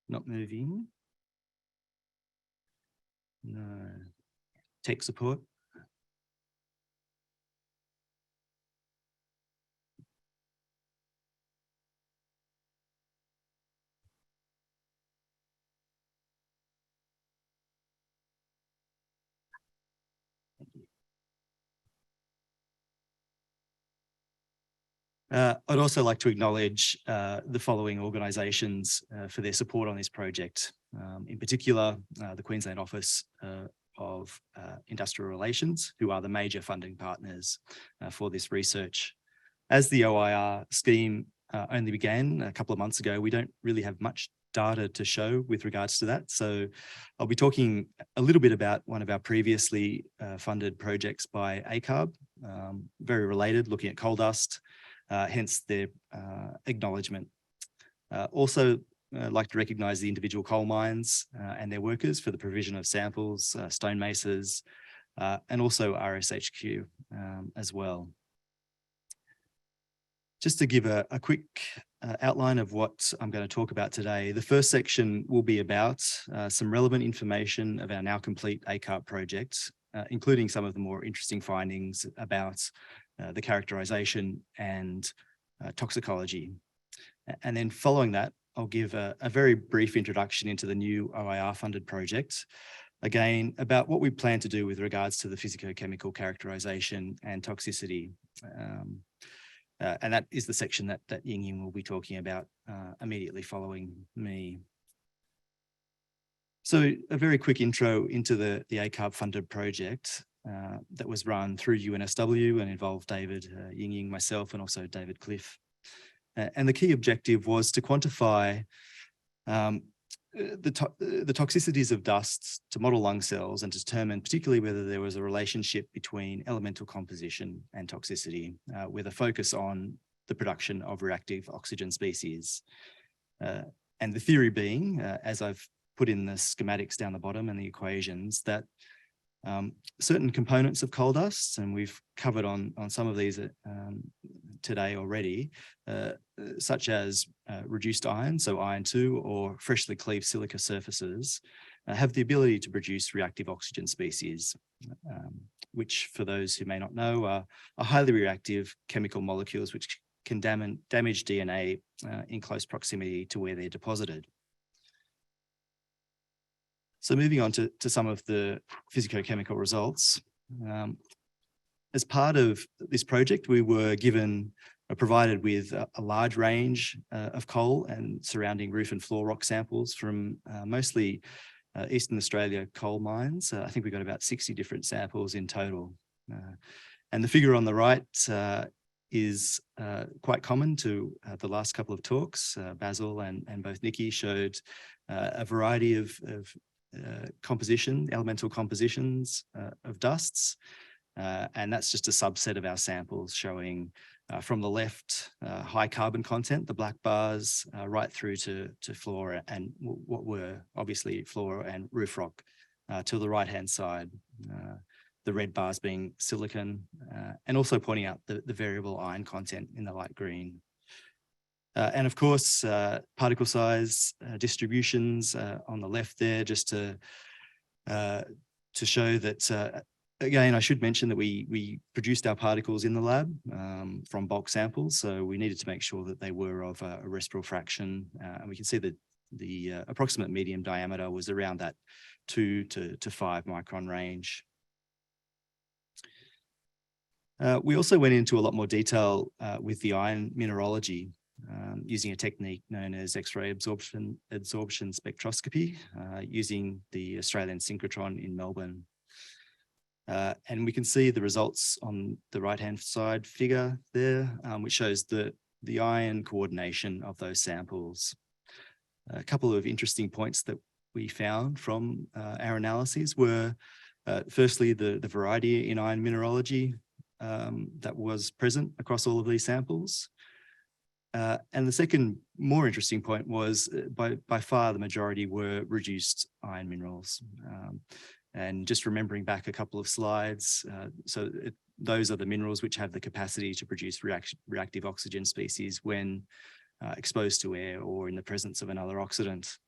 S18: Not moving. No. Tech support. I'd also like to acknowledge the following organisations for their support on this project. In particular, the Queensland Office of Industrial Relations, who are the major funding partners for this research. As the OIR scheme only began a couple of months ago, we don't really have much data to show with regards to that. So I'll be talking a little bit about one of our previously funded projects by ACARB, very related, looking at coal dust. Hence their acknowledgement. Also, like to recognise the individual coal mines and their workers for the provision of samples, stonemasons, and also RSHQ as well. Just to give a quick outline of what I'm going to talk about today, the first section will be about some relevant information of our now complete ACARP project, including some of the more interesting findings about the characterization and toxicology. And then following that, I'll give a very brief introduction into the new OIR funded project, again, about what we plan to do with regards to the physico-chemical characterization and toxicity. And that is the section that Yingying will be talking about immediately following me. So a very quick intro into the ACARP funded project that was run through UNSW and involved David Yingying, myself, and also David Cliff. And the key objective was to quantify the toxicities of dusts to model lung cells and determine particularly whether there was a relationship between elemental composition and toxicity, with a focus on the production of reactive oxygen species. And the theory being, as I've put in the schematics down the bottom and the equations, that certain components of coal dusts, and we've covered on some of these today already, such as reduced iron, so iron 2, or freshly cleaved silica surfaces, have the ability to produce reactive oxygen species, which, for those who may not know, are highly reactive chemical molecules which can damage DNA in close proximity to where they're deposited. So moving on to some of the physico-chemical results. As part of this project, we were provided with a large range of coal and surrounding roof and floor rock samples from mostly Eastern Australia coal mines. I think we got about 60 different samples in total. And the figure on the right is quite common to the last couple of talks. Basil and both Nikky showed a variety of elemental compositions of dusts. And that's just a subset of our samples showing from the left high carbon content, the black bars, right through to floor and what were obviously floor and roof rock to the right hand side, the red bars being silicon, and also pointing out the variable iron content in the light green. And of course, particle size distributions on the left there, just to show that, again, I should mention that we produced our particles in the lab from bulk samples, so we needed to make sure that they were of a respiral fraction, and we can see that the approximate medium diameter was around that 2 to 5 micron range. We also went into a lot more detail with the iron mineralogy, using a technique known as X-ray absorption spectroscopy, using the Australian synchrotron in Melbourne. And we can see the results on the right-hand side figure there, which shows the iron coordination of those samples. A couple of interesting points that we found from our analyses were, firstly, the variety in iron mineralogy that was present across all of these samples. And the second more interesting point was by far the majority were reduced iron minerals. And just remembering back a couple of slides, those are the minerals which have the capacity to produce reactive oxygen species when exposed to air or in the presence of another oxidant.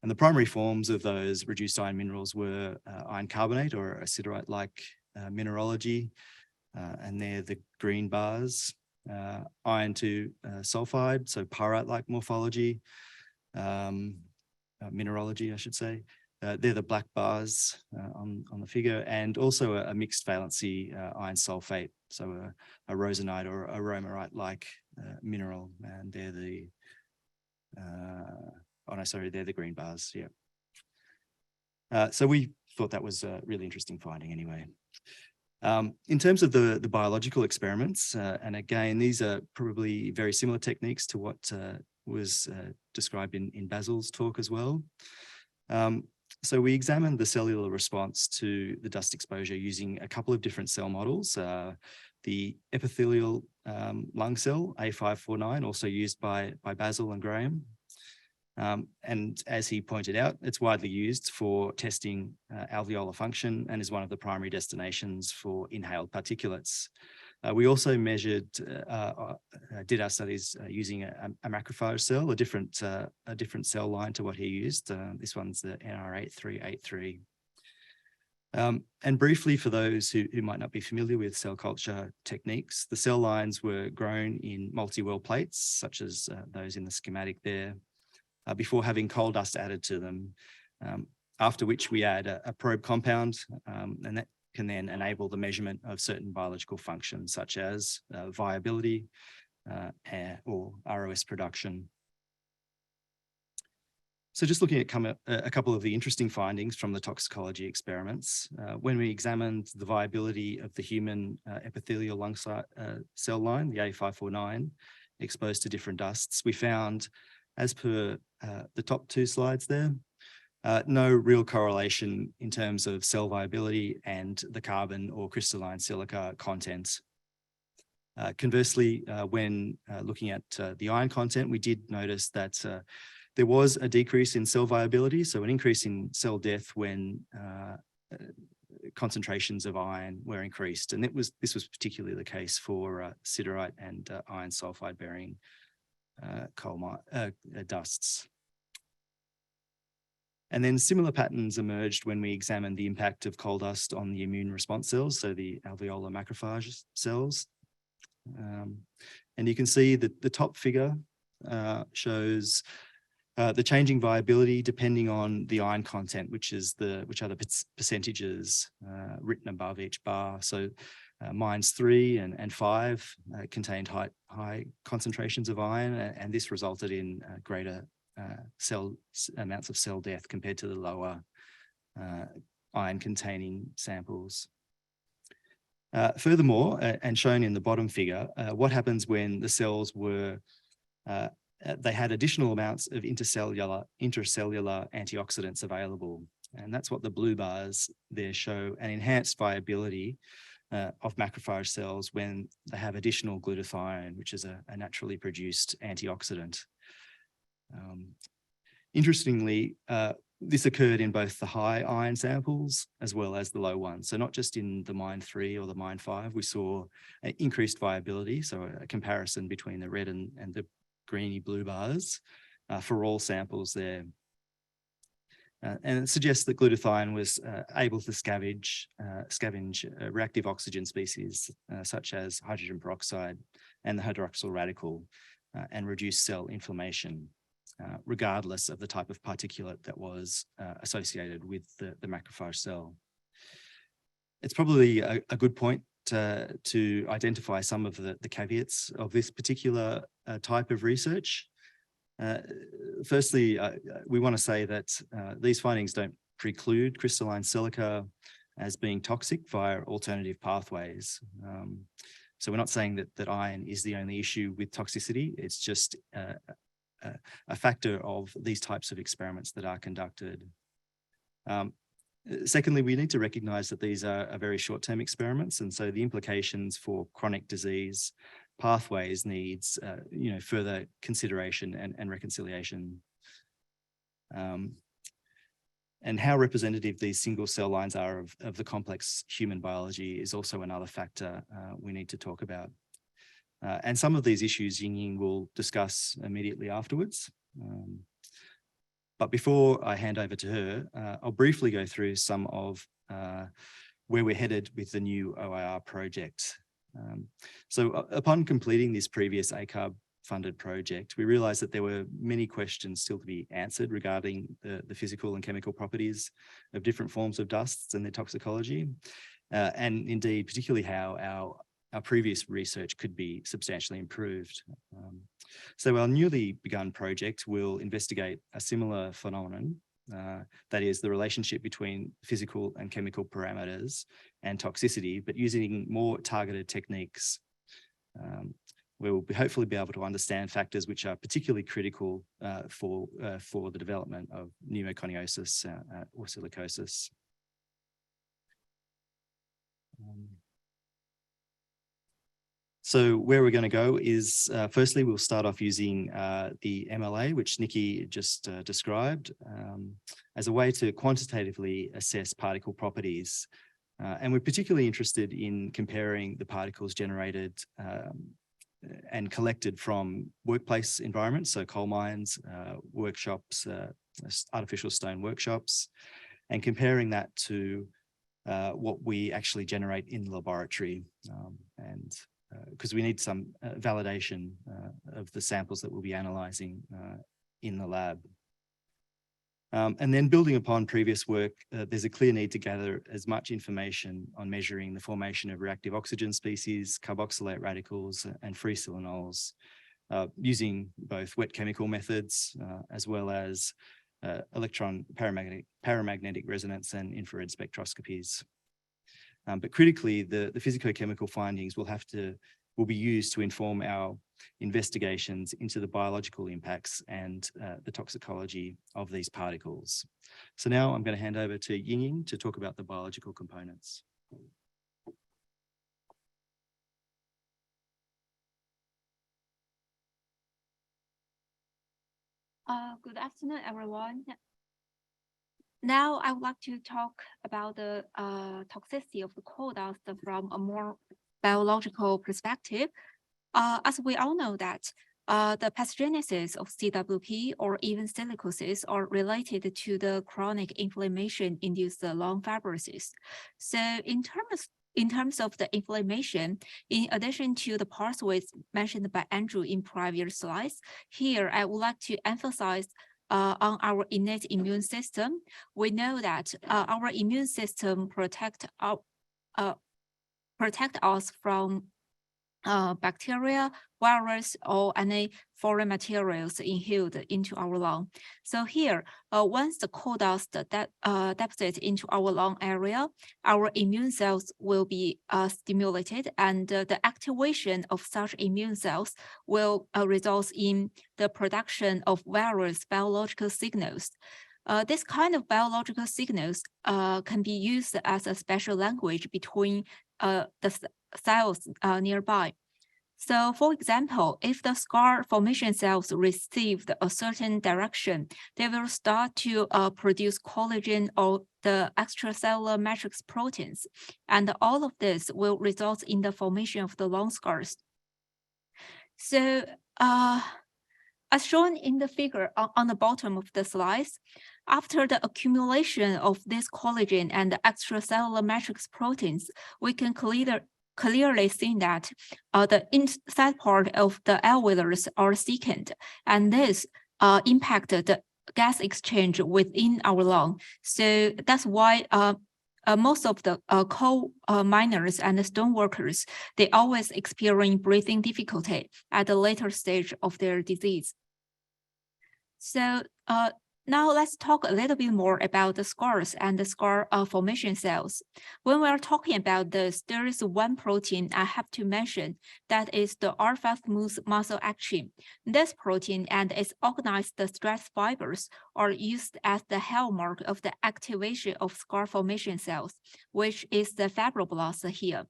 S18: And the primary forms of those reduced iron minerals were iron carbonate or siderite-like mineralogy, and they're the green bars. Iron 2 sulfide, so pyrite-like morphology, mineralogy, I should say. They're the black bars on the figure, and also a mixed valency iron sulfate, so a rosenite or a romarite-like mineral, and they're the they're the green bars. Yeah. So we thought that was a really interesting finding anyway. In terms of the biological experiments, and again, these are probably very similar techniques to what was described in Basil's talk as well. So we examined the cellular response to the dust exposure using a couple of different cell models. The epithelial lung cell, A549, also used by Basil and Graham, And as he pointed out, it's widely used for testing alveolar function and is one of the primary destinations for inhaled particulates. We also measured, did our studies using a macrophage cell, a different cell line to what he used. This one's the NR8383. And briefly, for those who might not be familiar with cell culture techniques, the cell lines were grown in multi-well plates, such as those in the schematic there, before having coal dust added to them, after which we add a probe compound, and that can then enable the measurement of certain biological functions, such as viability or ROS production. So just looking at a couple of the interesting findings from the toxicology experiments, when we examined the viability of the human epithelial lung cell line, the A549, exposed to different dusts, we found, as per the top two slides there, no real correlation in terms of cell viability and the carbon or crystalline silica content. Conversely, when looking at the iron content, we did notice that there was a decrease in cell viability, so an increase in cell death when concentrations of iron were increased. And this was particularly the case for siderite and iron sulfide bearing coal dusts. And then similar patterns emerged when we examined the impact of coal dust on the immune response cells, so the alveolar macrophage cells. And you can see that the top figure shows the changing viability depending on the iron content, which are the percentages written above each bar. So -3 and 5 contained high concentrations of iron, and this resulted in greater amounts of cell death compared to the lower iron-containing samples. Furthermore, and shown in the bottom figure, what happens when the cells were they had additional amounts of intracellular antioxidants available, and that's what the blue bars there show: an enhanced viability of macrophage cells when they have additional glutathione, which is a naturally produced antioxidant. Interestingly, this occurred in both the high iron samples as well as the low ones. So not just in the -3 or the -5, we saw an increased viability, so a comparison between the red and the greeny blue bars for all samples there. And it suggests that glutathione was able to scavenge reactive oxygen species such as hydrogen peroxide and the hydroxyl radical and reduce cell inflammation, regardless of the type of particulate that was associated with the macrophage cell. It's probably a good point to identify some of the caveats of this particular type of research. Firstly, we want to say that these findings don't preclude crystalline silica as being toxic via alternative pathways. So we're not saying that iron is the only issue with toxicity. It's just a factor of these types of experiments that are conducted. Secondly, we need to recognize that these are very short-term experiments, and so the implications for chronic disease pathways needs further consideration and reconciliation. And how representative these single cell lines are of the complex human biology is also another factor we need to talk about. And some of these issues Yingying will discuss immediately afterwards. But before I hand over to her, I'll briefly go through some of where we're headed with the new OIR project. So upon completing this previous ACARB funded project, we realized that there were many questions still to be answered regarding the physical and chemical properties of different forms of dusts and their toxicology, and indeed particularly how our previous research could be substantially improved. So our newly begun project will investigate a similar phenomenon, that is the relationship between physical and chemical parameters and toxicity, but using more targeted techniques. We will hopefully be able to understand factors which are particularly critical for the development of pneumoconiosis or silicosis. So where we're going to go is, firstly, we'll start off using the MLA, which Nikki just described, as a way to quantitatively assess particle properties. And we're particularly interested in comparing the particles generated and collected from workplace environments, so coal mines, workshops, artificial stone workshops, and comparing that to what we actually generate in the laboratory. Because we need some validation of the samples that we'll be analysing in the lab. And then building upon previous work, there's a clear need to gather as much information on measuring the formation of reactive oxygen species, carboxylate radicals, and free silanols, using both wet chemical methods as well as electron paramagnetic resonance and infrared spectroscopies. But critically, the physico-chemical findings will be used to inform our investigations into the biological impacts and the toxicology of these particles. So now I'm going to hand over to Yingying to talk about the biological components.
S3: Good afternoon, everyone. Now I would like to talk about the toxicity of the coal dust from a more biological perspective. As we all know that the pathogenesis of CWP or even silicosis are related to the chronic inflammation induced lung fibrosis. So in terms of the inflammation, in addition to the pathways mentioned by Andrew in previous slides, here I would like to emphasize on our innate immune system. We know that our immune system protect us from bacteria, virus, or any foreign materials inhaled into our lung. So here, once the coal dust deposits into our lung area, our immune cells will be stimulated, and the activation of such immune cells will result in the production of various biological signals. This kind of biological signals can be used as a special language between the cells nearby. So for example, if the scar formation cells received a certain direction, they will start to produce collagen or the extracellular matrix proteins. And all of this will result in the formation of the lung scars. So as shown in the figure on the bottom of the slides, after the accumulation of this collagen and the extracellular matrix proteins, we can clearly see that the inside part of the alveolars are thickened, and this impacted the gas exchange within our lung. So that's why most of the coal miners and the stone workers, they always experience breathing difficulty at the later stage of their disease. So now let's talk a little bit more about the scars and the scar formation cells. When we are talking about this, there is one protein I have to mention, that is the alpha smooth muscle action. This protein and its organized stress fibers are used as the hallmark of the activation of scar formation cells, which is the fibroblasts here.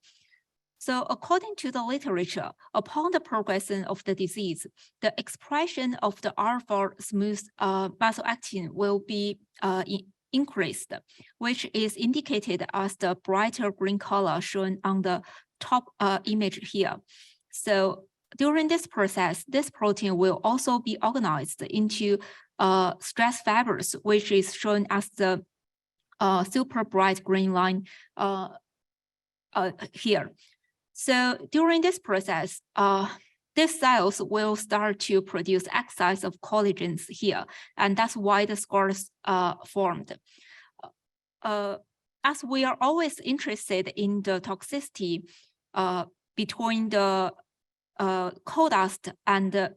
S3: So according to the literature, upon the progression of the disease, the expression of the alpha smooth muscle actin will be increased, which is indicated as the brighter green color shown on the top image here. So during this process, this protein will also be organized into stress fibers, which is shown as the super bright green line here. So during this process, these cells will start to produce excess of collagens here, and that's why the scars formed. As we are always interested in the toxicity between the coal dust and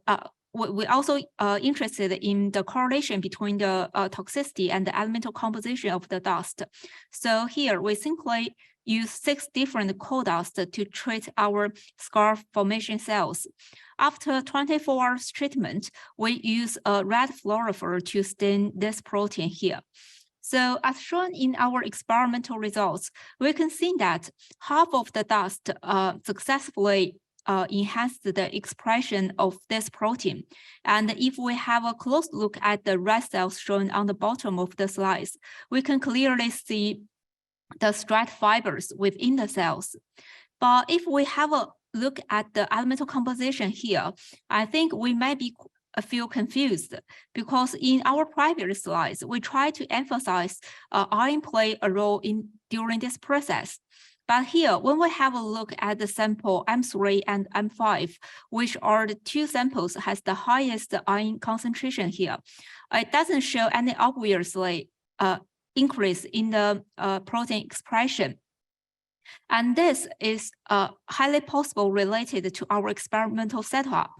S3: we also interested in the correlation between the toxicity and the elemental composition of the dust. So here we simply use 6 different coal dust to treat our scar formation cells. After 24 hours treatment, we use a red fluorophore to stain this protein here. So as shown in our experimental results, we can see that half of the dust successfully enhance the expression of this protein. And if we have a close look at the red cells shown on the bottom of the slides, we can clearly see the strand fibers within the cells. But if we have a look at the elemental composition here, I think we may be feel confused because in our previous slides, we try to emphasize iron play a role during this process. But here, when we have a look at the sample M3 and M5, which are the two samples has the highest iron concentration here, it doesn't show any obviously increase in the protein expression. And this is highly possible related to our experimental setup.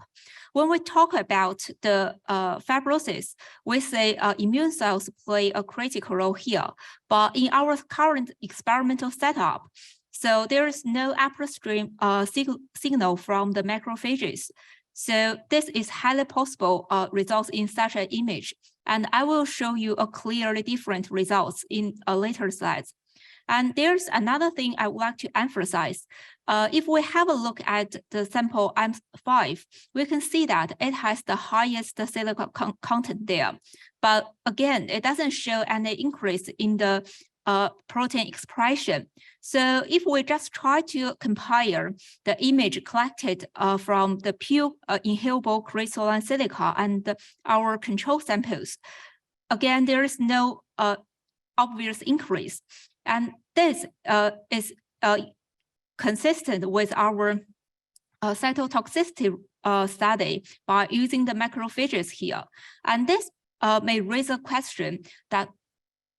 S3: When we talk about the fibrosis, we say immune cells play a critical role here. But in our current experimental setup, so there is no upstream signal from the macrophages. So this is highly possible results in such an image. And I will show you a clearly different results in a later slides. And there's another thing I would like to emphasize. If we have a look at the sample M5, we can see that it has the highest silica content there. But again, it doesn't show any increase in the protein expression. So if we just try to compare the image collected from the pure inhalable crystalline silica and our control samples, again, there is no obvious increase. And this is consistent with our cytotoxicity study by using the macrophages here. And this may raise a question that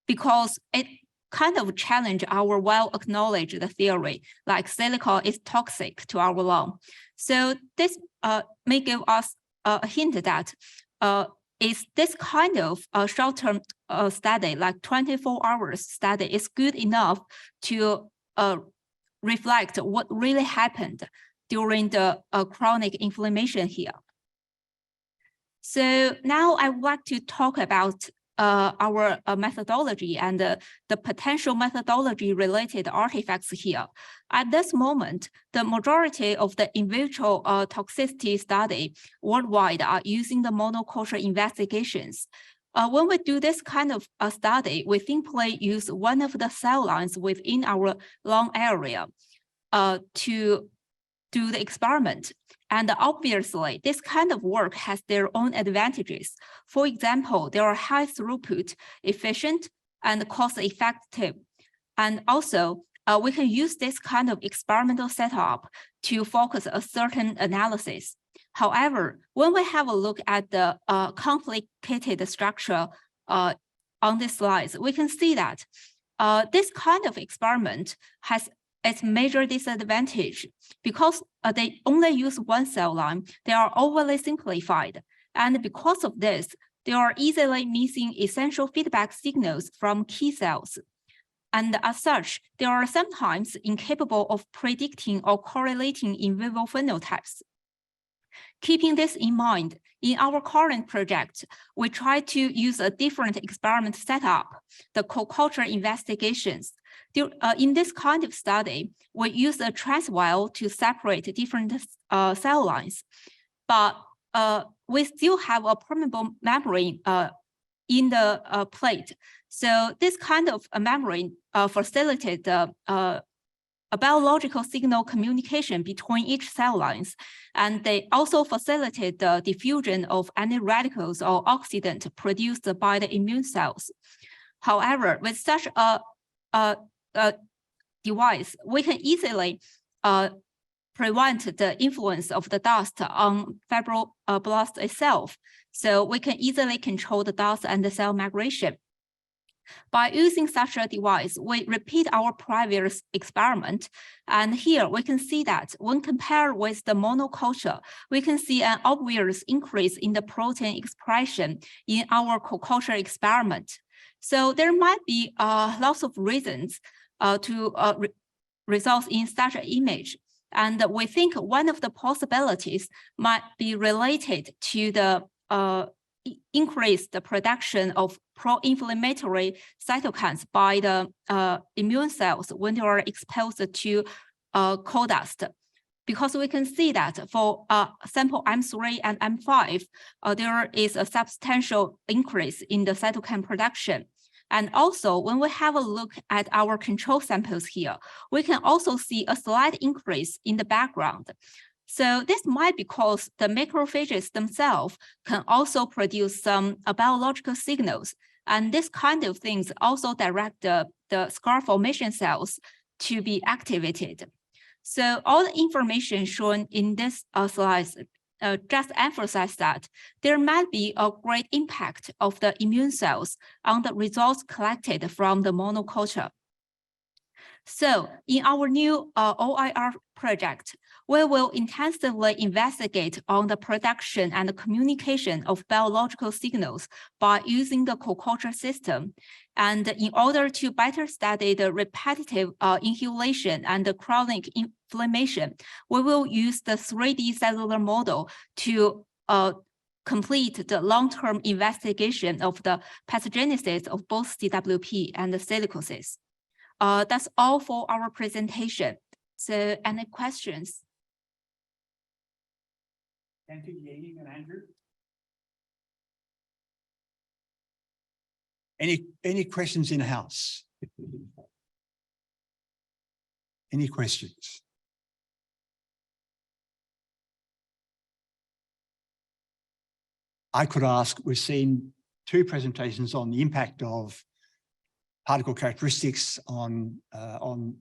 S3: because it kind of challenge our well-acknowledged theory, like silica is toxic to our lung. So this may give us a hint that is this kind of short-term study, like 24 hours study, is good enough to reflect what really happened during the chronic inflammation here. So now I would like to talk about our methodology and the potential methodology related artifacts here. At this moment, the majority of the in vitro toxicity study worldwide are using the monoculture investigations. When we do this kind of study, we simply use one of the cell lines within our lung area to do the experiment. And obviously, this kind of work has their own advantages. For example, they are high throughput, efficient, and cost effective. And also, we can use this kind of experimental setup to focus a certain analysis. However, when we have a look at the complicated structure on these slides, we can see that this kind of experiment has its major disadvantage because they only use one cell line. They are overly simplified. And because of this, they are easily missing essential feedback signals from key cells. And as such, they are sometimes incapable of predicting or correlating in vivo phenotypes. Keeping this in mind, in our current project, we try to use a different experiment setup, the co-culture investigations. In this kind of study, we use a transvial to separate different cell lines, but we still have a permeable membrane in the plate. So this kind of membrane facilitates a biological signal communication between each cell lines, and they also facilitate the diffusion of any radicals or oxidant produced by the immune cells. However, with such a device, we can easily prevent the influence of the dust on fibroblast itself. So we can easily control the dust and the cell migration. By using such a device, we repeat our previous experiment. And here we can see that when compared with the monoculture, we can see an obvious increase in the protein expression in our co-culture experiment. So there might be lots of reasons to result in such an image. And we think one of the possibilities might be related to the increase the production of pro-inflammatory cytokines by the immune cells when they are exposed to coal dust. because we can see that for sample M3 and M5, there is a substantial increase in the cytokine production. And also, when we have a look at our control samples here, we can also see a slight increase in the background. So this might be because the macrophages themselves can also produce some biological signals. And this kind of things also direct the scar formation cells to be activated. So all the information shown in this slide just emphasize that there might be a great impact of the immune cells on the results collected from the monoculture. So in our new OIR project, we will intensively investigate on the production and the communication of biological signals by using the co-culture system. And in order to better study the repetitive inhalation and the chronic inflammation, we will use the 3D cellular model to complete the long-term investigation of the pathogenesis of both CWP and the silicosis. That's all for our presentation. So any questions?
S14: Thank you, Yingying and Andrew. Any questions in-house? Any questions? I could ask, we've seen 2 presentations on the impact of particle characteristics on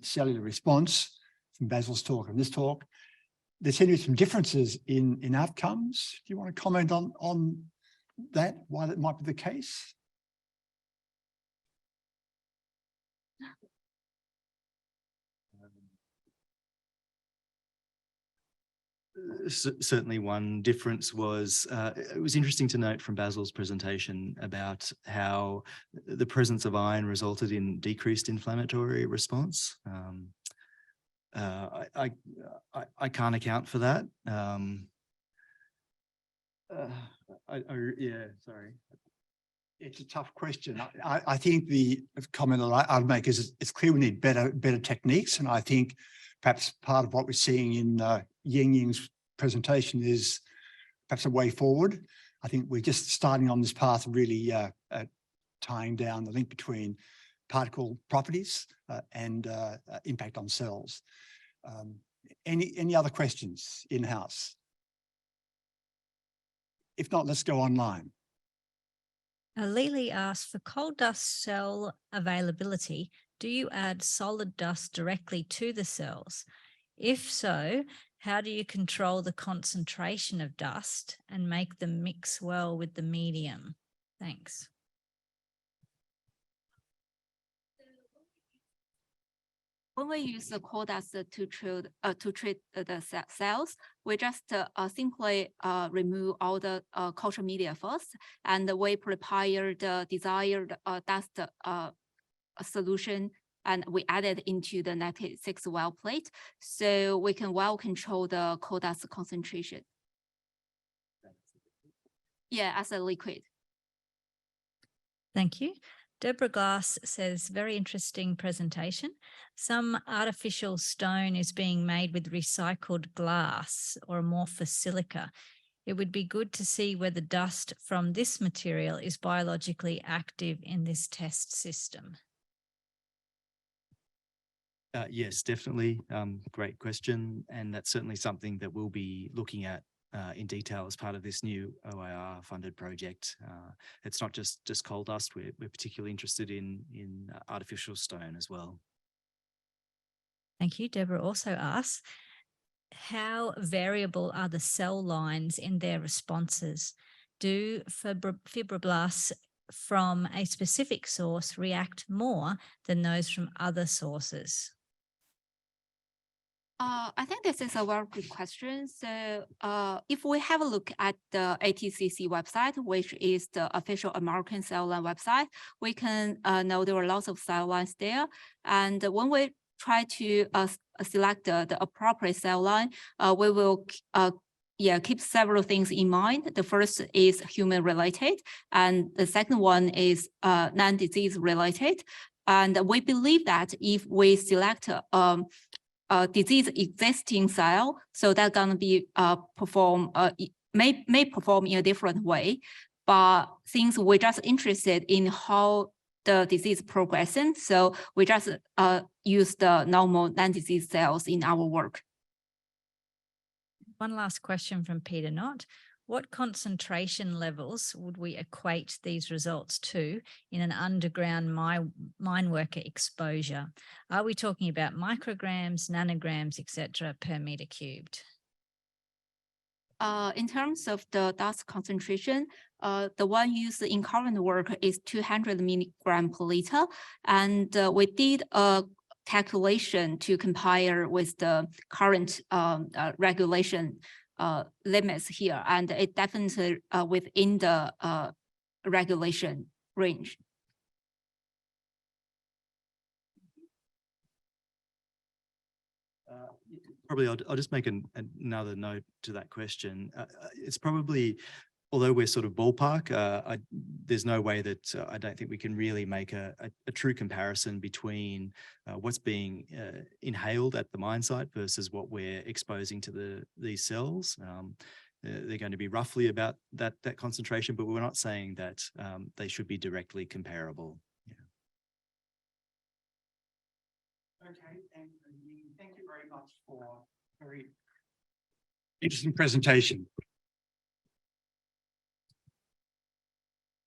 S14: cellular response from Basil's talk and this talk. There seem to be some differences in outcomes. Do you want to comment on that, why that might be the case?
S18: Certainly one difference was, it was interesting to note from Basil's presentation about how the presence of iron resulted in decreased inflammatory response. I can't account for that. Yeah, sorry.
S14: It's a tough question. I think the comment that I'd make is it's clear we need better techniques. And I think perhaps part of what we're seeing in Yingying's presentation is perhaps a way forward. I think we're just starting on this path of really tying down the link between particle properties and impact on cells. Any other questions in-house? If not, let's go online.
S7: Lily asked, for coal dust cell availability, do you add solid dust directly to the cells? If so, how do you control the concentration of dust and make them mix well with the medium? Thanks.
S3: When we use the coal dust to treat the cells, we just simply remove all the culture media first, and we prepare the desired dust solution, and we add it into the 96 well plate, so we can well control the coal dust concentration. Yeah, as a liquid.
S7: Thank you. Deborah Glass says, very interesting presentation. Some artificial stone is being made with recycled glass or amorphous silica. It would be good to see whether dust from this material is biologically active in this test system.
S18: Yes, definitely. Great question. And that's certainly something that we'll be looking at in detail as part of this new OIR funded project. It's not just coal dust. We're particularly interested in artificial stone as well.
S7: Thank you. Deborah also asks, how variable are the cell lines in their responses? Do fibroblasts from a specific source react more than those from other sources?
S3: I think this is a very good question. So if we have a look at the ATCC website, which is the official American cell line website, we can know there are lots of cell lines there. And when we try to select the appropriate cell line, we will keep several things in mind. The first is human related, and the second one is non-disease related. And we believe that if we select
S19: disease existing cell, so that's gonna be may perform in a different way. But since we're just interested in how the disease progressing, so we just use the normal non-disease cells in our work.
S7: One last question from Peter Knott. What concentration levels would we equate these results to in an underground mine worker exposure? Are we talking about micrograms, nanograms, etc., per meter cubed?
S19: In terms of the dust concentration, the one used in current work is 200 milligram per liter. And we did a calculation to compare with the current regulation limits here, and it definitely within the regulation range.
S18: Probably I'll just make another note to that question. It's probably, although we're sort of ballpark, there's no way that I don't think we can really make a true comparison between what's being inhaled at the mine site versus what we're exposing to these cells. They're going to be roughly about that concentration, but we're not saying that they should be directly comparable. Yeah.
S14: Okay, and thank you very much for a very interesting presentation.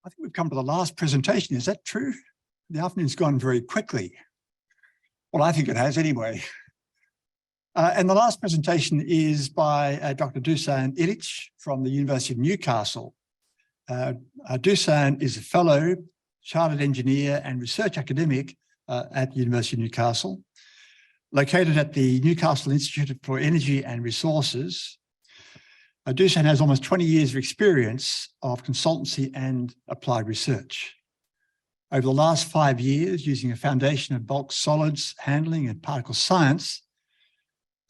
S14: I think we've come to the last presentation. Is that true? The afternoon's gone very quickly. Well, I think it has anyway. And the last presentation is by Dr. Dusan Ilic from the University of Newcastle. Dusan is a fellow, chartered engineer and research academic at the University of Newcastle, located at the Newcastle Institute for Energy and Resources. Dusan has almost 20 years of experience of consultancy and applied research. Over the last 5 years, using a foundation of bulk solids handling and particle science,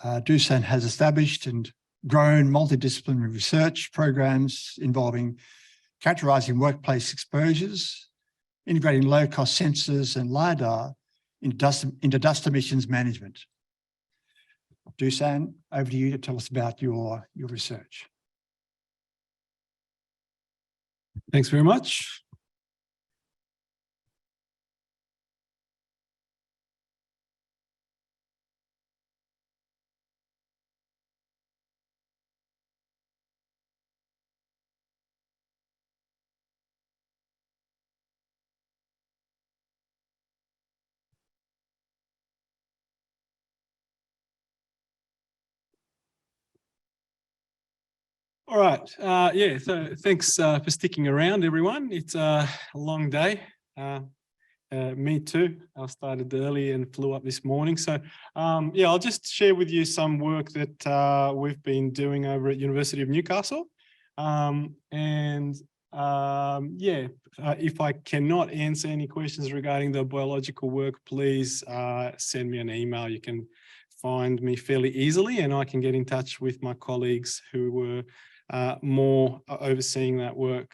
S14: Dusan has established and grown multidisciplinary research programs involving characterizing workplace exposures, integrating low-cost sensors and LiDAR into dust emissions management. Dusan, over to you to tell us about your research.
S17: Thanks very much. All right. Yeah, so thanks for sticking around, everyone. It's a long day. Me too. I started early and flew up this morning. So yeah, I'll just share with you some work that we've been doing over at University of Newcastle. Yeah, if I cannot answer any questions regarding the biological work, please send me an email. You can find me fairly easily and I can get in touch with my colleagues who were more overseeing that work.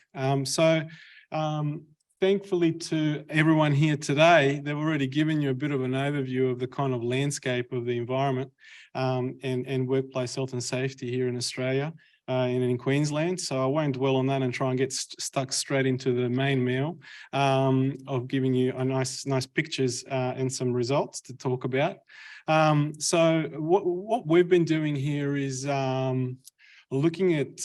S17: Thankfully to everyone here today, they've already given you a bit of an overview of the kind of landscape of the environment and workplace health and safety here in Australia and in Queensland. So I won't dwell on that and try and get stuck straight into the main meal of giving you a nice pictures and some results to talk about. So what we've been doing here is looking at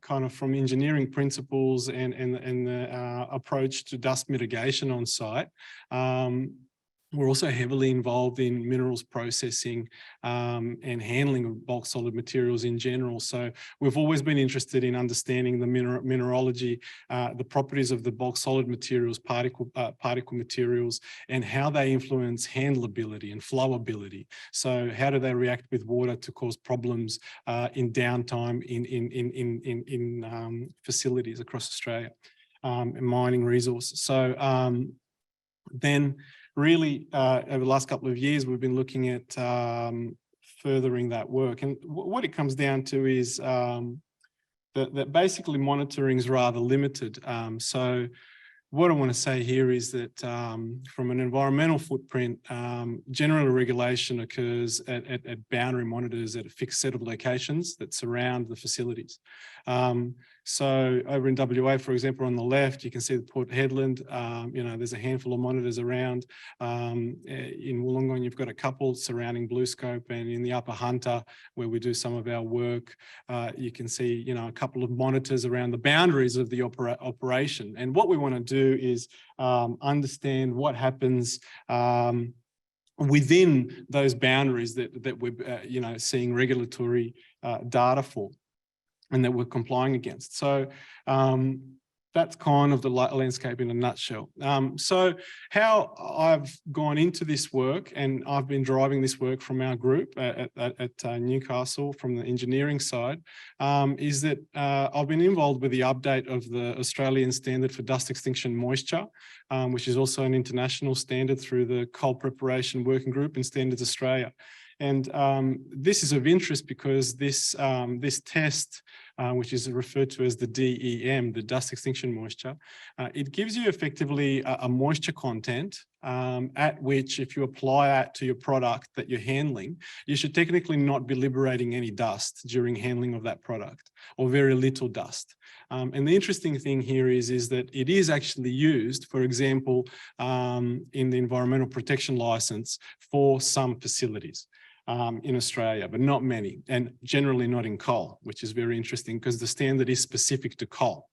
S17: kind of from engineering principles and the approach to dust mitigation on site. We're also heavily involved in minerals processing and handling of bulk solid materials in general. So we've always been interested in understanding the mineralogy, the properties of the bulk solid materials, particle materials, and how they influence handleability and flowability. So how do they react with water to cause problems in downtime in facilities across Australia and mining resources. So then really, over the last couple of years, we've been looking at furthering that work. And what it comes down to is that basically monitoring is rather limited. So what I want to say here is that from an environmental footprint, general regulation occurs at boundary monitors at a fixed set of locations that surround the facilities. So over in WA, for example, on the left, you can see the Port Hedland. You know, there's a handful of monitors around. In Wollongong, you've got a couple surrounding BlueScope, and in the Upper Hunter, where we do some of our work, you can see, you know, a couple of monitors around the boundaries of the operation. And what we want to do is understand what happens within those boundaries that we're, you know, seeing regulatory data for, and that we're complying against. So that's kind of the landscape in a nutshell. So how I've gone into this work, and I've been driving this work from our group at Newcastle from the engineering side, is that I've been involved with the update of the Australian standard for dust extinction moisture, which is also an international standard through the Coal Preparation Working Group in Standards Australia. And this is of interest because this test, which is referred to as the DEM, the dust extinction moisture, it gives you effectively a moisture content at which, if you apply that to your product that you're handling, you should technically not be liberating any dust during handling of that product, or very little dust. And the interesting thing here is that it is actually used, for example, in the environmental protection license for some facilities in Australia, but not many, and generally not in coal, which is very interesting because the standard is specific to coal.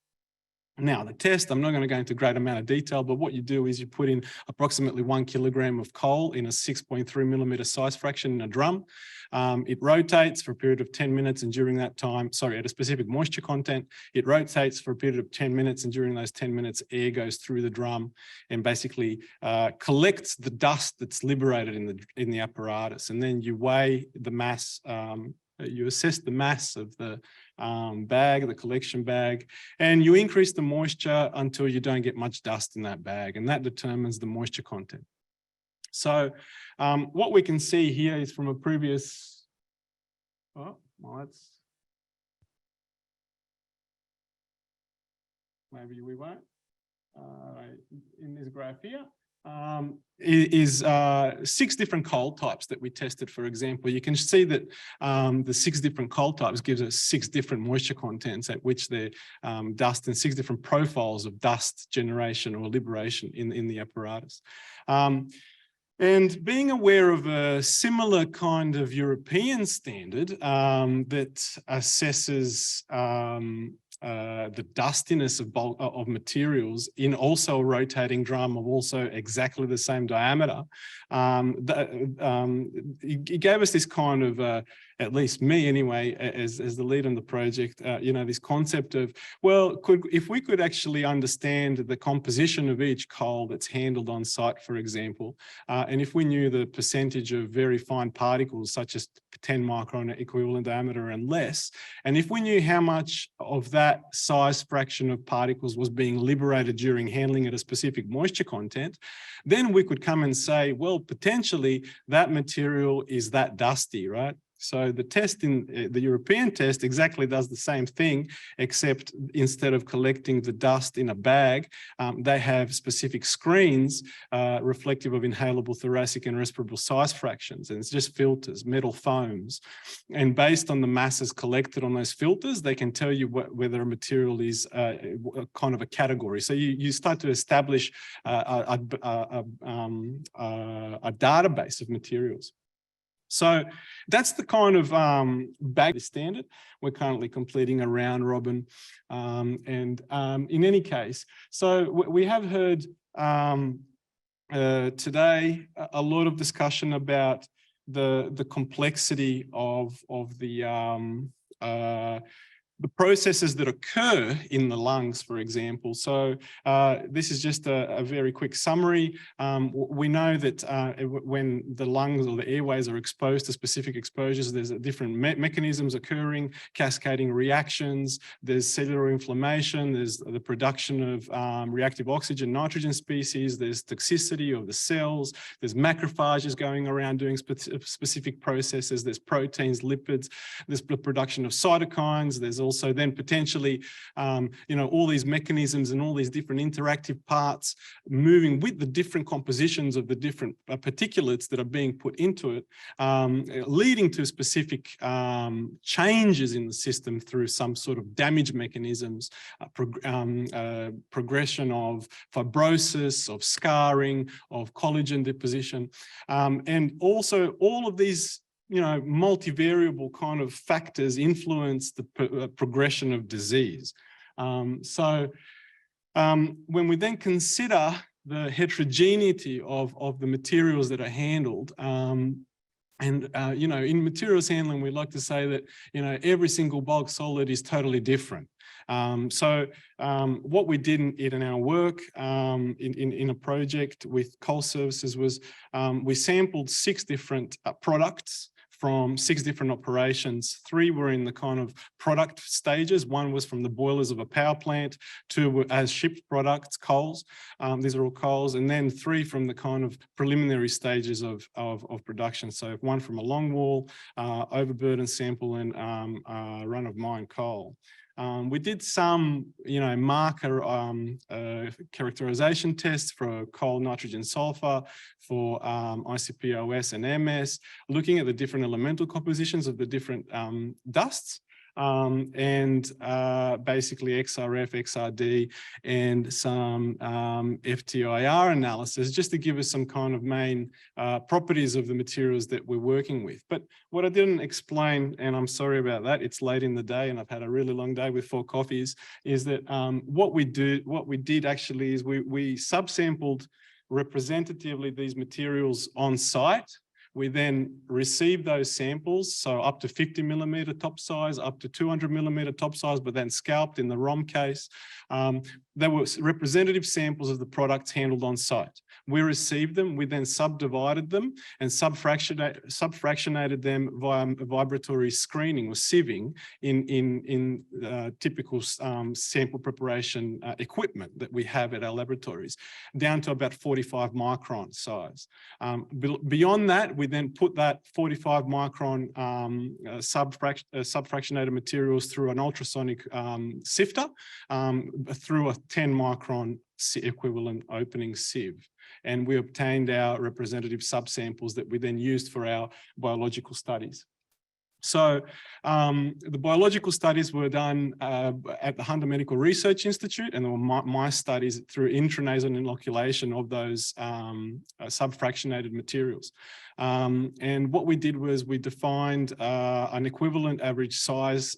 S17: Now, the test, I'm not going to go into a great amount of detail, but what you do is you put in approximately 1 kilogram of coal in a 6.3 millimeter size fraction in a drum. It rotates for a period of 10 minutes, and during that time, at a specific moisture content, it rotates for a period of 10 minutes, and during those 10 minutes, air goes through the drum and basically collects the dust that's liberated in the apparatus. And then you weigh the mass, you assess the mass of the bag, the collection bag, and you increase the moisture until you don't get much dust in that bag, and that determines the moisture content. So what we can see here is from a previous, maybe we won't, in this graph here, is 6 different coal types that we tested. For example, you can see that the 6 different coal types gives us 6 different moisture contents at which the dust, and 6 different profiles of dust generation or liberation in the apparatus. And being aware of a similar kind of European standard that assesses the dustiness of materials in also a rotating drum of also exactly the same diameter, it gave us this kind of, at least me anyway, as the lead on the project, you know, this concept of, well, if we could actually understand the composition of each coal that's handled on site, for example, and if we knew the percentage of very fine particles, such as 10 micron equivalent diameter and less, and if we knew how much of that size fraction of particles was being liberated during handling at a specific moisture content, then we could come and say, well, potentially that material is that dusty, right? So the test in the European test exactly does the same thing, except instead of collecting the dust in a bag, they have specific screens reflective of inhalable thoracic and respirable size fractions. And it's just filters, metal foams. And based on the masses collected on those filters, they can tell you whether a material is kind of a category. So you start to establish a database of materials. So that's the kind of bag standard we're currently completing a round robin. In any case, so we have heard today a lot of discussion about the complexity of the processes that occur in the lungs, for example. So this is just a very quick summary. We know that when the lungs or the airways are exposed to specific exposures, there's different mechanisms occurring, cascading reactions, there's cellular inflammation, there's the production of reactive oxygen, nitrogen species, there's toxicity of the cells, there's macrophages going around doing specific processes, there's proteins, lipids, there's the production of cytokines, there's also then potentially, all these mechanisms and all these different interactive parts moving with the different compositions of the different particulates that are being put into it, leading to specific changes in the system through some sort of damage mechanisms, progression of fibrosis, of scarring, of collagen deposition, and also all of these multivariable kind of factors influence the progression of disease. When we then consider the heterogeneity of the materials that are handled, in materials handling, we like to say that, every single bulk solid is totally different. What we did in our work in a project with Coal Services was we sampled 6 different products from 6 different operations. 3 were in the kind of product stages. 1 was from the boilers of a power plant. 2 were as shipped products, coals. These are all coals. And then 3 from the kind of preliminary stages of production. So 1 from a longwall, overburden sample, and run of mine coal. We did some, marker characterization tests for coal, nitrogen, sulfur, for ICP-OS and MS, looking at the different elemental compositions of the different dusts. Basically XRF, XRD, and some FTIR analysis, just to give us some kind of main properties of the materials that we're working with. But what I didn't explain, and I'm sorry about that, it's late in the day and I've had a really long day with 4 coffees, is that what we did actually is we subsampled representatively these materials on site. We then received those samples, so up to 50 millimeter top size, up to 200 millimeter top size, but then scalped in the ROM case. They were representative samples of the products handled on site. We received them, we then subdivided them and subfractionated them via vibratory screening or sieving in typical sample preparation equipment that we have at our laboratories, down to about 45 micron size. Beyond that, we then put that 45 micron subfractionated materials through an ultrasonic sifter through a 10 micron equivalent opening sieve. And we obtained our representative subsamples that we then used for our biological studies. So the biological studies were done at the Hunter Medical Research Institute, and there were my studies through intranasal inoculation of those subfractionated materials. And what we did was we defined an equivalent average size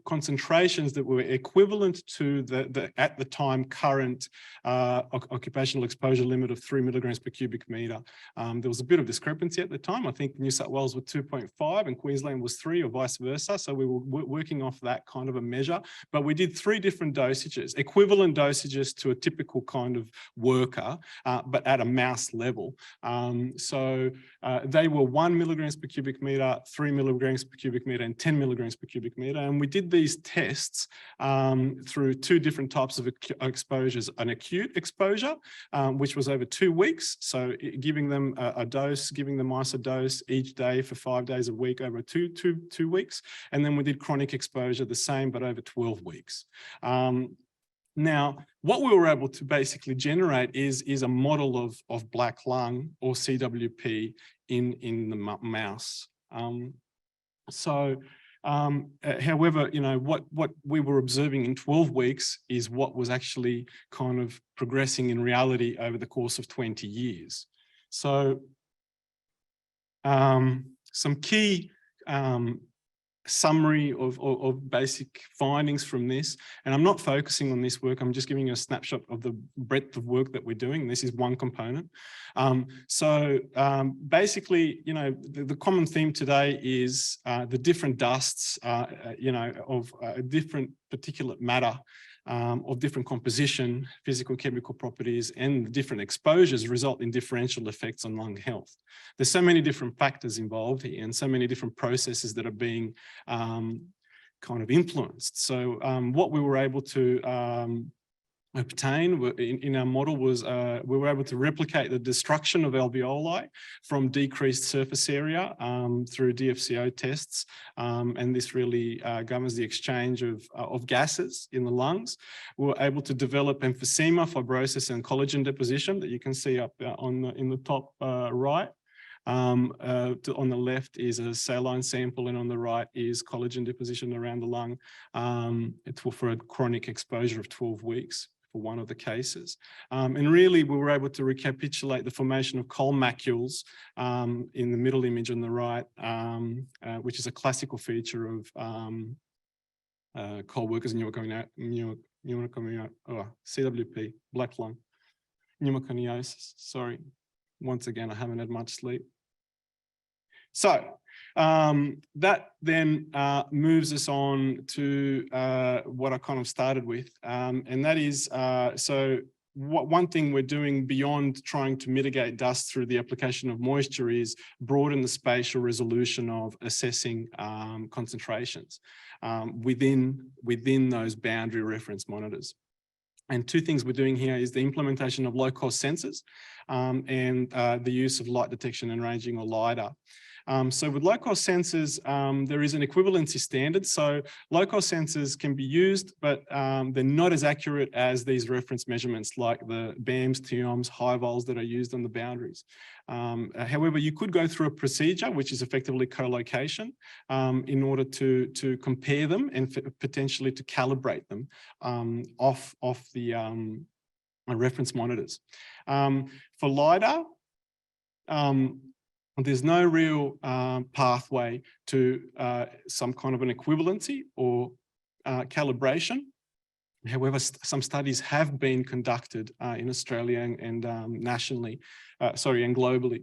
S17: concentrations that were equivalent to the at the time current occupational exposure limit of 3 milligrams per cubic meter. There was a bit of discrepancy at the time. I think New South Wales was 2.5 and Queensland was 3, or vice versa. So we were working off that kind of a measure, but we did 3 different dosages, equivalent dosages to a typical kind of worker, but at a mouse level. They were 1 milligrams per cubic meter, 3 milligrams per cubic meter, and 10 milligrams per cubic meter. And we did these tests through 2 different types of exposures: an acute exposure, which was over 2 weeks. So giving them a dose, giving the mice a dose each day for 5 days a week over two weeks. And then we did chronic exposure, the same, but over 12 weeks. Now, what we were able to basically generate is a model of black lung, or CWP, in the mouse. However, what we were observing in 12 weeks is what was actually kind of progressing in reality over the course of 20 years. So some key summary of basic findings from this, and I'm not focusing on this work, I'm just giving you a snapshot of the breadth of work that we're doing. This is one component. Basically, the common theme today is the different dusts, of different particulate matter, of different composition, physical-chemical properties, and different exposures result in differential effects on lung health. There's so many different factors involved here and so many different processes that are being kind of influenced. So what we were able to obtained in our model was we were able to replicate the destruction of alveoli from decreased surface area through DFCO tests, and this really governs the exchange of gases in the lungs. We were able to develop emphysema, fibrosis, and collagen deposition that you can see up in the top right. On the left is a saline sample, and on the right is collagen deposition around the lung. It's for a chronic exposure of 12 weeks for one of the cases. And really, we were able to recapitulate the formation of coal macules in the middle image on the right, which is a classical feature of coal workers CWP, black lung, pneumoconiosis. Sorry, once again, I haven't had much sleep. So that then moves us on to what I kind of started with, and that is, one thing we're doing beyond trying to mitigate dust through the application of moisture is broaden the spatial resolution of assessing concentrations within those boundary reference monitors. And two things we're doing here is the implementation of low-cost sensors and the use of light detection and ranging, or LiDAR. So with low-cost sensors, there is an equivalency standard. So low-cost sensors can be used, but they're not as accurate as these reference measurements like the BAMs, TIOMs, high vols that are used on the boundaries. However, you could go through a procedure, which is effectively co-location, in order to compare them and potentially to calibrate them off the reference monitors. For LiDAR, there's no real pathway to some kind of an equivalency or calibration. However, some studies have been conducted in Australia and nationally, and globally.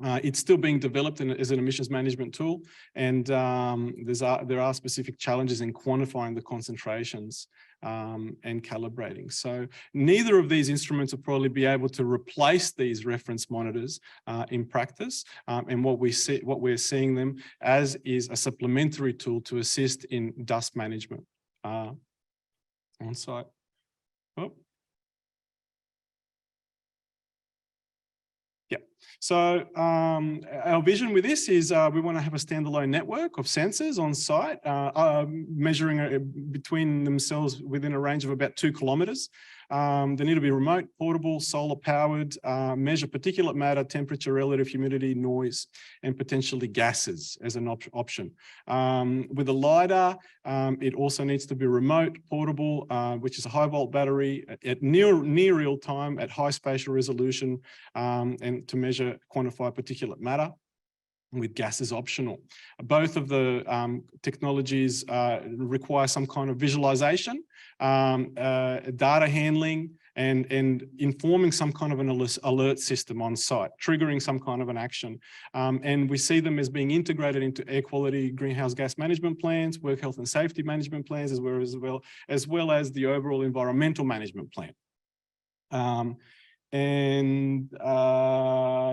S17: It's still being developed as an emissions management tool, and there are specific challenges in quantifying the concentrations and calibrating. So neither of these instruments will probably be able to replace these reference monitors in practice, and what we're seeing them as is a supplementary tool to assist in dust management on site. Oh. Yeah, so our vision with this is we want to have a standalone network of sensors on site, measuring between themselves within a range of about 2 kilometres. They need to be remote, portable, solar powered, measure particulate matter, temperature, relative humidity, noise, and potentially gases as an option. With a LiDAR, it also needs to be remote, portable, which is a high volt battery at near real time at high spatial resolution, and to measure, quantify particulate matter, with gases optional. Both of the technologies require some kind of visualization, data handling, and informing some kind of an alert system on site, triggering some kind of an action. And we see them as being integrated into air quality, greenhouse gas management plans, work health and safety management plans, as well as the overall environmental management plan.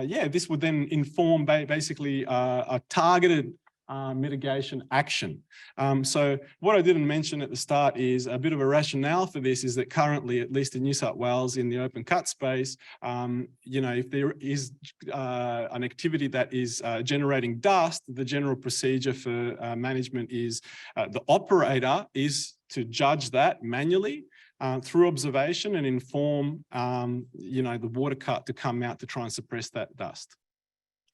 S17: Yeah, this would then inform basically a targeted mitigation action. So what I didn't mention at the start is a bit of a rationale for this is that currently, at least in New South Wales, in the open cut space, you know, if there is an activity that is generating dust, the general procedure for management is the operator is to judge that manually through observation and inform, you know, the water cut to come out to try and suppress that dust.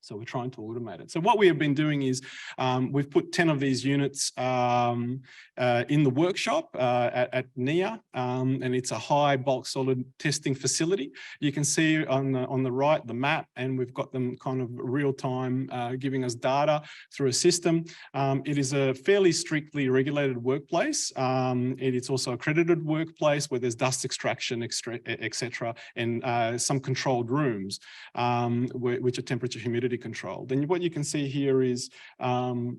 S17: So we're trying to automate it. So what we have been doing is we've put 10 of these units in the workshop at NIA, and it's a high bulk solid testing facility. You can see on the right the map, and we've got them kind of real time giving us data through a system. It is a fairly strictly regulated workplace. It's also accredited workplace where there's dust extraction, etc., and some controlled rooms, which are temperature, humidity controlled. And what you can see here is the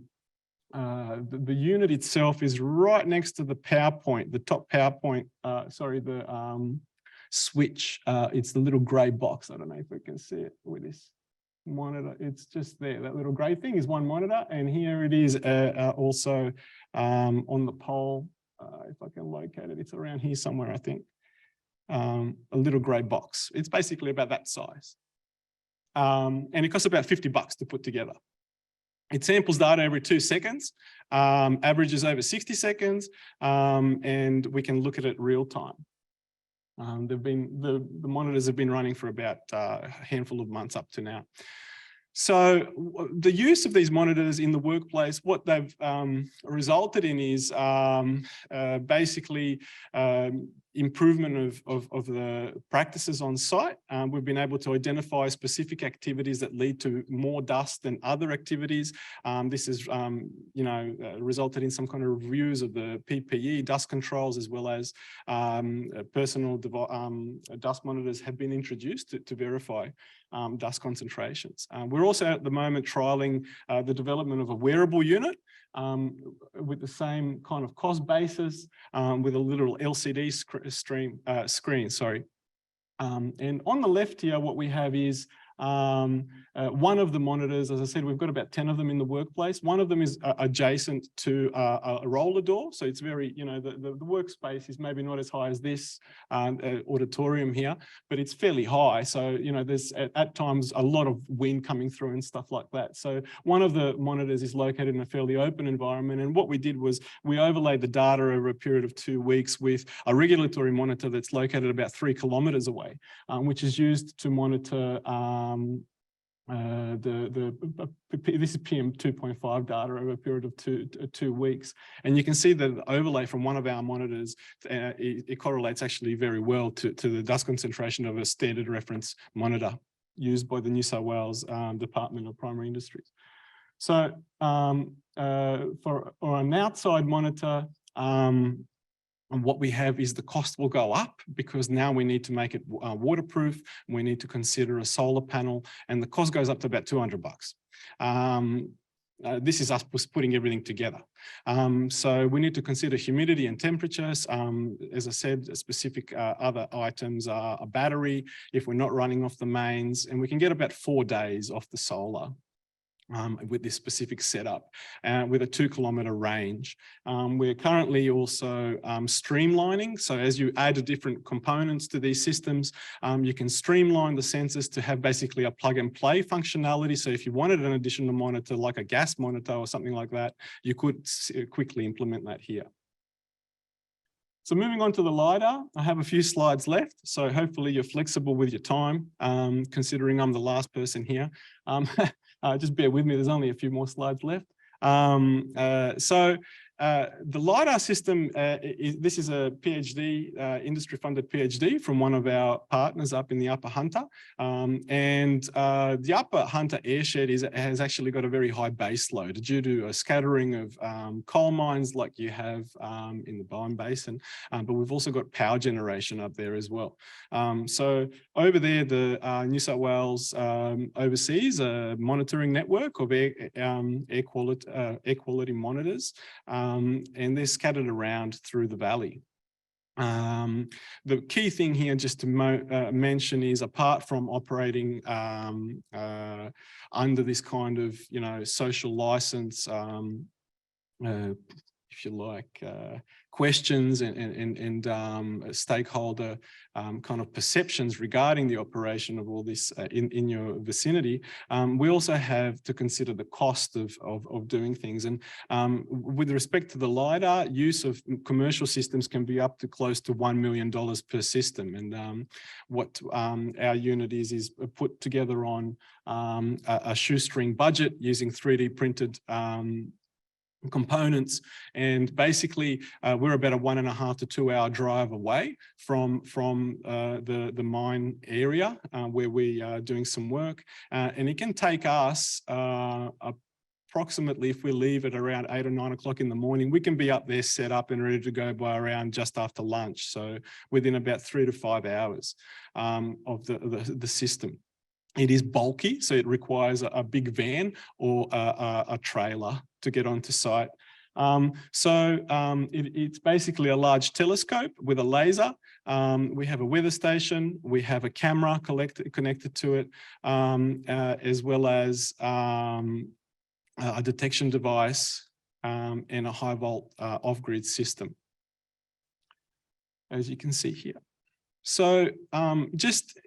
S17: unit itself is right next to the power point, the top power point, the switch. It's the little grey box. I don't know if we can see it with this monitor. It's just there. That little grey thing is one monitor, and here it is also on the pole. If I can locate it, it's around here somewhere, I think. a little grey box. It's basically about that size. And it costs about $50 to put together. It samples data every 2 seconds, averages over 60 seconds, and we can look at it real time. The monitors have been running for about a handful of months up to now. So the use of these monitors in the workplace, what they've resulted in is basically improvement of the practices on site. We've been able to identify specific activities that lead to more dust than other activities. This has, resulted in some kind of reviews of the PPE, dust controls, as well as personal dust monitors have been introduced to verify dust concentrations. We're also at the moment trialling the development of a wearable unit with the same kind of cost basis, with a little LCD screen. And on the left here, what we have is one of the monitors. As I said, we've got about 10 of them in the workplace. One of them is adjacent to a roller door. So it's very, the workspace is maybe not as high as this auditorium here, but it's fairly high. So, there's at times a lot of wind coming through and stuff like that. So one of the monitors is located in a fairly open environment. And what we did was we overlaid the data over a period of 2 weeks with a regulatory monitor that's located about 3 kilometers away, which is used to monitor this is PM 2.5 data over a period of two weeks. And you can see that the overlay from one of our monitors, it correlates actually very well to the dust concentration of a standard reference monitor used by the New South Wales Department of Primary Industries. So for an outside monitor, and what we have is the cost will go up because now we need to make it waterproof. We need to consider a solar panel, and the cost goes up to about $200. This is us putting everything together. So we need to consider humidity and temperatures. As I said, specific other items are a battery if we're not running off the mains, and we can get about 4 days off the solar. With this specific setup, with a 2 kilometer range. We're currently also streamlining. So as you add different components to these systems, you can streamline the sensors to have basically a plug and play functionality. So if you wanted an additional monitor, like a gas monitor or something like that, you could quickly implement that here. So moving on to the LiDAR, I have a few slides left. So hopefully you're flexible with your time, considering I'm the last person here. Just bear with me, there's only a few more slides left. The LiDAR system, this is a PhD, industry-funded PhD from one of our partners up in the Upper Hunter. The Upper Hunter airshed has actually got a very high base load due to a scattering of coal mines like you have in the Boyne Basin, but we've also got power generation up there as well. So over there, the New South Wales oversees a monitoring network of air quality monitors. And they're scattered around through the valley. The key thing here just to mention is, apart from operating under this kind of, social license, if you like, questions and stakeholder kind of perceptions regarding the operation of all this in your vicinity, we also have to consider the cost of doing things. And with respect to the LiDAR, use of commercial systems can be up to close to $1 million per system. And what our unit is put together on a shoestring budget using 3D printed components, and basically we're about a 1.5 to 2 hour drive away from the mine area where we are doing some work, and it can take us approximately, if we leave at around 8 or 9 o'clock in the morning, we can be up there set up and ready to go by around just after lunch, so within about 3 to 5 hours of the system. It is bulky, so it requires a big van or a trailer to get onto site. It's basically a large telescope with a laser. We have a weather station, we have a camera connected to it, as well as a detection device and a high volt off-grid system, as you can see here. So just,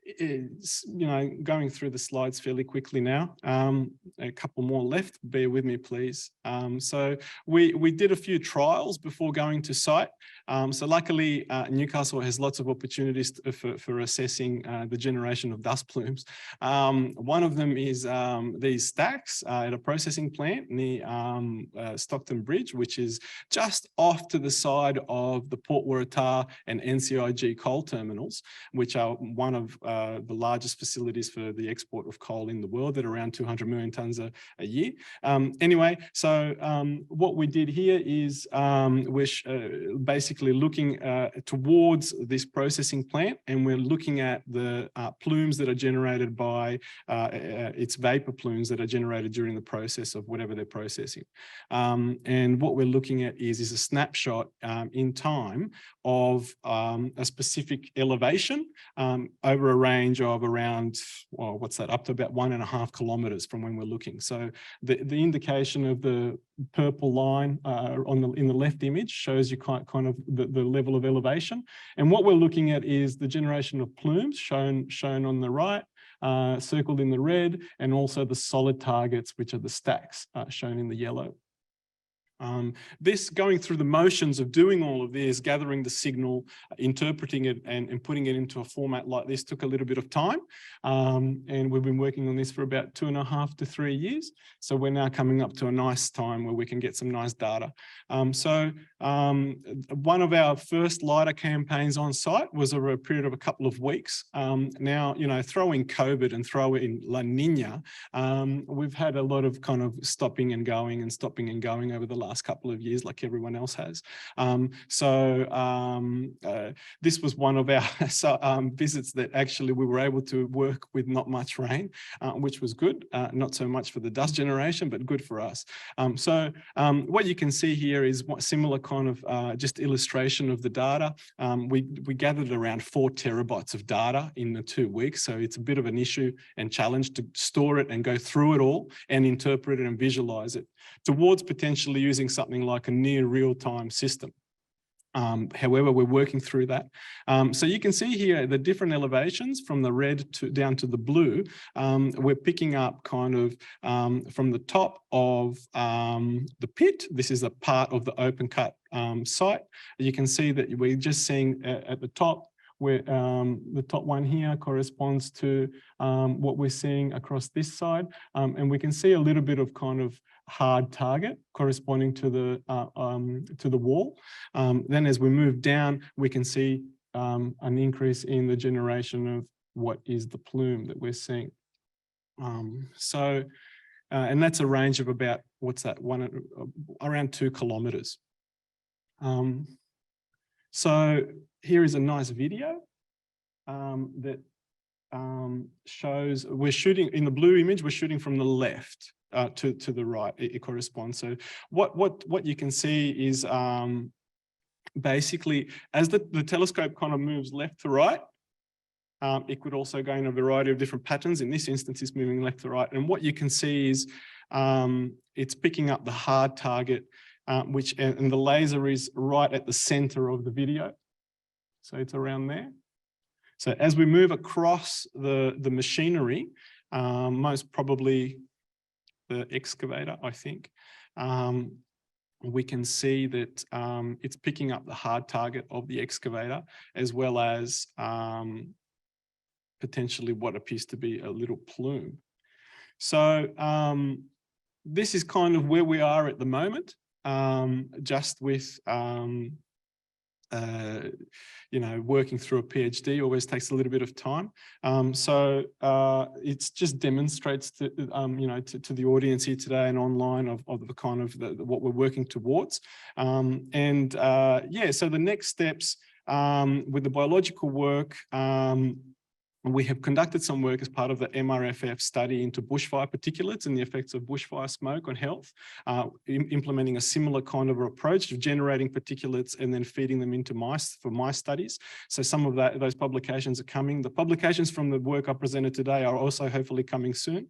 S17: going through the slides fairly quickly now, a couple more left, bear with me, please. So we did a few trials before going to site. So luckily, Newcastle has lots of opportunities for assessing the generation of dust plumes. One of them is these stacks at a processing plant near Stockton Bridge, which is just off to the side of the Port Waratah and NCIG coal terminals, which are one of the largest facilities for the export of coal in the world at around 200 million tonnes a year. Anyway, so what we did here is we're basically looking towards this processing plant, and we're looking at the plumes that are generated by its vapor plumes that are generated during the process of whatever they're processing. And what we're looking at is a snapshot in time of a specific elevation over a range of around, well, what's that, up to about 1.5 kilometres from when we're looking. So the indication of the purple line in the left image shows you kind of the level of elevation. And what we're looking at is the generation of plumes shown on the right, circled in the red, and also the solid targets, which are the stacks shown in the yellow. This going through the motions of doing all of this, gathering the signal, interpreting it and putting it into a format like this took a little bit of time. And we've been working on this for about 2.5 to 3 years. So we're now coming up to a nice time where we can get some nice data. One of our first LiDAR campaigns on site was over a period of a couple of weeks. Now, throw in COVID and throw in La Nina, we've had a lot of kind of stopping and going over the last couple of years, like everyone else has. This was one of our visits that actually we were able to work with not much rain, which was good. Not so much for the dust generation, but good for us. What you can see here is what similar kind of just illustration of the data. We gathered around 4 terabytes of data in the 2 weeks. So it's a bit of an issue and challenge to store it and go through it all and interpret it and visualize it towards potentially using something like a near real-time system. However, we're working through that. So you can see here the different elevations from the red down to the blue. We're picking up kind of from the top of the pit. This is a part of the open cut site. You can see that we're just seeing at the top where the top one here corresponds to what we're seeing across this side. And we can see a little bit of kind of hard target corresponding to the wall. Then as we move down, we can see an increase in the generation of what is the plume that we're seeing. And that's a range of about, around 2 kilometres. So here is a nice video that shows, we're shooting in the blue image, we're shooting from the left to the right, it corresponds. So what you can see is basically as the telescope kind of moves left to right, it could also go in a variety of different patterns. In this instance, it's moving left to right. And what you can see is it's picking up the hard target, and the laser is right at the center of the video. So it's around there. So as we move across the machinery, most probably the excavator, I think, we can see that it's picking up the hard target of the excavator, as well as potentially what appears to be a little plume. So this is kind of where we are at the moment, just with working through a PhD always takes a little bit of time. It just demonstrates to the audience here today and online of the kind of what we're working towards. So the next steps with the biological work, we have conducted some work as part of the MRFF study into bushfire particulates and the effects of bushfire smoke on health, implementing a similar kind of approach of generating particulates and then feeding them into mice for mice studies. So some of those publications are coming. The publications from the work I presented today are also hopefully coming soon.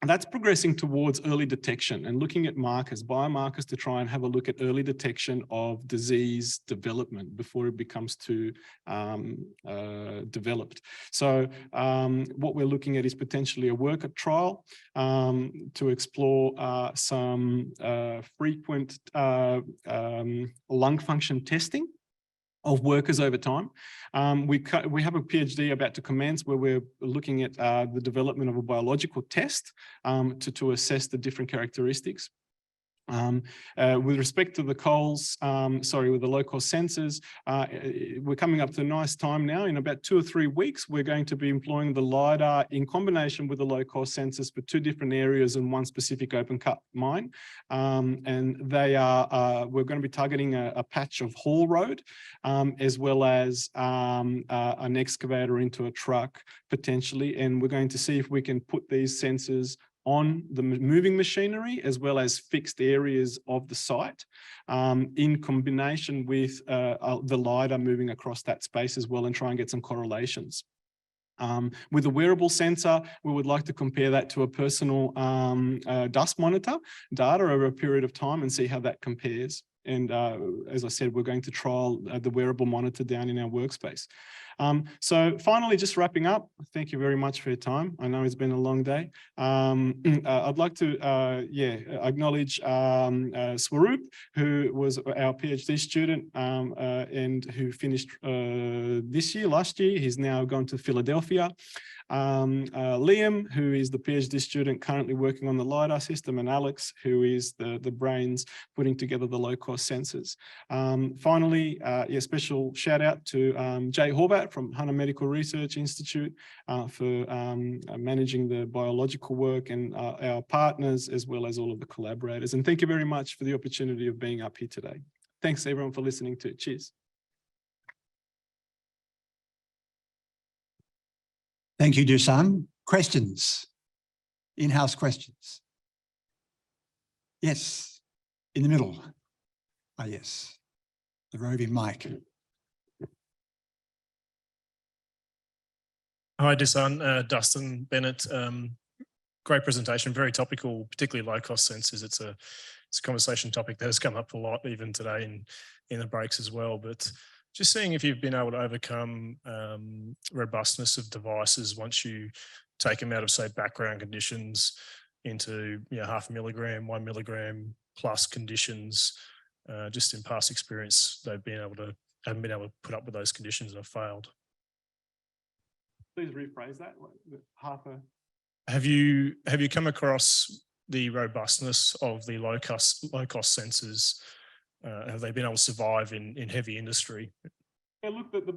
S17: that's progressing towards early detection and looking at markers, biomarkers, to try and have a look at early detection of disease development before it becomes too developed. So what we're looking at is potentially a workup trial to explore some frequent lung function testing of workers over time. We have a PhD about to commence where we're looking at the development of a biological test to assess the different characteristics. With respect to the with the low-cost sensors, we're coming up to a nice time now. In about 2 or 3 weeks, we're going to be employing the LiDAR in combination with the low-cost sensors for 2 different areas in one specific open-cut mine. And they are, we're going to be targeting a patch of haul road, as well as an excavator into a truck, potentially. And we're going to see if we can put these sensors on the moving machinery as well as fixed areas of the site in combination with the LiDAR moving across that space as well, and try and get some correlations. With a wearable sensor, we would like to compare that to a personal dust monitor data over a period of time and see how that compares. And as I said, we're going to trial the wearable monitor down in our workspace. So finally, just wrapping up, thank you very much for your time. I know it's been a long day. I'd like to acknowledge Swaroop, who was our PhD student and who finished last year. He's now gone to Philadelphia. Liam, who is the PhD student currently working on the LiDAR system, and Alex, who is the brains putting together the low-cost sensors. Finally, special shout out to Jay Horvat from Hunter Medical Research Institute for managing the biological work, and our partners, as well as all of the collaborators. And thank you very much for the opportunity of being up here today. Thanks everyone for listening to it. Cheers.
S14: Thank you, Dusan. Questions? In-house questions? Yes, in the middle. Ah, yes, the roving mic.
S20: Hi, Dusan. Dustin Bennett. Great presentation, very topical, particularly low-cost sensors. It's a conversation topic that has come up a lot even today in the breaks as well. But just seeing if you've been able to overcome robustness of devices once you take them out of, say, background conditions into 0.5 milligram, 1 milligram plus conditions. Just in past experience, haven't been able to put up with those conditions and have failed.
S17: Please rephrase that.
S20: Have you come across the robustness of the low cost sensors? Have they been able to survive in heavy industry?
S17: Yeah, look, the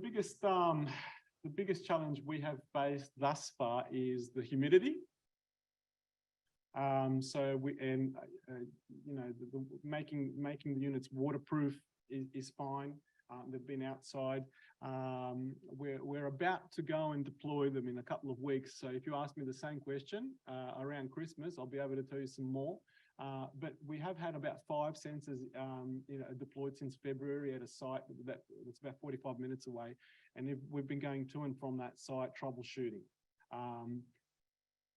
S17: biggest challenge we have faced thus far is the humidity. Making the units waterproof is fine. They've been outside. We're about to go and deploy them in a couple of weeks. So if you ask me the same question around Christmas, I'll be able to tell you some more. But we have had about 5 sensors deployed since February at a site that's about 45 minutes away. And we've been going to and from that site troubleshooting.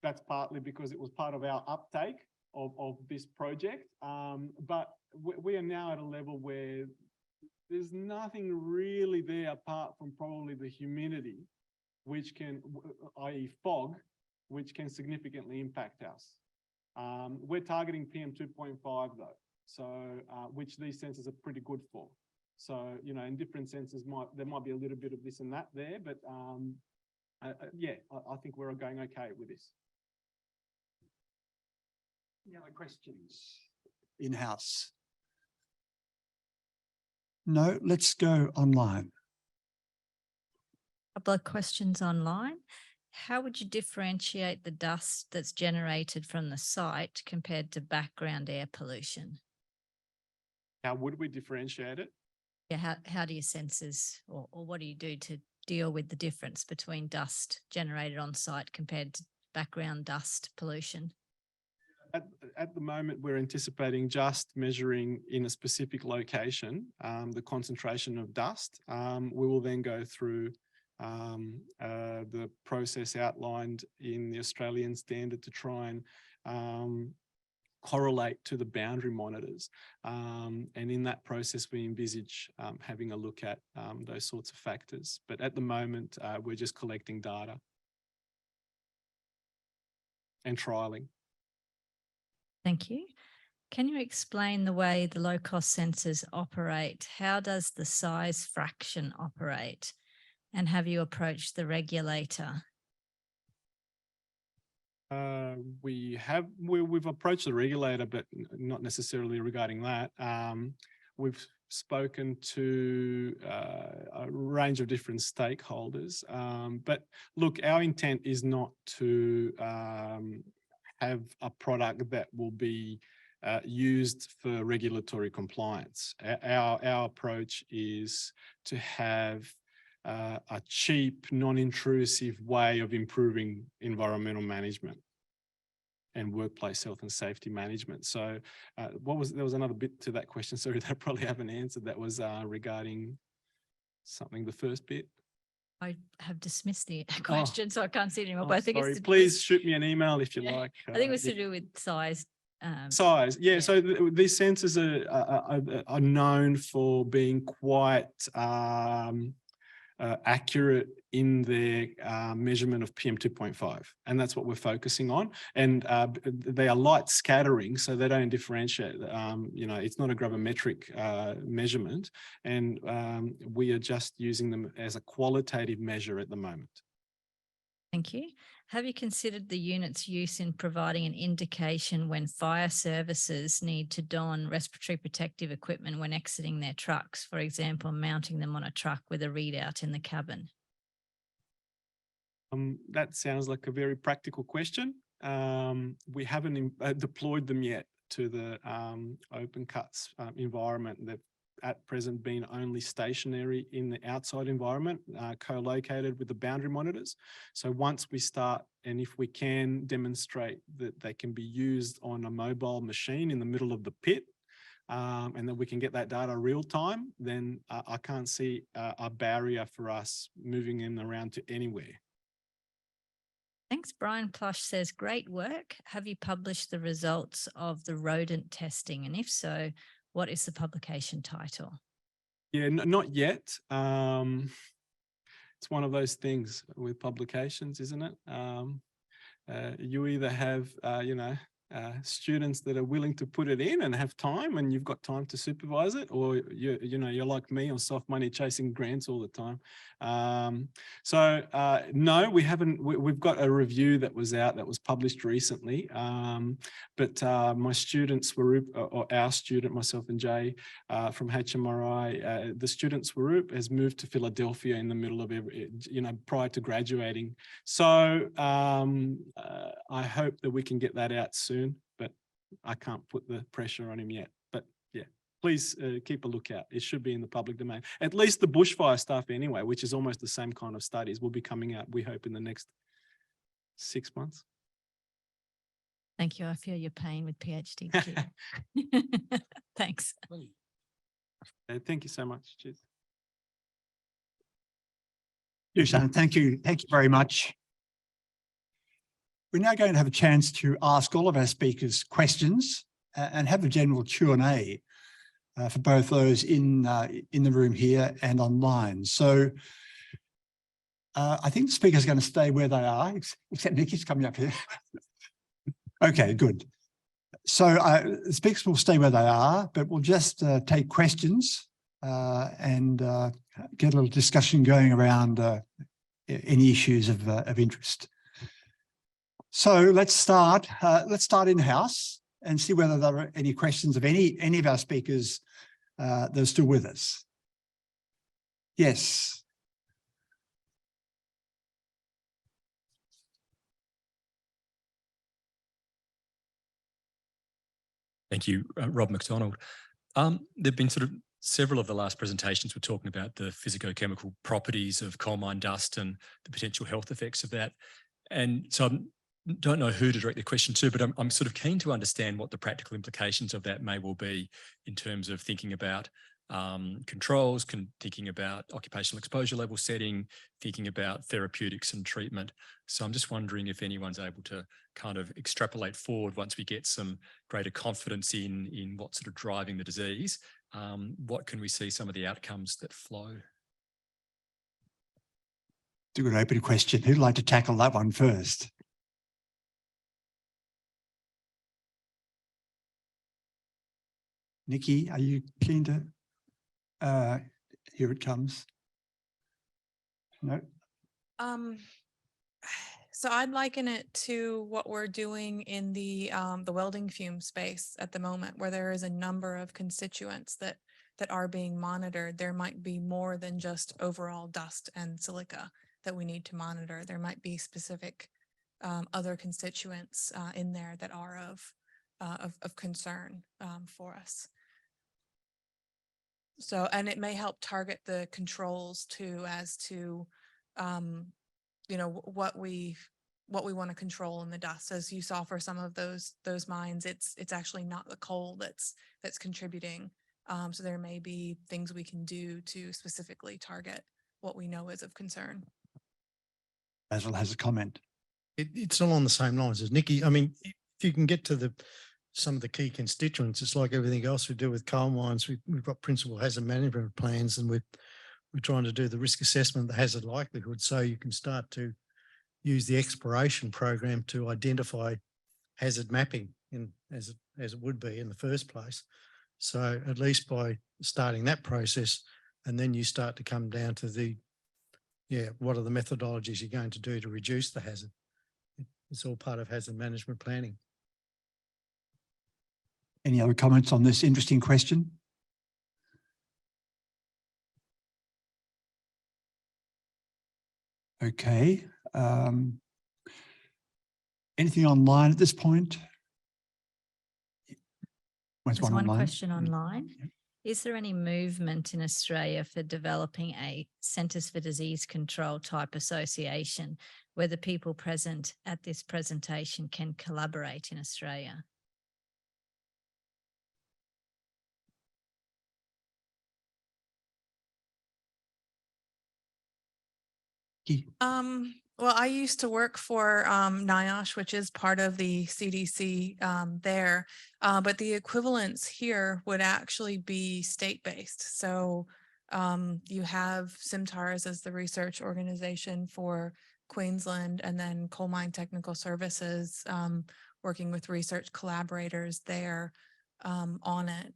S17: That's partly because it was part of our uptake of this project. But we are now at a level where there's nothing really there apart from probably the humidity, which can, i.e. fog, which can significantly impact us. We're targeting PM 2.5 though, so which these sensors are pretty good for. So, in different sensors there might be a little bit of this and that there, but I think we're going okay with this.
S14: Any other questions in-house? No, let's go online.
S7: A couple of questions online. How would you differentiate the dust that's generated from the site compared to background air pollution?
S17: How would we differentiate it?
S7: Yeah, how do your sensors or what do you do to deal with the difference between dust generated on site compared to background dust pollution?
S17: At the moment, we're anticipating just measuring in a specific location the concentration of dust. We will then go through the process outlined in the Australian standard to try and correlate to the boundary monitors. And in that process, we envisage having a look at those sorts of factors. But at the moment, we're just collecting data and trialing.
S7: Thank you. Can you explain the way the low-cost sensors operate? How does the size fraction operate? And have you approached the regulator?
S17: We've approached the regulator, but not necessarily regarding that. We've spoken to a range of different stakeholders. But look, our intent is not to have a product that will be used for regulatory compliance. Our approach is to have a cheap, non-intrusive way of improving environmental management and workplace health and safety management. So there was another bit to that question, sorry, that I probably haven't answered. That was regarding something, the first bit.
S7: I have dismissed the question, so I can't see it anymore. But I think
S17: sorry.
S7: it's
S17: Please shoot me an email if you like.
S7: I think it was to do with size.
S17: Size, yeah. So these sensors are known for being quite accurate in their measurement of PM 2.5, and that's what we're focusing on. And they are light scattering, so they don't differentiate. You know, it's not a gravimetric measurement, and we are just using them as a qualitative measure at the moment.
S7: Thank you. Have you considered the unit's use in providing an indication when fire services need to don respiratory protective equipment when exiting their trucks, for example, mounting them on a truck with a readout in the cabin?
S17: That sounds like a very practical question. We haven't deployed them yet to the open cuts environment. They've at present been only stationary in the outside environment, co-located with the boundary monitors. So once we start, and if we can demonstrate that they can be used on a mobile machine in the middle of the pit, and that we can get that data real time, then I can't see a barrier for us moving them around to anywhere.
S7: Thanks. Brian Plush says, great work. Have you published the results of the rodent testing? And if so, what is the publication title?
S17: Yeah, not yet. It's one of those things with publications, isn't it? You either have, students that are willing to put it in and have time, and you've got time to supervise it, or you're like me on soft money chasing grants all the time. No, we haven't. We've got a review that was out that was published recently, but my student Swaroop, or our student, myself and Jay from HMRI, the student Swaroop has moved to Philadelphia in the middle of prior to graduating. So I hope that we can get that out soon, but I can't put the pressure on him yet. But yeah, please keep a lookout. It should be in the public domain. At least the bushfire stuff anyway, which is almost the same kind of studies, will be coming out, we hope, in the next 6 months.
S7: Thank you. I feel your pain with PhD too. Thanks.
S17: Thank you so much. Cheers.
S14: Dusan, thank you. Thank you very much. We're now going to have a chance to ask all of our speakers questions and have a general Q&A for both those in the room here and online. So I think the speakers are going to stay where they are, except Nikki's coming up here. Okay, good. So the speakers will stay where they are, but we'll just take questions and get a little discussion going around any issues of interest. So let's start in-house and see whether there are any questions of any of our speakers that are still with us. Yes.
S2: Thank you, Rob McDonald. There've been sort of several of the last presentations were talking about the physico-chemical properties of coal mine dust and the potential health effects of that. And so I don't know who to direct the question to, but I'm sort of keen to understand what the practical implications of that may well be in terms of thinking about
S13: controls, thinking about occupational exposure level setting, thinking about therapeutics and treatment. So I'm just wondering if anyone's able to kind of extrapolate forward once we get some greater confidence in what's sort of driving the disease. What can we see some of the outcomes that flow?
S14: It's a good open question. Who'd like to tackle that one first? Nikki, are you keen to? Here it comes. No.
S4: So I'd liken it to what we're doing in the welding fume space at the moment, where there is a number of constituents that are being monitored. There might be more than just overall dust and silica that we need to monitor. There might be specific other constituents in there that are of concern for us. So, and it may help target the controls too, as to, you know, what we want to control in the dust. As you saw for some of those mines, it's actually not the coal that's contributing. So there may be things we can do to specifically target what we know is of concern.
S14: Basil has a comment.
S2: It's along the same lines as Nikki. I mean, if you can get to some of the key constituents, it's like everything else we do with coal mines. We've got principal hazard management plans, and we're trying to do the risk assessment, the hazard likelihood, so you can start to use the exploration program to identify hazard mapping as it would be in the first place. So at least by starting that process, and then you start to come down to what are the methodologies you're going to do to reduce the hazard? It's all part of hazard management planning.
S14: Any other comments on this interesting question? Okay. Anything online at this point?
S7: There's one question online. Is there any movement in Australia for developing a Centres for Disease Control type association where the people present at this presentation can collaborate in Australia?
S4: Well, I used to work for NIOSH, which is part of the CDC there, but the equivalence here would actually be state-based. So you have CIMTARS as the research organization for Queensland, and then Coal Mine Technical Services working with research collaborators there on it.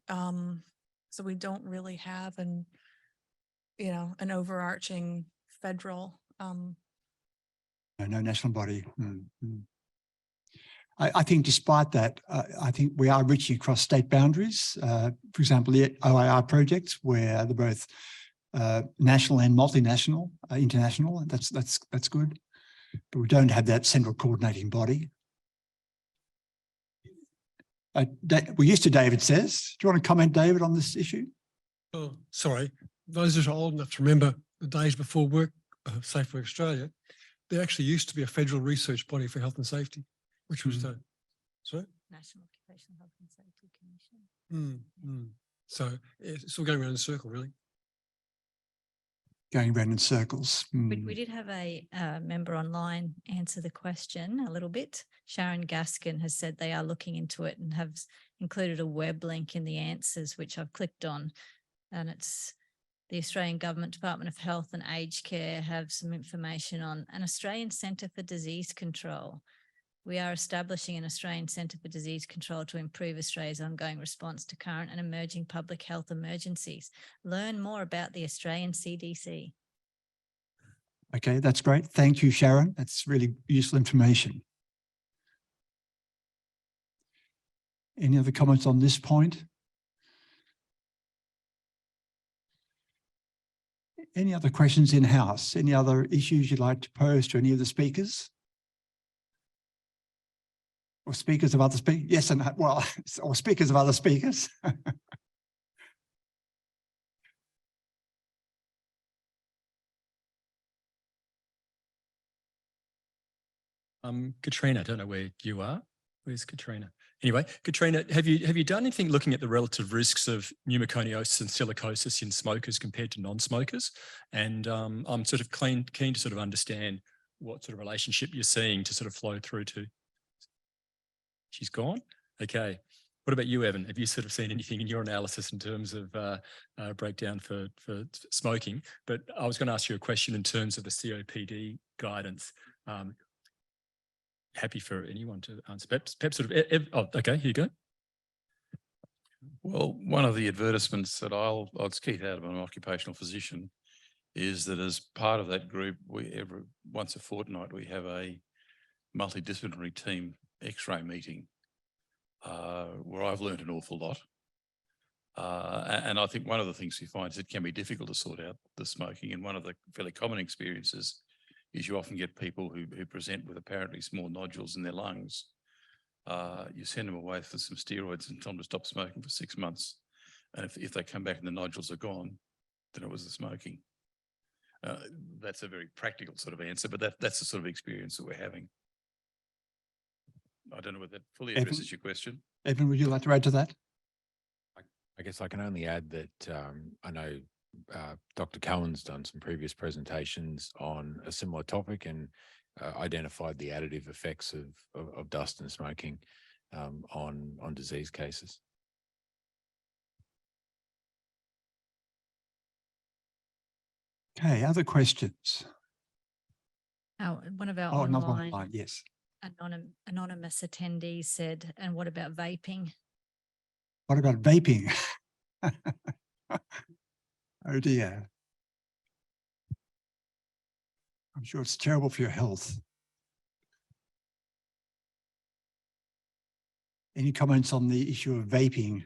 S4: So we don't really have an overarching federal
S14: no national body. I think despite that, I think we are reaching across state boundaries. For example, the OIR projects where they're both national and multinational, international. That's good, but we don't have that central coordinating body. We're used to David says. Do you want to comment, David, on this issue?
S19: Oh, sorry. Those that are old enough to remember the days before Safe Work Australia, there actually used to be a federal research body for health and safety, which was the
S7: National Occupational Health and Safety Commission.
S19: So it's all going around in a circle, really.
S14: Going around in circles.
S7: We did have a member online answer the question a little bit. Sharon Gaskin has said they are looking into it and have included a web link in the answers, which I've clicked on, and it's the Australian Government Department of Health and Aged Care have some information on an Australian Centre for Disease Control. We are establishing an Australian Centre for Disease Control to improve Australia's ongoing response to current and emerging public health emergencies. Learn more about the Australian CDC.
S14: Okay, that's great. Thank you, Sharon. That's really useful information. Any other comments on this point? Any other questions in-house? Any other issues you'd like to pose to any of the speakers? Or speakers of other speakers? Yes, and well, or speakers of other speakers.
S13: Katrina, I don't know where you are. Where's Katrina? Anyway, Katrina, have you done anything looking at the relative risks of pneumoconiosis and silicosis in smokers compared to non-smokers? And I'm sort of keen to sort of understand what sort of relationship you're seeing to sort of flow through to. She's gone? Okay. What about you, Evan? Have you sort of seen anything in your analysis in terms of breakdown for smoking? But I was going to ask you a question in terms of the COPD guidance. Happy for anyone to answer. Perhaps sort of, oh, okay, here you go.
S19: Well, one of the advertisements that it's Keith Adam, I'm an occupational physician, is that as part of that group, once a fortnight, we have a multidisciplinary team X-ray meeting where I've learned an awful lot. And I think one of the things we find is it can be difficult to sort out the smoking. And one of the fairly common experiences is you often get people who present with apparently small nodules in their lungs. You send them away for some steroids and tell them to stop smoking for 6 months. And if they come back and the nodules are gone, then it was the smoking. That's a very practical sort of answer, but that's the sort of experience that we're having. I don't know whether that fully addresses your question.
S14: Evan, would you like to add to that?
S9: I guess I can only add that I know Dr. Cohen's done some previous presentations on a similar topic and identified the additive effects of dust and smoking on disease cases.
S14: Okay, other questions?
S7: One of our
S14: another
S7: online,
S14: one, yes.
S7: Anonymous attendees said, and what about vaping?
S14: What about vaping? Oh dear. I'm sure it's terrible for your health. Any comments on the issue of vaping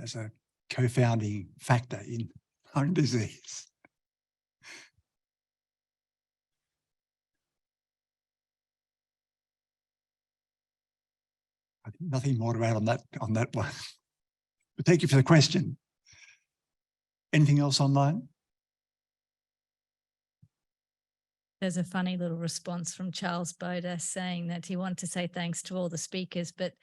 S14: as a co-founding factor in lung disease? I think nothing more to add on that one. But thank you for the question. Anything else online?
S7: There's a funny little response from Charles Boda saying that he wanted to say thanks to all the speakers, but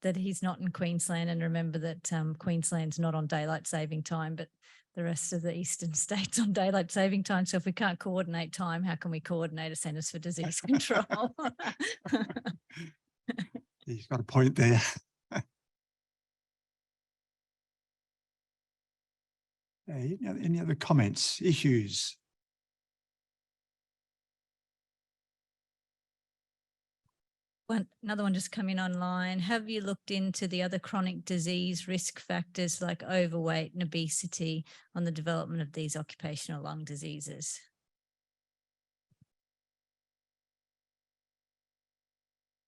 S7: that he's not in Queensland, and remember that Queensland's not on daylight saving time, but the rest of the eastern states on daylight saving time. So if we can't coordinate time, how can we coordinate a Centres for Disease Control?
S14: He's got a point there. Any other comments, issues?
S7: Another one just coming online. Have you looked into the other chronic disease risk factors like overweight and obesity on the development of these occupational lung diseases?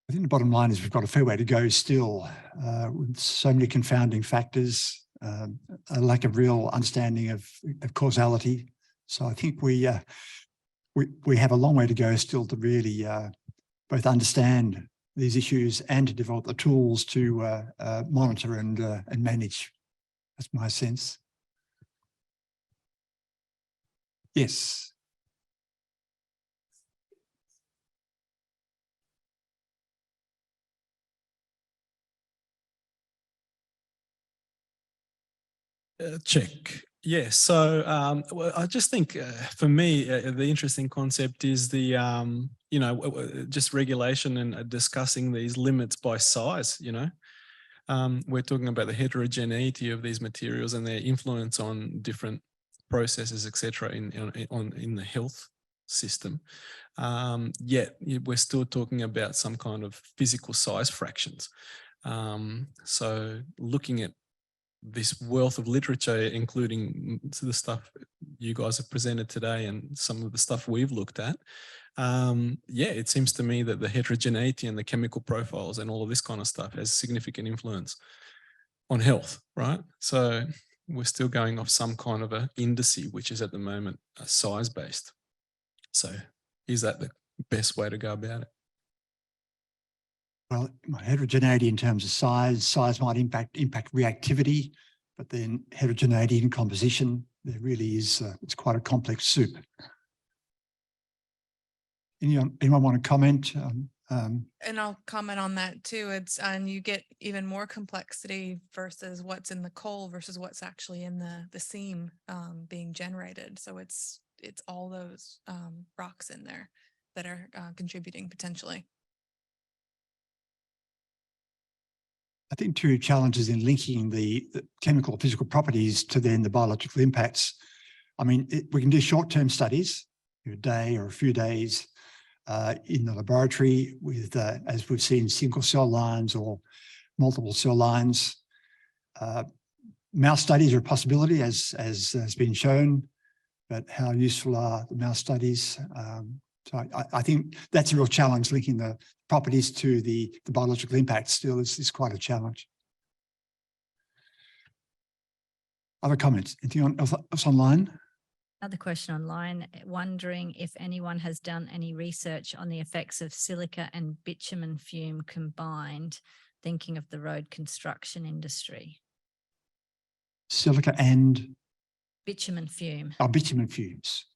S14: I think the bottom line is we've got a fair way to go still with so many confounding factors, a lack of real understanding of causality. So I think we have a long way to go still to really both understand these issues and to develop the tools to monitor and manage. That's my sense. Yes.
S20: Check. Yeah, so well, I just think for me, the interesting concept is the, just regulation and discussing these limits by size, We're talking about the heterogeneity of these materials and their influence on different processes, etc., in the health system. Yet we're still talking about some kind of physical size fractions. So looking at this wealth of literature, including the stuff you guys have presented today and some of the stuff we've looked at, it seems to me that the heterogeneity and the chemical profiles and all of this kind of stuff has significant influence on health, right? So we're still going off some kind of a indice, which is at the moment size-based. So is that the best way to go about it?
S14: Well, heterogeneity in terms of size might impact reactivity, but then heterogeneity in composition, there really is, it's quite a complex soup. Anyone want to comment
S4: And I'll comment on that too. And you get even more complexity versus what's in the coal versus what's actually in the seam being generated. So it's all those rocks in there that are contributing potentially.
S14: I think two challenges in linking the chemical physical properties to then the biological impacts. I mean, we can do short-term studies, a day or a few days in the laboratory with, as we've seen, single cell lines or multiple cell lines. Mouse studies are a possibility, as has been shown, but how useful are the mouse studies? So I think that's a real challenge, linking the properties to the biological impact still is quite a challenge. Other comments? Anything else online?
S7: Another question online, wondering if anyone has done any research on the effects of silica and bitumen fume combined, thinking of the road construction industry.
S14: Silica and?
S7: Bitumen fume.
S14: Oh, bitumen fumes.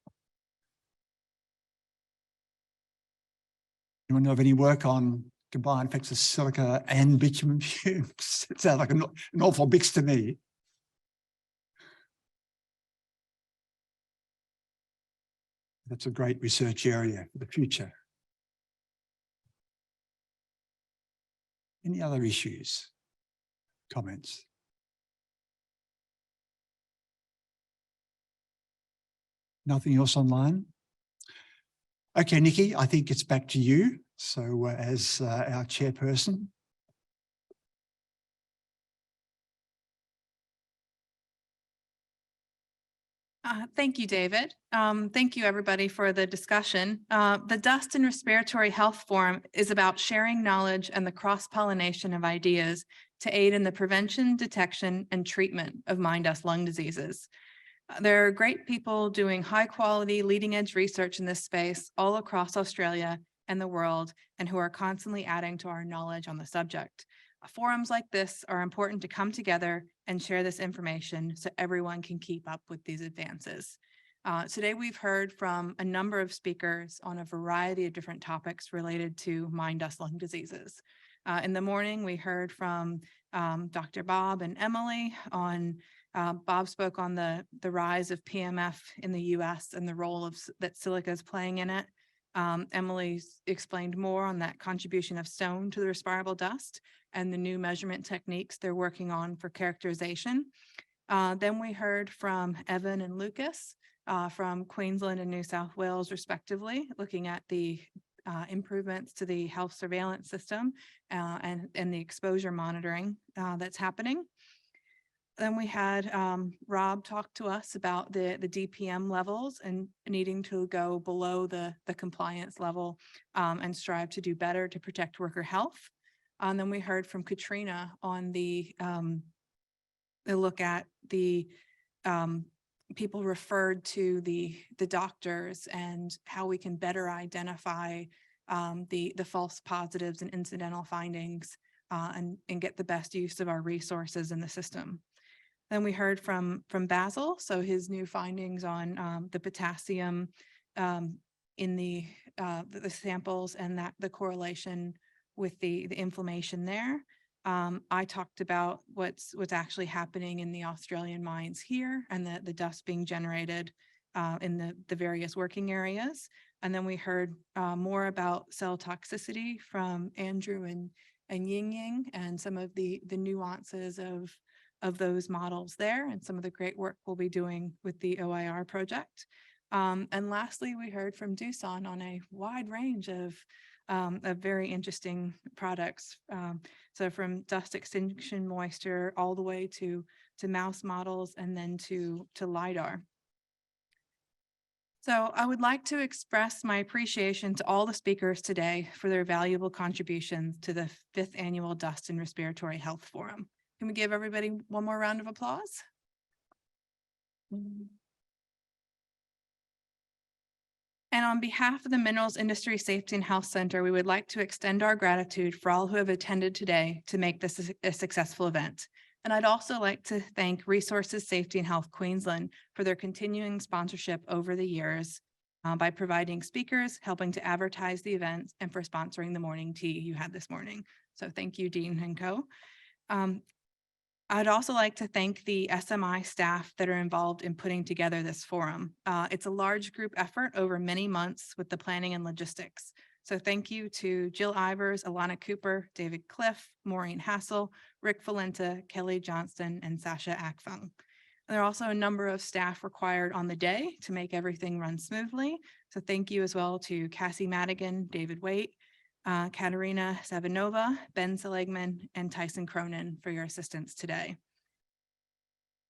S14: Anyone know of any work on combined effects of silica and bitumen fumes? It sounds like an awful mix to me. That's a great research area for the future. Any other issues? Comments? Nothing else online? Okay, Nikki, I think it's back to you. So as our chairperson.
S4: Thank you, David. Thank you, everybody, for the discussion. The Dust and Respiratory Health Forum is about sharing knowledge and the cross-pollination of ideas to aid in the prevention, detection, and treatment of mine dust lung diseases. There are great people doing high-quality, leading-edge research in this space all across Australia and the world, and who are constantly adding to our knowledge on the subject. Forums like this are important to come together and share this information so everyone can keep up with these advances. Today, we've heard from a number of speakers on a variety of different topics related to mine dust lung diseases. In the morning, we heard from Dr. Bob and Emily on Bob spoke on the rise of PMF in the US and the role that silica is playing in it. Emily explained more on that contribution of stone to the respirable dust and the new measurement techniques they're working on for characterization. Then we heard from Evan and Lucas from Queensland and New South Wales, respectively, looking at the improvements to the health surveillance system and the exposure monitoring that's happening. Then we had Rob talk to us about the DPM levels and needing to go below the compliance level and strive to do better to protect worker health. And then we heard from Katrina on the look at the people referred to the doctors and how we can better identify the false positives and incidental findings and get the best use of our resources in the system. Then we heard from Basil, so his new findings on the potassium in the samples and that the correlation with the inflammation there. I talked about what's actually happening in the Australian mines here and the dust being generated in the various working areas. And then we heard more about cell toxicity from Andrew and Yingying and some of the nuances of those models there and some of the great work we'll be doing with the OIR project. And lastly, we heard from Dusan on a wide range of very interesting products. So from dust extinction moisture all the way to mouse models and then to LiDAR. So I would like to express my appreciation to all the speakers today for their valuable contributions to the 5th Annual Dust and Respiratory Health Forum. Can we give everybody one more round of applause? And on behalf of the Minerals Industry Safety and Health Center, we would like to extend our gratitude for all who have attended today to make this a successful event. And I'd also like to thank Resources Safety and Health Queensland for their continuing sponsorship over the years, by providing speakers, helping to advertise the events, and for sponsoring the morning tea you had this morning. So thank you, Dean and co. I'd also like to thank the SMI staff that are involved in putting together this forum. It's a large group effort over many months with the planning and logistics. So thank you to Jill Ivers, Alana Cooper, David Cliff, Maureen Hassall, Rick Valenta, Kelly Johnston, and Sasha Akfung. There are also a number of staff required on the day to make everything run smoothly. So thank you as well to Cassie Madigan, David Waite, Katerina Savinova, Ben Seligman, and Tyson Cronin for your assistance today.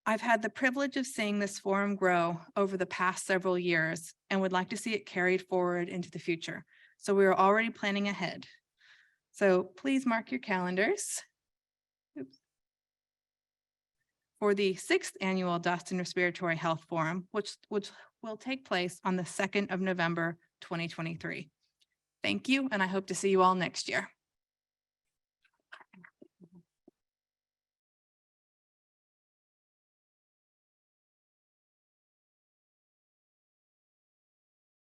S4: I've had the privilege of seeing this forum grow over the past several years and would like to see it carried forward into the future. So we are already planning ahead. So please mark your calendars. Oops. For the 6th annual Dust and Respiratory Health Forum, which will take place on the 2nd of November, 2023. Thank you, and I hope to see you all next year.